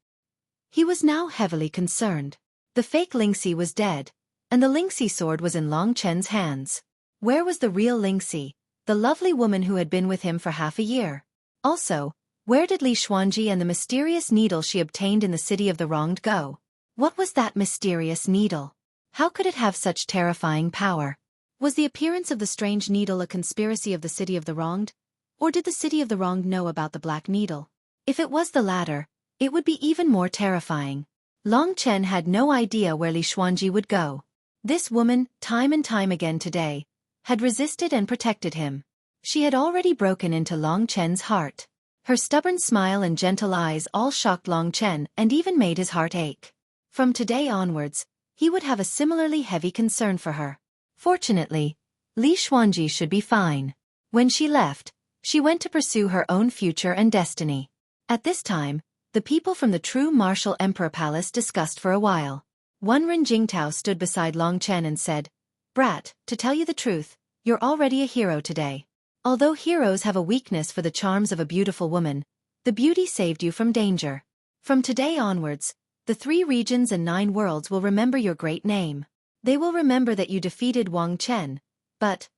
He was now heavily concerned. The fake Lingxi was dead, and the Lingxi sword was in Long Chen's hands. Where was the real Lingxi, the lovely woman who had been with him for half a year? Also, where did Li Xuanji and the mysterious needle she obtained in the city of the wronged go? What was that mysterious needle? How could it have such terrifying power? Was the appearance of the strange needle a conspiracy of the city of the wronged? Or did the city of the wronged know about the black needle? If it was the latter, it would be even more terrifying. Long Chen had no idea where Li Xuanji would go. This woman, time and time again today, had resisted and protected him. She had already broken into Long Chen's heart. Her stubborn smile and gentle eyes all shocked Long Chen and even made his heart ache. From today onwards, he would have a similarly heavy concern for her. Fortunately, Li Xuanji should be fine. When she left, she went to pursue her own future and destiny. At this time, the people from the true martial emperor palace discussed for a while. One Ren Jingtao stood beside Long Chen and said, "Brat, to tell you the truth, you're already a hero today. Although heroes have a weakness for the charms of a beautiful woman, the beauty saved you from danger. From today onwards, the 3 regions and 9 worlds will remember your great name. They will remember that you defeated Wang Chen." But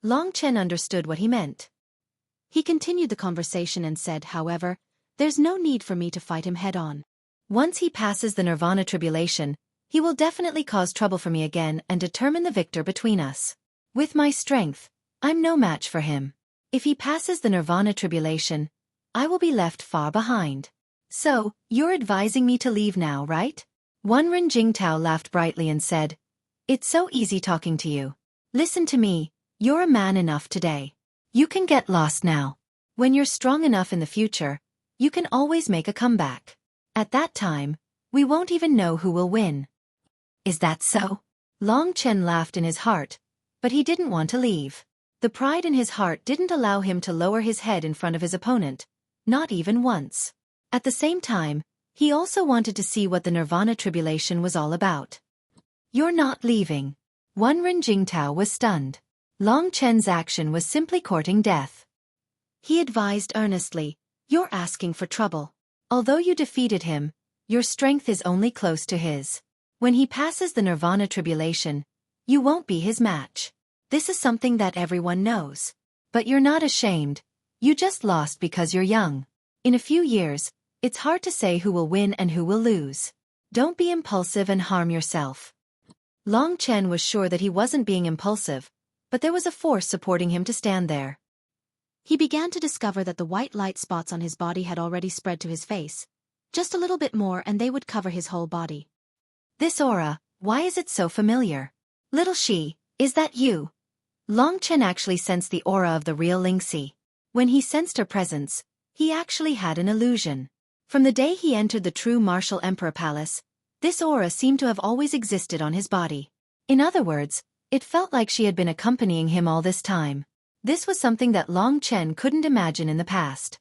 Long Chen understood what he meant. He continued the conversation and said, "However, there's no need for me to fight him head-on. Once he passes the nirvana tribulation, he will definitely cause trouble for me again and determine the victor between us. With my strength, I'm no match for him. If he passes the nirvana tribulation, I will be left far behind. So, you're advising me to leave now, right?" One Ren Jingtao laughed brightly and said, "It's so easy talking to you. Listen to me, you're a man enough today. You can get lost now. When you're strong enough in the future, you can always make a comeback. At that time, we won't even know who will win." "Is that so?" Long Chen laughed in his heart, but he didn't want to leave. The pride in his heart didn't allow him to lower his head in front of his opponent, not even once. At the same time, he also wanted to see what the nirvana tribulation was all about. "You're not leaving." One Ren Jingtao was stunned. Long Chen's action was simply courting death. He advised earnestly, "You're asking for trouble. Although you defeated him, your strength is only close to his. When he passes the nirvana tribulation, you won't be his match. This is something that everyone knows. But you're not ashamed. You just lost because you're young. In a few years, it's hard to say who will win and who will lose. Don't be impulsive and harm yourself." Long Chen was sure that he wasn't being impulsive, but there was a force supporting him to stand there. He began to discover that the white light spots on his body had already spread to his face. Just a little bit more and they would cover his whole body. "This aura, why is it so familiar? Little Shi, is that you?" Long Chen actually sensed the aura of the real Lingxi. When he sensed her presence, he actually had an illusion. From the day he entered the true martial emperor palace, this aura seemed to have always existed on his body. In other words, it felt like she had been accompanying him all this time. This was something that Long Chen couldn't imagine in the past.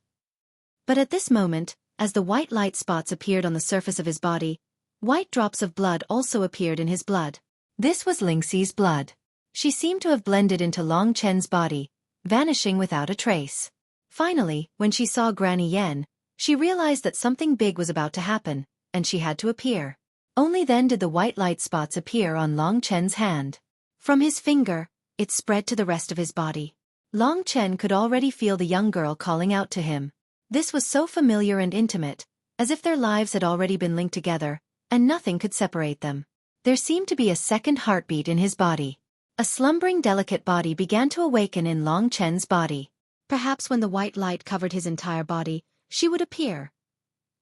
But at this moment, as the white light spots appeared on the surface of his body, white drops of blood also appeared in his blood. This was Lingxi's blood. She seemed to have blended into Long Chen's body, vanishing without a trace. Finally, when she saw Granny Yen, she realized that something big was about to happen, and she had to appear. Only then did the white light spots appear on Long Chen's hand. From his finger, it spread to the rest of his body. Long Chen could already feel the young girl calling out to him. This was so familiar and intimate, as if their lives had already been linked together, and nothing could separate them. There seemed to be a second heartbeat in his body. A slumbering delicate body began to awaken in Long Chen's body. Perhaps when the white light covered his entire body, she would appear.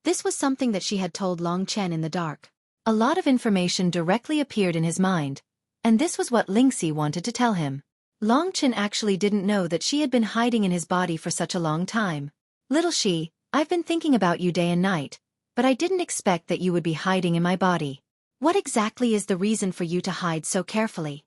This was something that she had told Long Chen in the dark. A lot of information directly appeared in his mind, and this was what Lingxi wanted to tell him. Long Chen actually didn't know that she had been hiding in his body for such a long time. "Little Shi, I've been thinking about you day and night, but I didn't expect that you would be hiding in my body. What exactly is the reason for you to hide so carefully?"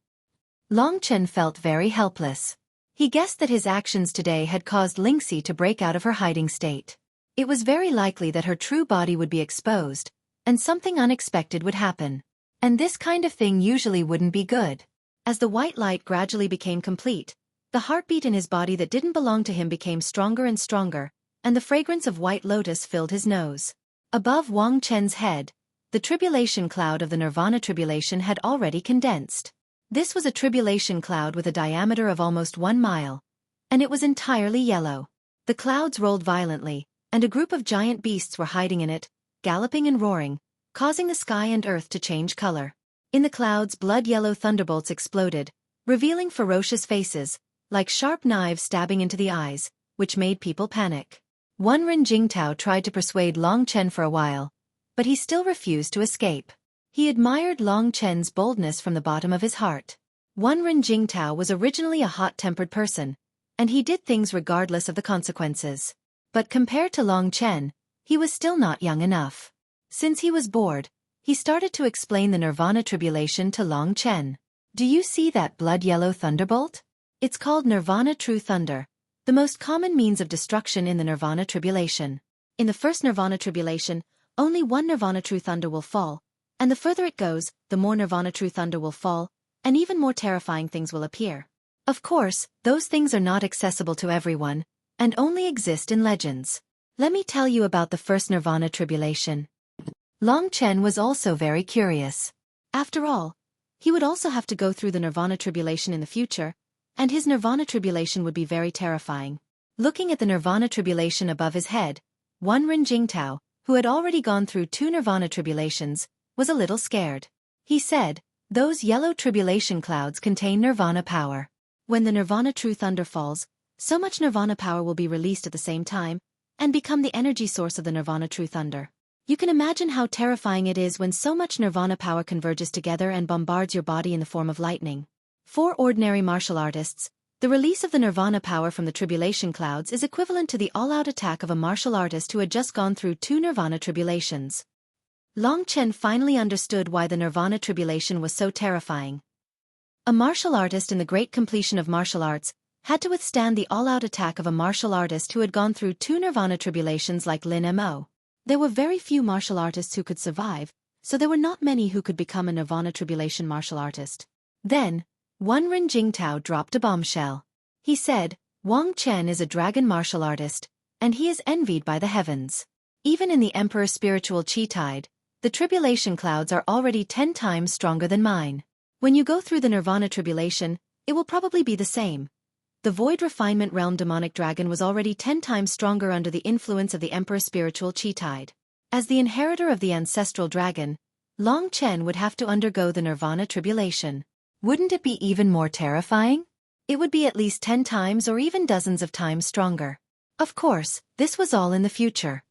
Long Chen felt very helpless. He guessed that his actions today had caused Lingxi to break out of her hiding state. It was very likely that her true body would be exposed, and something unexpected would happen. And this kind of thing usually wouldn't be good. As the white light gradually became complete, the heartbeat in his body that didn't belong to him became stronger and stronger, and the fragrance of white lotus filled his nose. Above Wang Chen's head, the tribulation cloud of the Nirvana tribulation had already condensed. This was a tribulation cloud with a diameter of almost 1 mile, and it was entirely yellow. The clouds rolled violently, and a group of giant beasts were hiding in it, galloping and roaring, causing the sky and earth to change color. In the clouds, blood-yellow thunderbolts exploded, revealing ferocious faces, like sharp knives stabbing into the eyes, which made people panic. Wen Jingtao tried to persuade Long Chen for a while, but he still refused to escape. He admired Long Chen's boldness from the bottom of his heart. Wen Jingtao was originally a hot-tempered person, and he did things regardless of the consequences. But compared to Long Chen, he was still not young enough. Since he was bored, he started to explain the Nirvana tribulation to Long Chen. Do you see that blood-yellow thunderbolt? It's called Nirvana True Thunder, the most common means of destruction in the Nirvana tribulation. In the first Nirvana tribulation, only one Nirvana True Thunder will fall, and the further it goes, the more Nirvana True Thunder will fall, and even more terrifying things will appear. Of course, those things are not accessible to everyone, and only exist in legends. Let me tell you about the first Nirvana tribulation. Long Chen was also very curious. After all, he would also have to go through the Nirvana tribulation in the future, and his Nirvana tribulation would be very terrifying. Looking at the Nirvana tribulation above his head, Wen Jingtao, who had already gone through 2 Nirvana tribulations, was a little scared. He said, "Those yellow tribulation clouds contain Nirvana power. When the Nirvana True Thunder falls, so much Nirvana power will be released at the same time, and become the energy source of the Nirvana True Thunder. You can imagine how terrifying it is when so much Nirvana power converges together and bombards your body in the form of lightning." For ordinary martial artists, the release of the Nirvana power from the tribulation clouds is equivalent to the all-out attack of a martial artist who had just gone through 2 Nirvana tribulations. Long Chen finally understood why the Nirvana tribulation was so terrifying. A martial artist in the great completion of martial arts had to withstand the all-out attack of a martial artist who had gone through 2 Nirvana tribulations like Lin Mo. There were very few martial artists who could survive, so there were not many who could become a Nirvana tribulation martial artist. Then, Wen Jingtao dropped a bombshell. He said, "Wang Chen is a dragon martial artist, and he is envied by the heavens. Even in the Emperor's spiritual chi tide, the tribulation clouds are already 10 times stronger than mine. When you go through the Nirvana tribulation, it will probably be the same. The Void Refinement Realm demonic dragon was already 10 times stronger under the influence of the Emperor's spiritual chi tide. As the inheritor of the ancestral dragon, Long Chen would have to undergo the Nirvana tribulation. Wouldn't it be even more terrifying? It would be at least 10 times or even dozens of times stronger. Of course, this was all in the future.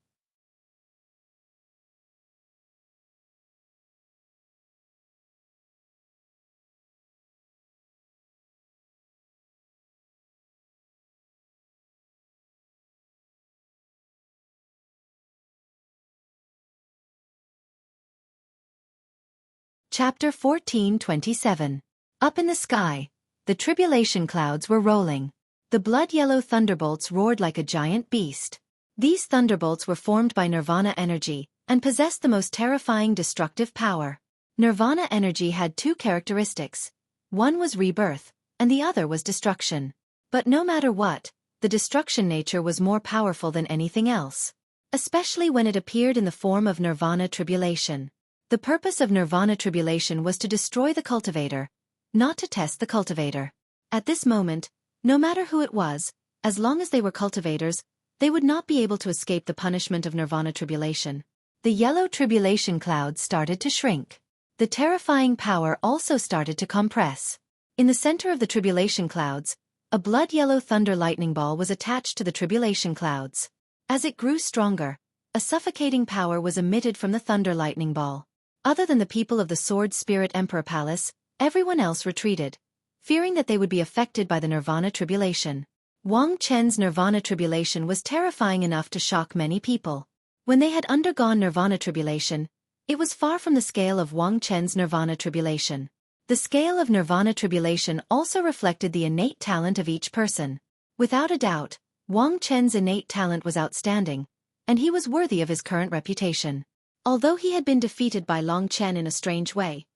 Chapter 14:27. Up in the sky, the tribulation clouds were rolling. The blood-yellow thunderbolts roared like a giant beast. These thunderbolts were formed by Nirvana energy and possessed the most terrifying destructive power. Nirvana energy had 2 characteristics. One was rebirth, and the other was destruction. But no matter what, the destruction nature was more powerful than anything else, especially when it appeared in the form of Nirvana tribulation. The purpose of Nirvana tribulation was to destroy the cultivator, not to test the cultivator. At this moment, no matter who it was, as long as they were cultivators, they would not be able to escape the punishment of Nirvana tribulation. The yellow tribulation clouds started to shrink. The terrifying power also started to compress. In the center of the tribulation clouds, a blood-yellow thunder lightning ball was attached to the tribulation clouds. As it grew stronger, a suffocating power was emitted from the thunder lightning ball. Other than the people of the Sword Spirit Emperor Palace, everyone else retreated, fearing that they would be affected by the Nirvana tribulation. Wang Chen's Nirvana tribulation was terrifying enough to shock many people. When they had undergone Nirvana tribulation, it was far from the scale of Wang Chen's Nirvana tribulation. The scale of Nirvana tribulation also reflected the innate talent of each person. Without a doubt, Wang Chen's innate talent was outstanding, and he was worthy of his current reputation. Although he had been defeated by Long Chen in a strange way,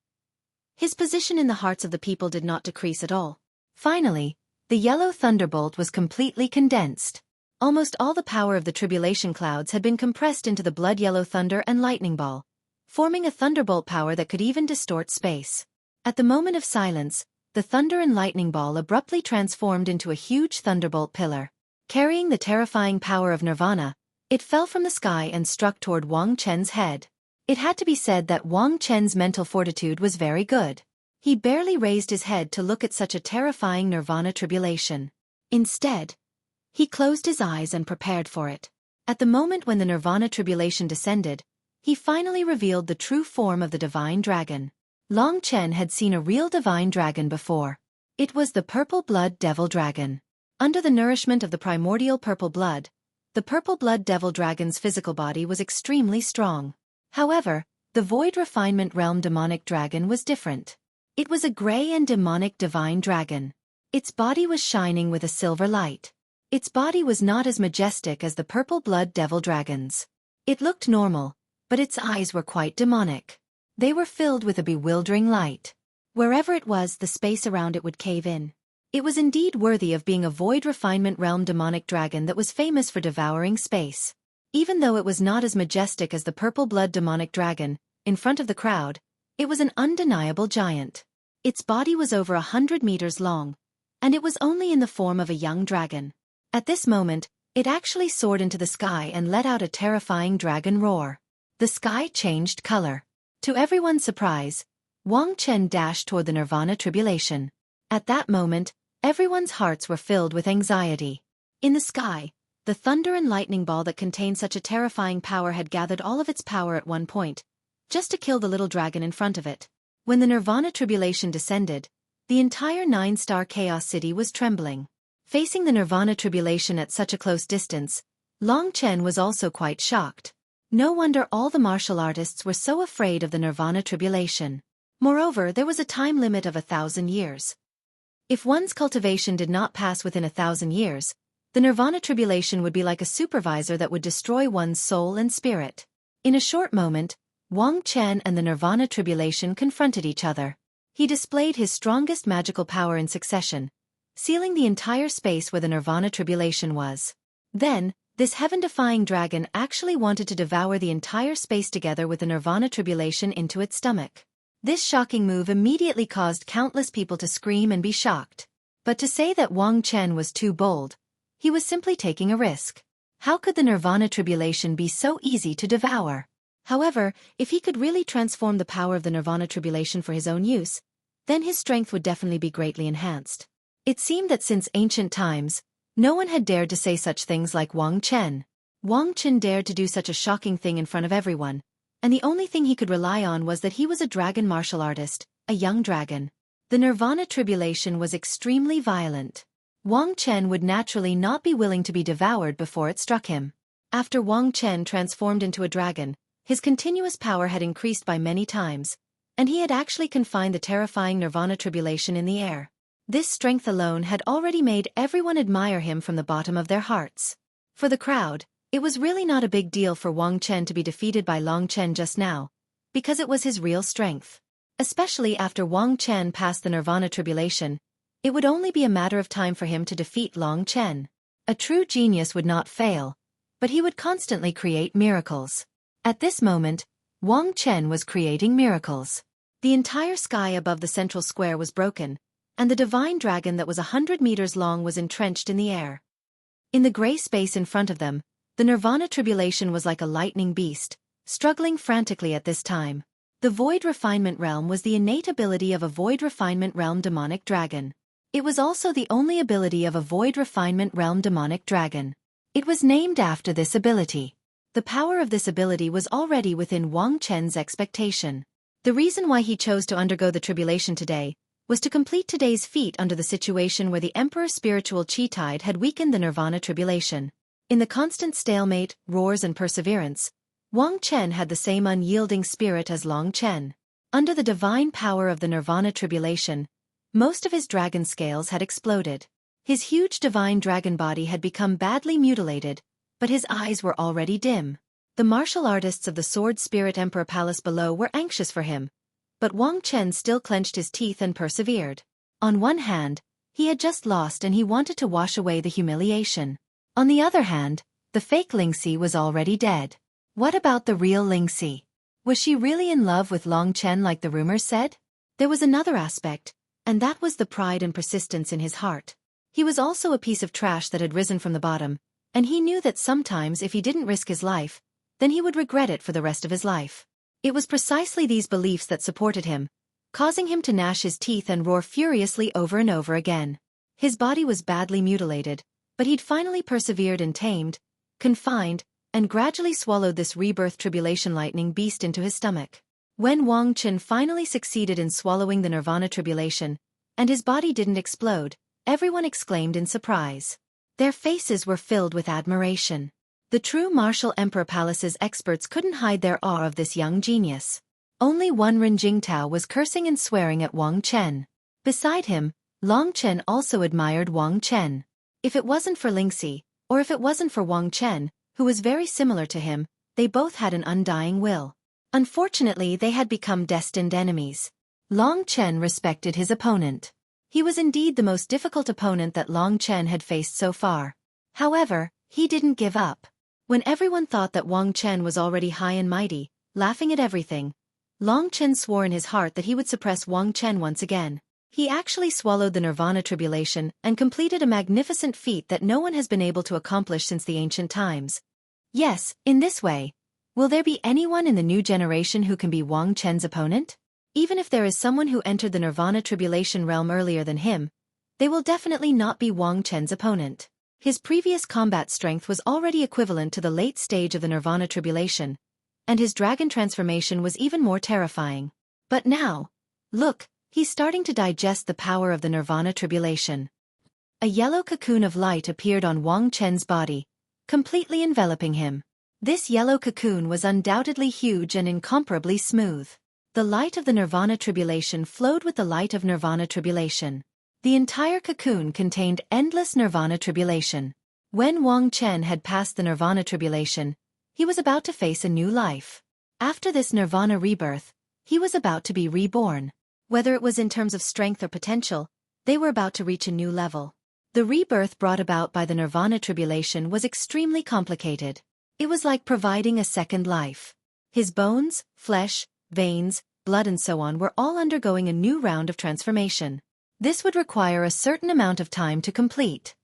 His position in the hearts of the people did not decrease at all. Finally, the yellow thunderbolt was completely condensed. Almost all the power of the tribulation clouds had been compressed into the blood-yellow thunder and lightning ball, forming a thunderbolt power that could even distort space. At the moment of silence, the thunder and lightning ball abruptly transformed into a huge thunderbolt pillar. Carrying the terrifying power of Nirvana, it fell from the sky and struck toward Wang Chen's head. It had to be said that Wang Chen's mental fortitude was very good. He barely raised his head to look at such a terrifying Nirvana tribulation. Instead, he closed his eyes and prepared for it. At the moment when the Nirvana tribulation descended, he finally revealed the true form of the divine dragon. Long Chen had seen a real divine dragon before. It was the purple blood devil dragon. Under the nourishment of the primordial purple blood, the purple blood devil dragon's physical body was extremely strong. However, the void refinement realm demonic dragon was different. It was a gray and demonic divine dragon. Its body was shining with a silver light. Its body was not as majestic as the purple blood devil dragon's. It looked normal, but its eyes were quite demonic. They were filled with a bewildering light. Wherever it was, the space around it would cave in. It was indeed worthy of being a void refinement realm demonic dragon that was famous for devouring space. Even though it was not as majestic as the purple blood demonic dragon, in front of the crowd, it was an undeniable giant. Its body was over 100 meters long, and it was only in the form of a young dragon. At this moment, it actually soared into the sky and let out a terrifying dragon roar. The sky changed color. To everyone's surprise, Wang Chen dashed toward the Nirvana tribulation. At that moment, everyone's hearts were filled with anxiety. In the sky, the thunder and lightning ball that contained such a terrifying power had gathered all of its power at one point, just to kill the little dragon in front of it. When the Nirvana tribulation descended, the entire 9-star Chaos City was trembling. Facing the Nirvana tribulation at such a close distance, Long Chen was also quite shocked. No wonder all the martial artists were so afraid of the Nirvana tribulation. Moreover, there was a time limit of 1,000 years. If one's cultivation did not pass within 1,000 years, the Nirvana tribulation would be like a supervisor that would destroy one's soul and spirit. In a short moment, Wang Chen and the Nirvana tribulation confronted each other. He displayed his strongest magical power in succession, sealing the entire space where the Nirvana tribulation was. Then, this heaven-defying dragon actually wanted to devour the entire space together with the Nirvana tribulation into its stomach. This shocking move immediately caused countless people to scream and be shocked. But to say that Wang Chen was too bold, he was simply taking a risk. How could the Nirvana tribulation be so easy to devour? However, if he could really transform the power of the Nirvana tribulation for his own use, then his strength would definitely be greatly enhanced. It seemed that since ancient times, no one had dared to say such things like Wang Chen. Wang Chen dared to do such a shocking thing in front of everyone, and the only thing he could rely on was that he was a dragon martial artist, a young dragon. The Nirvana tribulation was extremely violent. Wang Chen would naturally not be willing to be devoured before it struck him. After Wang Chen transformed into a dragon, his continuous power had increased by many times, and he had actually confined the terrifying Nirvana tribulation in the air. This strength alone had already made everyone admire him from the bottom of their hearts. For the crowd, it was really not a big deal for Wang Chen to be defeated by Long Chen just now, because it was his real strength. Especially after Wang Chen passed the Nirvana tribulation, it would only be a matter of time for him to defeat Long Chen. A true genius would not fail, but he would constantly create miracles. At this moment, Wang Chen was creating miracles. The entire sky above the central square was broken, and the divine dragon that was 100 meters long was entrenched in the air. In the gray space in front of them, the Nirvana tribulation was like a lightning beast, struggling frantically at this time. The void refinement realm was the innate ability of a void refinement realm demonic dragon. It was also the only ability of a void refinement realm demonic dragon. It was named after this ability. The power of this ability was already within Wang Chen's expectation. The reason why he chose to undergo the tribulation today was to complete today's feat under the situation where the Emperor's spiritual chi tide had weakened the Nirvana tribulation. In the constant stalemate, roars and perseverance, Wang Chen had the same unyielding spirit as Long Chen. Under the divine power of the Nirvana tribulation, most of his dragon scales had exploded. His huge divine dragon body had become badly mutilated, but his eyes were already dim. The martial artists of the Sword Spirit Emperor Palace below were anxious for him, But Wang Chen still clenched his teeth and persevered. On one hand, he had just lost and he wanted to wash away the humiliation. On the other hand, the fake Lingxi was already dead. What about the real Lingxi? Was she really in love with Long Chen like the rumors said? There was another aspect, and that was the pride and persistence in his heart. He was also a piece of trash that had risen from the bottom, and he knew that sometimes if he didn't risk his life, then he would regret it for the rest of his life. It was precisely these beliefs that supported him, causing him to gnash his teeth and roar furiously over and over again. His body was badly mutilated, but he'd finally persevered and tamed, confined, and gradually swallowed this rebirth tribulation lightning beast into his stomach. When Wang Chen finally succeeded in swallowing the nirvana tribulation, and his body didn't explode, everyone exclaimed in surprise. Their faces were filled with admiration. The true Martial Emperor Palace's experts couldn't hide their awe of this young genius. Only one Ren Jingtao was cursing and swearing at Wang Chen. Beside him, Long Chen also admired Wang Chen. If it wasn't for Lingxi, or if it wasn't for Wang Chen, who was very similar to him, they both had an undying will. Unfortunately, they had become destined enemies. Long Chen respected his opponent. He was indeed the most difficult opponent that Long Chen had faced so far. However, he didn't give up. When everyone thought that Wang Chen was already high and mighty, laughing at everything, Long Chen swore in his heart that he would suppress Wang Chen once again. He actually swallowed the nirvana tribulation and completed a magnificent feat that no one has been able to accomplish since the ancient times. Yes, in this way, will there be anyone in the new generation who can be Wang Chen's opponent? Even if there is someone who entered the nirvana tribulation realm earlier than him, they will definitely not be Wang Chen's opponent. His previous combat strength was already equivalent to the late stage of the nirvana tribulation, and his dragon transformation was even more terrifying. But now, look, he's starting to digest the power of the nirvana tribulation. A yellow cocoon of light appeared on Wang Chen's body, completely enveloping him. This yellow cocoon was undoubtedly huge and incomparably smooth. The light of the nirvana tribulation flowed with the light of nirvana tribulation. The entire cocoon contained endless nirvana tribulation. When Wang Chen had passed the nirvana tribulation, he was about to face a new life. After this nirvana rebirth, he was about to be reborn. Whether it was in terms of strength or potential, they were about to reach a new level. The rebirth brought about by the nirvana tribulation was extremely complicated. It was like providing a second life. His bones, flesh, veins, blood and so on were all undergoing a new round of transformation. This would require a certain amount of time to complete.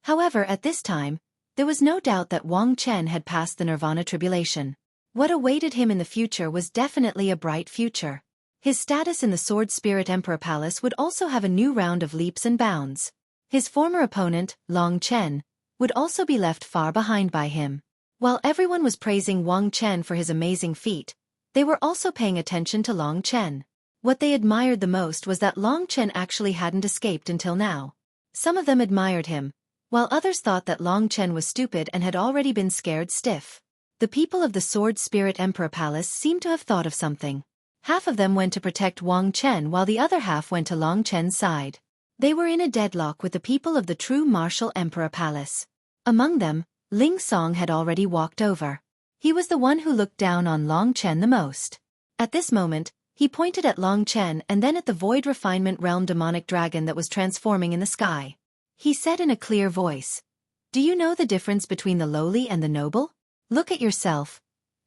However, at this time, there was no doubt that Wang Chen had passed the nirvana tribulation. What awaited him in the future was definitely a bright future. His status in the Sword Spirit Emperor Palace would also have a new round of leaps and bounds. His former opponent, Long Chen, would also be left far behind by him. While everyone was praising Wang Chen for his amazing feat, they were also paying attention to Long Chen. What they admired the most was that Long Chen actually hadn't escaped until now. Some of them admired him, while others thought that Long Chen was stupid and had already been scared stiff. The people of the Sword Spirit Emperor Palace seemed to have thought of something. Half of them went to protect Wang Chen while the other half went to Long Chen's side. They were in a deadlock with the people of the true Martial Emperor Palace. Among them, Ling Song had already walked over. He was the one who looked down on Long Chen the most. At this moment, he pointed at Long Chen and then at the Void Refinement Realm demonic dragon that was transforming in the sky. He said in a clear voice, "Do you know the difference between the lowly and the noble? Look at yourself.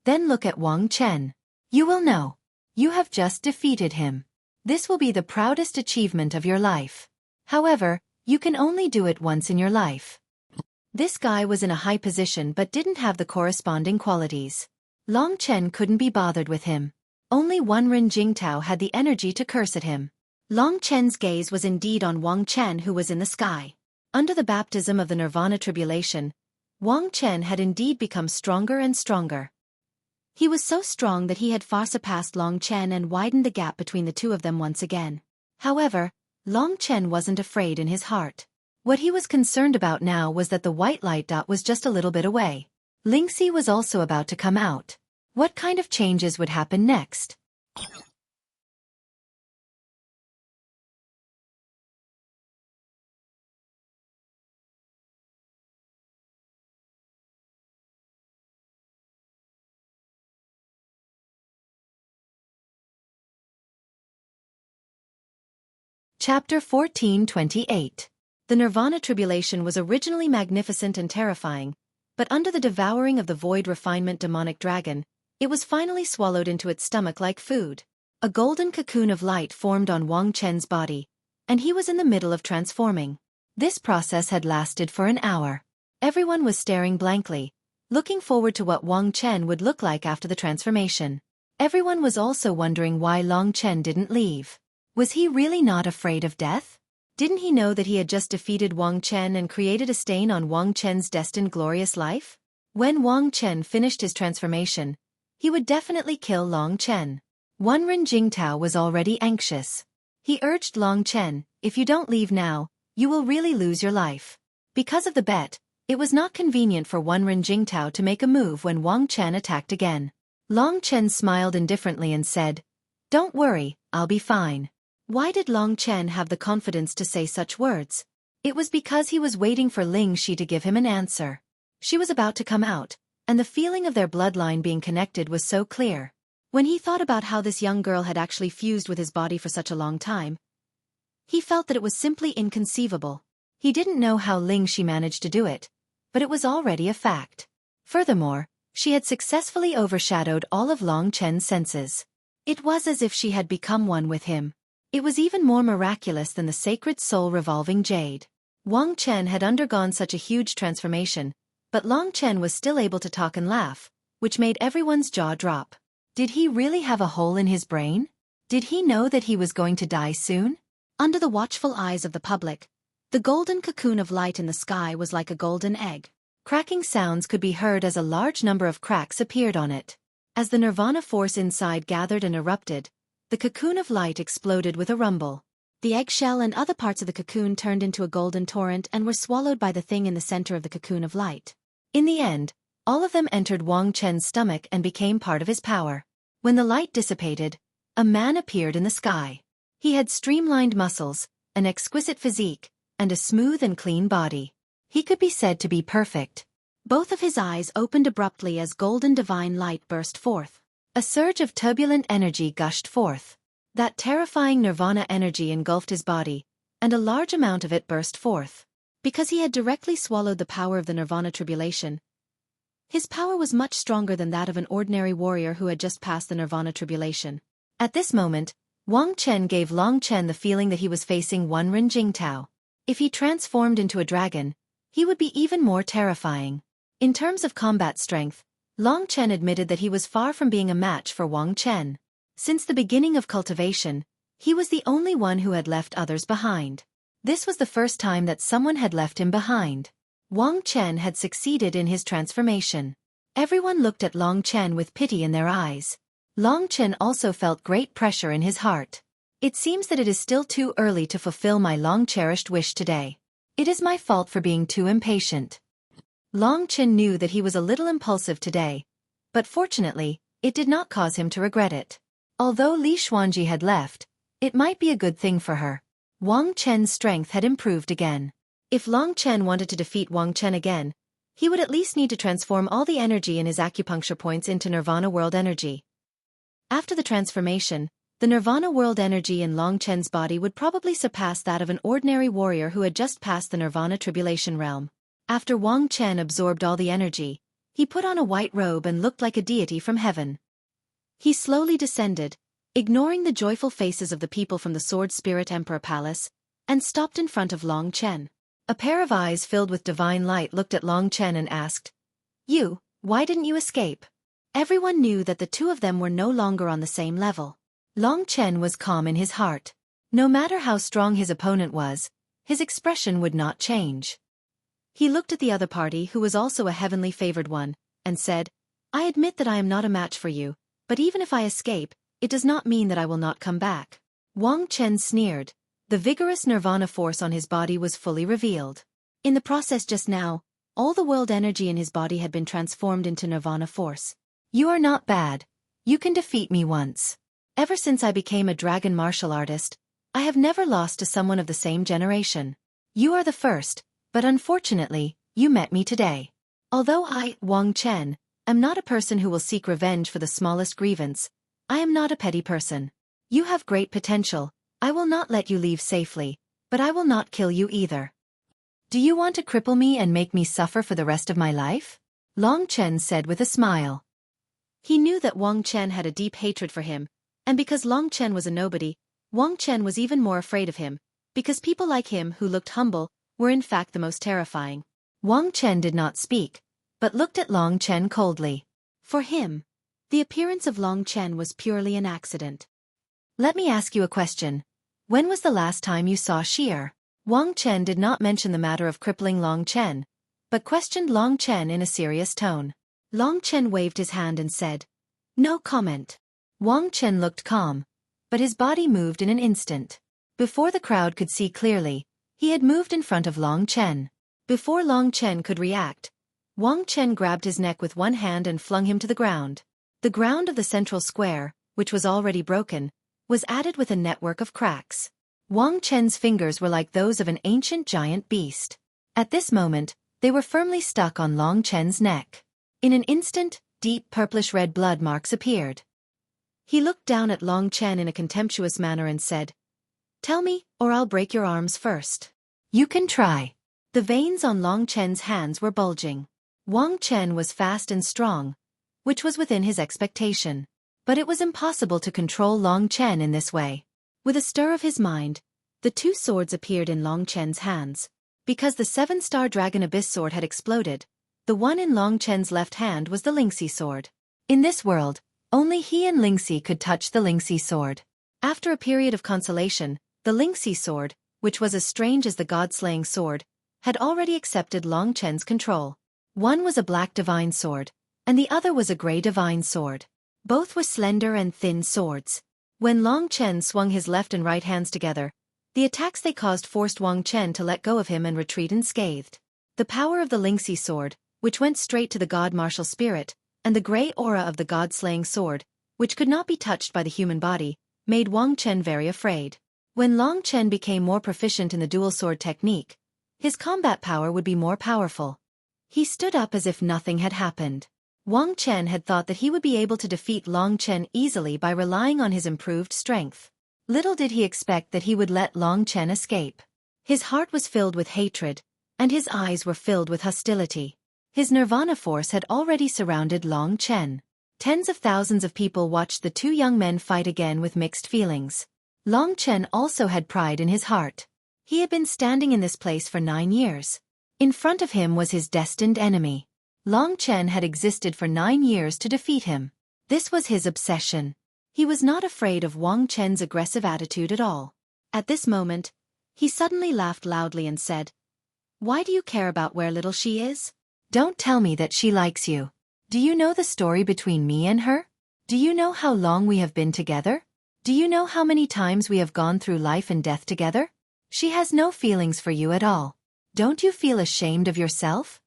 Then look at Wang Chen. You will know. You have just defeated him. This will be the proudest achievement of your life. However, you can only do it once in your life." This guy was in a high position but didn't have the corresponding qualities. Long Chen couldn't be bothered with him. Only one Ren Jingtao had the energy to curse at him. Long Chen's gaze was indeed on Wang Chen who was in the sky. Under the baptism of the nirvana tribulation, Wang Chen had indeed become stronger and stronger. He was so strong that he had far surpassed Long Chen and widened the gap between the two of them once again. However, Long Chen wasn't afraid in his heart. What he was concerned about now was that the white light dot was just a little bit away. Lingxi was also about to come out. What kind of changes would happen next? Chapter 1428. The Nirvana tribulation was originally magnificent and terrifying, but under the devouring of the void refinement demonic dragon, it was finally swallowed into its stomach like food. A golden cocoon of light formed on Wang Chen's body, and he was in the middle of transforming. This process had lasted for an hour. Everyone was staring blankly, looking forward to what Wang Chen would look like after the transformation. Everyone was also wondering why Long Chen didn't leave. Was he really not afraid of death? Didn't he know that he had just defeated Wang Chen and created a stain on Wang Chen's destined glorious life? When Wang Chen finished his transformation, he would definitely kill Long Chen. Wenren Jingtao was already anxious. He urged Long Chen, if you don't leave now, you will really lose your life. Because of the bet, it was not convenient for Wenren Jingtao to make a move when Wang Chen attacked again. Long Chen smiled indifferently and said, "Don't worry, I'll be fine." Why did Long Chen have the confidence to say such words? It was because he was waiting for Ling Shi to give him an answer. She was about to come out, and the feeling of their bloodline being connected was so clear. When he thought about how this young girl had actually fused with his body for such a long time, he felt that it was simply inconceivable. He didn't know how Ling Shi managed to do it, but it was already a fact. Furthermore, she had successfully overshadowed all of Long Chen's senses. It was as if she had become one with him. It was even more miraculous than the sacred soul revolving jade. Wang Chen had undergone such a huge transformation, but Long Chen was still able to talk and laugh, which made everyone's jaw drop. Did he really have a hole in his brain? Did he know that he was going to die soon? Under the watchful eyes of the public, the golden cocoon of light in the sky was like a golden egg. Cracking sounds could be heard as a large number of cracks appeared on it. As the nirvana force inside gathered and erupted, the cocoon of light exploded with a rumble. The eggshell and other parts of the cocoon turned into a golden torrent and were swallowed by the thing in the center of the cocoon of light. In the end, all of them entered Wang Chen's stomach and became part of his power. When the light dissipated, a man appeared in the sky. He had streamlined muscles, an exquisite physique, and a smooth and clean body. He could be said to be perfect. Both of his eyes opened abruptly as golden divine light burst forth. A surge of turbulent energy gushed forth. That terrifying nirvana energy engulfed his body, and a large amount of it burst forth. Because he had directly swallowed the power of the nirvana tribulation, his power was much stronger than that of an ordinary warrior who had just passed the nirvana tribulation. At this moment, Wang Chen gave Long Chen the feeling that he was facing Wenren Jingtao. If he transformed into a dragon, he would be even more terrifying. In terms of combat strength, Long Chen admitted that he was far from being a match for Wang Chen. Since the beginning of cultivation, he was the only one who had left others behind. This was the first time that someone had left him behind. Wang Chen had succeeded in his transformation. Everyone looked at Long Chen with pity in their eyes. Long Chen also felt great pressure in his heart. It seems that it is still too early to fulfill my long-cherished wish today. It is my fault for being too impatient. Long Chen knew that he was a little impulsive today, but fortunately, it did not cause him to regret it. Although Li Xuanji had left, it might be a good thing for her. Wang Chen's strength had improved again. If Long Chen wanted to defeat Wang Chen again, he would at least need to transform all the energy in his acupuncture points into Nirvana World energy. After the transformation, the Nirvana World energy in Long Chen's body would probably surpass that of an ordinary warrior who had just passed the Nirvana Tribulation realm. After Wang Chen absorbed all the energy, he put on a white robe and looked like a deity from heaven. He slowly descended, ignoring the joyful faces of the people from the Sword Spirit Emperor Palace, and stopped in front of Long Chen. A pair of eyes filled with divine light looked at Long Chen and asked, "You, why didn't you escape?" Everyone knew that the two of them were no longer on the same level. Long Chen was calm in his heart. No matter how strong his opponent was, his expression would not change. He looked at the other party, who was also a heavenly favored one, and said, "I admit that I am not a match for you, but even if I escape, it does not mean that I will not come back." Wang Chen sneered. The vigorous nirvana force on his body was fully revealed. In the process just now, all the world energy in his body had been transformed into nirvana force. "You are not bad. You can defeat me once. Ever since I became a dragon martial artist, I have never lost to someone of the same generation. You are the first, but unfortunately, you met me today. Although I, Wang Chen, am not a person who will seek revenge for the smallest grievance, I am not a petty person. You have great potential, I will not let you leave safely, but I will not kill you either. Do you want to cripple me and make me suffer for the rest of my life? Long Chen said with a smile. He knew that Wang Chen had a deep hatred for him, and because Long Chen was a nobody, Wang Chen was even more afraid of him, because people like him who looked humble were in fact the most terrifying. Wang Chen did not speak, but looked at Long Chen coldly. For him, the appearance of Long Chen was purely an accident. Let me ask you a question. When was the last time you saw Sheer? Wang Chen did not mention the matter of crippling Long Chen, but questioned Long Chen in a serious tone. Long Chen waved his hand and said, "No comment." Wang Chen looked calm, but his body moved in an instant. Before the crowd could see clearly, he had moved in front of Long Chen. Before Long Chen could react, Wang Chen grabbed his neck with one hand and flung him to the ground. The ground of the central square, which was already broken, was added with a network of cracks. Wang Chen's fingers were like those of an ancient giant beast. At this moment, they were firmly stuck on Long Chen's neck. In an instant, deep purplish-red blood marks appeared. He looked down at Long Chen in a contemptuous manner and said, "Tell me, or I'll break your arms first." "You can try." The veins on Long Chen's hands were bulging. Wang Chen was fast and strong, which was within his expectation. But it was impossible to control Long Chen in this way. With a stir of his mind, the two swords appeared in Long Chen's hands. Because the 7-star Dragon Abyss sword had exploded, the one in Long Chen's left hand was the Lingxi sword. In this world, only he and Lingxi could touch the Lingxi sword. After a period of consolation, the Lingxi sword, which was as strange as the god-slaying sword, had already accepted Long Chen's control. One was a black divine sword, and the other was a gray divine sword. Both were slender and thin swords. When Long Chen swung his left and right hands together, the attacks they caused forced Wang Chen to let go of him and retreat unscathed. The power of the Lingxi sword, which went straight to the god martial spirit, and the gray aura of the god-slaying sword, which could not be touched by the human body, made Wang Chen very afraid. When Long Chen became more proficient in the dual sword technique, his combat power would be more powerful. He stood up as if nothing had happened. Wang Chen had thought that he would be able to defeat Long Chen easily by relying on his improved strength. Little did he expect that he would let Long Chen escape. His heart was filled with hatred, and his eyes were filled with hostility. His nirvana force had already surrounded Long Chen. Tens of thousands of people watched the two young men fight again with mixed feelings. Long Chen also had pride in his heart. He had been standing in this place for 9 years. In front of him was his destined enemy. Long Chen had existed for 9 years to defeat him. This was his obsession. He was not afraid of Wang Chen's aggressive attitude at all. At this moment, he suddenly laughed loudly and said, "Why do you care about where little she is? Don't tell me that she likes you. Do you know the story between me and her? Do you know how long we have been together? Do you know how many times we have gone through life and death together? She has no feelings for you at all. Don't you feel ashamed of yourself?"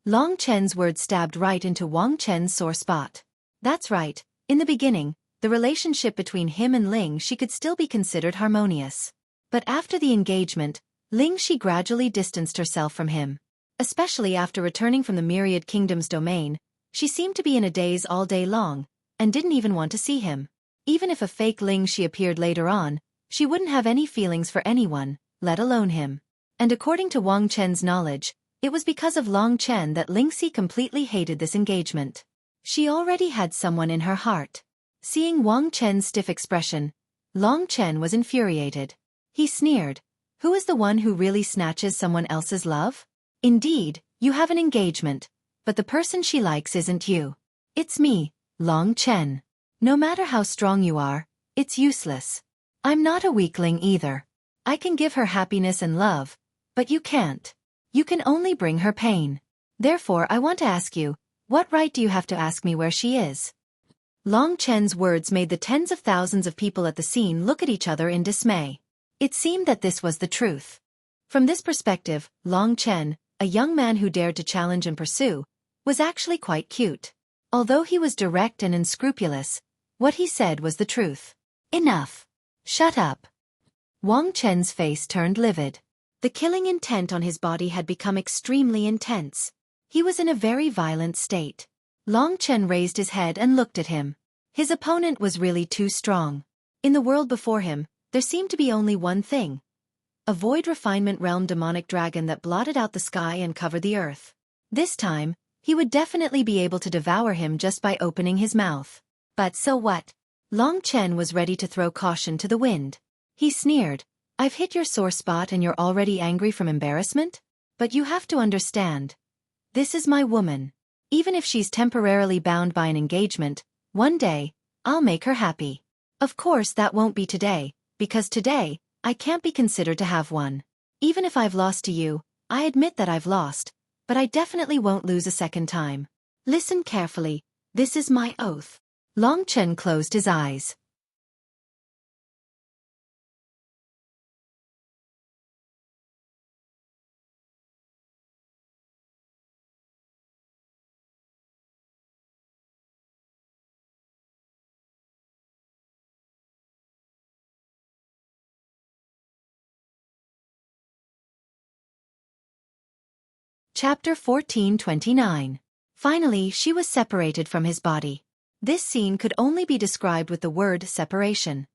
Long Chen's words stabbed right into Wang Chen's sore spot. That's right, in the beginning, the relationship between him and Lingxi could still be considered harmonious. But after the engagement, Lingxi gradually distanced herself from him. Especially after returning from the Myriad Kingdom's domain, she seemed to be in a daze all day long, and didn't even want to see him. Even if a fake Lingxi appeared later on, she wouldn't have any feelings for anyone, let alone him. And according to Wang Chen's knowledge, it was because of Long Chen that Lingxi completely hated this engagement. She already had someone in her heart. Seeing Wang Chen's stiff expression, Long Chen was infuriated. He sneered, "Who is the one who really snatches someone else's love? Indeed, you have an engagement, but the person she likes isn't you. It's me, Long Chen. No matter how strong you are, it's useless. I'm not a weakling either. I can give her happiness and love, but you can't. You can only bring her pain. Therefore I want to ask you, what right do you have to ask me where she is?" Long Chen's words made the tens of thousands of people at the scene look at each other in dismay. It seemed that this was the truth. From this perspective, Long Chen, a young man who dared to challenge and pursue, was actually quite cute. Although he was direct and unscrupulous, what he said was the truth. "Enough. Shut up." Wang Chen's face turned livid. The killing intent on his body had become extremely intense. He was in a very violent state. Long Chen raised his head and looked at him. His opponent was really too strong. In the world before him, There seemed to be only one thing. A void refinement realm demonic dragon that blotted out the sky and covered the earth. This time, he would definitely be able to devour him just by opening his mouth. But so what? Long Chen was ready to throw caution to the wind. He sneered, "I've hit your sore spot and you're already angry from embarrassment? But you have to understand. This is my woman. Even if she's temporarily bound by an engagement, one day, I'll make her happy. Of course that won't be today, because today, I can't be considered to have one. Even if I've lost to you, I admit that I've lost, but I definitely won't lose a second time. Listen carefully, this is my oath." Long Chen closed his eyes. Chapter 1429. Finally, she was separated from his body. This scene could only be described with the word separation.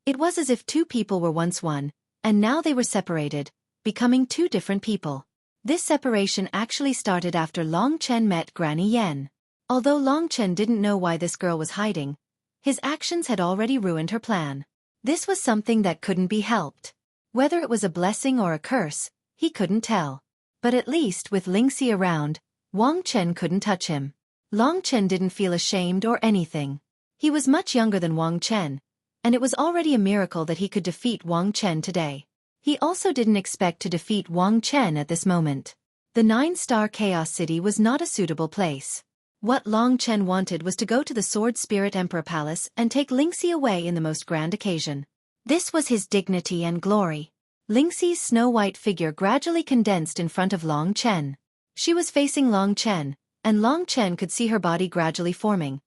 It was as if two people were once one, and now they were separated, becoming two different people. This separation actually started after Long Chen met Granny Yen. Although Long Chen didn't know why this girl was hiding, his actions had already ruined her plan. This was something that couldn't be helped. Whether it was a blessing or a curse, he couldn't tell. But at least with Lingxi around, Wang Chen couldn't touch him. Long Chen didn't feel ashamed or anything. He was much younger than Wang Chen, and it was already a miracle that he could defeat Wang Chen today. He also didn't expect to defeat Wang Chen at this moment. The 9-star Chaos City was not a suitable place. What Long Chen wanted was to go to the Sword Spirit Emperor Palace and take Lingxi away in the most grand occasion. This was his dignity and glory. Lingxi's snow-white figure gradually condensed in front of Long Chen. She was facing Long Chen, and Long Chen could see her body gradually forming,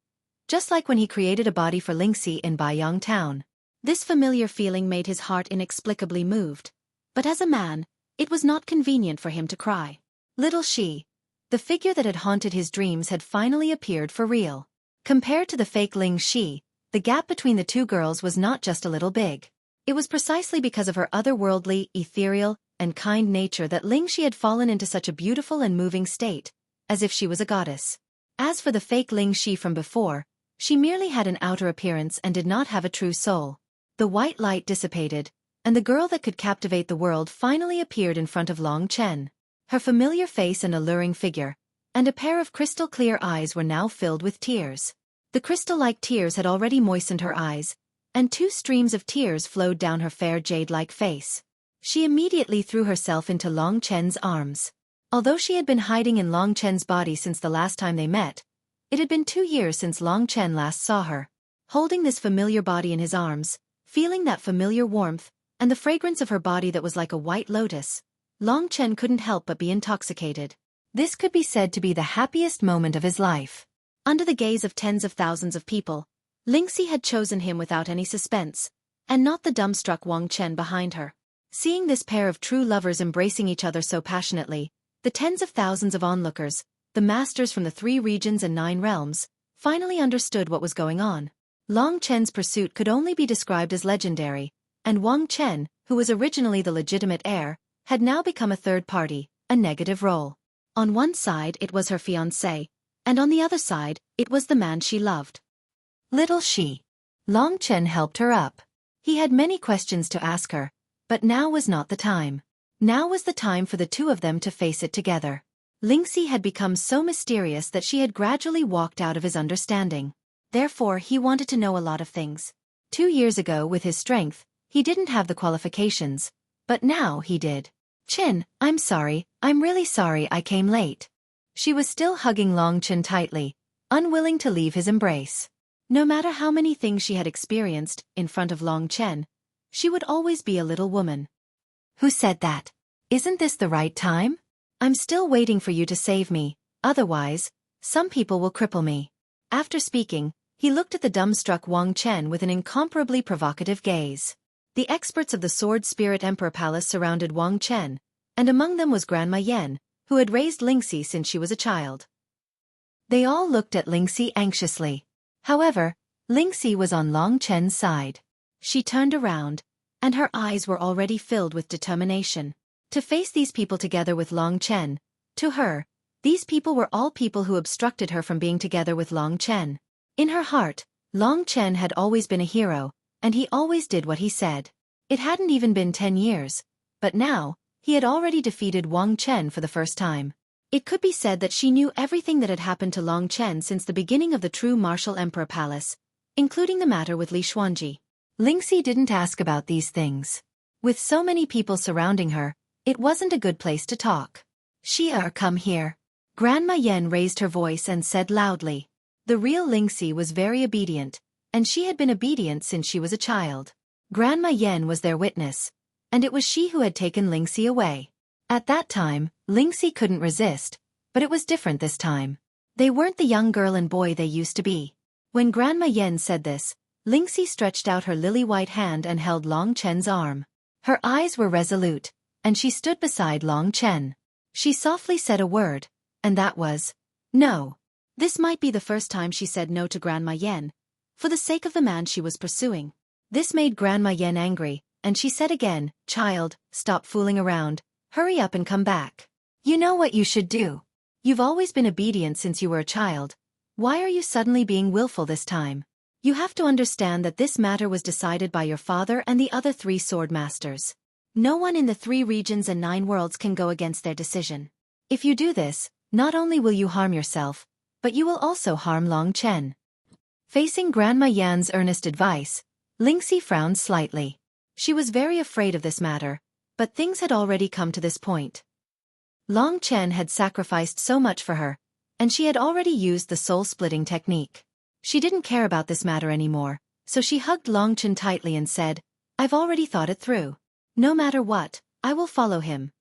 just like when he created a body for Lingxi in Baiyang Town. This familiar feeling made his heart inexplicably moved, but as a man, it was not convenient for him to cry. Little Shi, the figure that had haunted his dreams, had finally appeared for real. Compared to the fake Ling Shi, the gap between the two girls was not just a little big. It was precisely because of her otherworldly, ethereal, and kind nature that Lingxi had fallen into such a beautiful and moving state, as if she was a goddess. As for the fake Lingxi from before, she merely had an outer appearance and did not have a true soul. The white light dissipated, and the girl that could captivate the world finally appeared in front of Long Chen. Her familiar face and alluring figure, and a pair of crystal-clear eyes were now filled with tears. The crystal-like tears had already moistened her eyes, and 2 streams of tears flowed down her fair jade-like face. She immediately threw herself into Long Chen's arms. Although she had been hiding in Long Chen's body since the last time they met, it had been 2 years since Long Chen last saw her. Holding this familiar body in his arms, feeling that familiar warmth, and the fragrance of her body that was like a white lotus, Long Chen couldn't help but be intoxicated. This could be said to be the happiest moment of his life. Under the gaze of tens of thousands of people, Lingxi had chosen him without any suspense, and not the dumbstruck Wang Chen behind her. Seeing this pair of true lovers embracing each other so passionately, the tens of thousands of onlookers, the masters from the 3 regions and 9 realms, finally understood what was going on. Long Chen's pursuit could only be described as legendary, and Wang Chen, who was originally the legitimate heir, had now become a third party, a negative role. On one side it was her fiancé, and on the other side, it was the man she loved. Little Shi. Long Chen helped her up. He had many questions to ask her, but now was not the time. Now was the time for the two of them to face it together. Lingxi had become so mysterious that she had gradually walked out of his understanding. Therefore he wanted to know a lot of things. 2 years ago with his strength, he didn't have the qualifications, but now he did. Chin, I'm sorry, I'm really sorry I came late. She was still hugging Long Chen tightly, unwilling to leave his embrace. No matter how many things she had experienced in front of Long Chen, she would always be a little woman. Who said that? Isn't this the right time? I'm still waiting for you to save me, otherwise, some people will cripple me. After speaking, he looked at the dumbstruck Wang Chen with an incomparably provocative gaze. The experts of the Sword Spirit Emperor Palace surrounded Wang Chen, and among them was Grandma Yen, who had raised Lingxi since she was a child. They all looked at Lingxi anxiously. However, Lingxi was on Long Chen's side. She turned around, and her eyes were already filled with determination. To face these people together with Long Chen, to her, these people were all people who obstructed her from being together with Long Chen. In her heart, Long Chen had always been a hero, and he always did what he said. It hadn't even been 10 years, but now, he had already defeated Wang Chen for the first time. It could be said that she knew everything that had happened to Long Chen since the beginning of the true martial emperor palace, including the matter with Li Xuanji. Lingxi didn't ask about these things. With so many people surrounding her, it wasn't a good place to talk. Xia, come here. Grandma Yan raised her voice and said loudly. The real Lingxi was very obedient, and she had been obedient since she was a child. Grandma Yan was their witness, and it was she who had taken Lingxi away. At that time, Lingxi couldn't resist, but it was different this time. They weren't the young girl and boy they used to be. When Grandma Yan said this, Lingxi stretched out her lily-white hand and held Long Chen's arm. Her eyes were resolute, and she stood beside Long Chen. She softly said a word, and that was, no. This might be the first time she said no to Grandma Yan, for the sake of the man she was pursuing. This made Grandma Yan angry, and she said again, child, stop fooling around, hurry up and come back. You know what you should do. You've always been obedient since you were a child. Why are you suddenly being willful this time? You have to understand that this matter was decided by your father and the other 3 sword masters. No one in the 3 regions and 9 worlds can go against their decision. If you do this, not only will you harm yourself, but you will also harm Long Chen. Facing Grandma Yan's earnest advice, Lingxi frowned slightly. She was very afraid of this matter, but things had already come to this point. Long Chen had sacrificed so much for her, and she had already used the soul-splitting technique. She didn't care about this matter anymore, so she hugged Long Chen tightly and said, I've already thought it through. No matter what, I will follow him.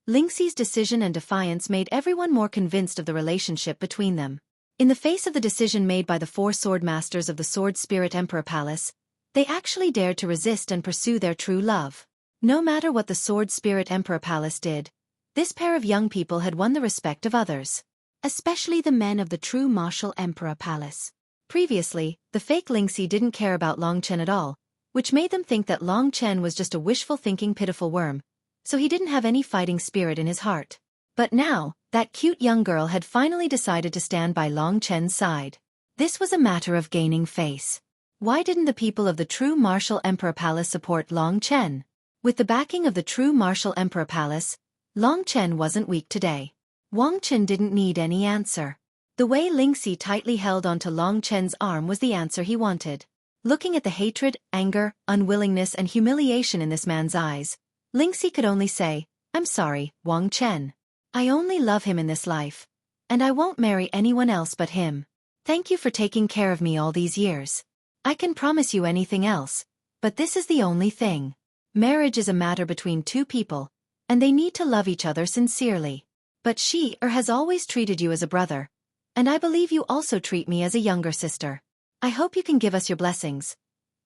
Lingxi's decision and defiance made everyone more convinced of the relationship between them. In the face of the decision made by the 4 sword masters of the Sword Spirit Emperor Palace, they actually dared to resist and pursue their true love. No matter what the Sword Spirit Emperor Palace did, this pair of young people had won the respect of others, especially the men of the true martial Emperor Palace. Previously, the fake Lingxi didn't care about Long Chen at all, which made them think that Long Chen was just a wishful-thinking pitiful worm, so he didn't have any fighting spirit in his heart. But now, that cute young girl had finally decided to stand by Long Chen's side. This was a matter of gaining face. Why didn't the people of the true martial Emperor Palace support Long Chen? With the backing of the true martial Emperor Palace, Long Chen wasn't weak today. Wang Chen didn't need any answer. The way Lingxi tightly held onto Long Chen's arm was the answer he wanted. Looking at the hatred, anger, unwillingness and humiliation in this man's eyes, Lingxi could only say, I'm sorry, Wang Chen. I only love him in this life, and I won't marry anyone else but him. Thank you for taking care of me all these years. I can promise you anything else, but this is the only thing. Marriage is a matter between 2 people, and they need to love each other sincerely. But she has always treated you as a brother, and I believe you also treat me as a younger sister. I hope you can give us your blessings.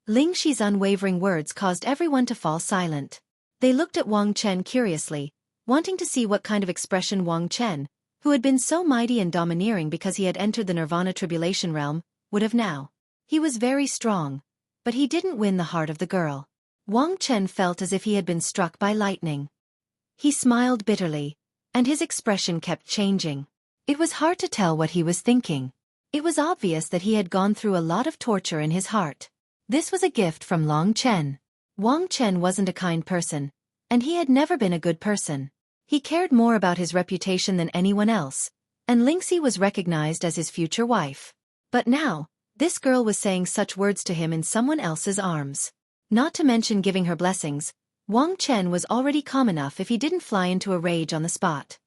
Lingxi's unwavering words caused everyone to fall silent. They looked at Wang Chen curiously, wanting to see what kind of expression Wang Chen, who had been so mighty and domineering because he had entered the Nirvana Tribulation realm, would have now. He was very strong, but he didn't win the heart of the girl. Wang Chen felt as if he had been struck by lightning. He smiled bitterly, and his expression kept changing. It was hard to tell what he was thinking. It was obvious that he had gone through a lot of torture in his heart. This was a gift from Long Chen. Wang Chen wasn't a kind person, and he had never been a good person. He cared more about his reputation than anyone else, and Lingxi was recognized as his future wife. But now, this girl was saying such words to him in someone else's arms. Not to mention giving her blessings, Wang Chen was already calm enough if he didn't fly into a rage on the spot.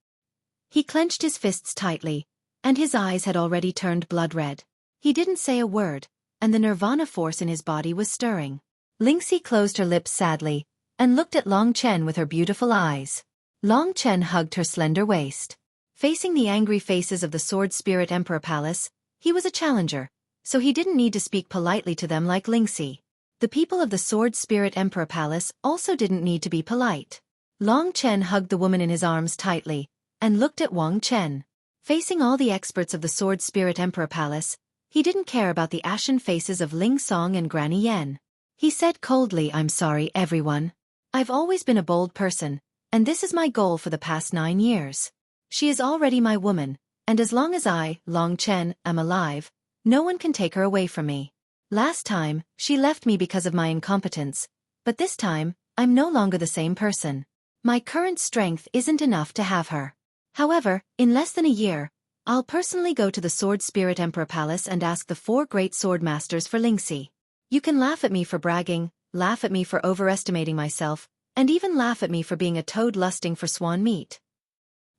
He clenched his fists tightly, and his eyes had already turned blood red. He didn't say a word, and the nirvana force in his body was stirring. Lingxi closed her lips sadly, and looked at Long Chen with her beautiful eyes. Long Chen hugged her slender waist. Facing the angry faces of the Sword Spirit Emperor Palace, he was a challenger, so he didn't need to speak politely to them like Lingxi. The people of the Sword Spirit Emperor Palace also didn't need to be polite. Long Chen hugged the woman in his arms tightly, and looked at Wang Chen. Facing all the experts of the Sword Spirit Emperor Palace, he didn't care about the ashen faces of Ling Song and Granny Yan. He said coldly, "I'm sorry, everyone. I've always been a bold person, and this is my goal for the past 9 years. She is already my woman, and as long as I, Long Chen, am alive, no one can take her away from me. Last time, she left me because of my incompetence, but this time, I'm no longer the same person. My current strength isn't enough to have her. However, in less than a year, I'll personally go to the Sword Spirit Emperor Palace and ask the 4 great sword masters for Lingxi. You can laugh at me for bragging, laugh at me for overestimating myself, and even laugh at me for being a toad lusting for swan meat.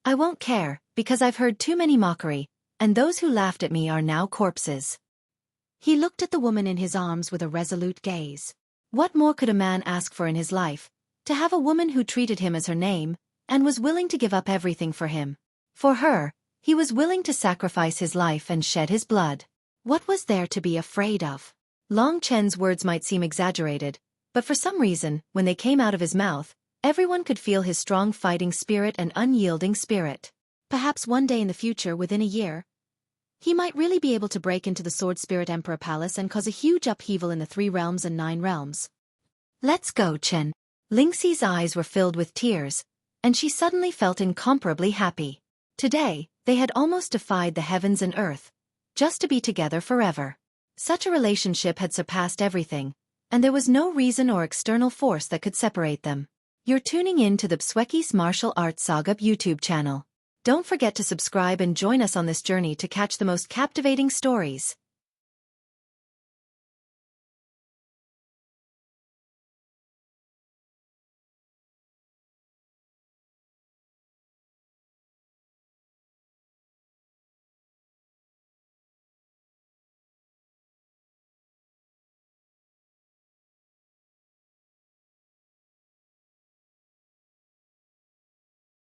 I won't care, because I've heard too many mockery, and those who laughed at me are now corpses." He looked at the woman in his arms with a resolute gaze. What more could a man ask for in his life? To have a woman who treated him as her name, and was willing to give up everything for him. For her, he was willing to sacrifice his life and shed his blood. What was there to be afraid of? Long Chen's words might seem exaggerated, but for some reason, when they came out of his mouth, everyone could feel his strong fighting spirit and unyielding spirit. Perhaps one day in the future, within a year, he might really be able to break into the Sword Spirit Emperor Palace and cause a huge upheaval in the 3 realms and 9 realms. "Let's go, Chen." Lingxi's eyes were filled with tears, and she suddenly felt incomparably happy. Today, they had almost defied the heavens and earth, just to be together forever. Such a relationship had surpassed everything, and there was no reason or external force that could separate them. You're tuning in to the Xueqi's Martial Arts Saga YouTube channel. Don't forget to subscribe and join us on this journey to catch the most captivating stories.